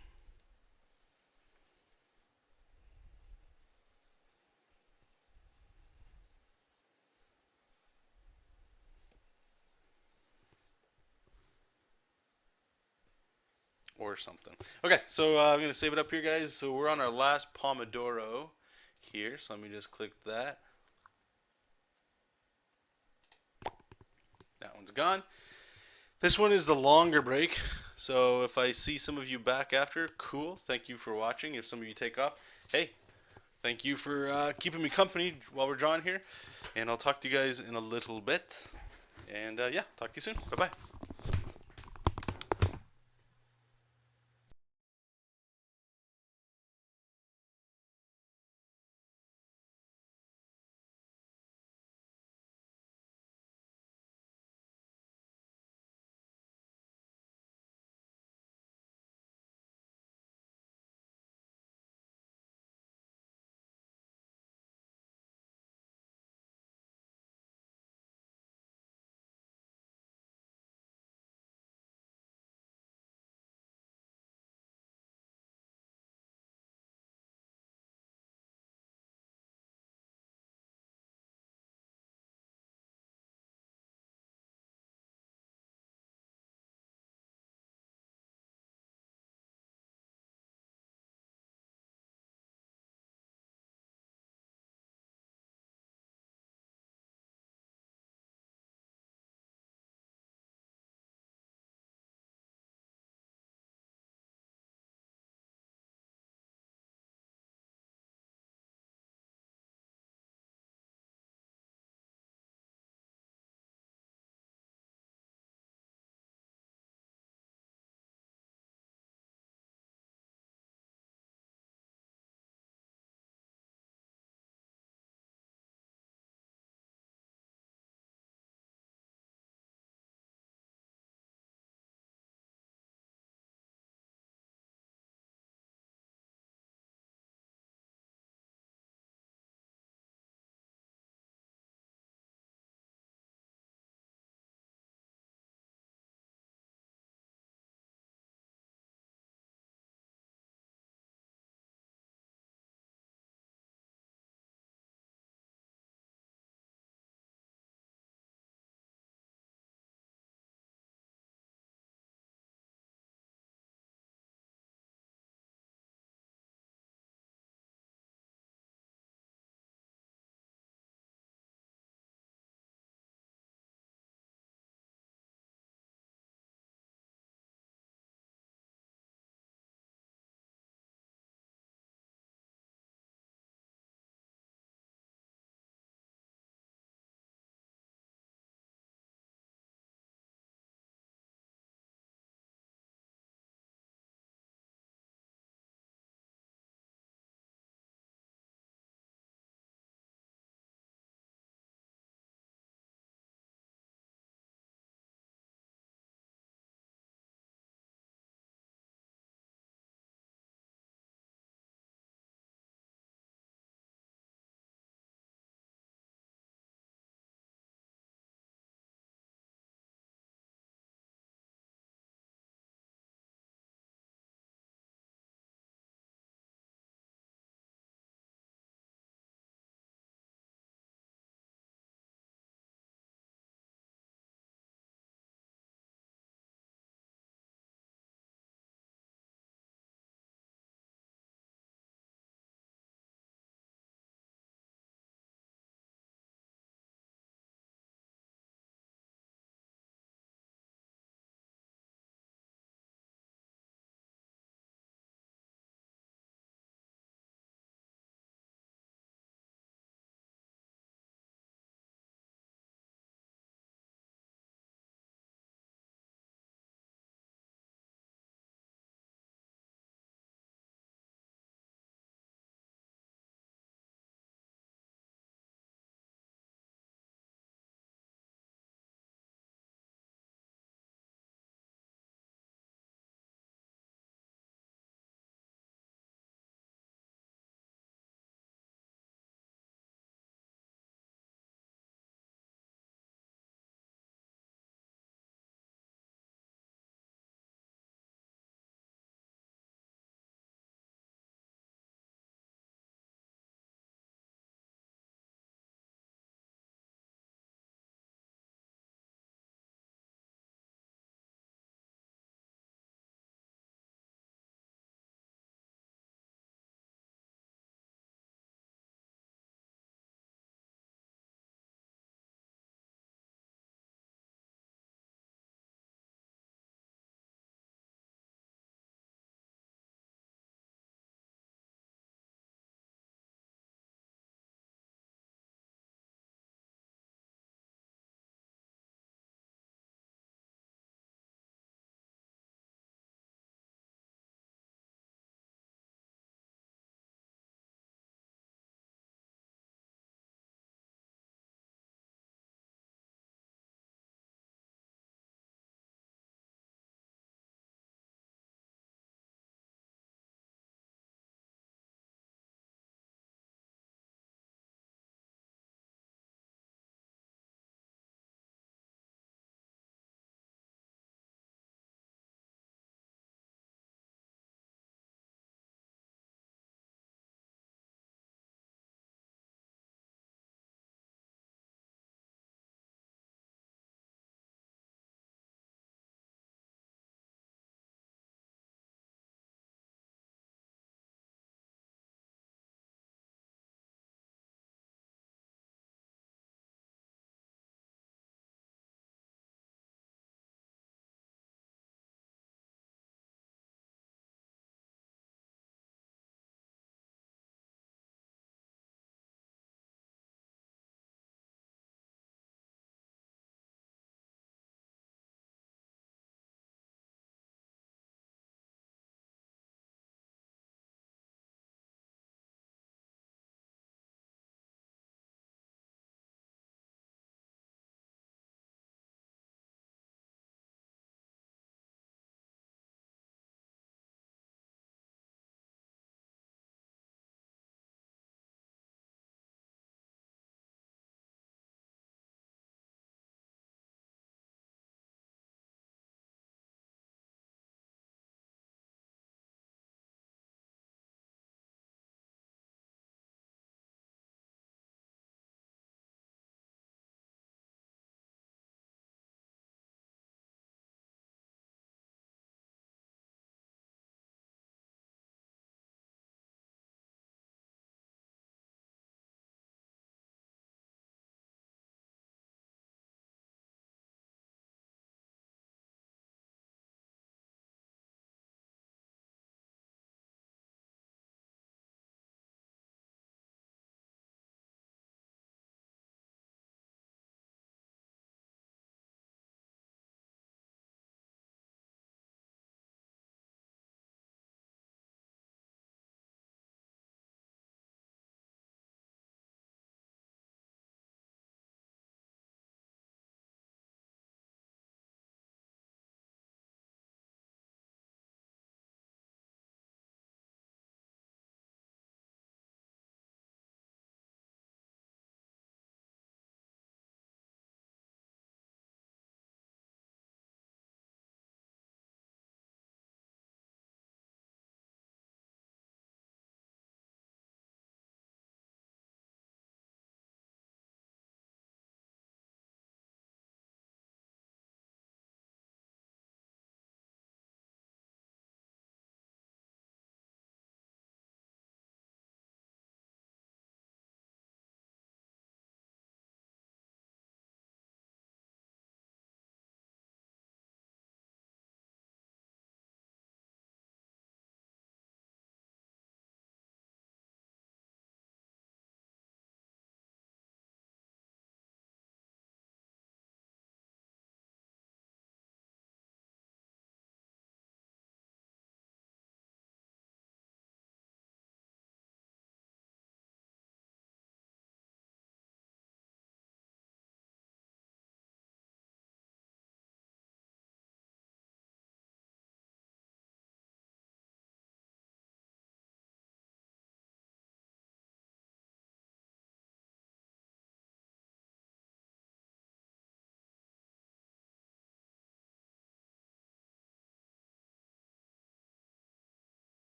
Or something. Okay, so I'm going to save it up here, guys. So we're on our last Pomodoro here. So let me just click that. That one's gone. This one is the longer break. So if I see some of you back after, cool. Thank you for watching. If some of you take off, hey, thank you for keeping me company while we're drawing here. And I'll talk to you guys in a little bit. And yeah, talk to you soon. Bye-bye.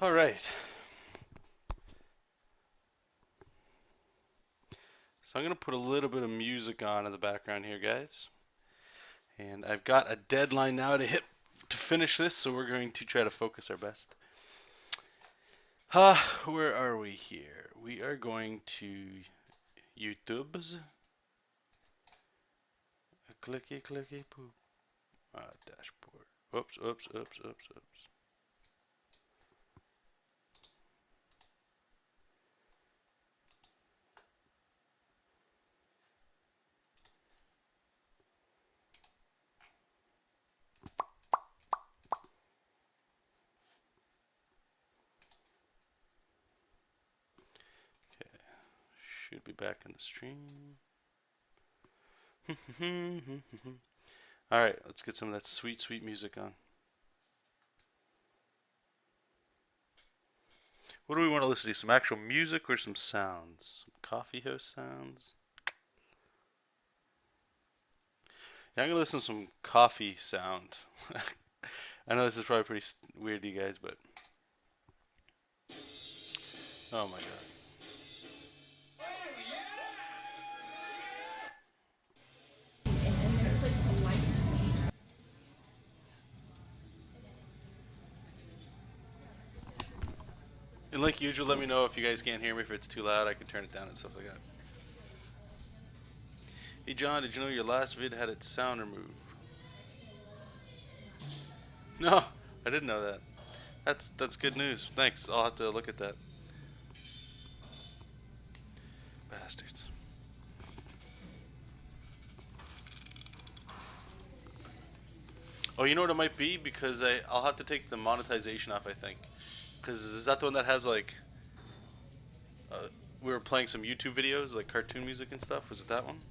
All right. So I'm going to put a little bit of music on in the background here, guys. And I've got a deadline now to hit to finish this, so we're going to try to focus our best. Where are we here? We are going to YouTube's. Clicky, clicky, poop. Dashboard. Oops, oops, oops, oops, oops. Okay. Should be back in the stream. Alright, let's get some of that sweet, sweet music on. What do we want to listen to? Some actual music or some sounds? Some coffee house sounds? Yeah, I'm going to listen to some coffee sound. I know this is probably pretty weird to you guys, but... Oh my god. And like usual, let me know if you guys can't hear me, if it's too loud. I can turn it down and stuff like that. Hey John, did you know your last vid had its sound removed? No, I didn't know that. That's good news. Thanks. I'll have to look at that. Bastards. Oh, you know what it might be? Because I'll have to take the monetization off, I think. Because is that the one that has like... we were playing some YouTube videos, like cartoon music and stuff. Was it that one?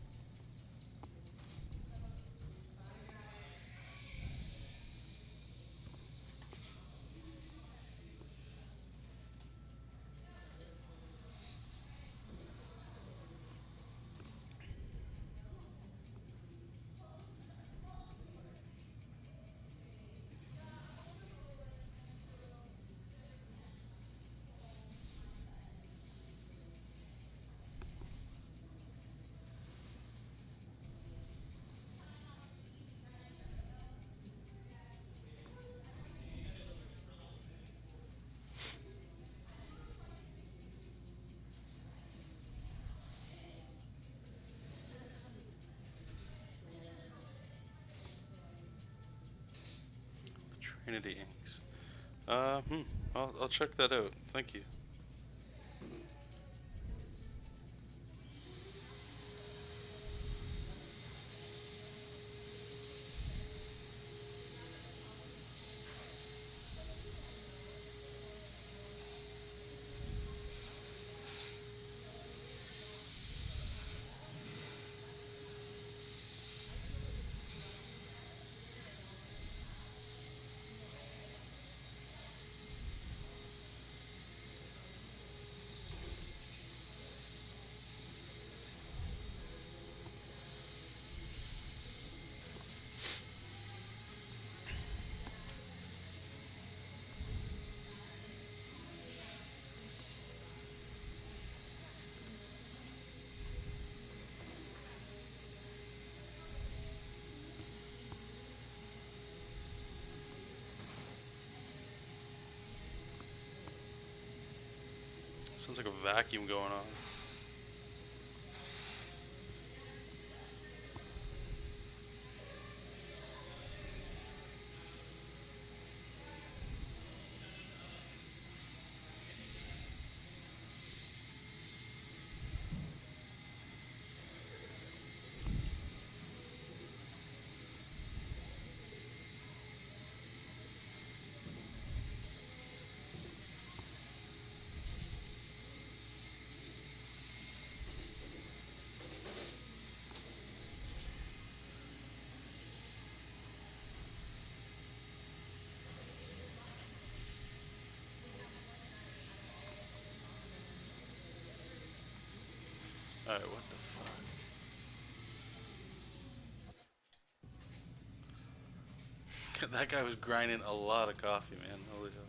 Trinity inks. I'll check that out. Thank you. Sounds like a vacuum going on. Alright, what the fuck? That guy was grinding a lot of coffee, man. Holy hell.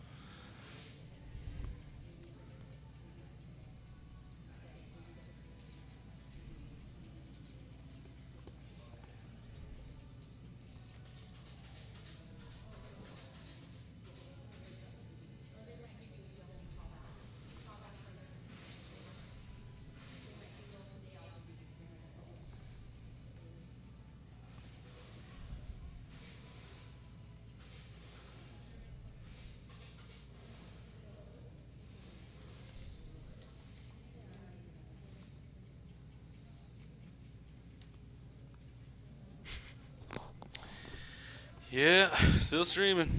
Yeah, still streaming.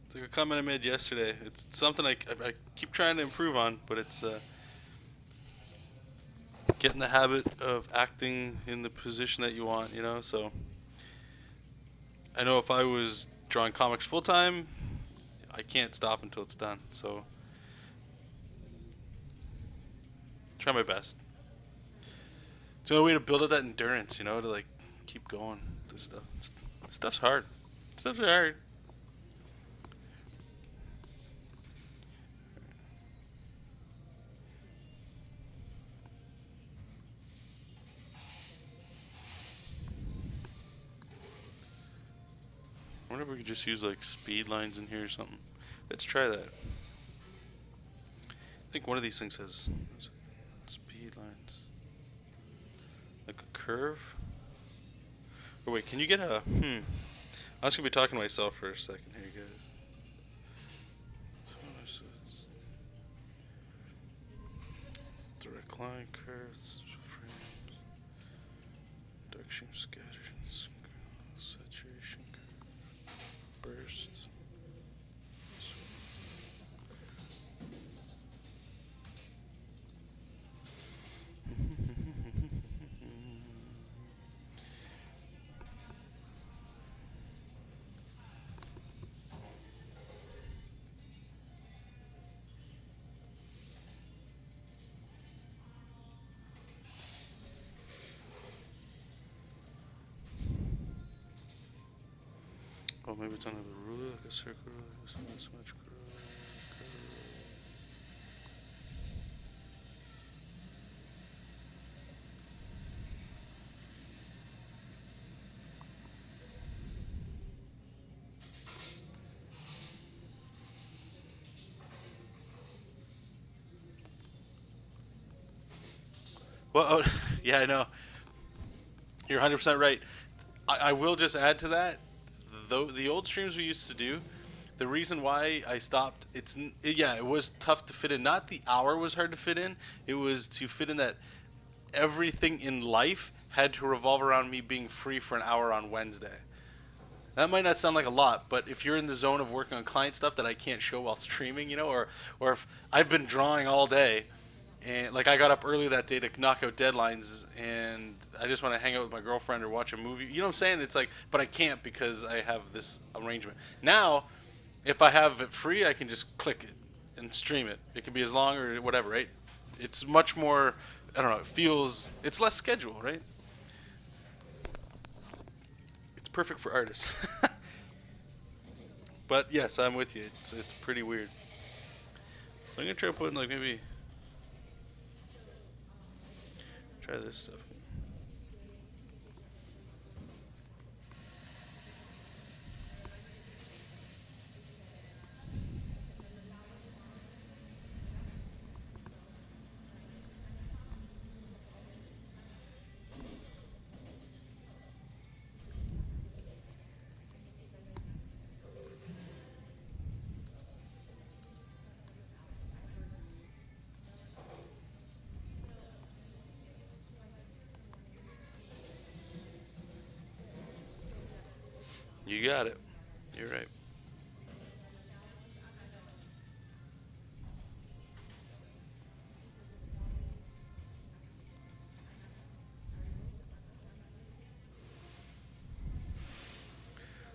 It's like a comment I made yesterday. It's something I keep trying to improve on, but it's getting the habit of acting in the position that you want, you know? So I know if I was drawing comics full time, I can't stop until it's done. So try my best. It's the only way to build up that endurance, you know, to like keep going. This stuff's hard. Stuff's hard. I wonder if we could just use like speed lines in here or something. Let's try that. I think one of these things has speed lines. Like a curve? Or wait, can you get a... I'm just going to be talking to myself for a second here, guys. So it's direct line curves, frames, reduction, scatter, saturation curve, burst. Oh, maybe it's under the ruler, like a circle ruler, this much curve. Well, oh, yeah, I know. You're 100% right. I will just add to that, though the old streams we used to do, the reason why I stopped, yeah, it was tough to fit in. Not the hour was hard to fit in. It was to fit in that everything in life had to revolve around me being free for an hour on Wednesday. That might not sound like a lot, but if you're in the zone of working on client stuff that I can't show while streaming, you know, or if I've been drawing all day, and like I got up early that day to knock out deadlines, and I just want to hang out with my girlfriend or watch a movie. You know what I'm saying? It's like, but I can't because I have this arrangement. Now, if I have it free, I can just click it and stream it. It can be as long or whatever, right? It's much more. I don't know. It feels. It's less schedule, right? It's perfect for artists. But yes, I'm with you. It's pretty weird. So I'm gonna try putting like maybe try this stuff. You got it. You're right.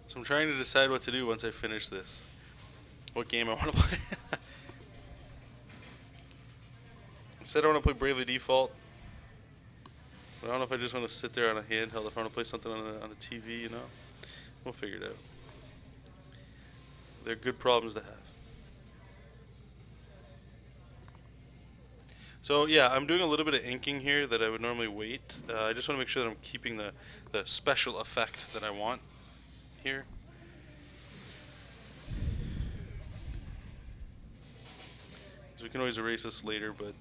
So I'm trying to decide what to do once I finish this. What game I want to play. I said I want to play Bravely Default. But I don't know if I just want to sit there on a handheld. If I want to play something on a TV, you know. We'll figure it out. They're good problems to have. So yeah, I'm doing a little bit of inking here that I would normally wait. I just want to make sure that I'm keeping the special effect that I want here. So we can always erase this later, but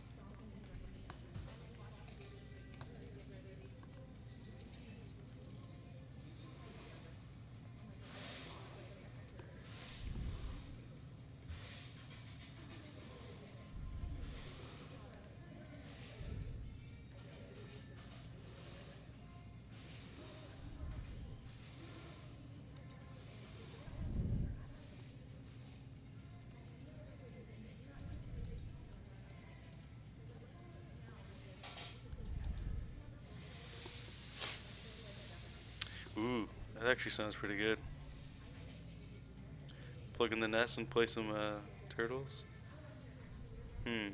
Ooh, that actually sounds pretty good. Plug in the nest and play some turtles. Hmm.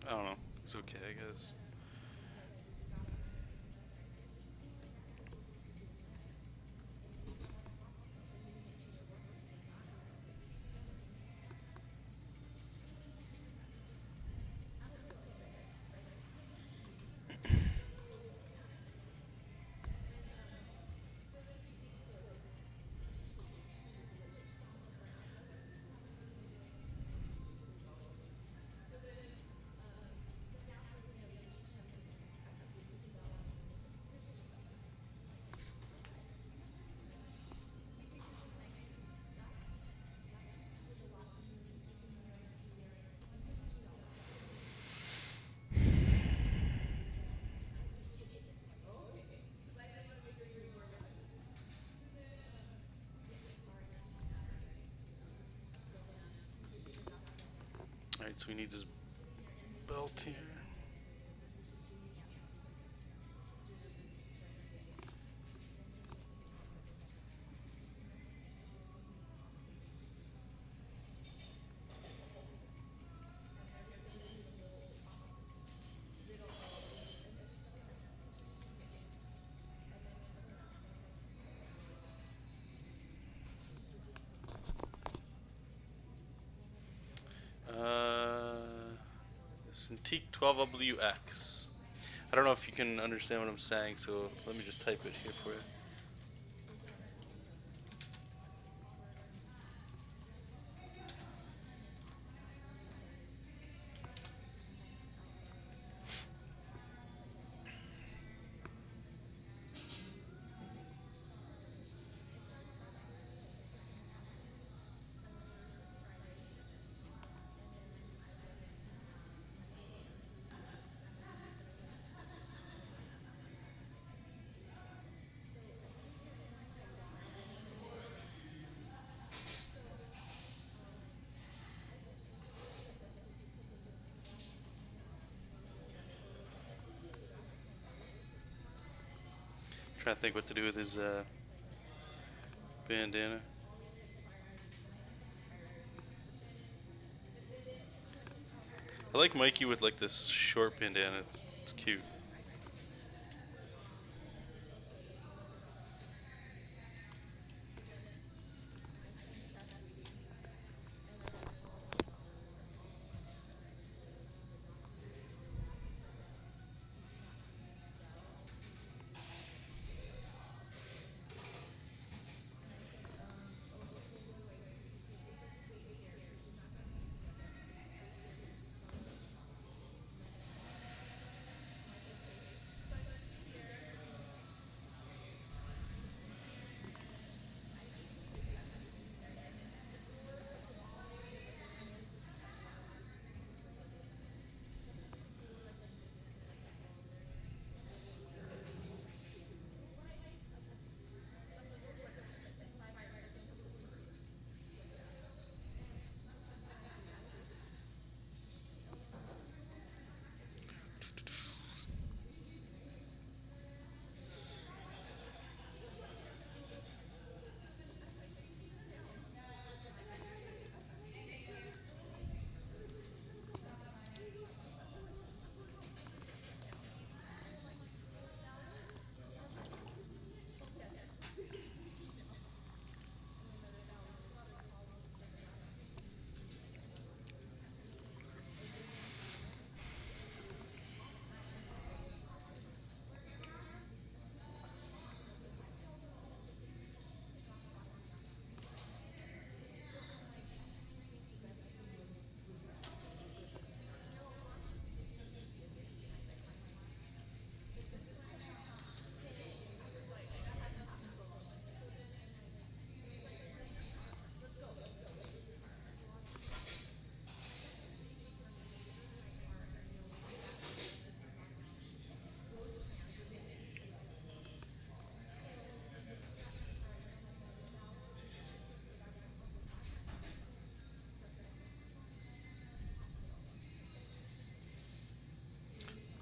I don't know. It's okay, I guess. Alright, so he needs his belt here. Cintiq 12WX. I don't know if you can understand what I'm saying, so let me just type it here for you. Trying to think what to do with his bandana. I like Mikey with like this short bandana. It's cute.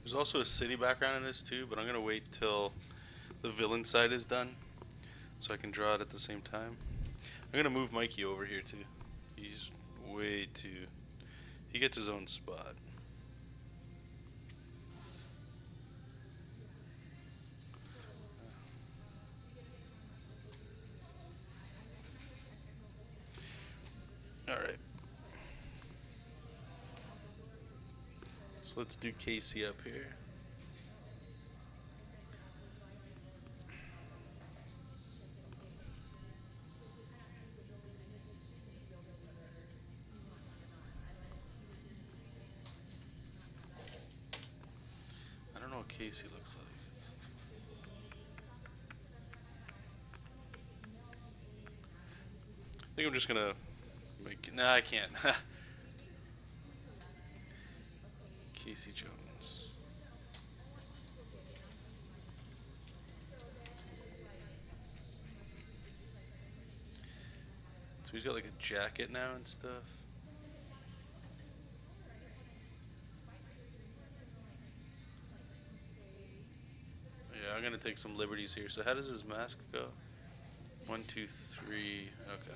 There's also a city background in this too, but I'm gonna wait till the villain side is done so I can draw it at the same time. I'm gonna move Mikey over here too. He's way too. He gets his own spot. Alright. So let's do Casey up here. I don't know what Casey looks like. I think I'm just gonna make. Nah, I can't. Casey Jones. So he's got like a jacket now and stuff. Yeah, I'm gonna take some liberties here. So how does his mask go? 1, 2, 3. Okay.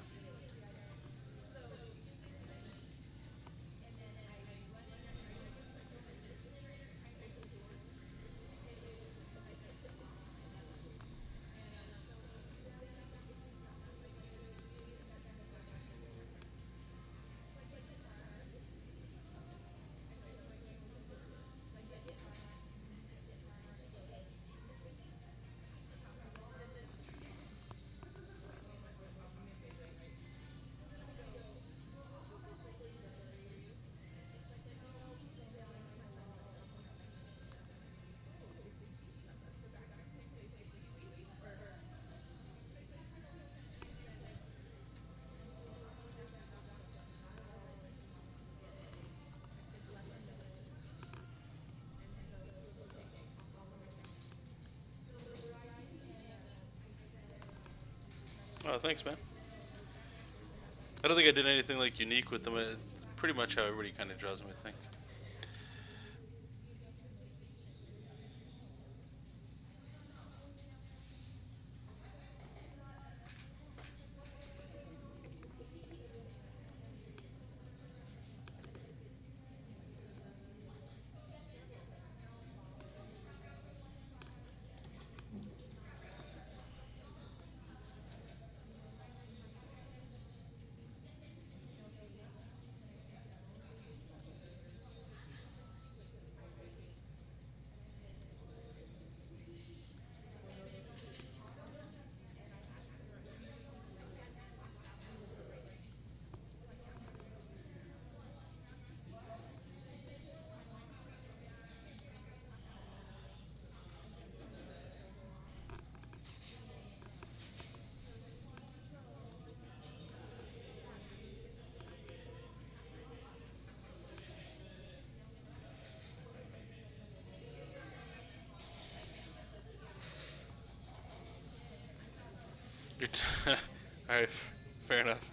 Oh, thanks, man. I don't think I did anything like unique with them. It's pretty much how everybody kind of draws them, I think. Alright, fair enough.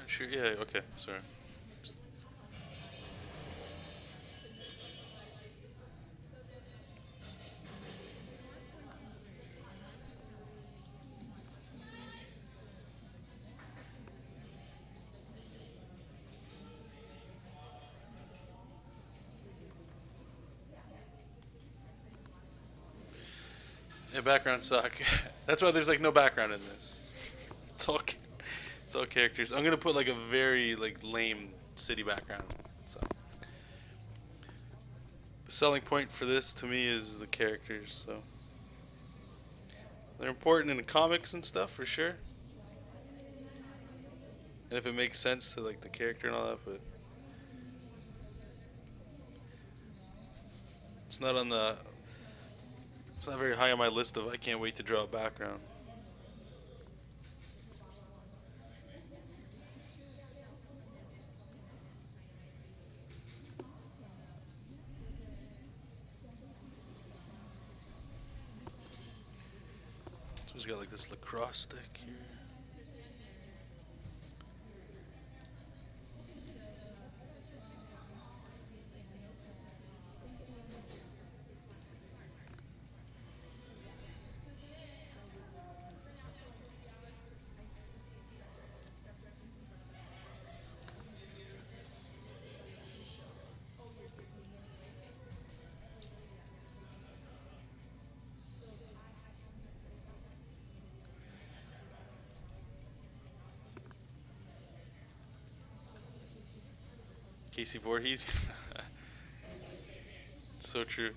sure. Yeah, okay, sorry. Yeah, backgrounds suck. That's why there's like no background in this. It's all it's all characters. I'm gonna put like a very like lame city background. So the selling point for this to me is the characters. So they're important in the comics and stuff for sure. And if it makes sense to like the character and all that, but it's not on the. It's not very high on my list of I can't wait to draw a background. So he's got like this lacrosse stick here. Casey Voorhees. So true.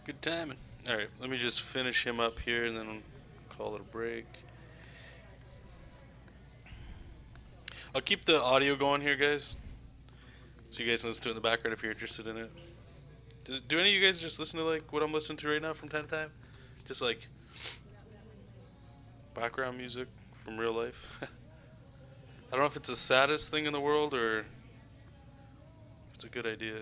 Good timing. All right, let me just finish him up here and then call it a break. I'll keep the audio going here, guys, so you guys can listen to it in the background if you're interested in it. Do any of you guys just listen to like what I'm listening to right now from time to time? Just like background music from real life. I don't know if it's the saddest thing in the world or if it's a good idea.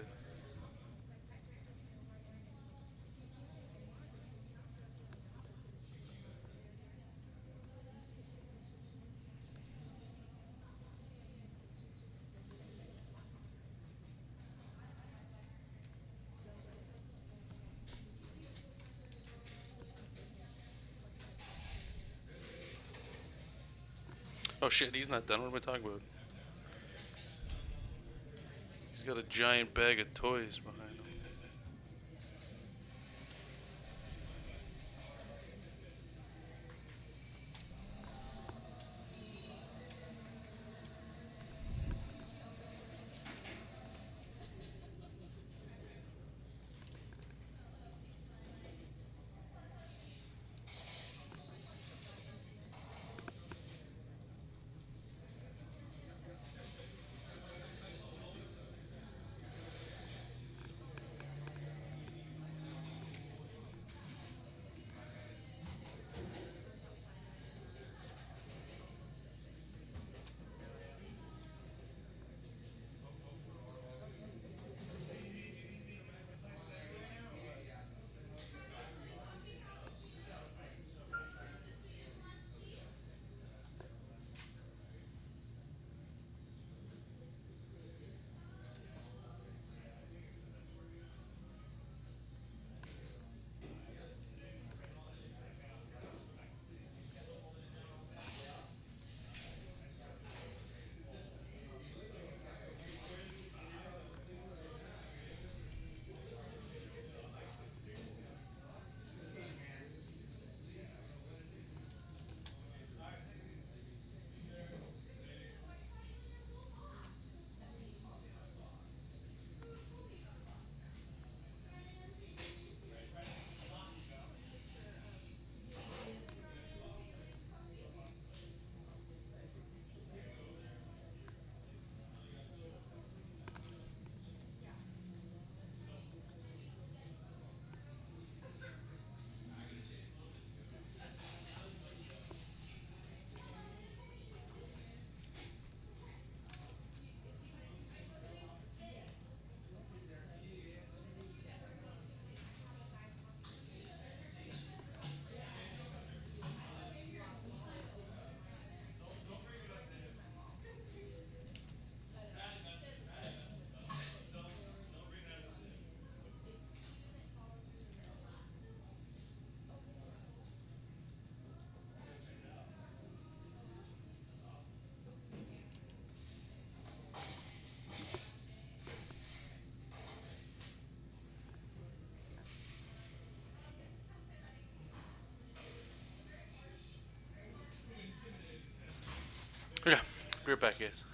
Oh shit, he's not done. What am I talking about? He's got a giant bag of toys behind him. Be right back, guys.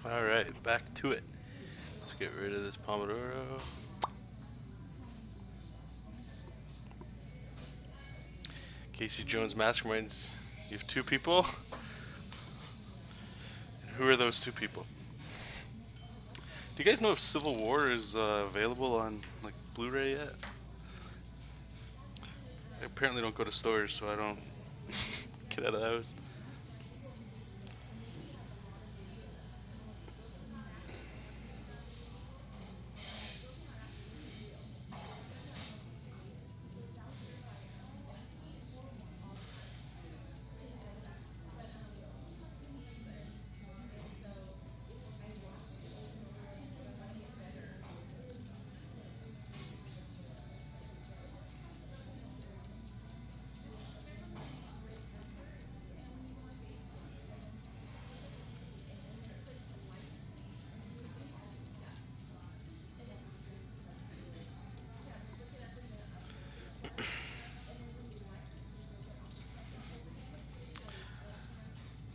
Alright, back to it. Let's get rid of this Pomodoro. Casey Jones Masterminds. You have 2 people? Who are those 2 people? Do you guys know if Civil War is available on like Blu-ray yet? I apparently don't go to stores, so I don't get out of the house.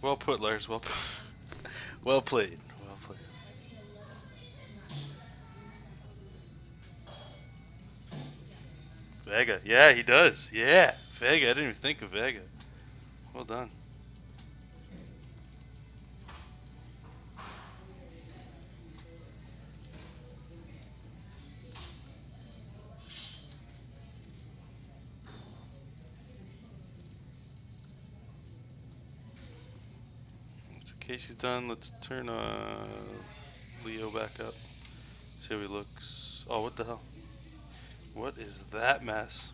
Well put, Lars. Well played. Well played. Vega. Yeah, he does. Yeah. Vega. I didn't even think of Vega. Well done. So Casey's done. Let's turn Leo back up. See how he looks. Oh, what the hell? What is that mess?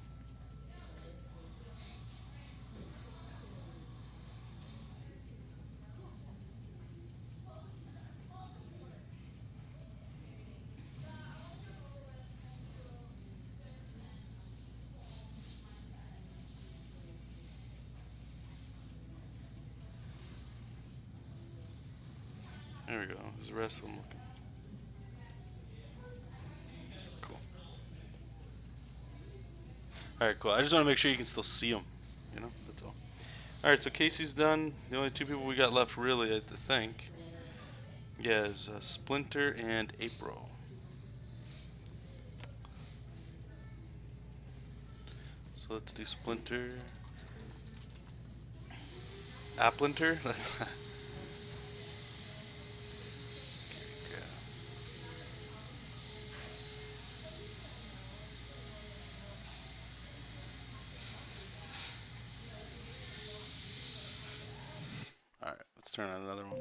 There we go. There's the rest of them looking. Cool. Alright, cool. I just want to make sure you can still see them. You know, that's all. Alright, so Casey's done. The only 2 people we got left, really, I think, yeah, is Splinter and April. So let's do Splinter. Applinter? That's Alright, let's turn on another one.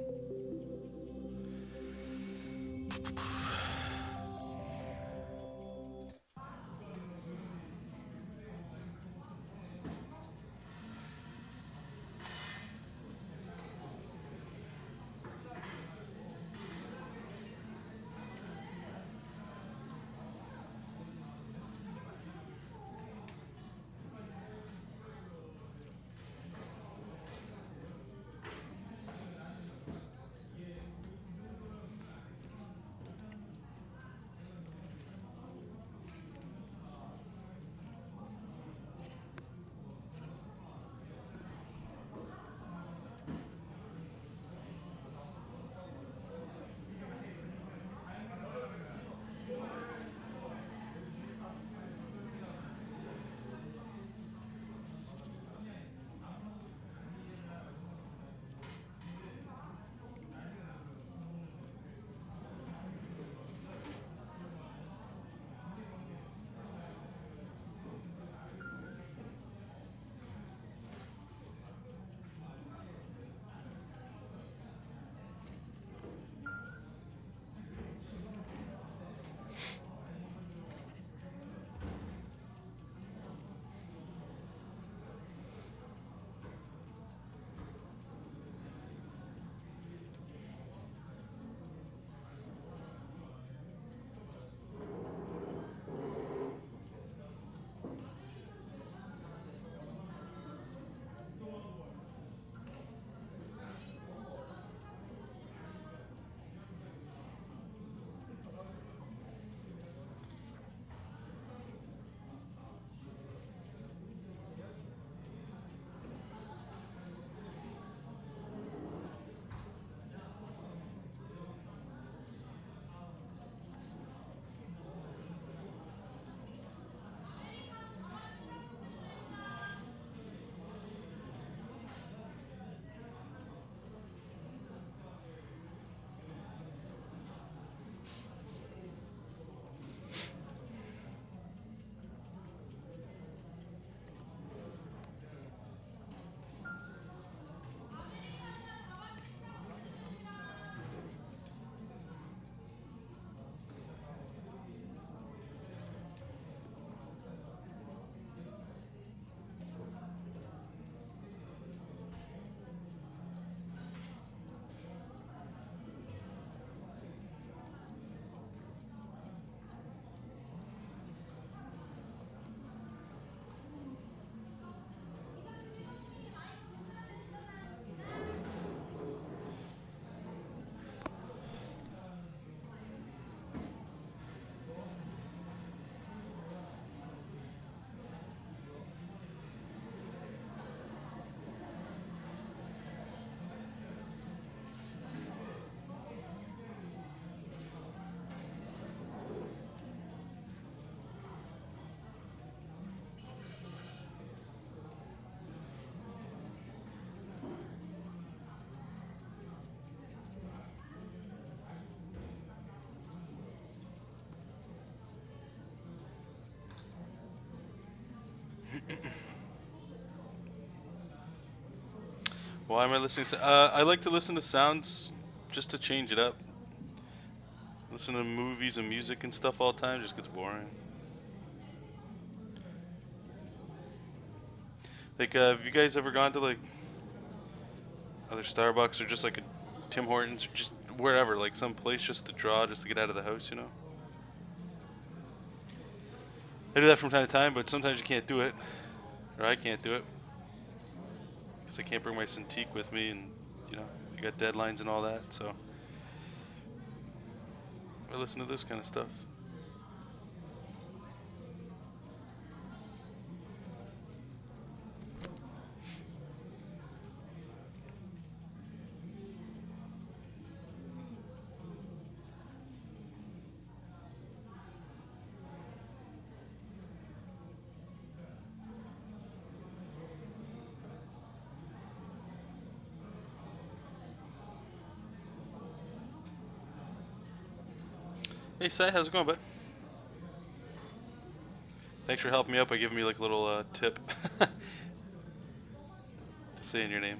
Why am I listening to? I like to listen to sounds just to change it up. Listen to movies and music and stuff all the time just gets boring. Like, have you guys ever gone to like other Starbucks or just like a Tim Hortons or just wherever, like some place just to draw, just to get out of the house, you know? I do that from time to time, but sometimes you can't do it, or I can't do it, because I can't bring my Cintiq with me, and you know, you got deadlines and all that. So I listen to this kind of stuff. Hey, Sai, how's it going, bud? Thanks for helping me out by giving me like a little tip to say in your name.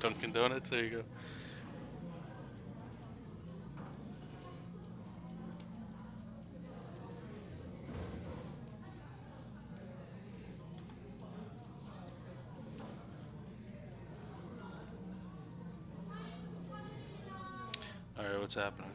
Dunkin' Donuts, there you go. Alright, what's happening?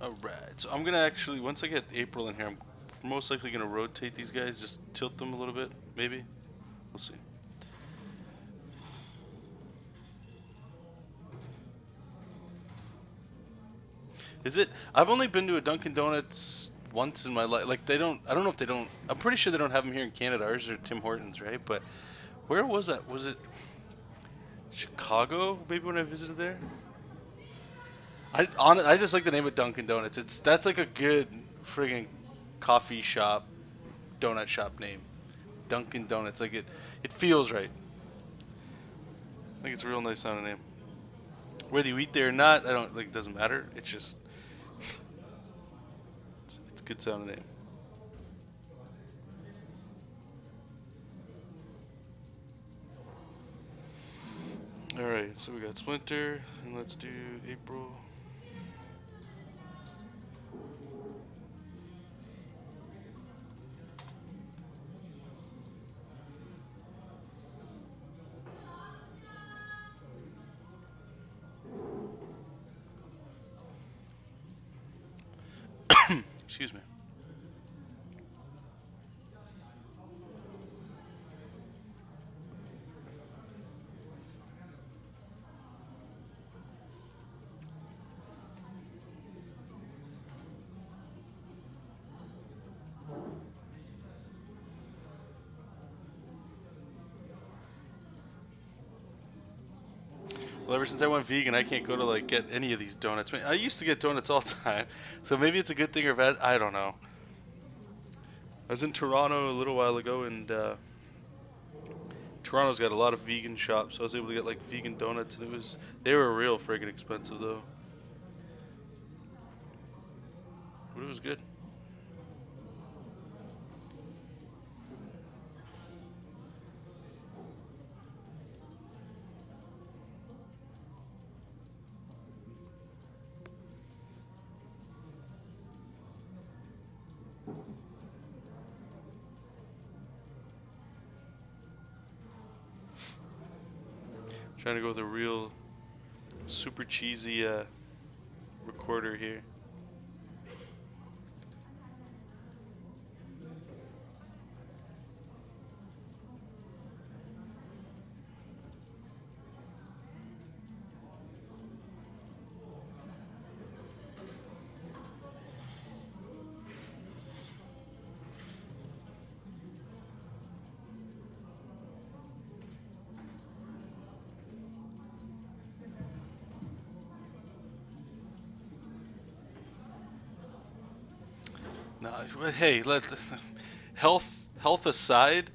Alright, so I'm gonna actually, once I get April in here, I'm most likely gonna rotate these guys, just tilt them a little bit, maybe. We'll see. Is it? I've only been to a Dunkin' Donuts once in my life. Like they don't. I don't know if they don't. I'm pretty sure they don't have them here in Canada. Ours are Tim Hortons, right? But where was that? Was it Chicago? Maybe when I visited there. I just like the name of Dunkin' Donuts. That's like a good friggin' coffee shop, donut shop name. Dunkin' Donuts. Like it feels right. I think it's a real nice sounding name. Whether you eat there or not, I don't like. It doesn't matter. It's just it's a good sounding name. Alright, so we got Splinter, and let's do April. Excuse me. Well, ever since I went vegan, I can't go to like get any of these donuts. I used to get donuts all the time, so maybe it's a good thing or bad. I don't know. I was in Toronto a little while ago, and Toronto's got a lot of vegan shops, so I was able to get like vegan donuts, and they were real friggin' expensive though, but it was good. Trying to go with a real super cheesy recorder here. No, hey, health aside,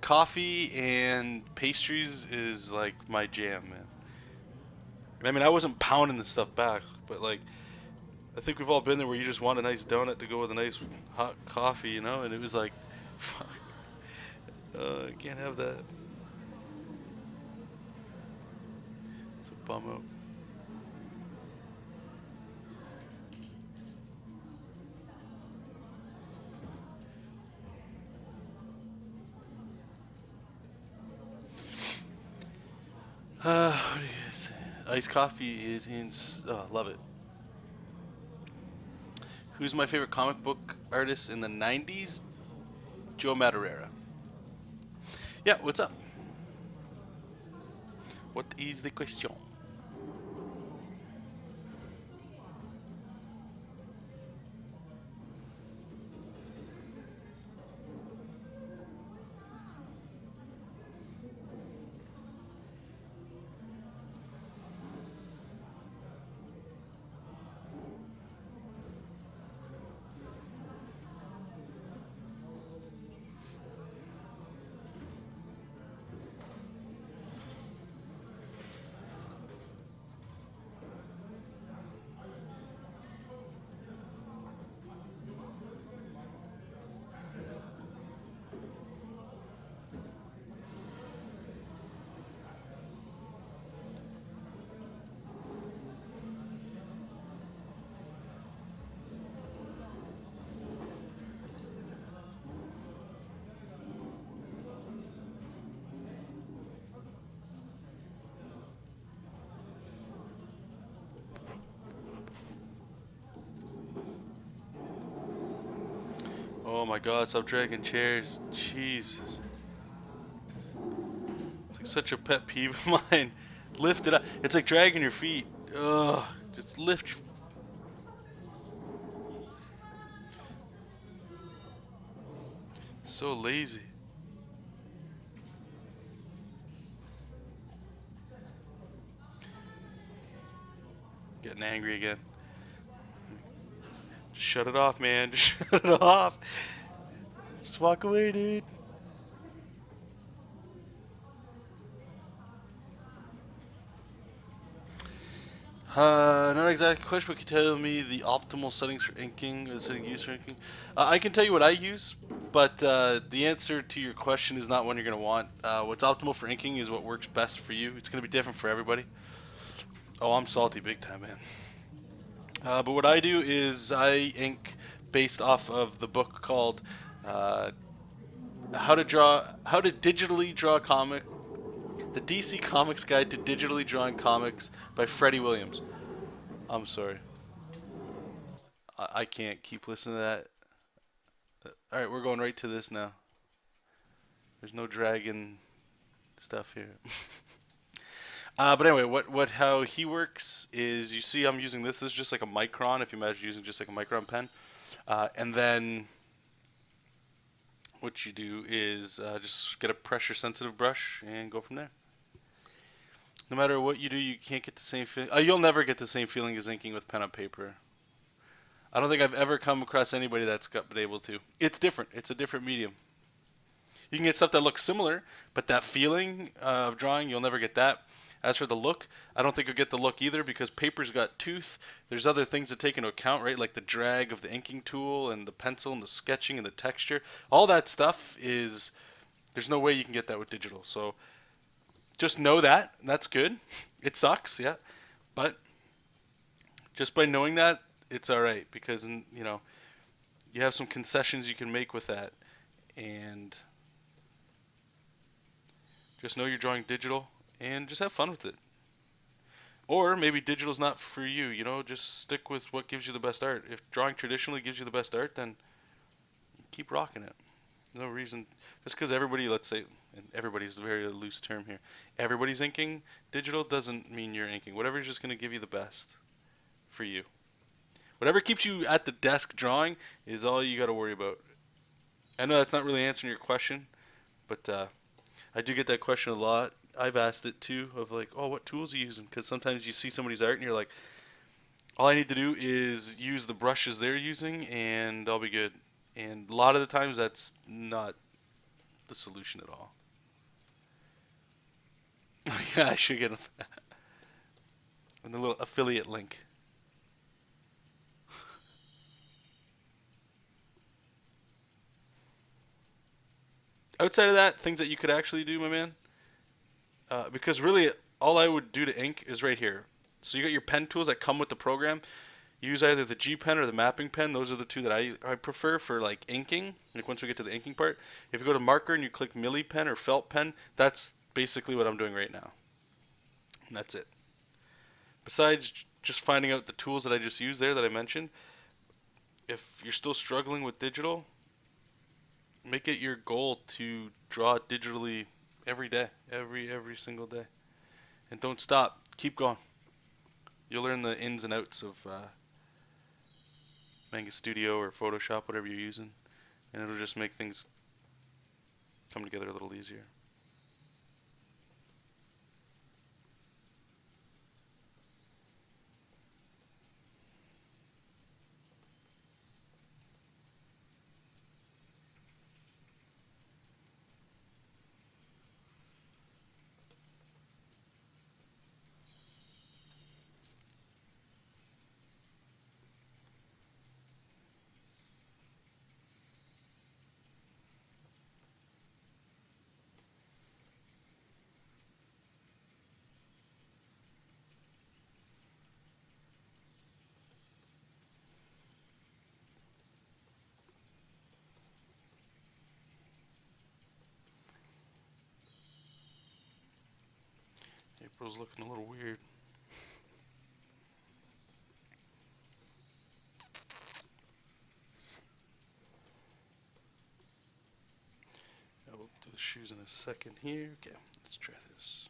coffee and pastries is like my jam, man. I mean, I wasn't pounding this stuff back, but like, I think we've all been there where you just want a nice donut to go with a nice hot coffee, you know? And it was like, fuck, I can't have that. It's a bum out. What do you guys say? Iced coffee is love it. Who's my favorite comic book artist in the 90s? Joe Madureira. Yeah, what's up? What is the question? Oh my god, stop dragging chairs. Jesus. It's like such a pet peeve of mine. Lift it up. It's like dragging your feet. Ugh. Just lift your... So lazy. Getting angry again. Just shut it off, man. Just shut it off. Just walk away, dude. Not exactly a question, but can you tell me the optimal settings for inking, setting use for inking? I can tell you what I use, but the answer to your question is not one you're going to want. What's optimal for inking is what works best for you. It's going to be different for everybody. Oh, I'm salty big time, man. But what I do is I ink based off of the book called How to Digitally Draw a Comic, the DC Comics Guide to Digitally Drawing Comics by Freddie Williams. I'm sorry. I can't keep listening to that. All right, we're going right to this now. There's no dragon stuff here. But anyway, how he works is, you see I'm using this as just like a micron, if you imagine using just like a micron pen. And then what you do is just get a pressure sensitive brush and go from there. No matter what you do, you can't get the same feeling. You'll never get the same feeling as inking with pen on paper. I don't think I've ever come across anybody that's been able to. It's different. It's a different medium. You can get stuff that looks similar, but that feeling of drawing, you'll never get that. As for the look, I don't think you'll get the look either, because paper's got tooth. There's other things to take into account, right? Like the drag of the inking tool and the pencil and the sketching and the texture. All that stuff is, there's no way you can get that with digital. So just know that. That's good. It sucks, yeah. But just by knowing that, it's all right, because you have some concessions you can make with that, and just know you're drawing digital and just have fun with it. Or maybe digital's not for you, just stick with what gives you the best art. If drawing traditionally gives you the best art, then keep rocking it. No reason, just because everybody, let's say, and everybody's a very loose term here, everybody's inking digital doesn't mean you're inking. Whatever's just going to give you the best for you. Whatever keeps you at the desk drawing is all you got to worry about. I know that's not really answering your question, but I do get that question a lot. I've asked it too, of like, oh, what tools are you using? Because sometimes you see somebody's art and you're like, all I need to do is use the brushes they're using and I'll be good. And a lot of the times that's not the solution at all. Yeah, I should get a little affiliate link. Outside of that, things that you could actually do, my man, because really all I would do to ink is right here. So you got your pen tools that come with the program. Use either the G pen or the mapping pen. Those are the two that I prefer for like inking. Like once we get to the inking part, if you go to marker and you click Milli pen or felt pen, that's basically what I'm doing right now. And that's it. Besides just finding out the tools that I just used there that I mentioned, if you're still struggling with digital, make it your goal to draw digitally every day, every single day, and don't stop. Keep going. You'll learn the ins and outs of Manga Studio or Photoshop, whatever you're using, and it'll just make things come together a little easier. April's looking a little weird. I will do the shoes in a second here. Okay, let's try this.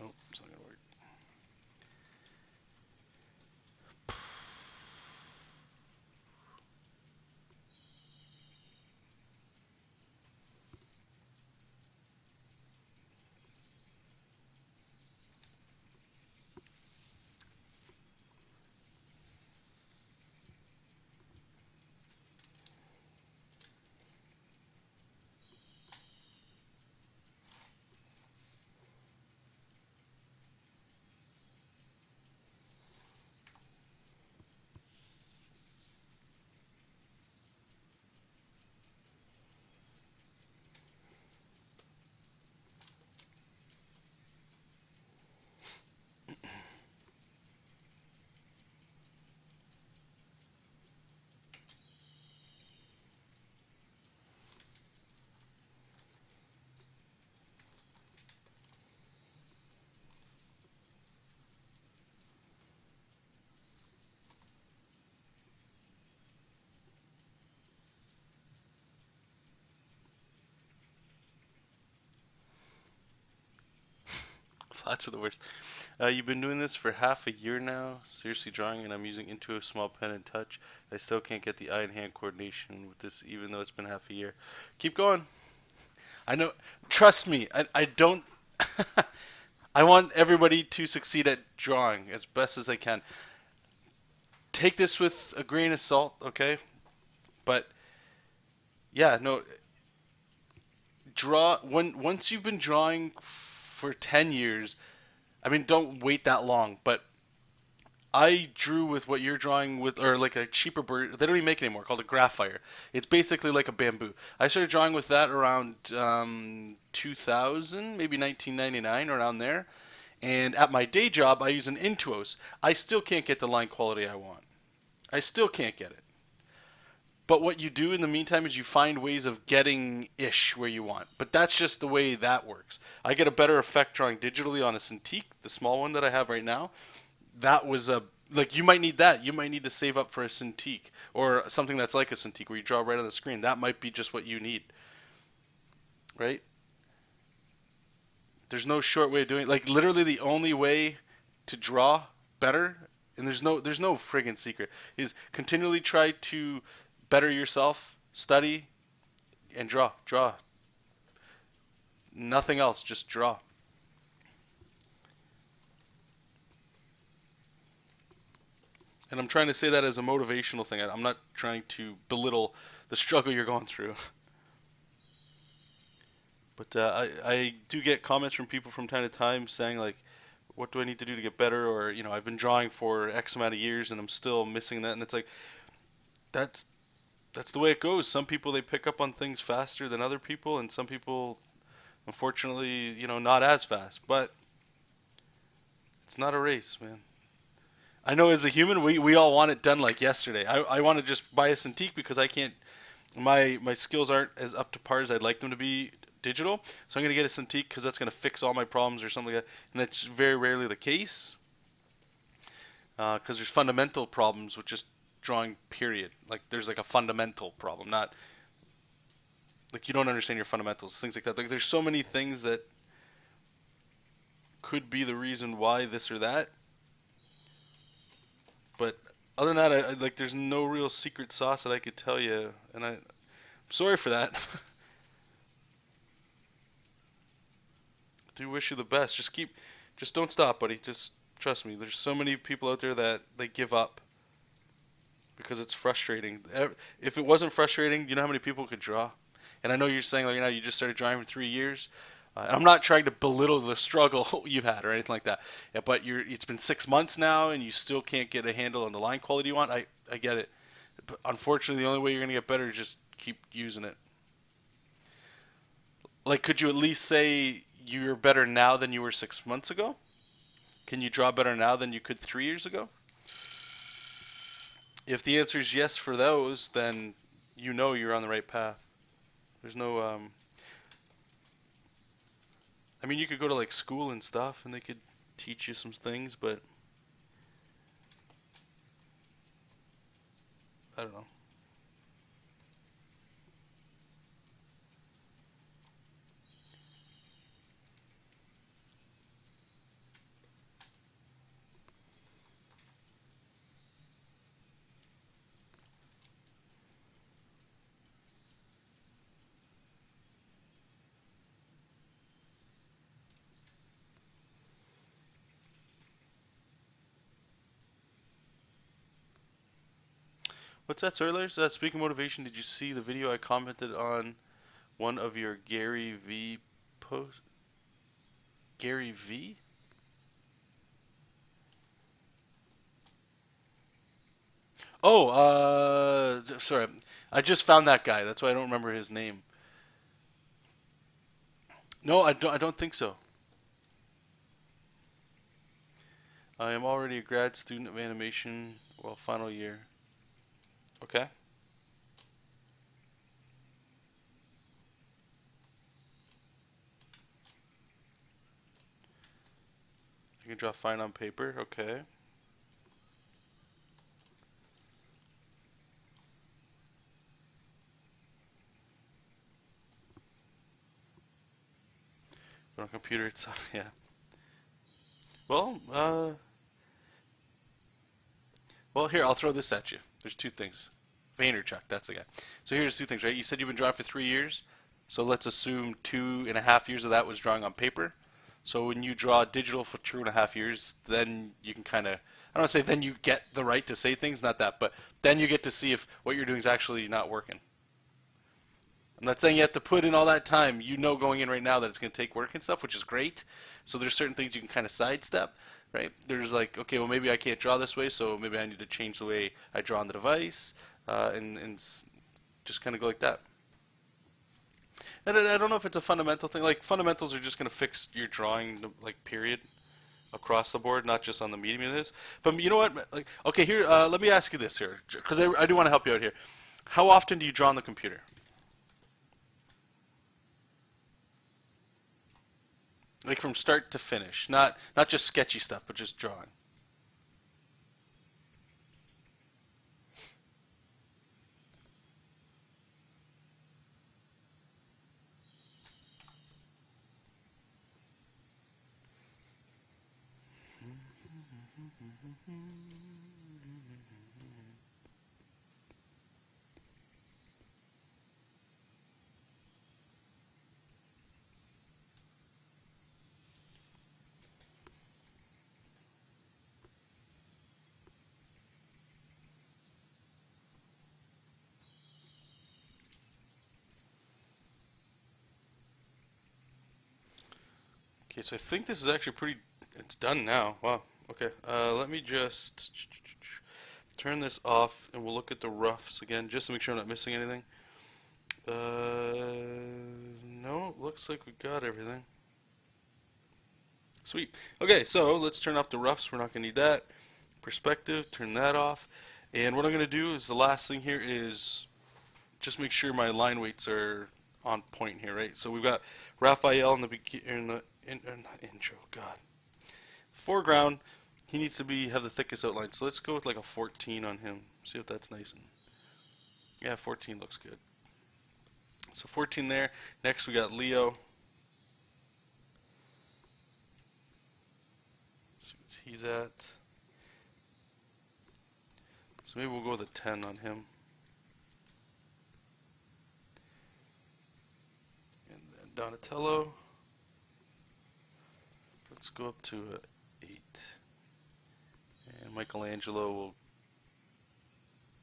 Nope, it's not gonna work. Flats are the worst. You've been doing this for half a year now, seriously drawing, and I'm using Into a small pen and touch. I still can't get the eye and hand coordination with this, even though it's been half a year. Keep going. I know. Trust me. I don't. I want everybody to succeed at drawing as best as they can. Take this with a grain of salt, okay? But yeah, no. Draw once you've been drawing for 10 years. I mean, don't wait that long, but I drew with what you're drawing with, or like a cheaper bird. They don't even make it anymore, called a graphite. It's basically like a bamboo. I started drawing with that around 2000, maybe 1999, around there. And at my day job, I use an Intuos. I still can't get the line quality I want. I still can't get it. But what you do in the meantime is you find ways of getting ish where you want. But that's just the way that works. I get a better effect drawing digitally on a Cintiq, the small one that I have right now. That was a like you might need that. You might need to save up for a Cintiq or something that's like a Cintiq where you draw right on the screen. That might be just what you need, right? There's no short way of doing it. Like literally the only way to draw better, and there's no friggin' secret, is continually try to better yourself, study, and draw. Draw. Nothing else, just draw. And I'm trying to say that as a motivational thing. I'm not trying to belittle the struggle you're going through. But I do get comments from people from time to time saying like, what do I need to do to get better? Or, I've been drawing for X amount of years and I'm still missing that. And it's like, that's that's the way it goes. Some people, they pick up on things faster than other people, and some people, unfortunately, not as fast. But it's not a race, man. I know as a human, we all want it done like yesterday. I want to just buy a Cintiq because I can't. My skills aren't as up to par as I'd like them to be digital. So I'm gonna get a Cintiq because that's gonna fix all my problems or something like that. And that's very rarely the case. Because there's fundamental problems with just drawing. Period. Like there's like a fundamental problem, not like you don't understand your fundamentals, things like that. Like there's so many things that could be the reason why this or that. But other than that, like there's no real secret sauce that I could tell you, and I'm sorry for that. Do wish you the best. Just don't stop, buddy. Just trust me. There's so many people out there that they give up because it's frustrating. If it wasn't frustrating, you know how many people could draw? And I know you're saying like you just started drawing for 3 years. And I'm not trying to belittle the struggle you've had or anything like that. Yeah, but it's been 6 months now, and you still can't get a handle on the line quality you want. I get it. But unfortunately, the only way you're going to get better is just keep using it. Like, could you at least say you're better now than you were 6 months ago? Can you draw better now than you could 3 years ago? If the answer is yes for those, then you're on the right path. There's no I mean, you could go to like school and stuff, and they could teach you some things, but I don't know. What's that, Soilers? Speaking of motivation, did you see the video I commented on one of your Gary V posts? Gary V? Oh, sorry. I just found that guy. That's why I don't remember his name. No, I don't think so. I am already a grad student of animation, well, final year. Okay. You can draw fine on paper. Okay. But on computer, it's yeah. Well, here, I'll throw this at you. There's two things. Vaynerchuk, that's the guy. So here's two things, right? You said you've been drawing for 3 years. So let's assume 2.5 years of that was drawing on paper. So when you draw digital for 2.5 years, then you can kind of, I don't want to say then you get the right to say things, not that, but then you get to see if what you're doing is actually not working. I'm not saying you have to put in all that time. You know going in right now that it's going to take work and stuff, which is great. So there's certain things you can kind of sidestep, right? There's like, okay, well maybe I can't draw this way, so maybe I need to change the way I draw on the device, and just kind of go like that. And I don't know if it's a fundamental thing. Like fundamentals are just going to fix your drawing, like period, across the board, not just on the medium it is. But you know what? Like, okay, here, let me ask you this here, because I do want to help you out here. How often do you draw on the computer? Like from start to finish, not just sketchy stuff, but just drawing. Okay, so I think this is actually pretty, it's done now. Wow, okay. Let me just turn this off and we'll look at the roughs again just to make sure I'm not missing anything. No, looks like we got everything. Sweet. Okay, so let's turn off the roughs. We're not going to need that. Perspective, turn that off. And what I'm going to do is the last thing here is just make sure my line weights are on point here, right? So we've got Raphael in the intro. God, foreground. He needs to have the thickest outline. So let's go with like a 14 on him. See if that's nice and yeah, 14 looks good. So 14 there. Next we got Leo. See what he's at. So maybe we'll go with a 10 on him. And then Donatello. Let's go up to a 8. And Michelangelo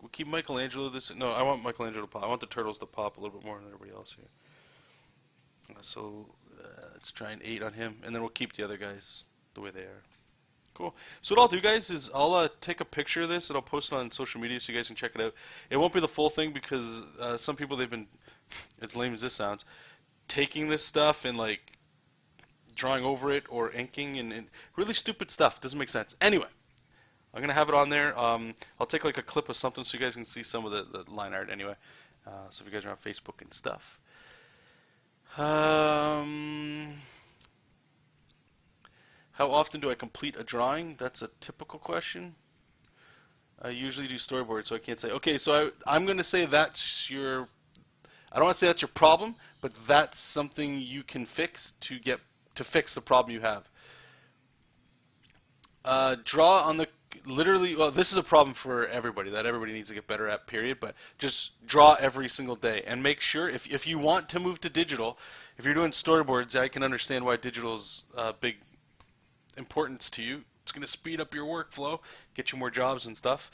we'll keep Michelangelo this. No, I want Michelangelo to pop. I want the turtles to pop a little bit more than everybody else here. So let's try an 8 on him, and then we'll keep the other guys the way they are. Cool. So what I'll do, guys, is I'll take a picture of this and I'll post it on social media so you guys can check it out. It won't be the full thing because some people, they've been, as lame as this sounds, taking this stuff and like drawing over it or inking and really stupid stuff. Doesn't make sense. Anyway, I'm going to have it on there. I'll take like a clip of something so you guys can see some of the line art anyway. So if you guys are on Facebook and stuff. How often do I complete a drawing? That's a typical question. I usually do storyboards, so I can't say. Okay, so I'm going to say that's your, I don't want to say that's your problem, but that's something you can fix to fix the problem you have. Draw on the, literally, well, this is a problem for everybody that everybody needs to get better at, period, but just draw every single day and make sure, if you want to move to digital, if you're doing storyboards, I can understand why digital is big importance to you. It's going to speed up your workflow, get you more jobs and stuff.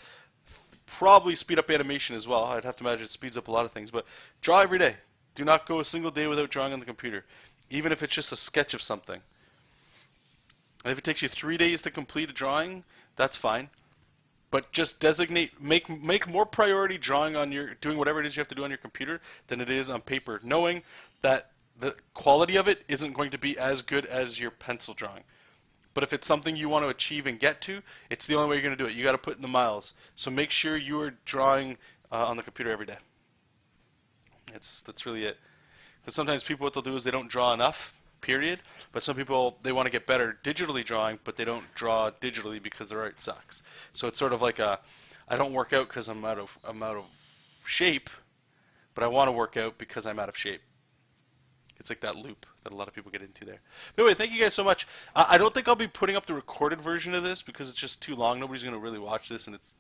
Probably speed up animation as well. I'd have to imagine it speeds up a lot of things, but draw every day. Do not go a single day without drawing on the computer, even if it's just a sketch of something. And if it takes you 3 days to complete a drawing, that's fine. But just designate, make more priority drawing on doing whatever it is you have to do on your computer than it is on paper, knowing that the quality of it isn't going to be as good as your pencil drawing. But if it's something you want to achieve and get to, it's the only way you're going to do it. You got to put in the miles. So make sure you are drawing on the computer every day. That's really it. Because sometimes people, what they'll do is they don't draw enough, period. But some people, they want to get better digitally drawing, but they don't draw digitally because their art sucks. So it's sort of like I don't work out because I'm out of shape, but I want to work out because I'm out of shape. It's like that loop that a lot of people get into there. But anyway, thank you guys so much. I don't think I'll be putting up the recorded version of this because it's just too long. Nobody's going to really watch this, and it's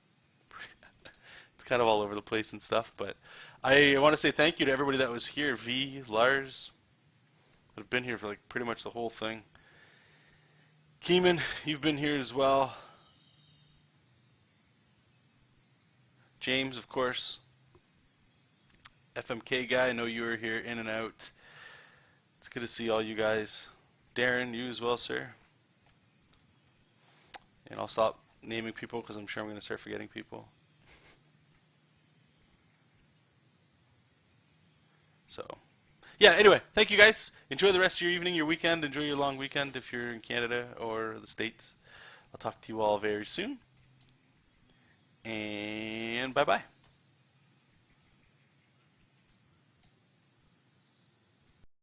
kind of all over the place and stuff. But I want to say thank you to everybody that was here. V, Lars, that have been here for like pretty much the whole thing. Keeman, you've been here as well. James, of course. FMK guy, I know you were here in and out. It's good to see all you guys. Darren, you as well, sir. And I'll stop naming people because I'm sure I'm going to start forgetting people. So, yeah, anyway, thank you guys. Enjoy the rest of your evening, your weekend. Enjoy your long weekend if you're in Canada or the States. I'll talk to you all very soon. And bye-bye.